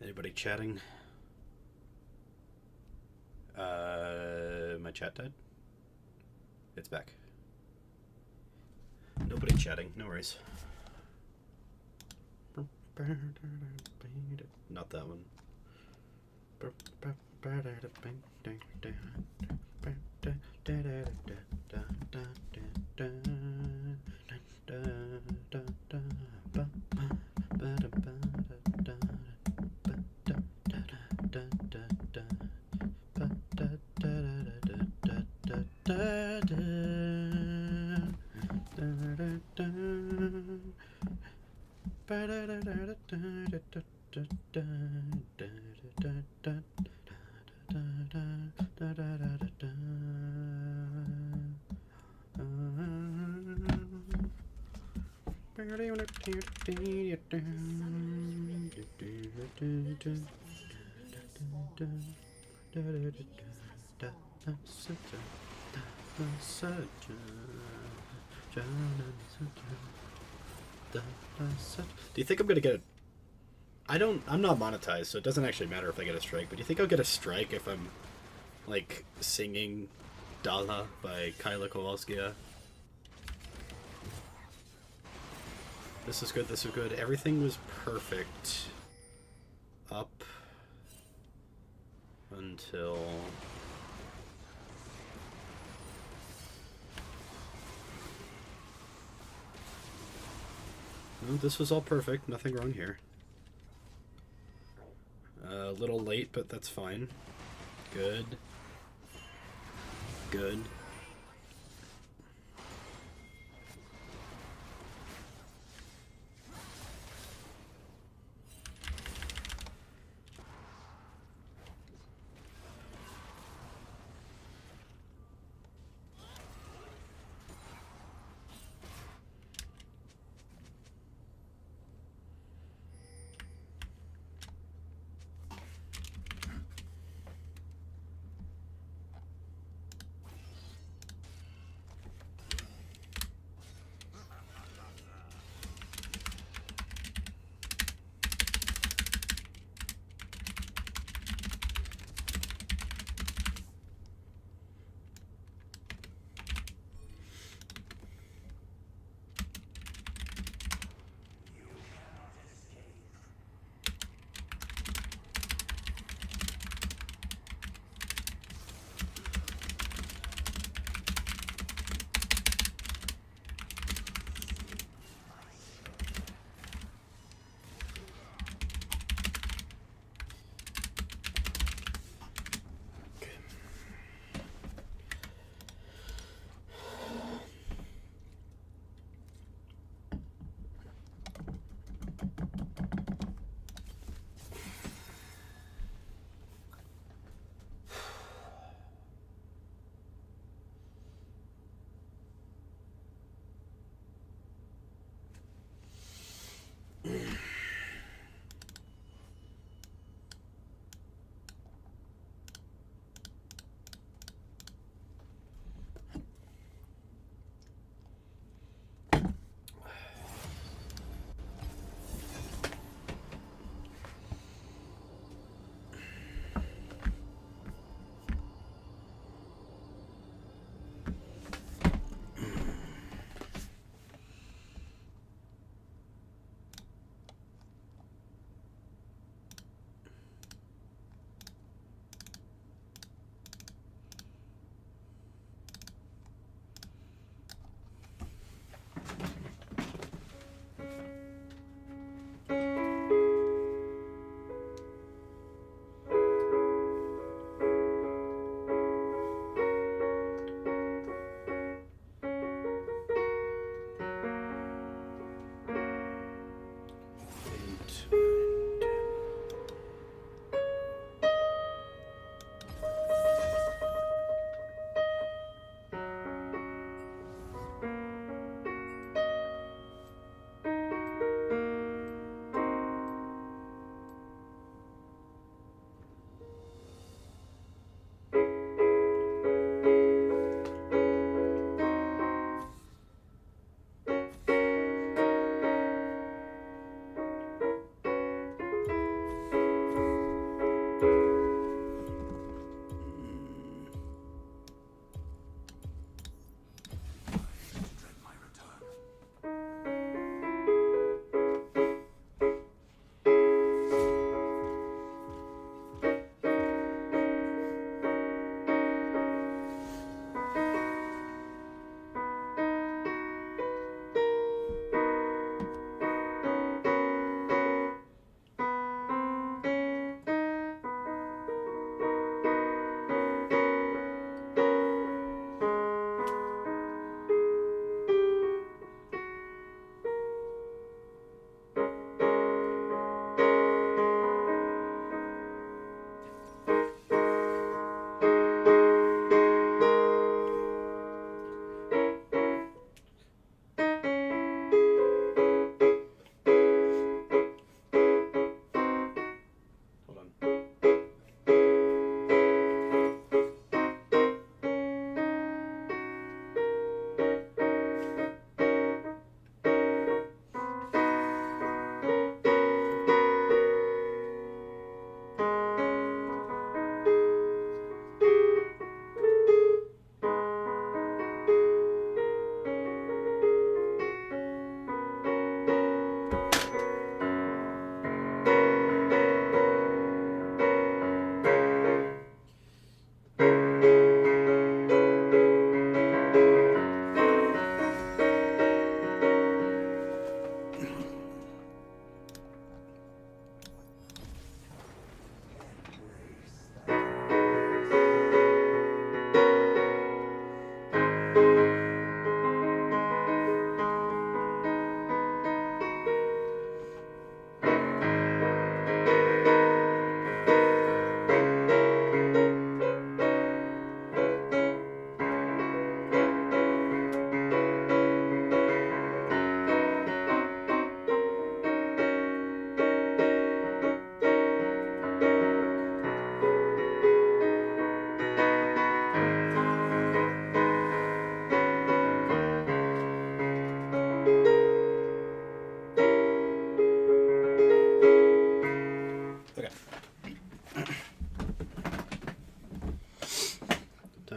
Anybody chatting? My chat died? It's back. Nobody chatting, no worries. Not that one. Do you think I'm gonna get a... I'm not monetized, so it doesn't actually matter if I get a strike, but do you think I'll get a strike if I'm, like, singing Dala by Kyla Kowalska? This is good. Everything was perfect up until... No, this was all perfect. Nothing wrong here. A little late, but that's fine. Good.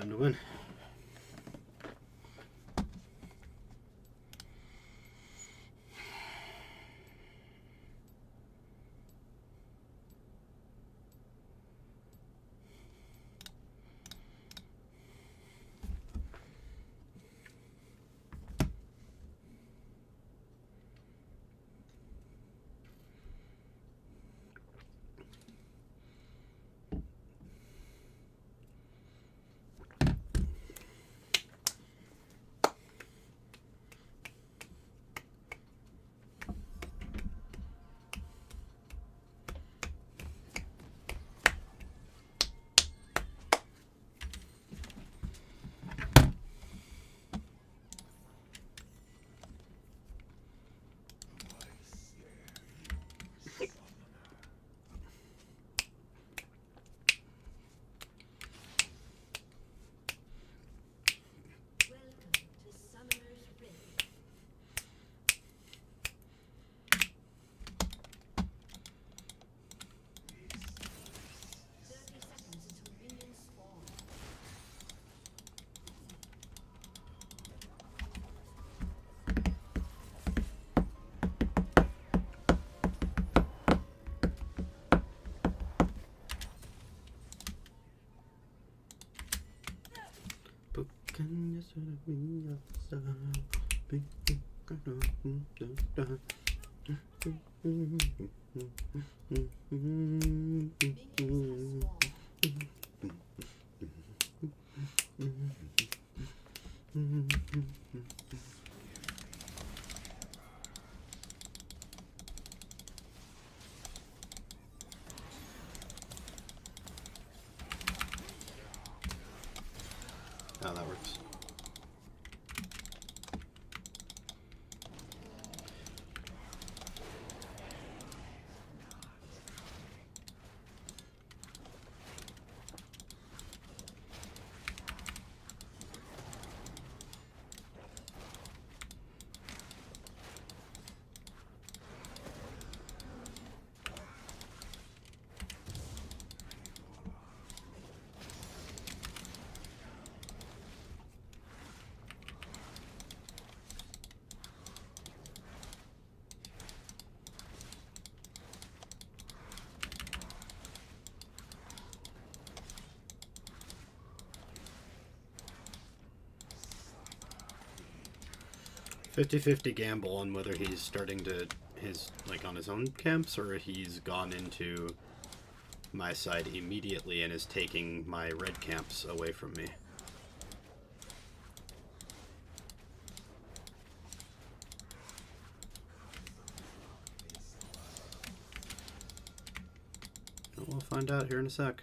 Time to win. Welcome to Summoner's Rift. 30 seconds until minions spawn. Minions have spawned. Oh, that works. Fifty-50 gamble on whether he's starting to on his own camps, or he's gone into my side immediately and is taking my red camps away from me. We'll find out here in a sec.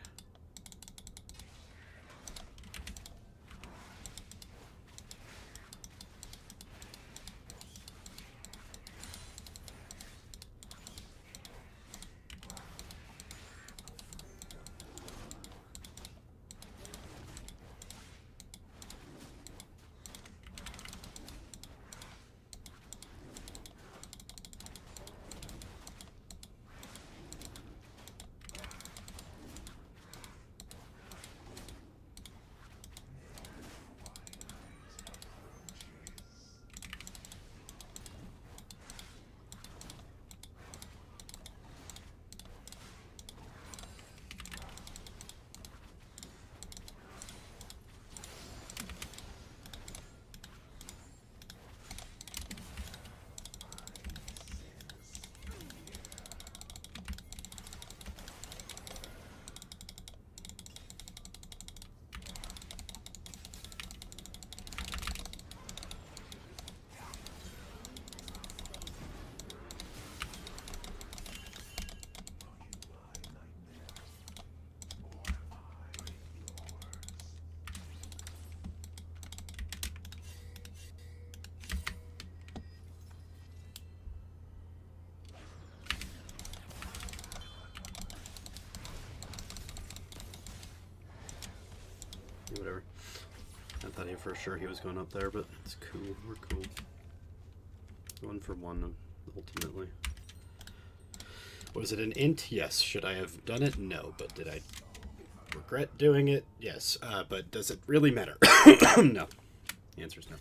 Whatever. I thought for sure he was going up there, but it's cool. We're cool. 1 for 1, ultimately. Was it an int? Yes. Should I have done it? No. But did I regret doing it? Yes. But does it really matter? No. The answer is no.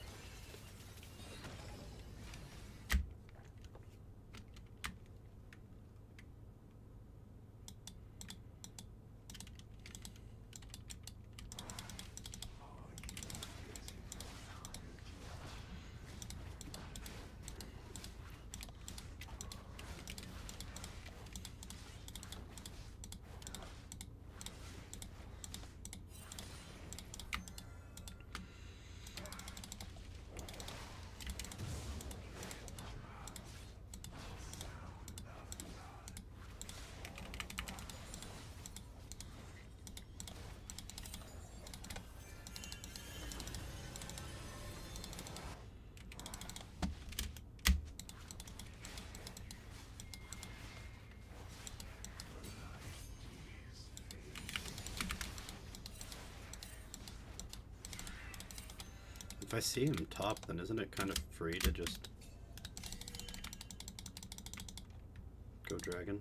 If I see him top, then isn't it kind of free to just go dragon?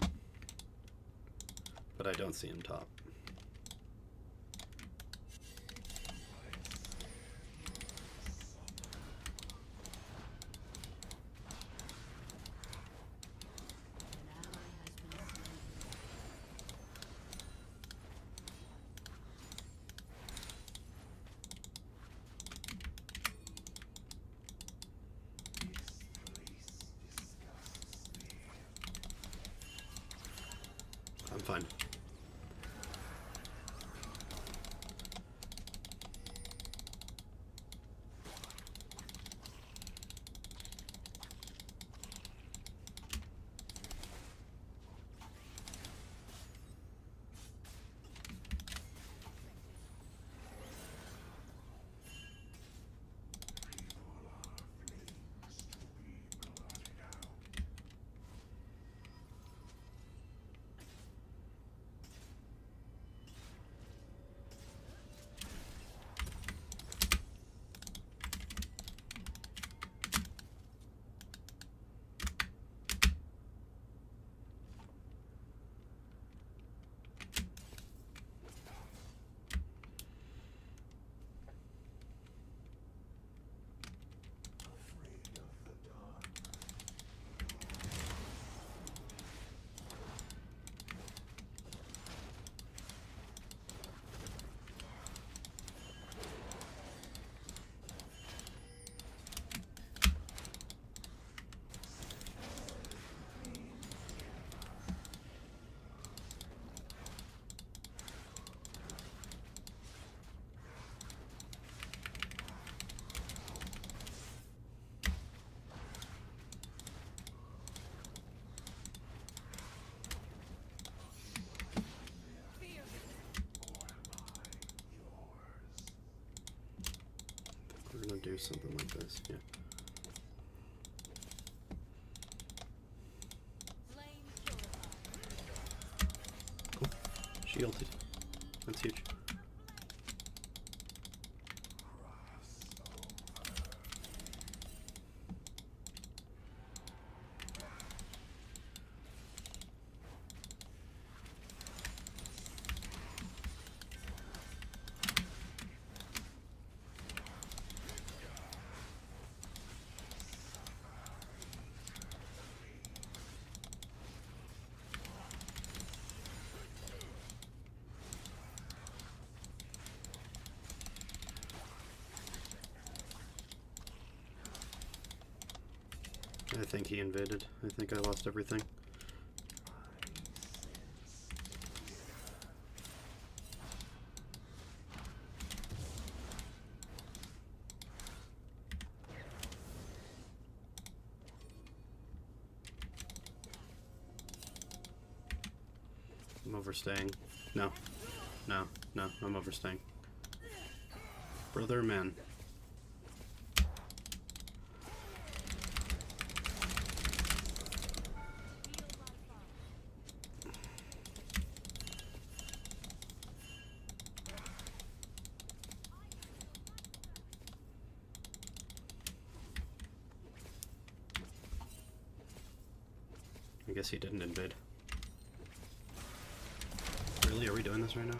But I don't see him top. I'm fine. We're gonna do something like this, yeah. Cool. She ulted. That's huge. I think he invaded. I think I lost everything. I'm overstaying. No. No. No. I'm overstaying. Brother, man. I guess he didn't invade. Really? Are we doing this right now?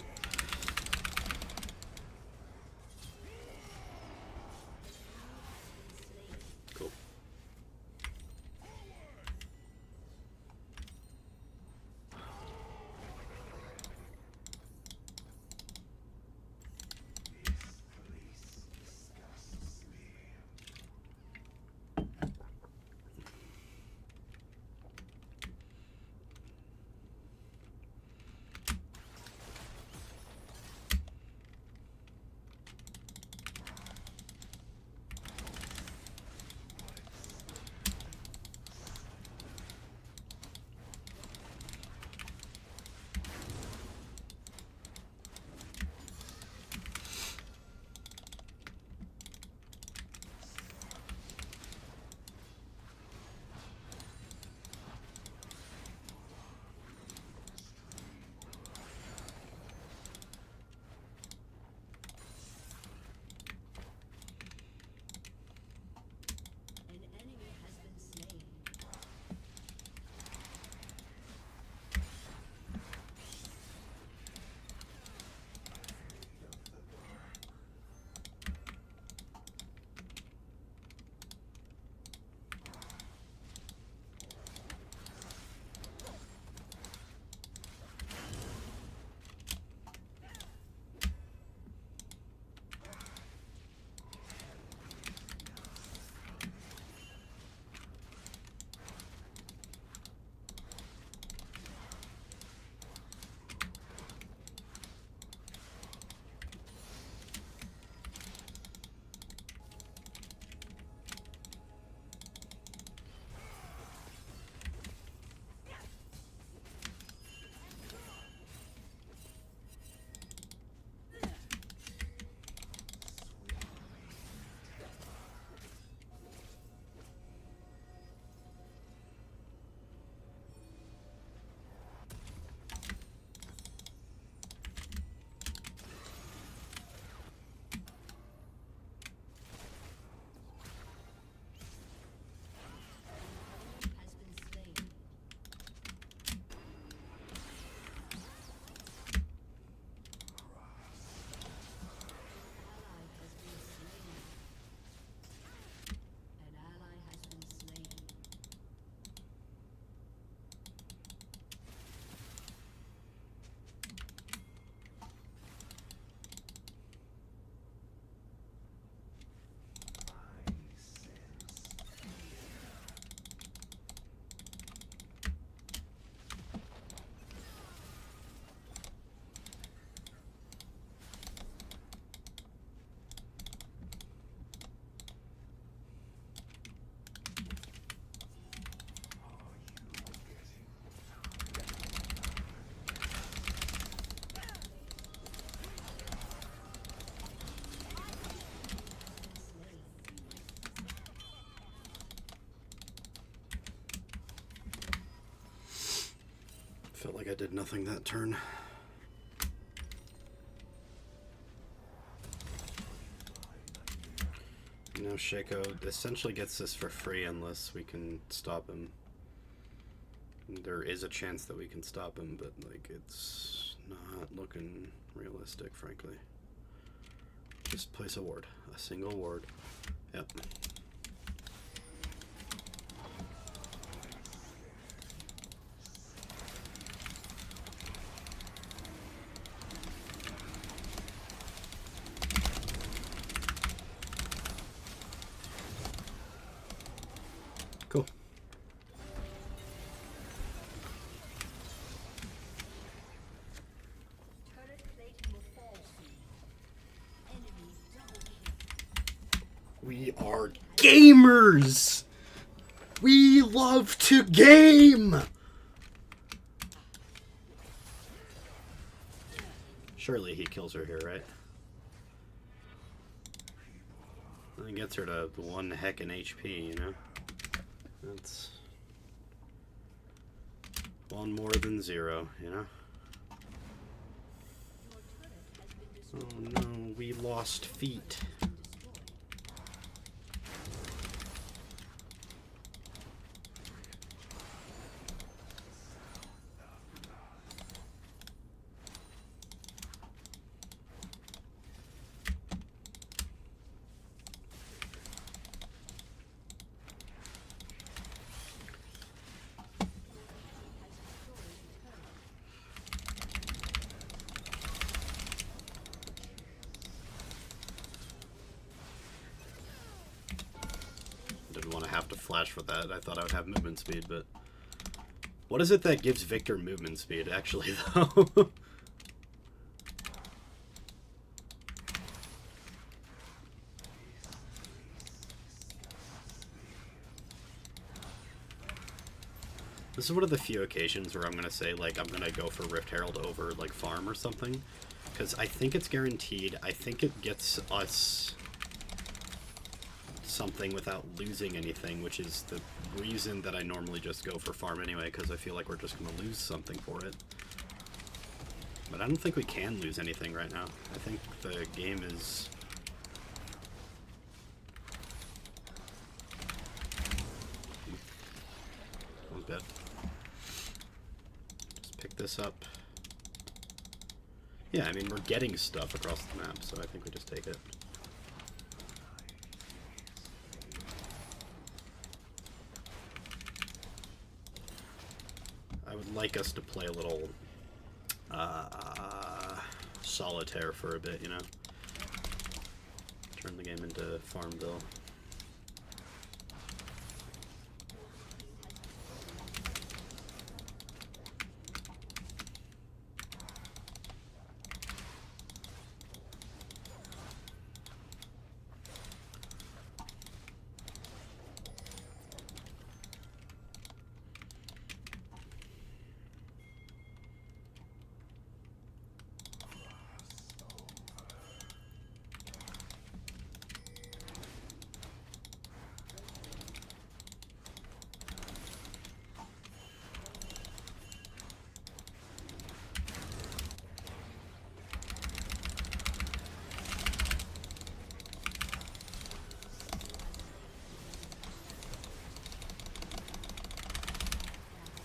Felt like I did nothing that turn. You know, Shaco essentially gets this for free unless we can stop him. There is a chance that we can stop him, but like it's not looking realistic, frankly. Just place a ward. A single ward. Yep. Cool. Turret plating will fall soon. Enemy double kill. We are gamers! We love to game! Surely he kills her here, right? And gets her to 1 heckin' HP, you know? That's 1 more than 0, you know? Oh no, we lost feet. Didn't want to have to flash for that. I thought I would have movement speed, but... What is it that gives Victor movement speed, actually, though? This is one of the few occasions where I'm going to say, like, I'm going to go for Rift Herald over, like, Farm or something. Because I think it's guaranteed. I think it gets us something without losing anything, which is the reason that I normally just go for Farm anyway, because I feel like we're just going to lose something for it. But I don't think we can lose anything right now. I think the game is... That was bad. Just pick this up. Yeah, I mean, we're getting stuff across the map, so I think we just take it. I would like us to play a little solitaire for a bit, you know? Turn the game into Farmville.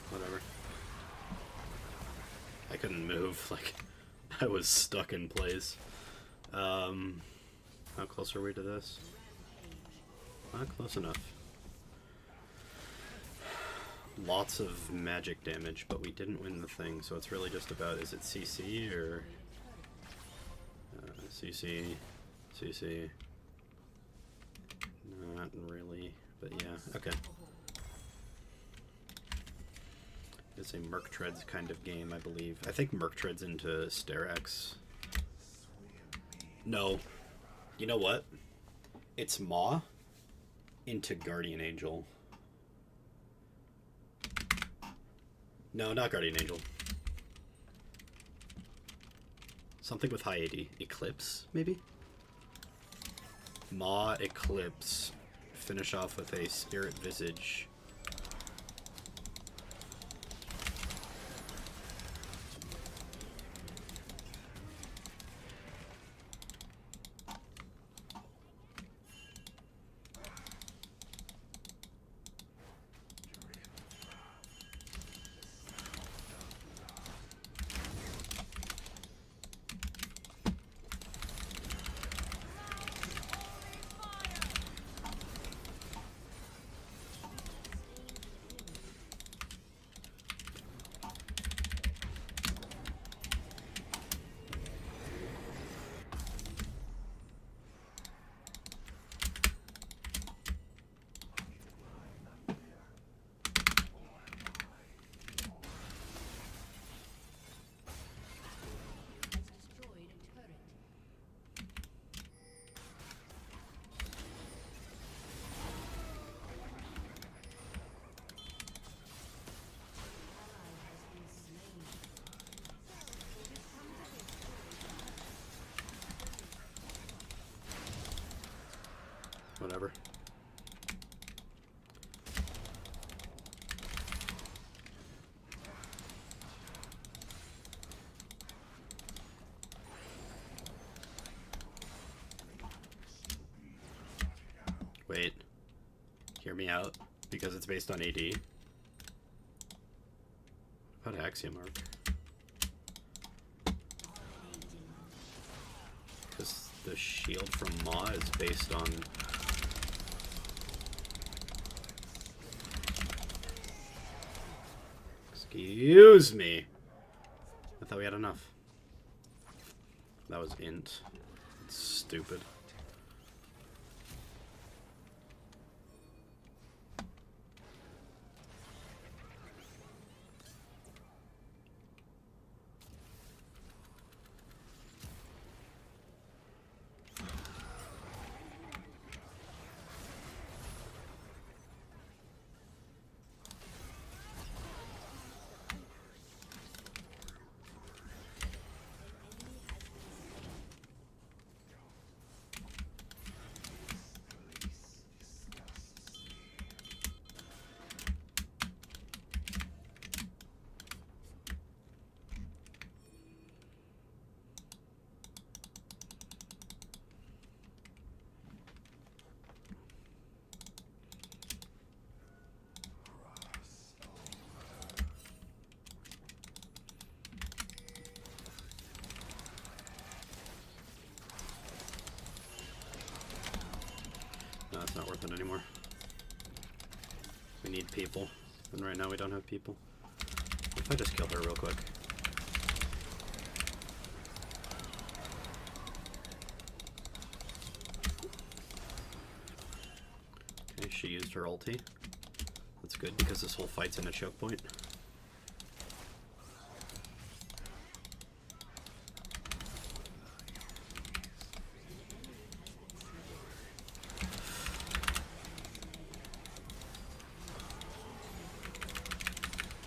Whatever. I couldn't move, like, I was stuck in place. How close are we to this? Not close enough. Lots of magic damage, but we didn't win the thing, so it's really just about, is it CC or... CC, CC... Not really, but yeah, okay. It's a Merc Treads kind of game, I believe. I think Merc Treads into Sterax. No. You know what? It's Maw into Guardian Angel. No, not Guardian Angel. Something with high AD. Eclipse, maybe? Maw, Eclipse. Finish off with a Spirit Visage. Whatever. Wait. Hear me out. Because it's based on AD. What about Axiom Arc? Because the shield from Ma is based on... Excuse me! I thought we had enough. That was int. It's stupid. No, it's not worth it anymore. We need people. And right now we don't have people. What if I just kill her real quick? Okay, she used her ulti. That's good because this whole fight's in a choke point.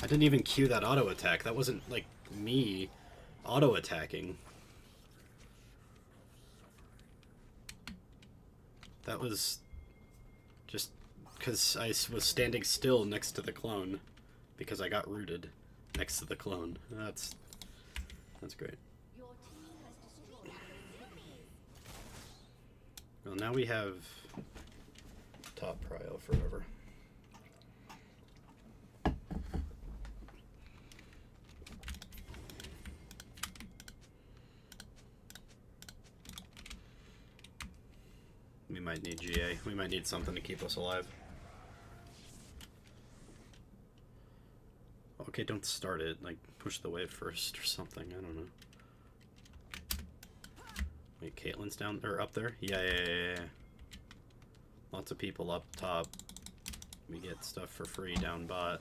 I didn't even cue that auto attack. That wasn't like me auto attacking. That was just because I was standing still next to the clone because I got rooted next to the clone. That's great. Your team has destroyed an inhibitor. Well, now we have top prio forever. We might need GA. We might need something to keep us alive. Okay, don't start it. Like, push the wave first or something. I don't know. Wait, Caitlyn's down or up there? Yeah. Lots of people up top. We get stuff for free down bot.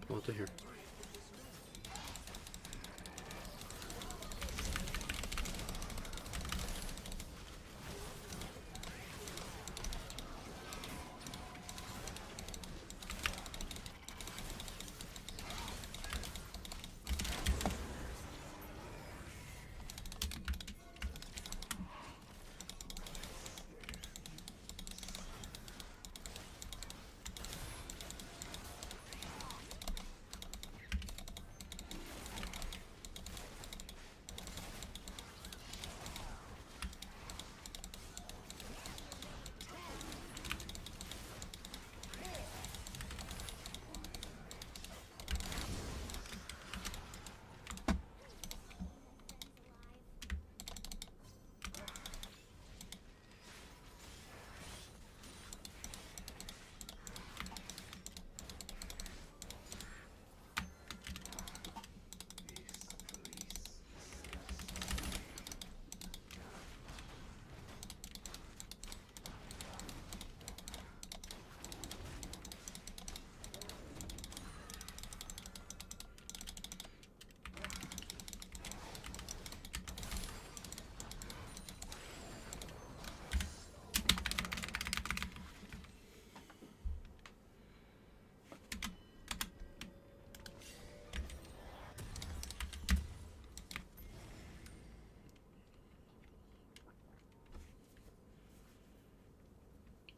Pull it to here.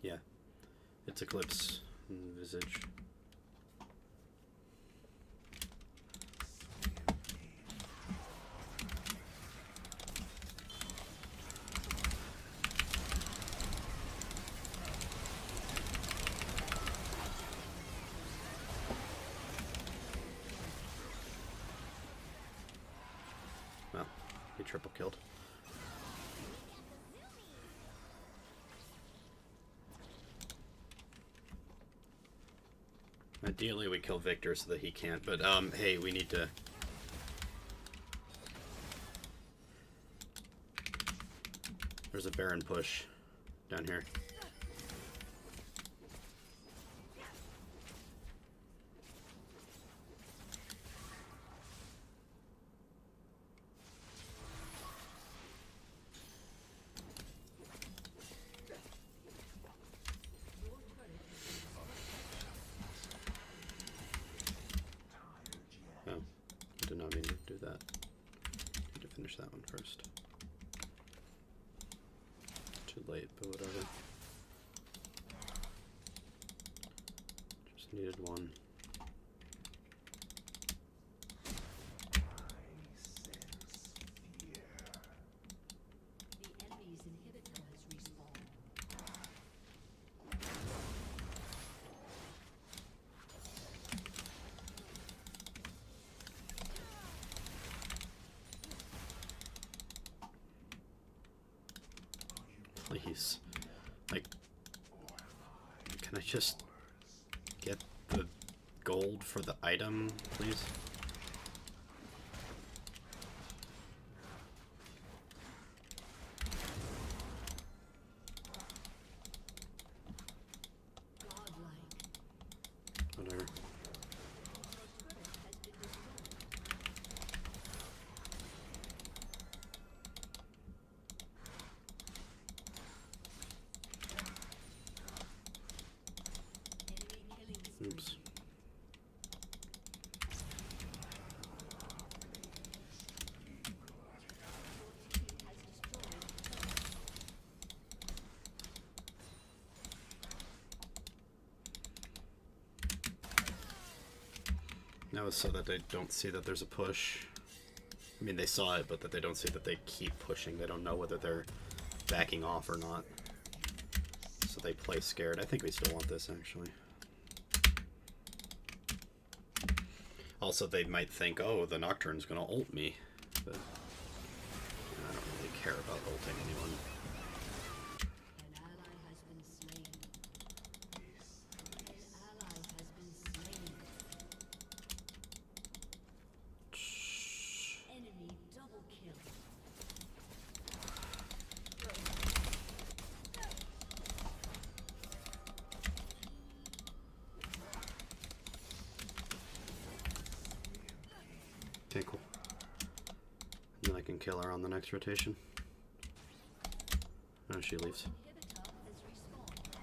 Yeah. It's Eclipse Visage. Well, he triple killed. Ideally we kill Victor so that he can't, but hey, we need to... There's a Baron push down here. Oh, I did not mean to do that. Need to finish that one first. Too late, but whatever. Just needed one. The enemy's inhibitor has respawned. Please. Like, can I just get the gold for the item, please? Godlike. Whatever. Oops. That was so that they don't see that there's a push. I mean, they saw it, but that they don't see that they keep pushing. They don't know whether they're backing off or not. So they play scared. I think we still want this, actually. Also, they might think, oh, the Nocturne's gonna ult me. But I don't really care about ulting anyone. An ally has been slain. An ally has been slain. Enemy double kill. Okay, cool. And then I can kill her on the next rotation. Oh, she leaves. Inhibitor has respawned.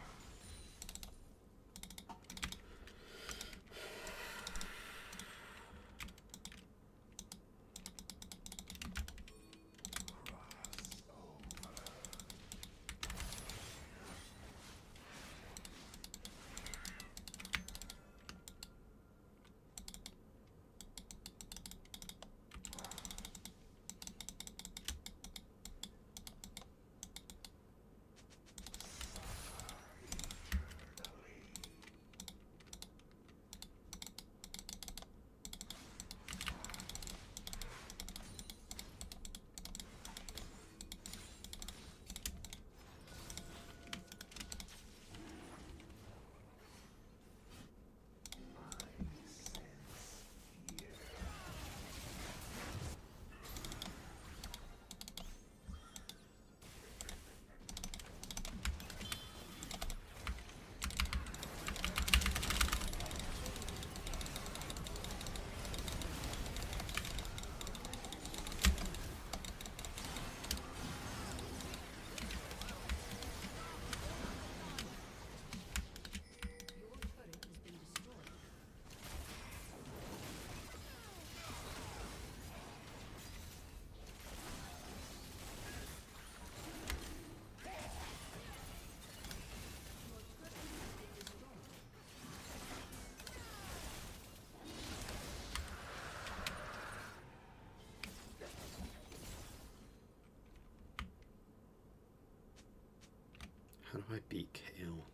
How do I beat Kale?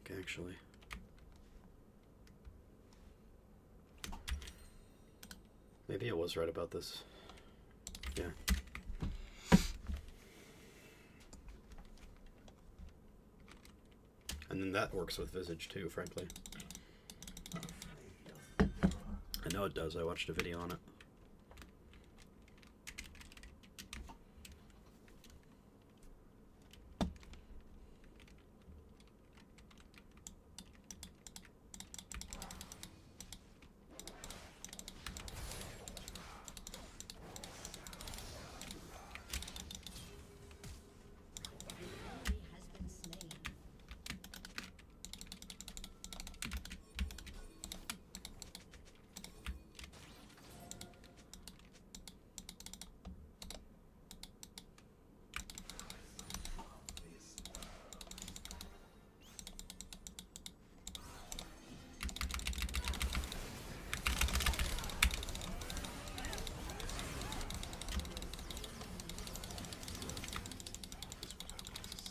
Like, actually. Maybe I was right about this. Yeah. And then that works with Visage too, frankly. I know it does. I watched a video on it.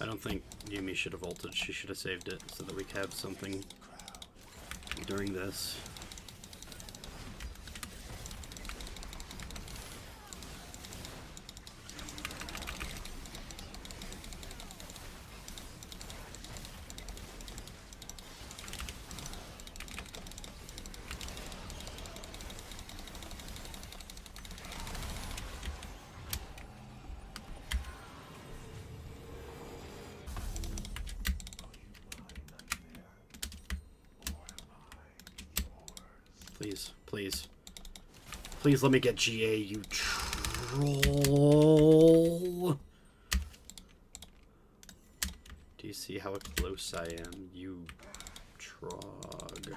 I don't think Yumi should have ulted. She should have saved it so that we could have something during this. Please, please. Please let me get GA, you troll. Do you see how close I am, you trog?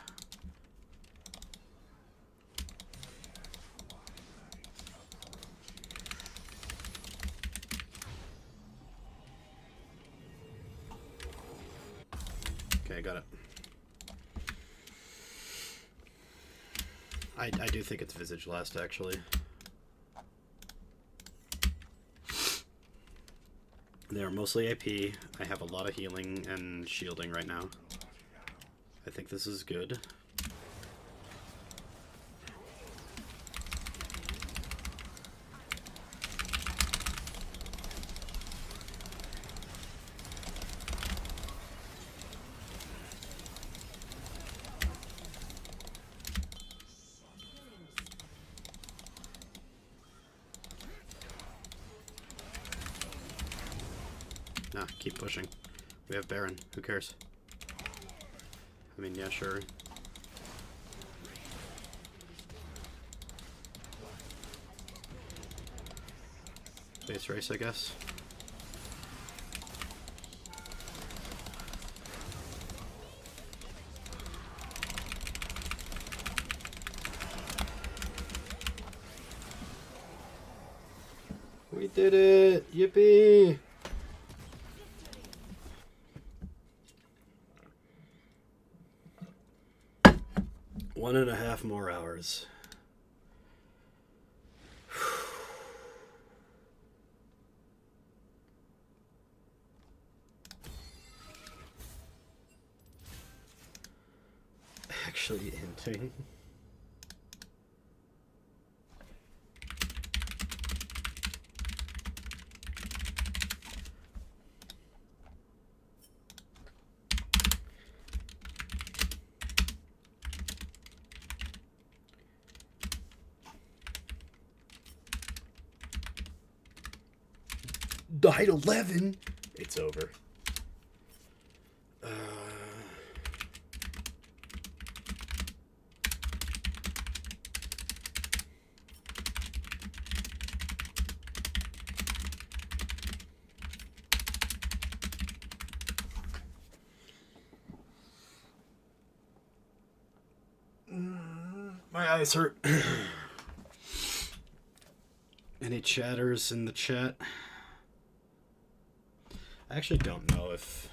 Okay, I got it. I do think it's Visage last, actually. They are mostly AP. I have a lot of healing and shielding right now. I think this is good. Nah, keep pushing. We have Baron. Who cares? I mean, yeah, sure. Base race, I guess. We did it! Yippee! One and a half more hours. Actually hinting. Died 11. It's over. My eyes hurt. Any chatters in the chat? I actually don't know if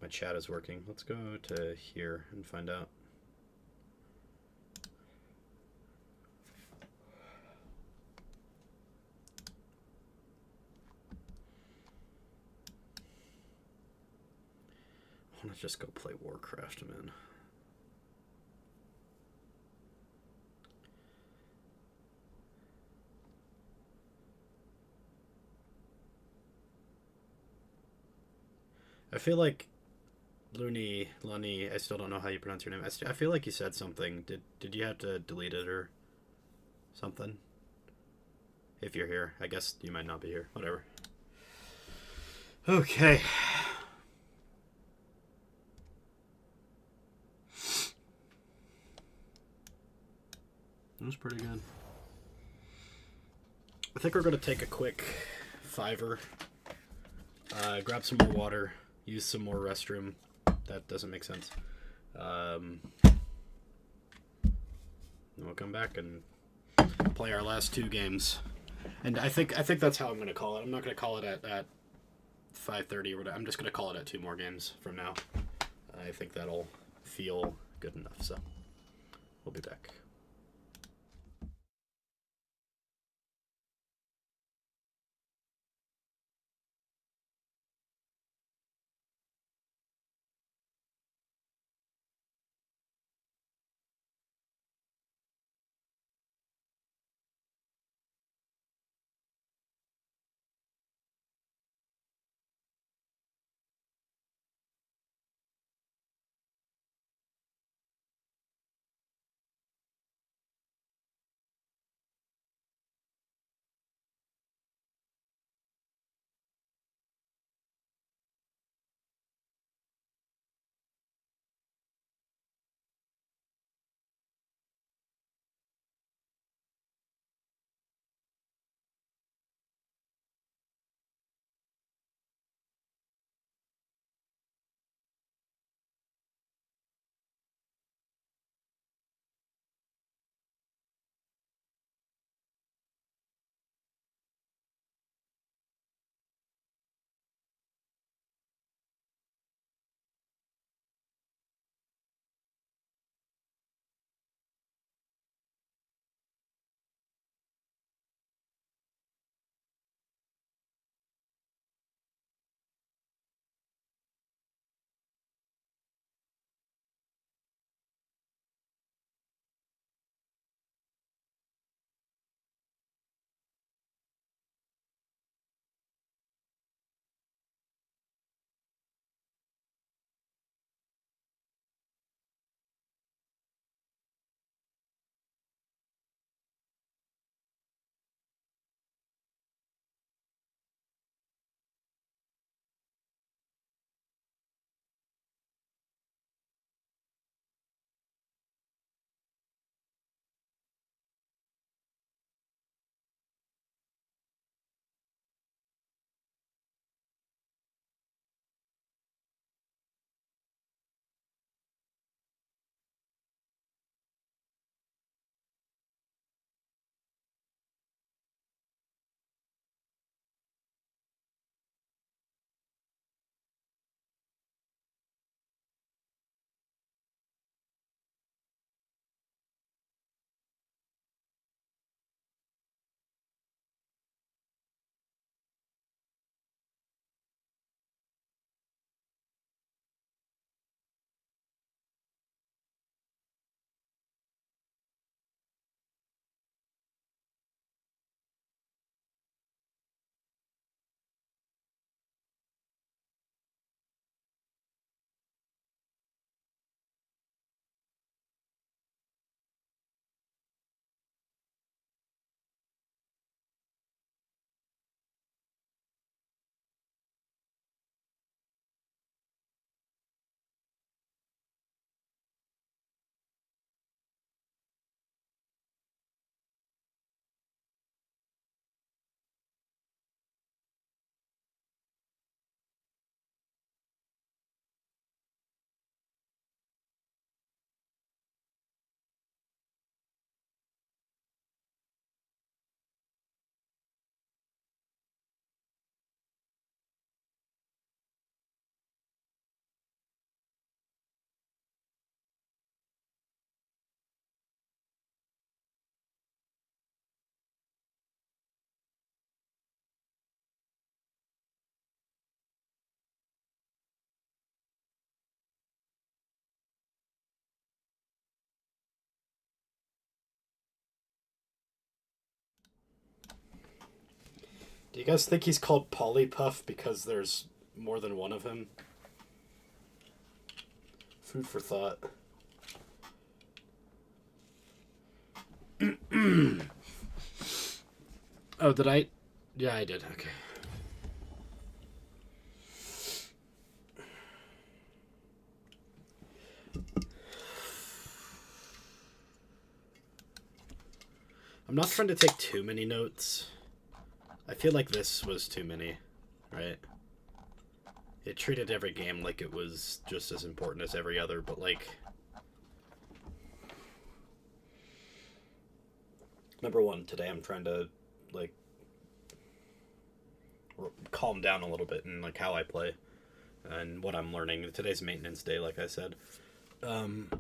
my chat is working. Let's go to here and find out. want to just go play Warcraft, man. I feel like Luni, I still don't know how you pronounce your name. I feel like you said something. Did you have to delete it or something? If you're here. I guess you might not be here. Whatever. Okay. That was pretty good. I think we're going to take a quick fiver. Grab some more water. Use some more restroom. That doesn't make sense. Then we'll come back and play our last 2 games. And I think that's how I'm going to call it. I'm not going to call it at 5:30 or whatever. I'm just going to call it at 2 more games from now. I think that'll feel good enough. So we'll be back. Do you guys think he's called Polypuff because there's more than one of him? Food for thought. Oh, did I? Yeah, I did. Okay. I'm not trying to take too many notes. I feel like this was too many, right? It treated every game like it was just as important as every other, but like... Number one, today I'm trying to, like, calm down a little bit in, like, how I play and what I'm learning. Today's maintenance day, like I said. And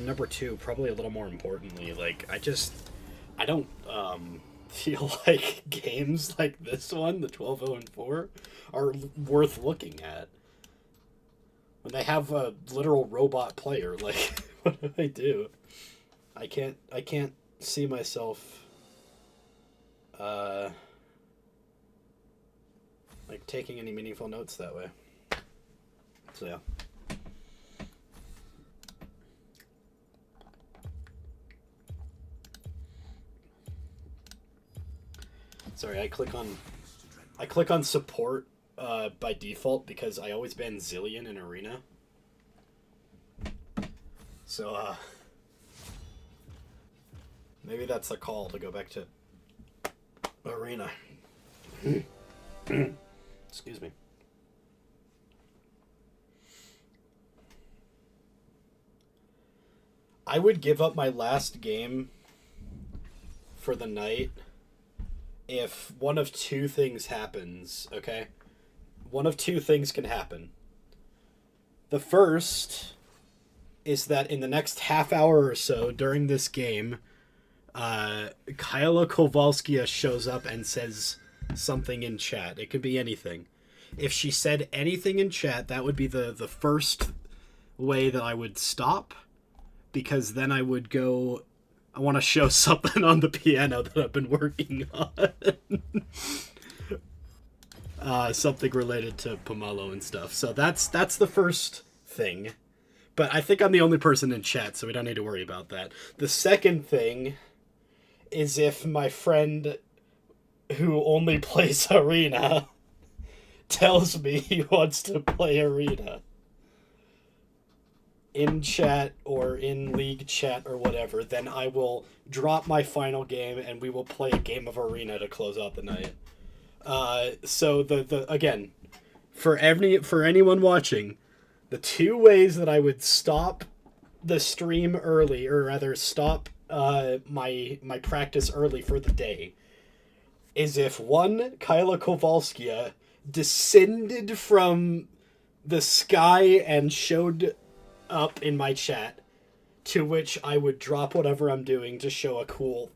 number two, probably a little more importantly, like, I don't feel like games like this one, the 12-0-4, are worth looking at. When they have a literal robot player, like, what do I do? I can't see myself like taking any meaningful notes that way. So yeah. Sorry, I click on support by default because I always ban Zillion in Arena. So maybe that's a call to go back to Arena. Excuse me. I would give up my last game for the night if one of two things happens, okay? One of two things can happen. The first is that in the next half hour or so during this game, Kyla Kowalskia shows up and says something in chat. It could be anything. If she said anything in chat, that would be the first way that I would stop, because then I would go, I want to show something on the piano that I've been working on. Something related to Pomelo and stuff. So that's the first thing. But I think I'm the only person in chat, so we don't need to worry about that. The second thing is if my friend who only plays Arena tells me he wants to play Arena in chat or in league chat or whatever, then I will drop my final game and we will play a game of Arena to close out the night. So the again, for anyone watching, the two ways that I would stop the stream early, or rather stop my practice early for the day, is if one, Kyla Kowalskia descended from the sky and showed up in my chat, to which I would drop whatever I'm doing to show a cool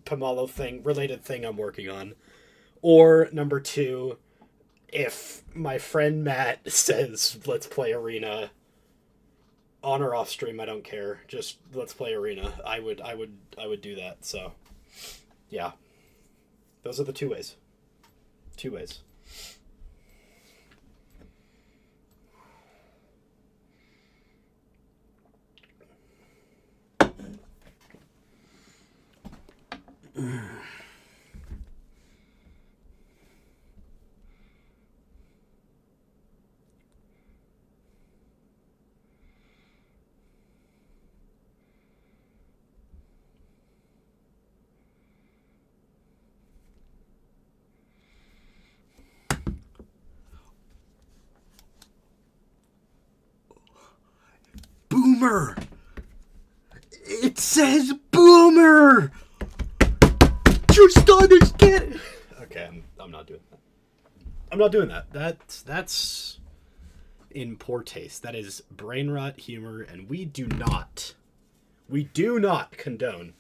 Pomelo related thing I'm working on. Or number two, if my friend Matt says, let's play Arena, on or off stream, I don't care. Just let's play Arena. I would do that. So, yeah. Those are the two ways. Two ways. Boomer! It says Boomer! Just understand. Okay, I'm not doing that. I'm not doing that. That's in poor taste. That is brain rot humor, and we do not condone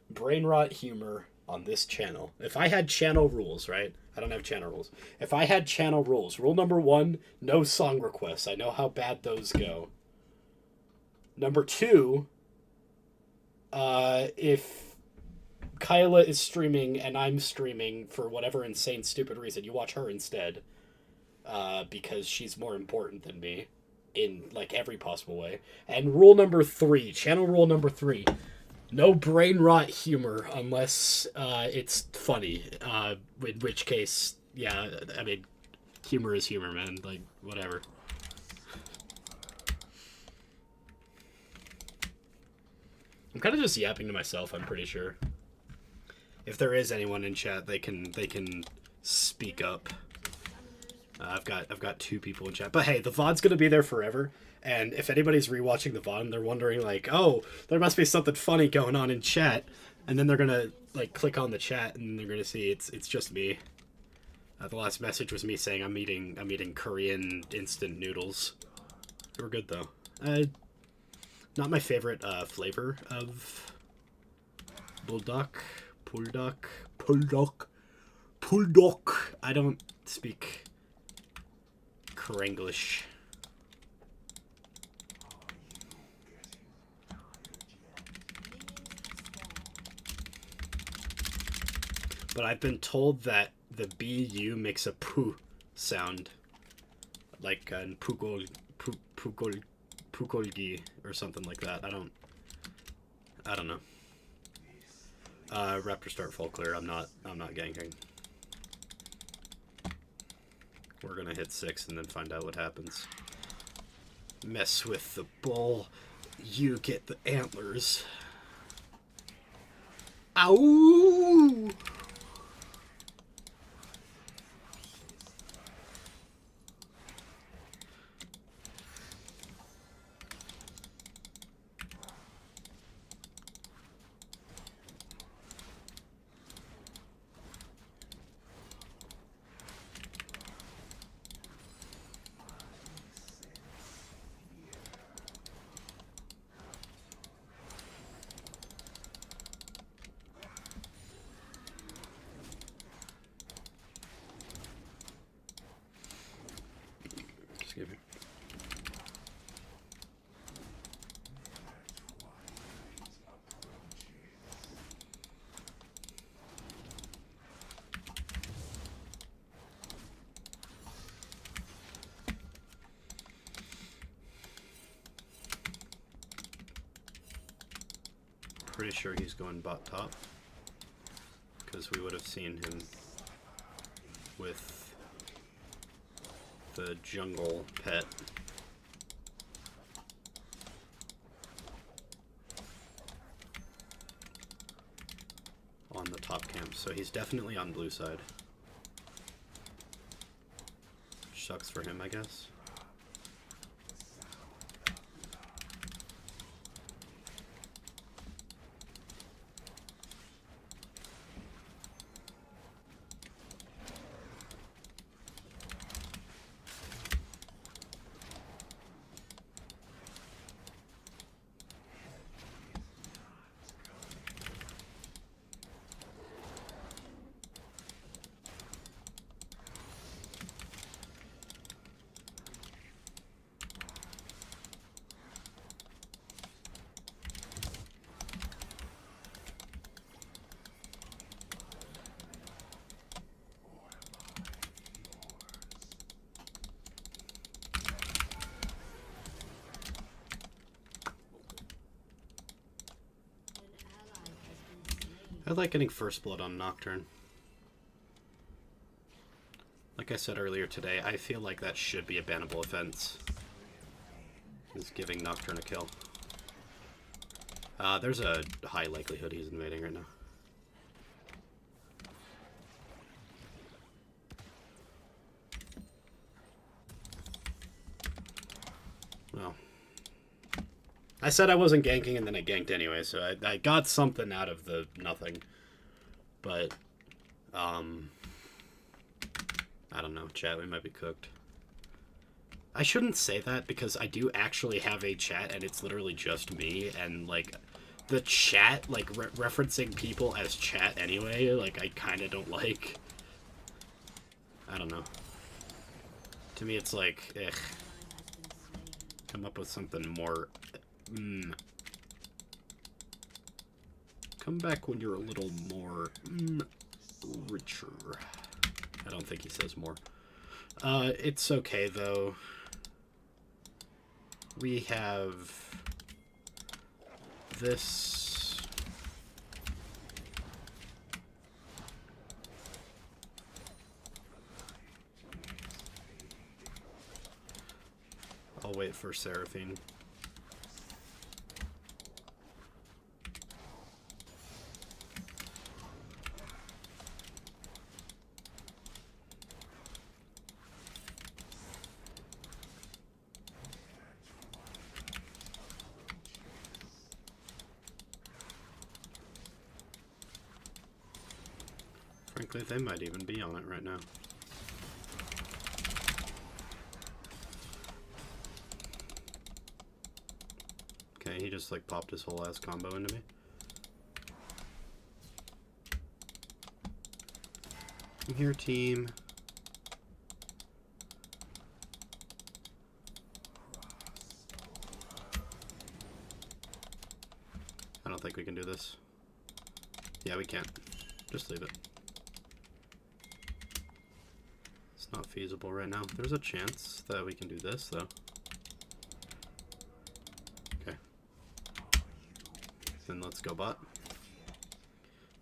brain rot humor on this channel. If I had channel rules, right? I don't have channel rules. If I had channel rules, rule number one, no song requests. I know how bad those go. Number two, if Kyla is streaming and I'm streaming for whatever insane, stupid reason, you watch her instead. Because she's more important than me in, like, every possible way. And rule number 3, channel rule number 3, no brain rot humor unless it's funny. In which case, yeah, I mean, humor is humor, man. Like, whatever. I'm kind of just yapping to myself, I'm pretty sure. If there is anyone in chat, they can speak up. I've got 2 people in chat, but hey, the VOD's gonna be there forever. And if anybody's rewatching the VOD and they're wondering, like, oh, there must be something funny going on in chat, and then they're gonna, like, click on the chat and they're gonna see it's just me. The last message was me saying I'm eating Korean instant noodles. They were good though. Not my favorite flavor of bulldog. I don't speak Korenglish. But I've been told that the BU makes a poo sound, like an pukolgi or something like that. I don't know. Raptor start full clear. I'm not ganking. We're gonna hit 6 and then find out what happens. Mess with the bull, you get the antlers. Ow! Pretty sure he's going bot top, because we would have seen him with the jungle pet. On the top camp, so he's definitely on blue side. Which sucks for him, I guess. I like getting first blood on Nocturne. Like I said earlier today, I feel like that should be a bannable offense. Is giving Nocturne a kill. There's a high likelihood he's invading right now. Well, I said I wasn't ganking and then I ganked anyway, so I got something out of the nothing. But, I don't know, chat, we might be cooked. I shouldn't say that because I do actually have a chat and it's literally just me, and, like, the chat, like, referencing people as chat anyway, like, I kind of don't like. I don't know. To me, it's like, ugh. Come up with something more, Come back when you're a little more richer. I don't think he says more. It's okay, though. We have this. I'll wait for Seraphine. Frankly, they might even be on it right now. Okay, he just like popped his whole ass combo into me. I'm here, team. I don't think we can do this. Yeah, we can't. Just leave it. It's not feasible right now. There's a chance that we can do this, though. Okay. Then let's go bot.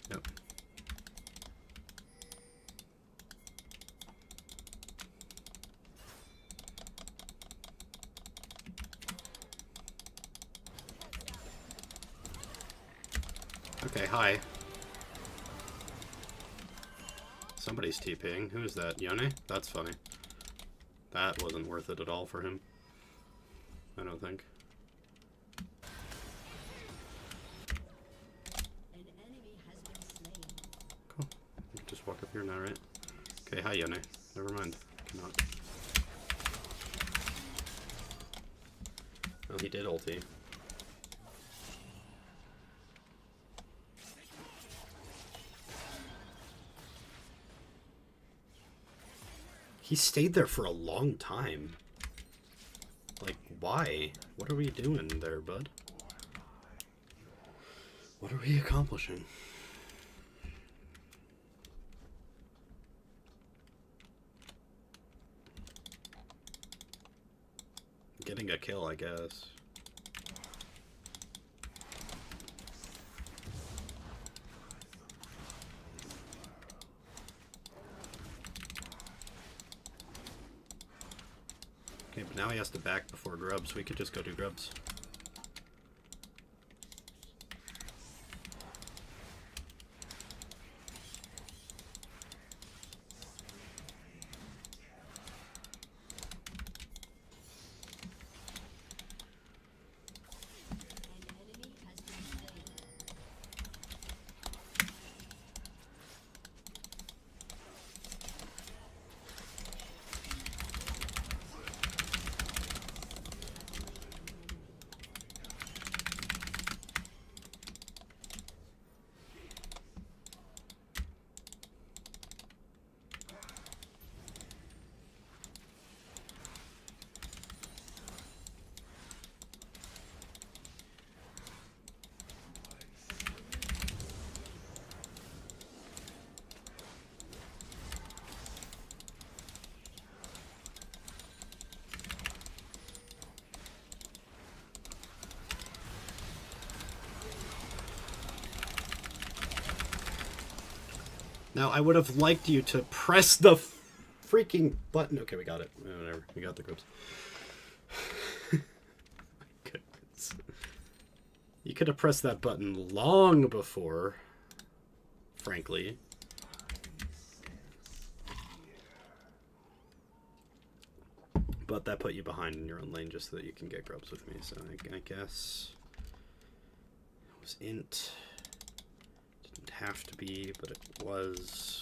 Yep. Okay, hi. Somebody's TPing. Who is that? Yone? That's funny. That wasn't worth it at all for him. I don't think. An enemy has been slain. Cool. You can just walk up here now, right? Okay, hi Yone. Never mind. Cannot. Oh, he did ulti. He stayed there for a long time. Like, why? What are we doing there, bud? What are we accomplishing? Getting a kill, I guess. Okay, but now he has to back before grubs. We could just go do grubs. An enemy has been slain. Now, I would have liked you to press the freaking button. Okay, we got it. Whatever. We got the grubs. Goodness. You could have pressed that button long before, frankly. But that put you behind in your own lane just so that you can get grubs with me. So I guess it was int. Didn't have to be, but it was.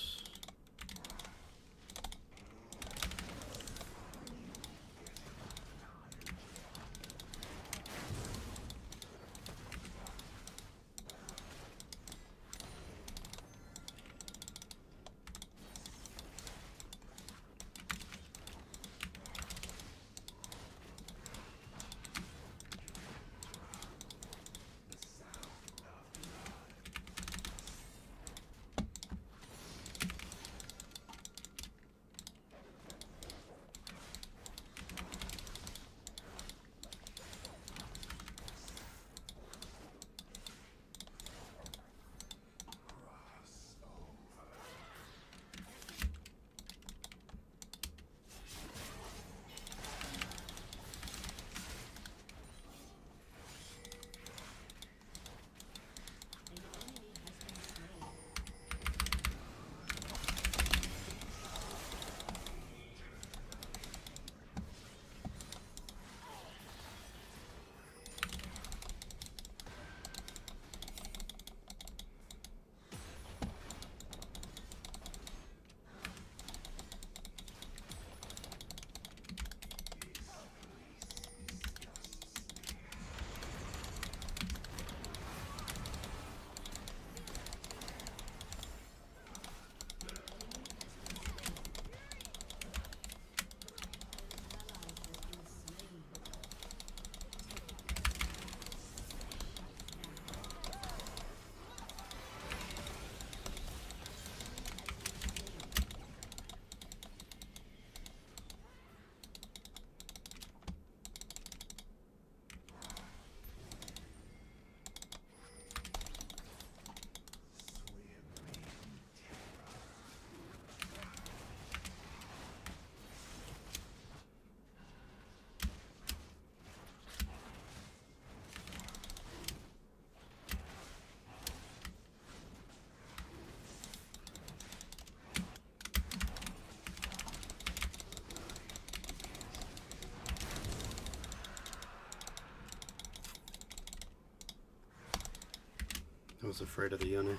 was afraid of the Yone,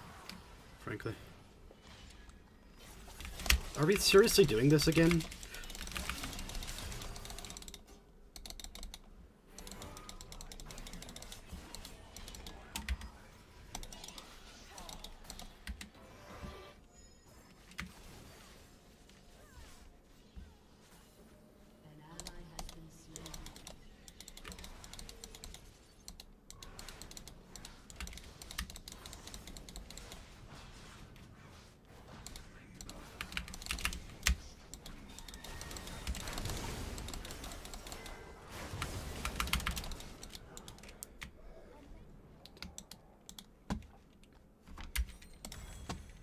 frankly. Are we seriously doing this again? An ally has been slain.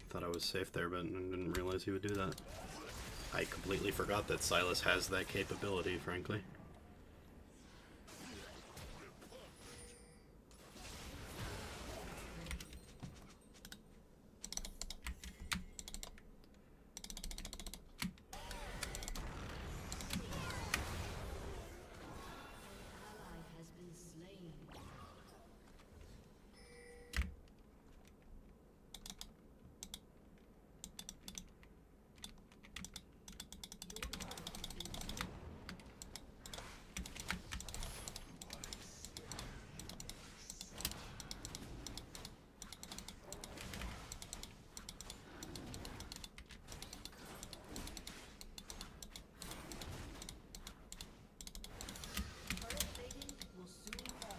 Thought I was safe there, but I didn't realize he would do that. I completely forgot that Silas has that capability, frankly. Ally has been slain. Turret plating will soon fall.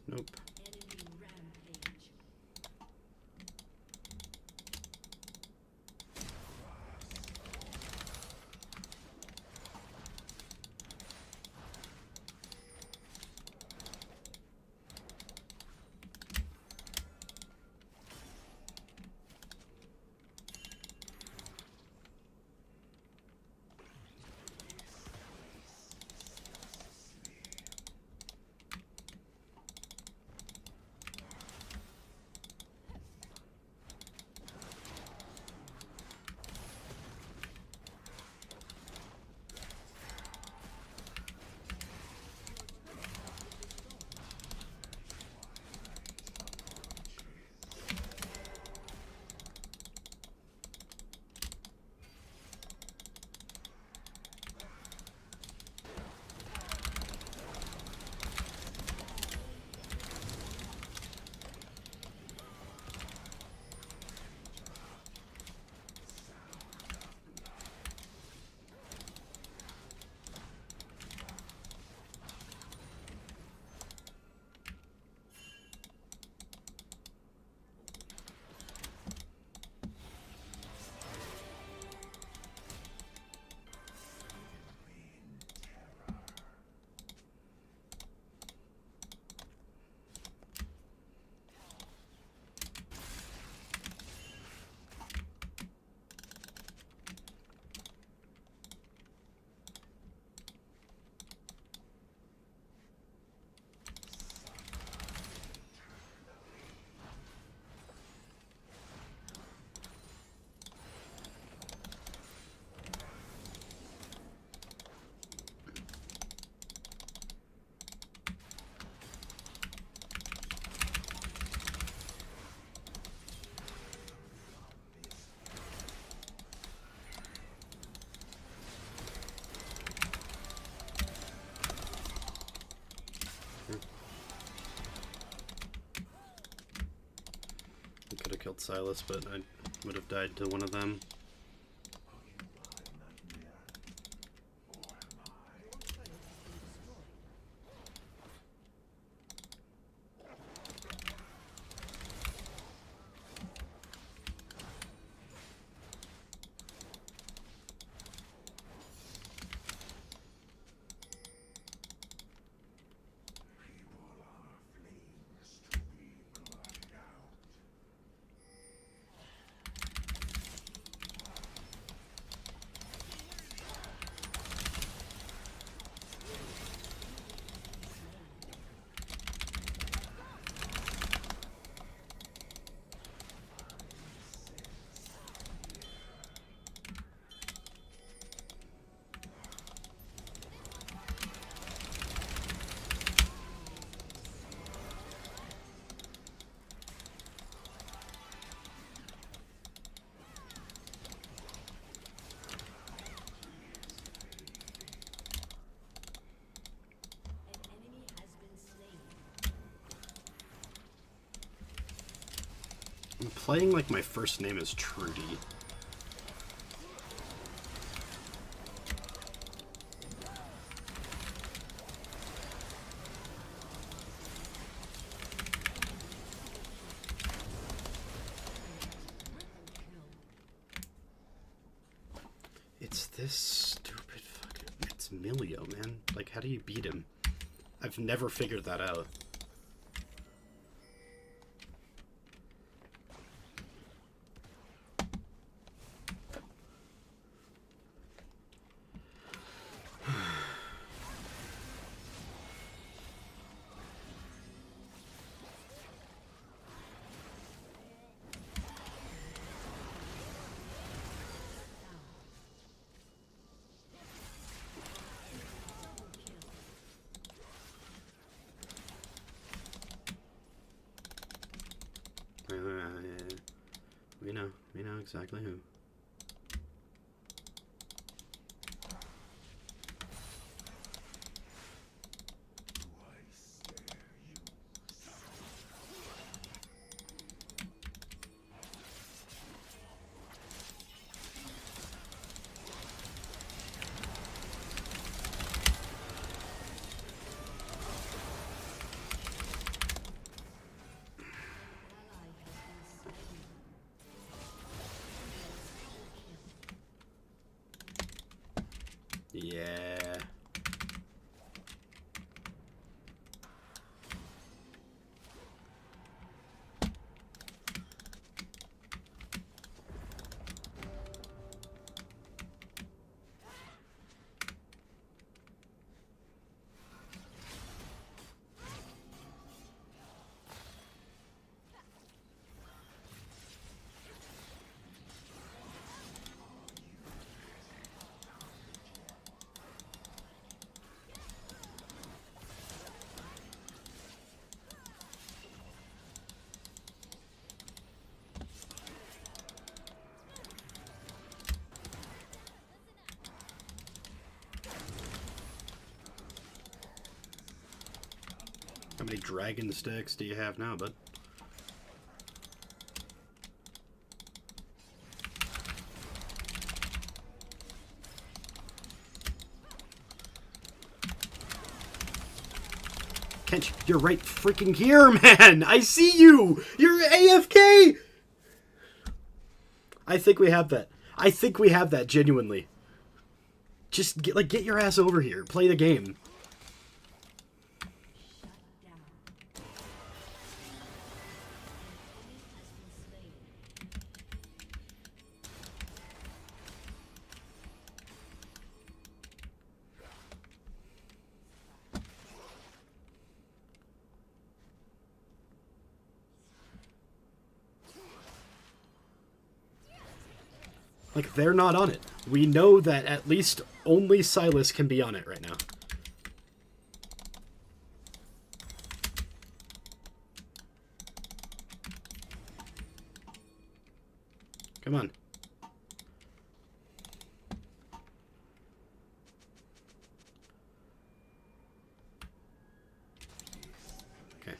Nope. Enemy rampage. I could have killed Silas, but I would have died to one of them. playing like my first name is Trudy. It's this stupid fucking... It's Milio, man. Like, how do you beat him? I've never figured that out. We know exactly who. Yeah. How many dragon sticks do you have now, bud? Kench, you're right freaking here, man! I see you! You're AFK! I think we have that. I think we have that, genuinely. Just, get your ass over here. Play the game. Like, they're not on it. We know that at least only Silas can be on it right now. Come on. Okay.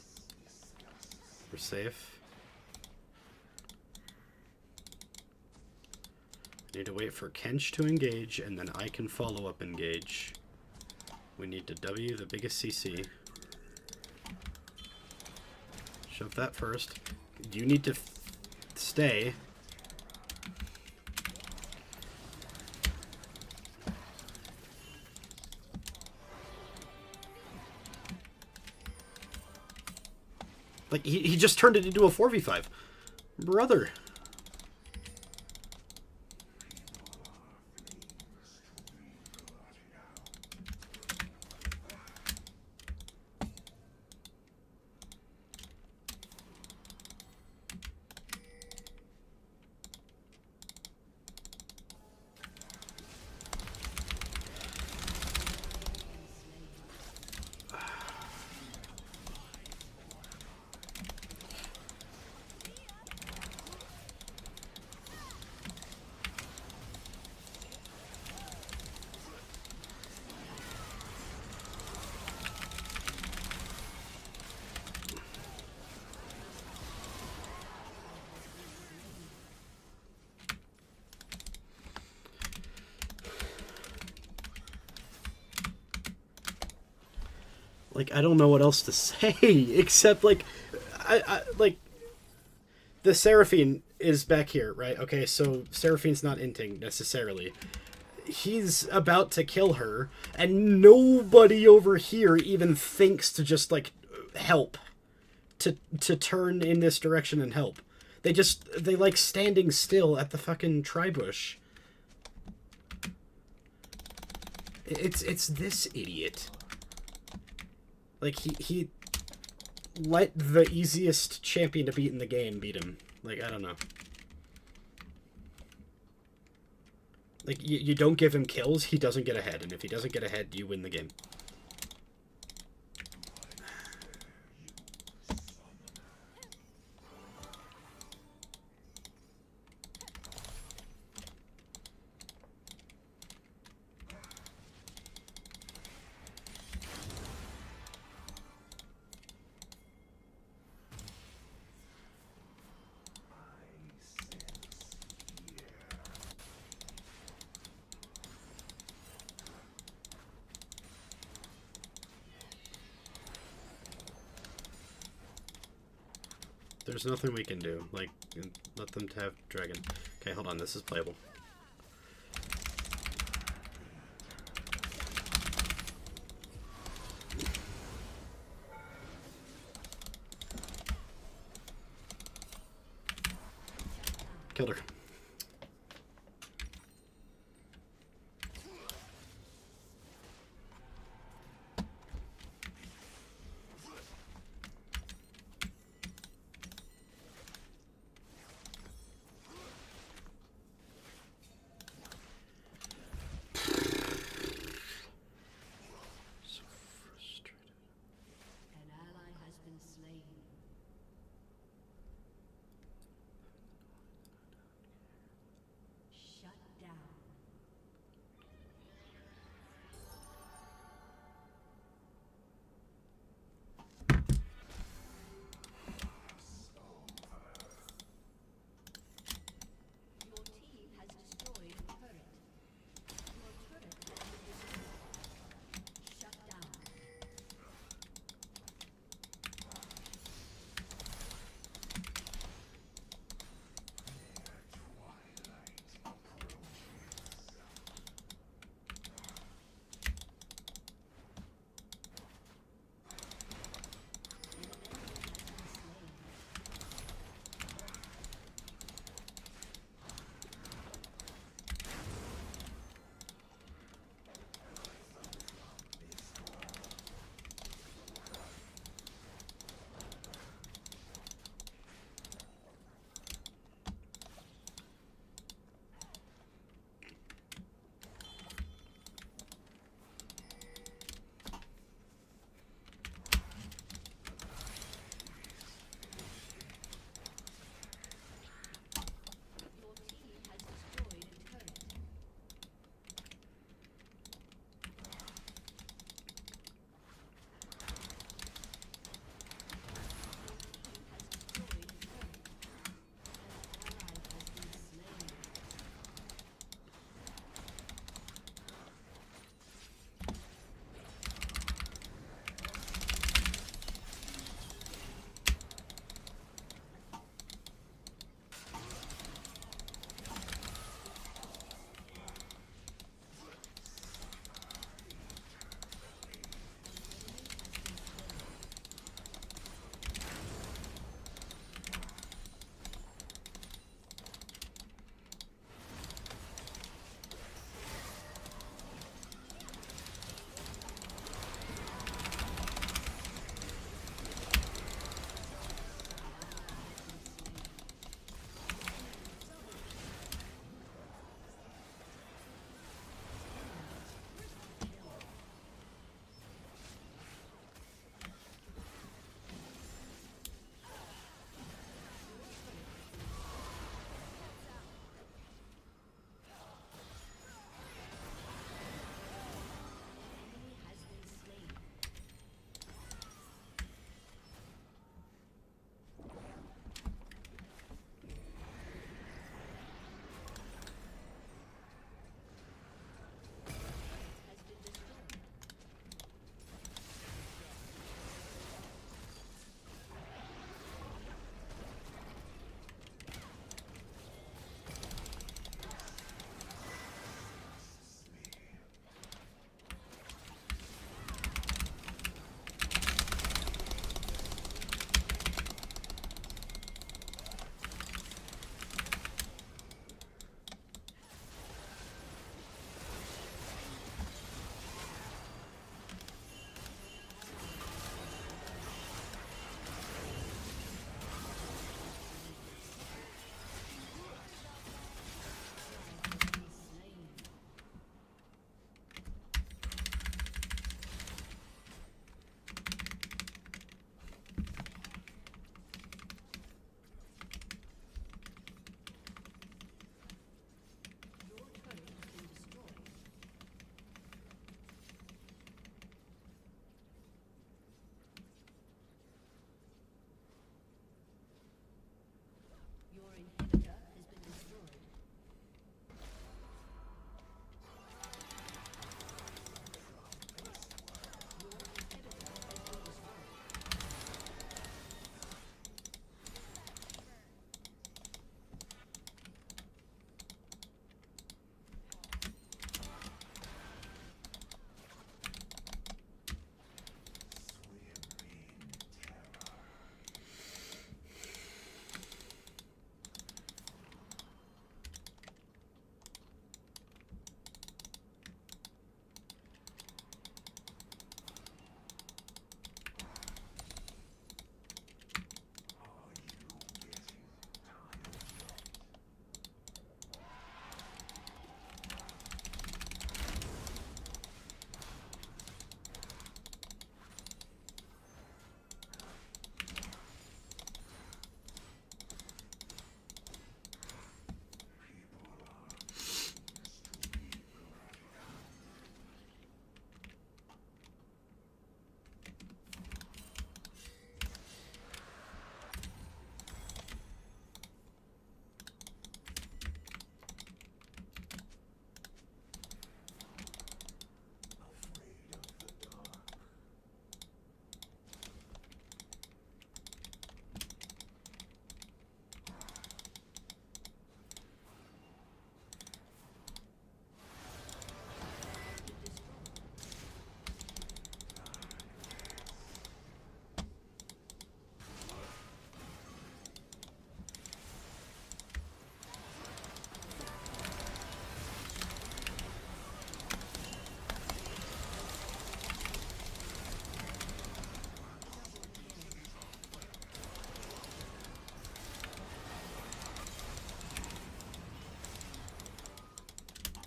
We're safe. Need to wait for Kench to engage, and then I can follow up engage. We need to W the biggest CC. Shove that first. You need to stay. Like, he just turned it into a 4v5. Brother. Like, I don't know what else to say except like, I like the Seraphine is back here, right? Okay, so Seraphine's not inting necessarily. He's about to kill her, and nobody over here even thinks to just like help, to turn in this direction and help. They like standing still at the fucking tri-bush. It's this idiot. Like, he let the easiest champion to beat in the game beat him. Like, I don't know. Like, you don't give him kills, he doesn't get ahead. And if he doesn't get ahead, you win the game. There's nothing we can do. Like, let them have dragon. Okay, hold on. This is playable. Killed her. An ally has been slain.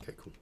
Okay, cool.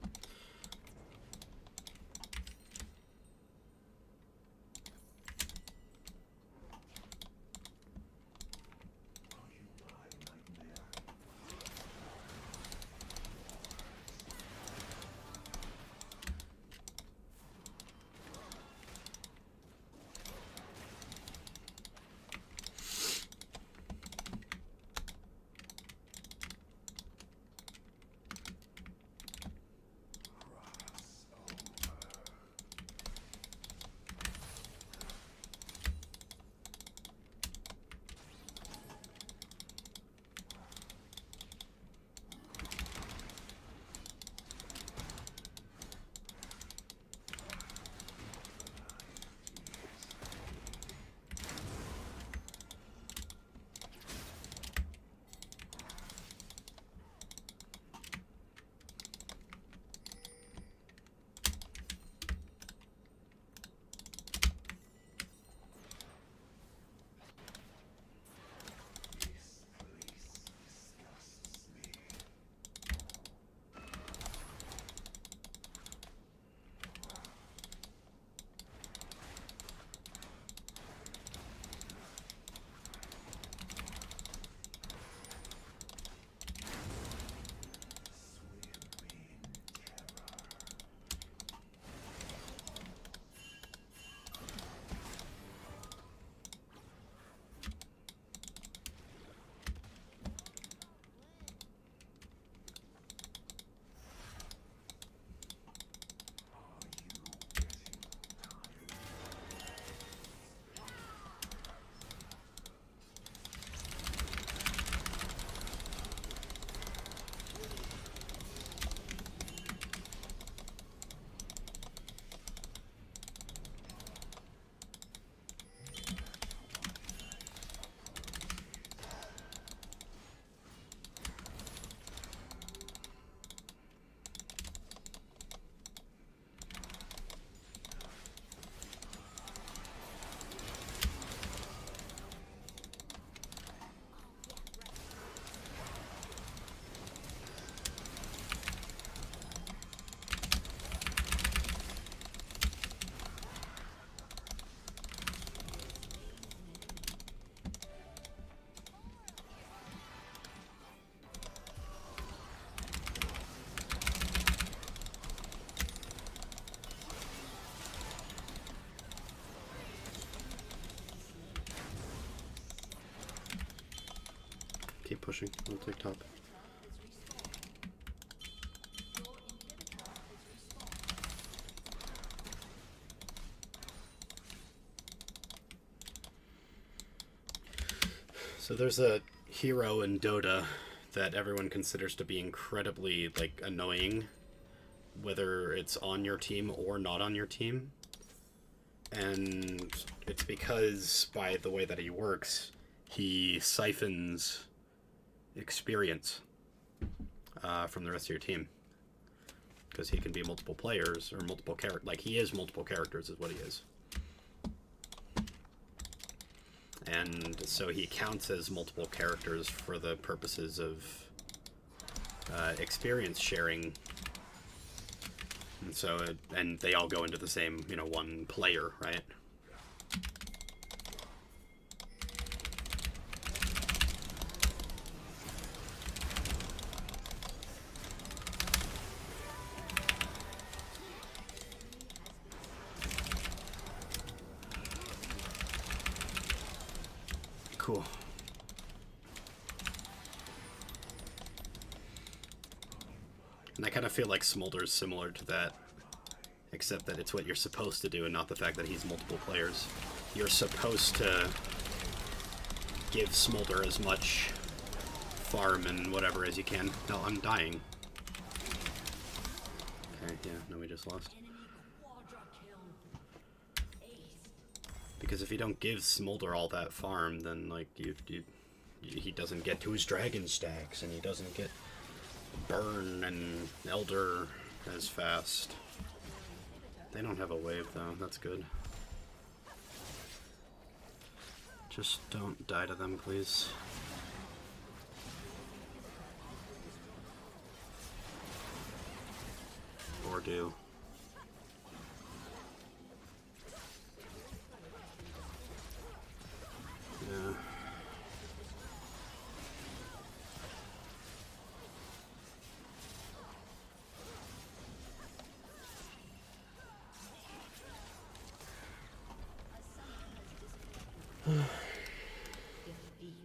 Keep pushing. I'll take top. So there's a hero in Dota that everyone considers to be incredibly, like, annoying, whether it's on your team or not on your team. And it's because, by the way that he works, he siphons experience from the rest of your team. Because he can be multiple players, or multiple characters. Like, he is multiple characters is what he is. And so he counts as multiple characters for the purposes of experience sharing. And so, and they all go into the same, you know, one player, right? Cool. And I kind of feel like Smolder's similar to that, except that it's what you're supposed to do and not the fact that he's multiple players. You're supposed to give Smolder as much farm and whatever as you can. No, I'm dying. Okay, yeah, no, we just lost. Because if you don't give Smolder all that farm, then, like, he doesn't get to his dragon stacks, and he doesn't get Burn and Elder as fast. They don't have a wave, though. That's good. Just don't die to them, please. overdue. Yeah. Defeat.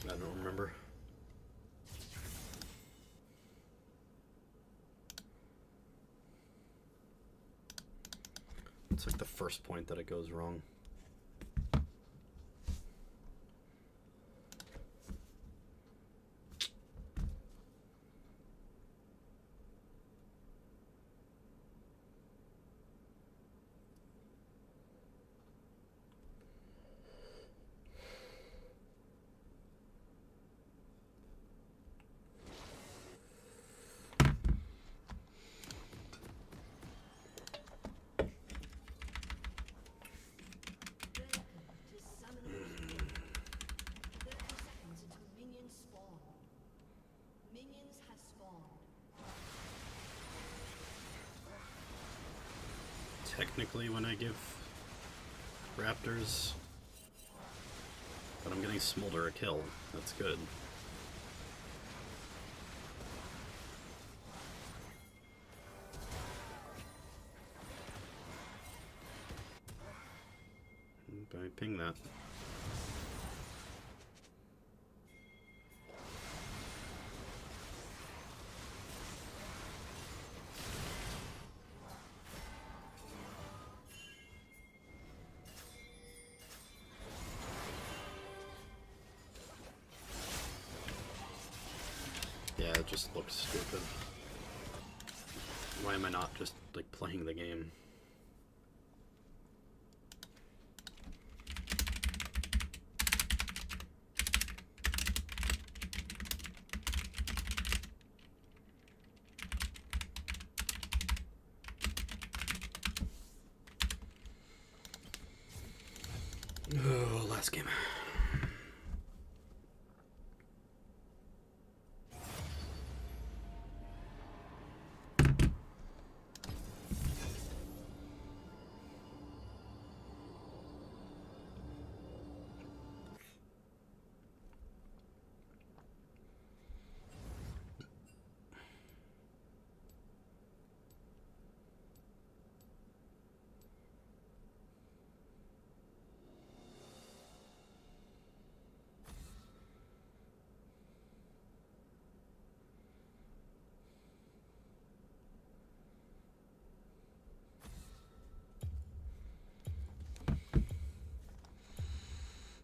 I don't remember. It's like the first point that it goes wrong. Welcome to Summoner's Rift. 30 seconds until minions spawn. Minions have spawned. Technically, when I give raptors, but I'm getting Smolder a kill. That's good. I ping that. Yeah, it just looks stupid. Why am I not just, like, playing the game? Oh, last game.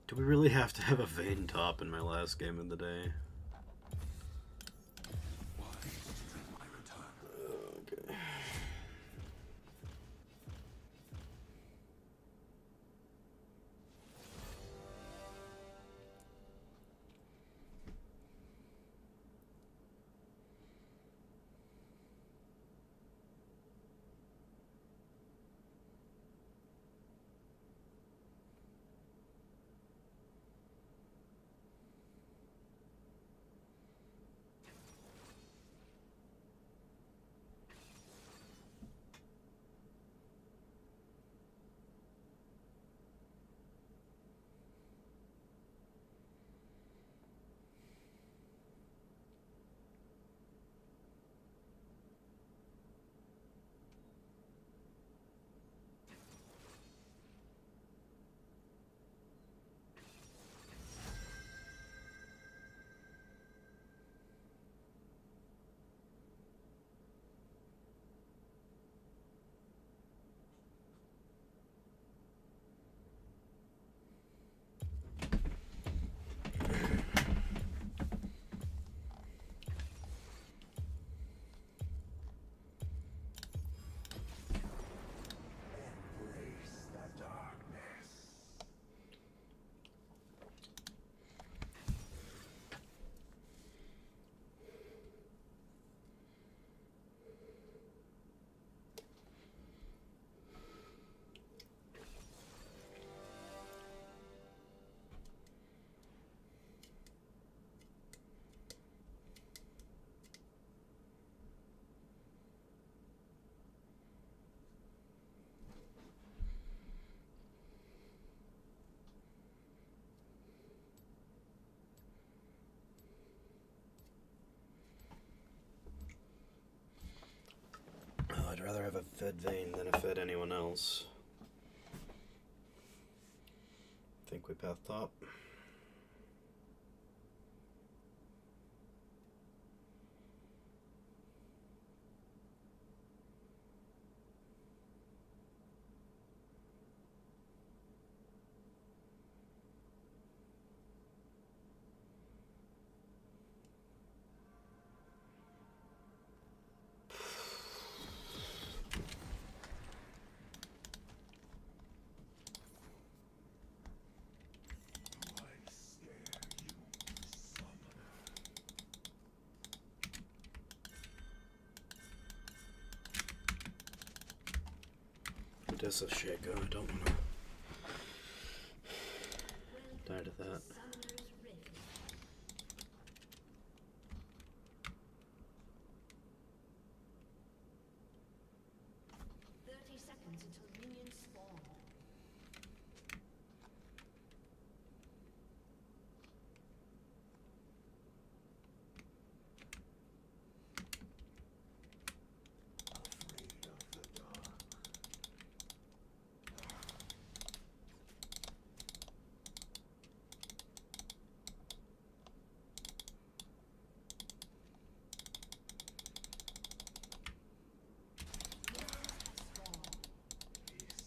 Do we really have to have a Vayne top in my last game of the day? My return. Okay. have fed Vayne than I fed anyone else. Think we path top. This is shit, I don't want to die to that. Summoner's Rift. 30 seconds until minions spawn. Afraid of the dark.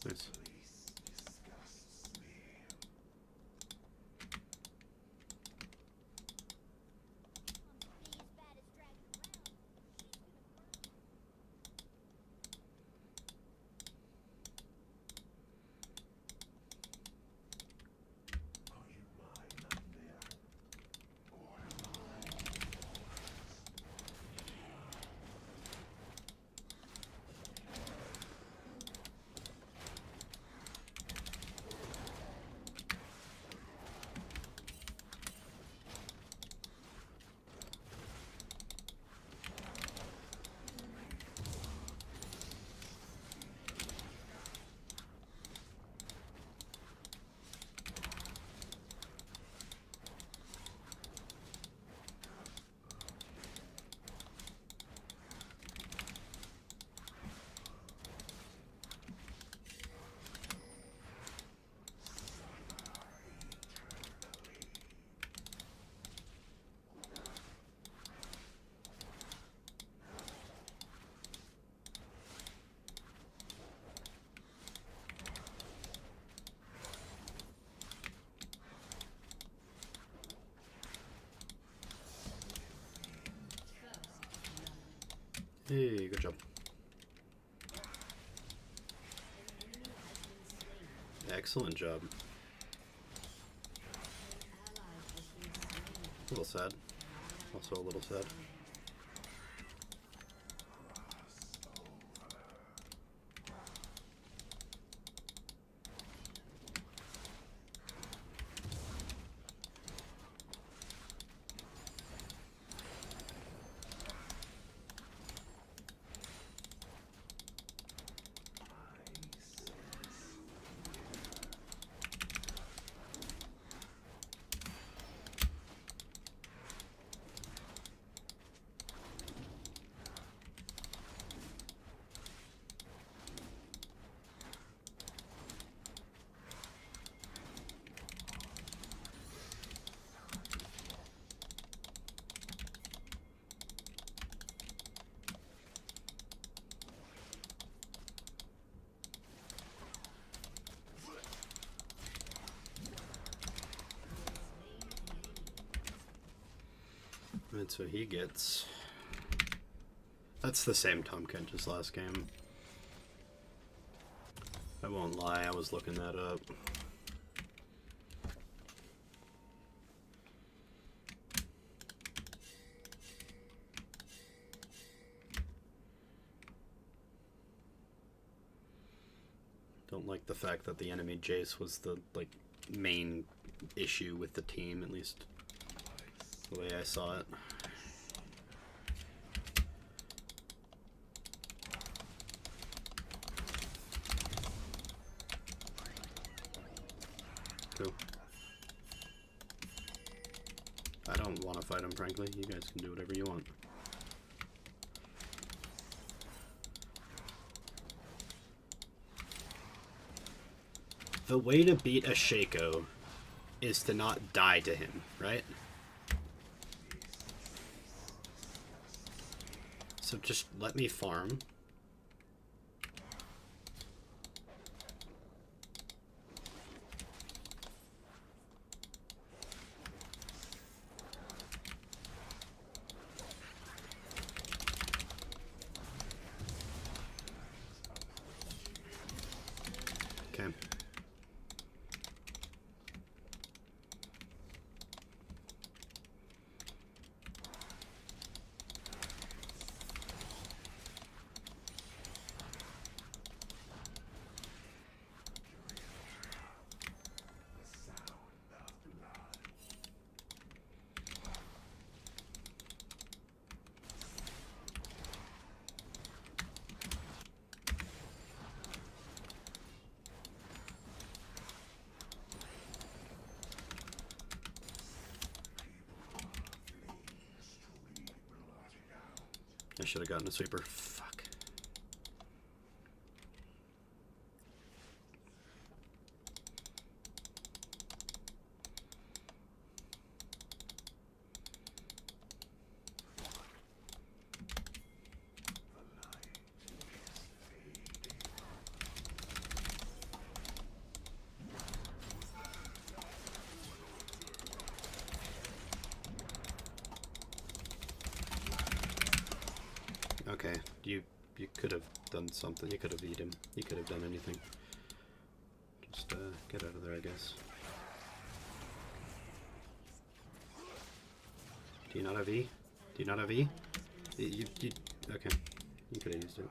Nice. Police disgusts me. Are you my nightmare? Or Hey, good job. Excellent job. A little sad. Also a little sad. And so he gets... That's the same Tom Kench's last game. I won't lie, I was looking that up. Don't like the fact that the enemy Jace was the, like, main issue with the team, at least the way I saw it. Cool. I don't want to fight him, frankly. You guys can do whatever you want. The way to beat a Shaco is to not die to him, right? So just let me farm. Okay. I should have gotten a sweeper. Fuck. Okay, you could have done something. You could have eaten him. You could have done anything. Just get out of there, I guess. Do you not have E? Do you not have E? You okay. You could have used it.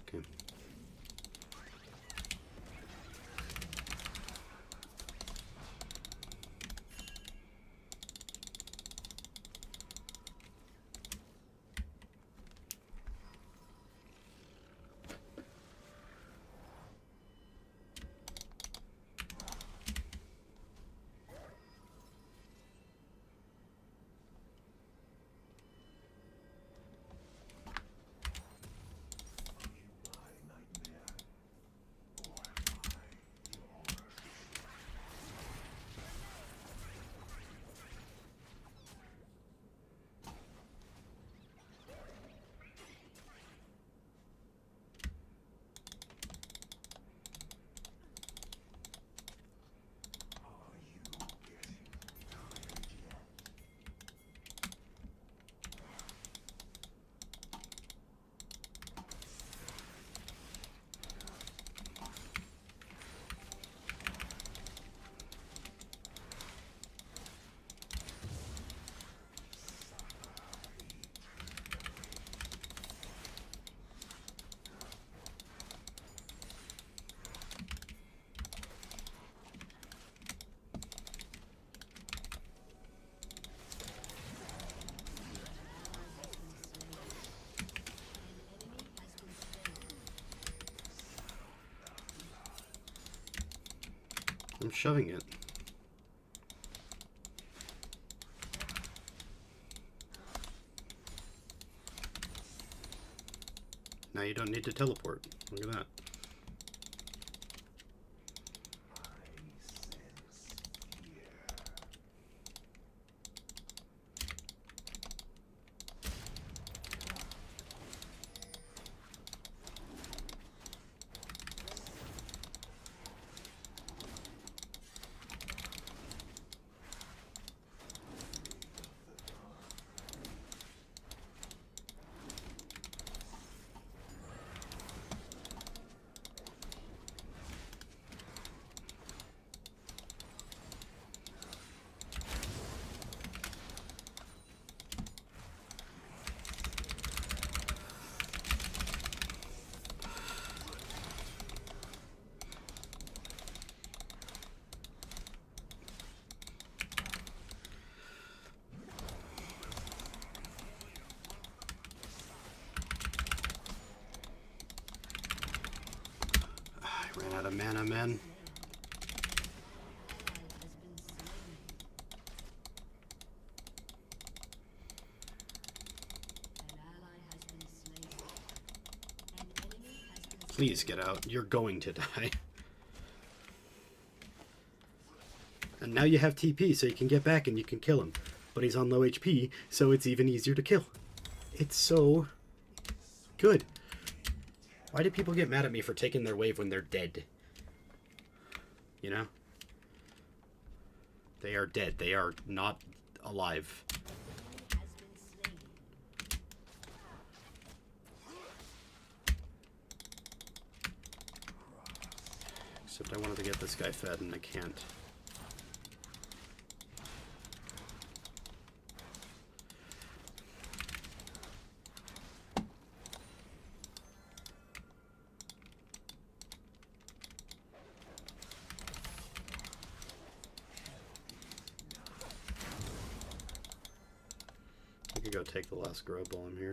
Okay. I'm shoving it. now you don't need to teleport. Look at that. Ran out of mana, man. Please get out. You're going to die. And now you have TP, so you can get back and you can kill him. But he's on low HP, so it's even easier to kill. It's so good. Why do people get mad at me for taking their wave when they're dead? You know? They are dead. They are not alive. Except I wanted to get this guy fed and I can't. I could go take the last grub while I'm here.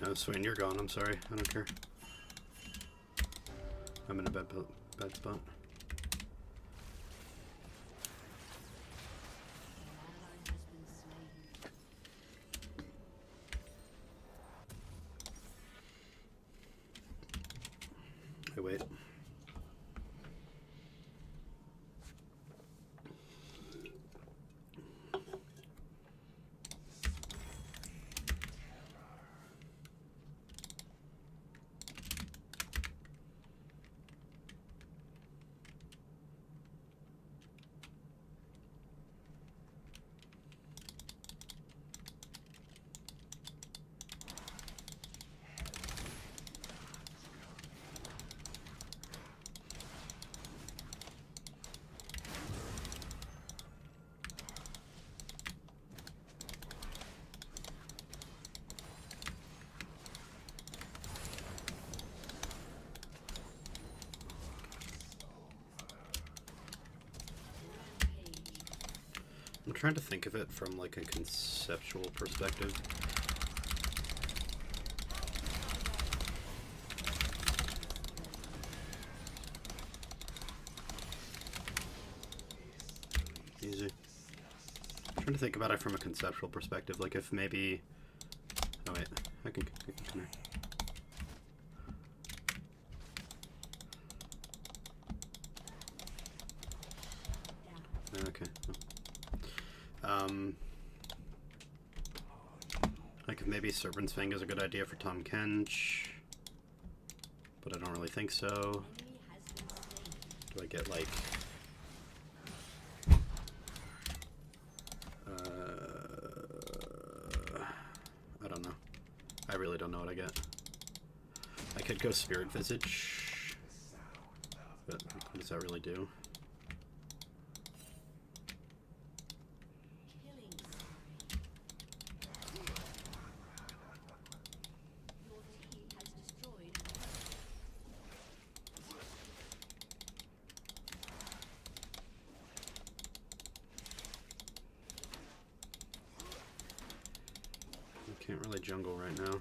No, Swain, you're gone. I'm sorry. I don't care. I'm in a bad spot. Hey, wait. I'm trying to think of it from like a conceptual perspective. Easy. I'm trying to think about it from a conceptual perspective, like if maybe... Oh wait, I can come here. Okay. Like if maybe Serpent's Fang is a good idea for Tom Kench, but I don't really think so. Do I get like... I don't know. I really don't know what I get. I could go Spirit Visage, but what does that really do? Can't really jungle right now.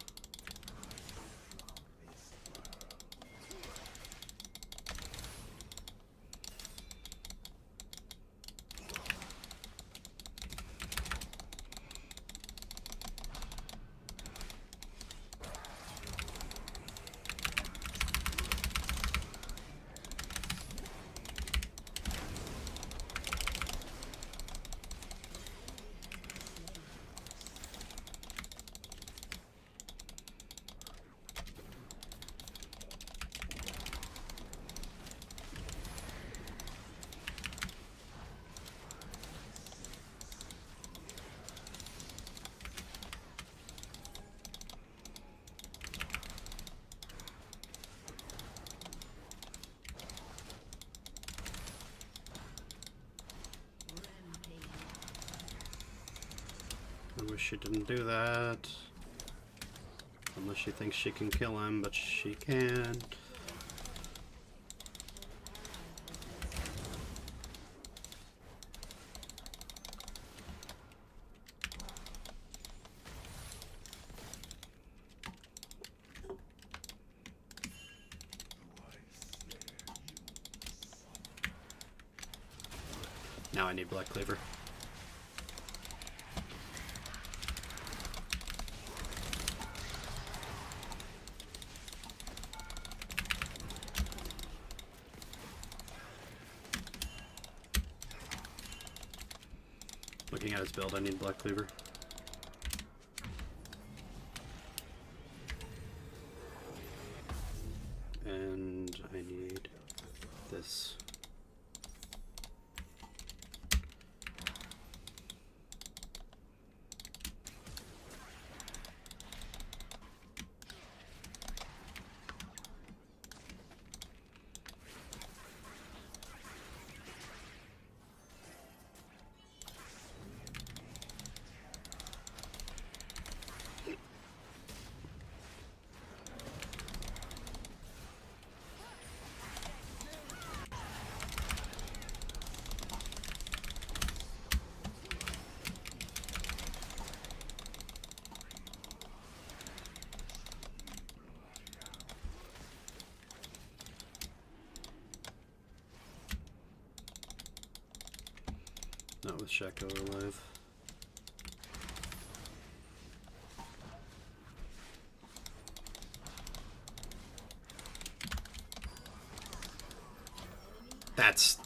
I wish she didn't do that. Unless she thinks she can kill him, but she can't. Now I need Black Cleaver. Looking at his build, I need Black Cleaver. And I need this. Not with Shaco alive. That's...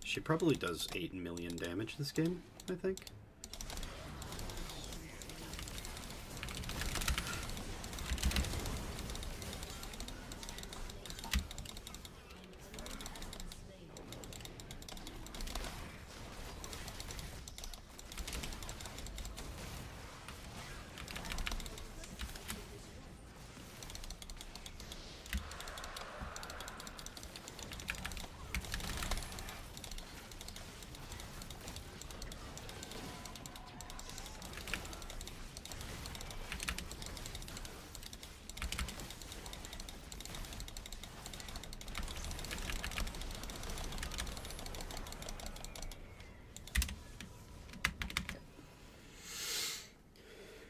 She probably does 8 million damage this game, I think.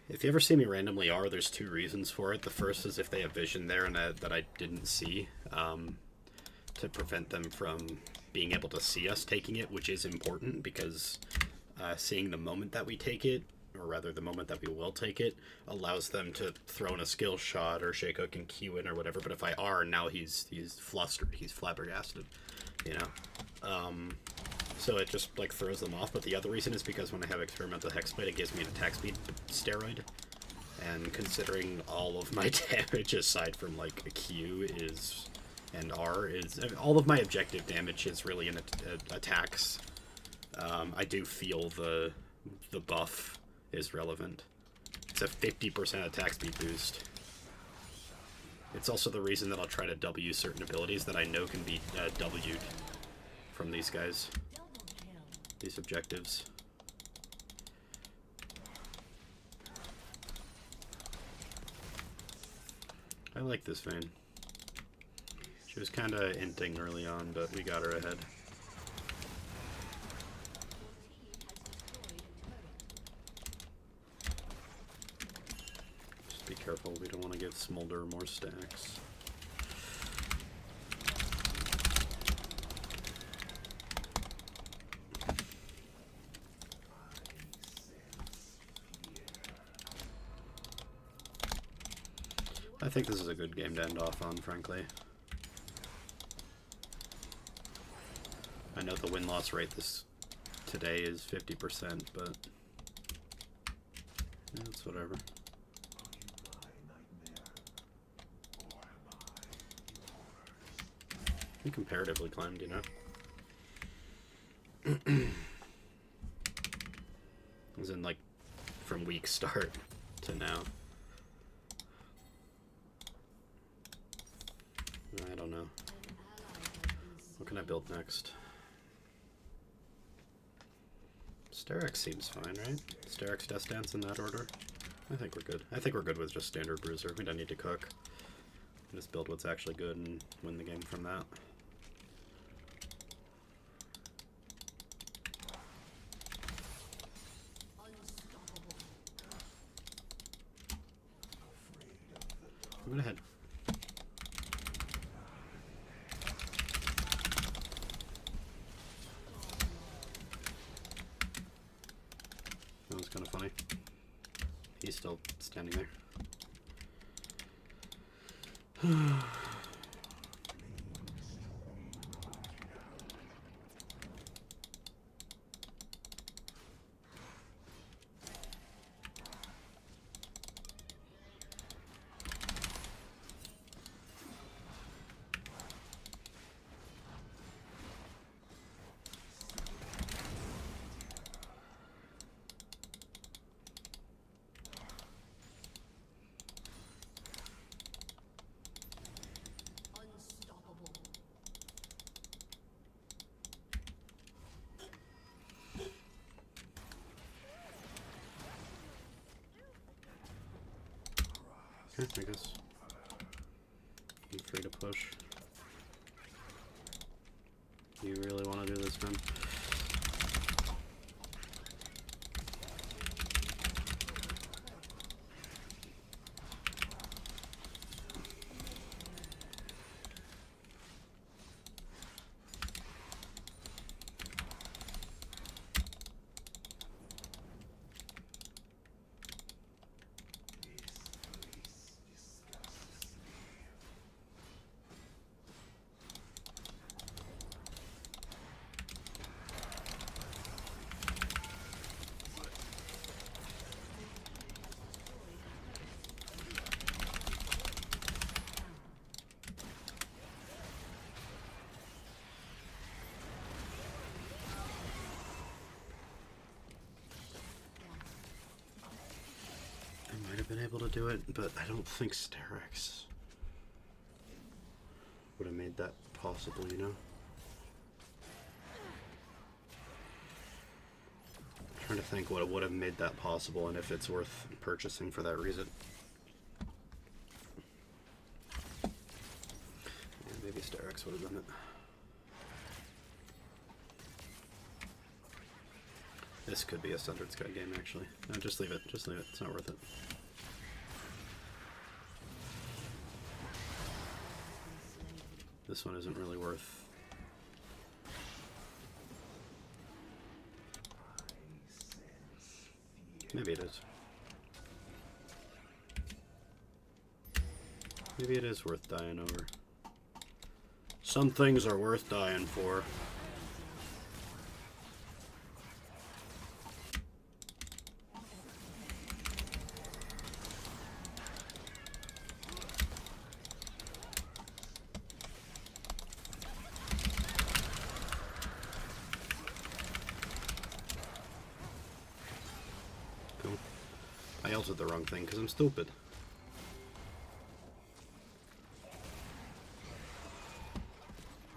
If you ever see me randomly R, there's two reasons for it. The first is if they have vision there and that I didn't see, to prevent them from being able to see us taking it, which is important because seeing the moment that we take it, or rather the moment that we will take it, allows them to throw in a skill shot or Shaco can Q in or whatever. But if I R, now he's flustered, he's flabbergasted, you know? So it just like throws them off. But the other reason is because when I have experimental hexblade, it gives me an attack speed steroid, and considering all of my damage aside from like a Q is and R is, all of my objective damage is really in attacks. I do feel the buff is relevant. It's a 50% attack speed boost. It's also the reason that I'll try to W certain abilities that I know can be W'd from these guys. These objectives. I like this Vayne. She was kind of hinting early on, but we got her ahead. Just be careful, we don't want to give Smolder more stacks. I think this is a good game to end off on, frankly. I know the win-loss rate today is 50%, but yeah, it's whatever. He comparatively climbed, you know? As in, like, from weak start to now. I don't know. What can I build next? Sterak's seems fine, right? Sterak's Death Dance in that order? I think we're good. I think we're good with just standard Bruiser. We don't need to cook. Just build what's actually good and win the game from that. I'm gonna head. That was kind of funny. He's still standing there. Okay, I guess I'm free to push. You really want to do this, man? able to do it, but I don't think Sterex would have made that possible, you know? I'm trying to think what would have made that possible and if it's worth purchasing for that reason. Yeah, maybe Sterex would have done it. This could be a Sundered Sky game, actually. No, just leave it. Just leave it. It's not worth it. This one isn't really worth... Maybe it is. Maybe it is worth dying over. Some things are worth dying for. I altered the wrong thing because I'm stupid.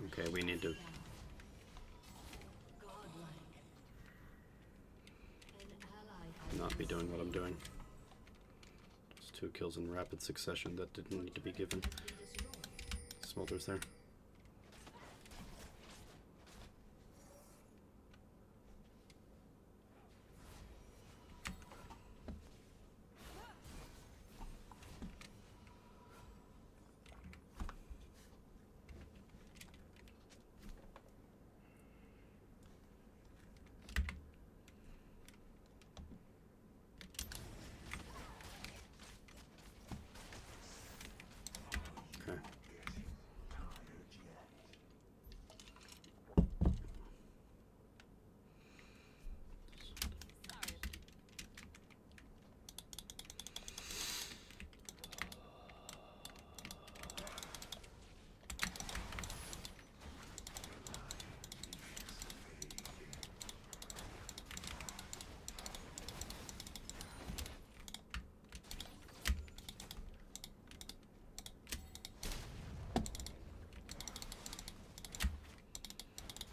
Okay, we need to... not be doing what I'm doing. Just 2 kills in rapid succession that didn't need to be given. Smolder's there.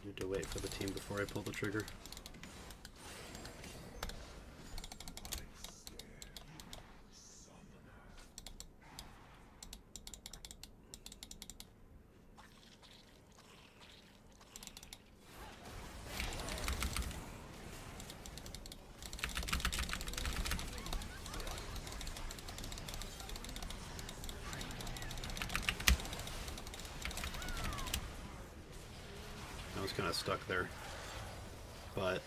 Need to wait for the team before I pull the trigger. I was kind of stuck there, but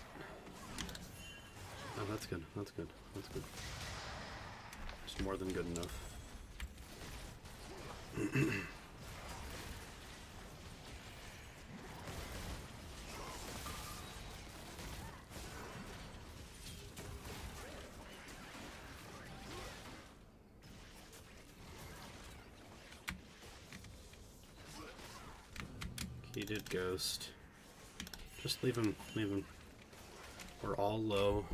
oh, that's good. That's good. That's good. It's more than good enough. He did ghost. Just leave him, leave him. We're all low.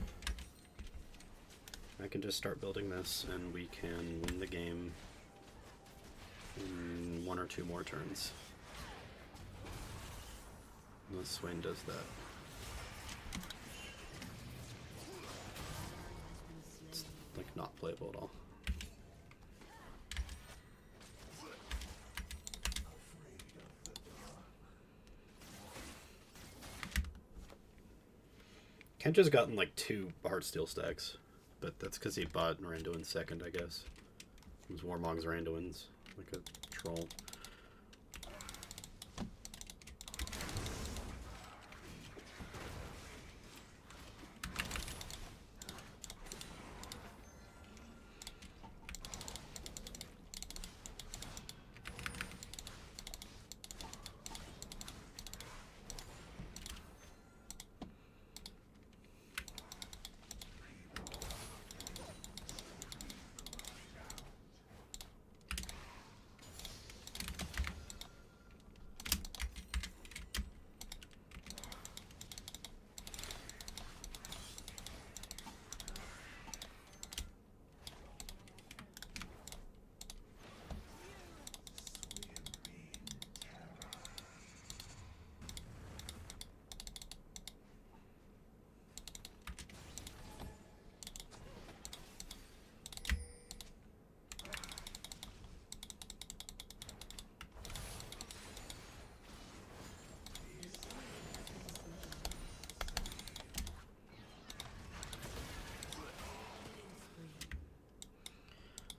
I can just start building this and we can win the game in 1 or 2 more turns. Unless Swain does that. It's like not playable at all. Kenja's gotten like 2 Heartsteel stacks, but that's because he bought Randuin second, I guess. It was Warmong's Randuins, like a troll.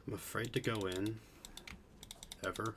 I'm afraid to go in. Ever.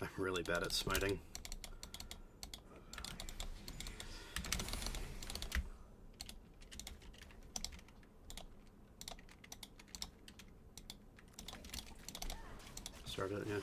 I'm really bad at smiting. Start it, yeah.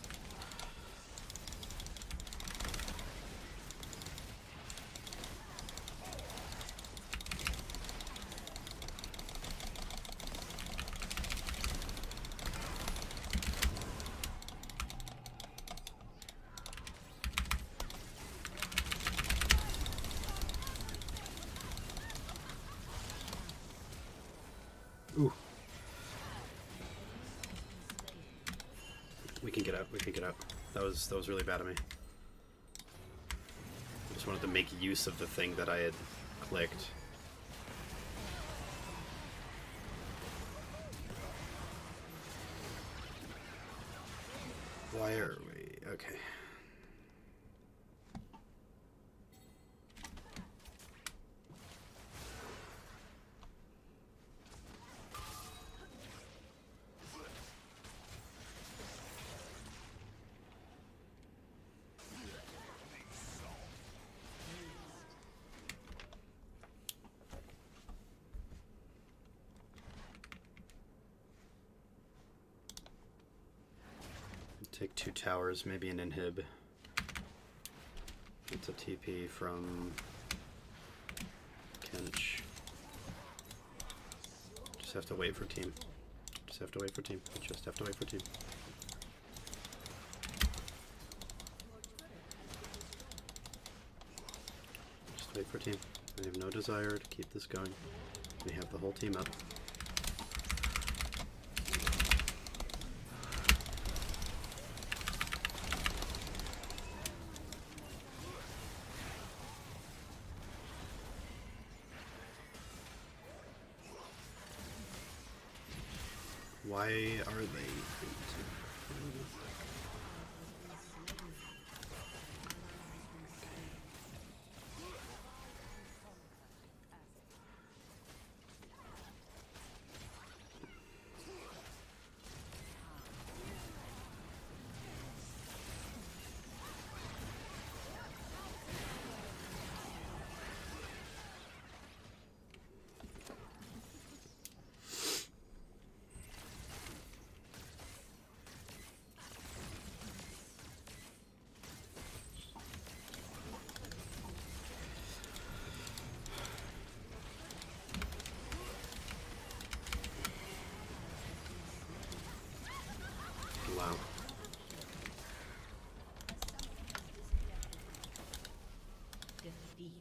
Ooh. We can get out. We can get out. That was really bad of me. I just wanted to make use of the thing that I had clicked. Why are we? Okay. Take 2 towers, maybe an inhib. It's a TP from Kench. Just have to wait for team. Just have to wait for team. Just have to wait for team. Just wait for team. I have no desire to keep this going. We have the whole team up. Why are they? Wow. Defeat.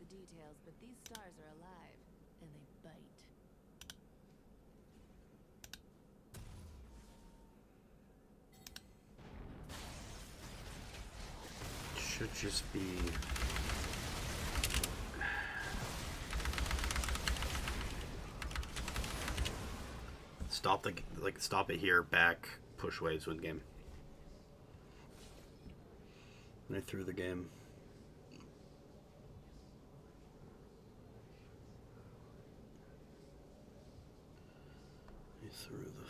details, but these stars are alive, and they bite. Should just be. Stop stop it here, back, push waves, win game. And I threw the game. I threw the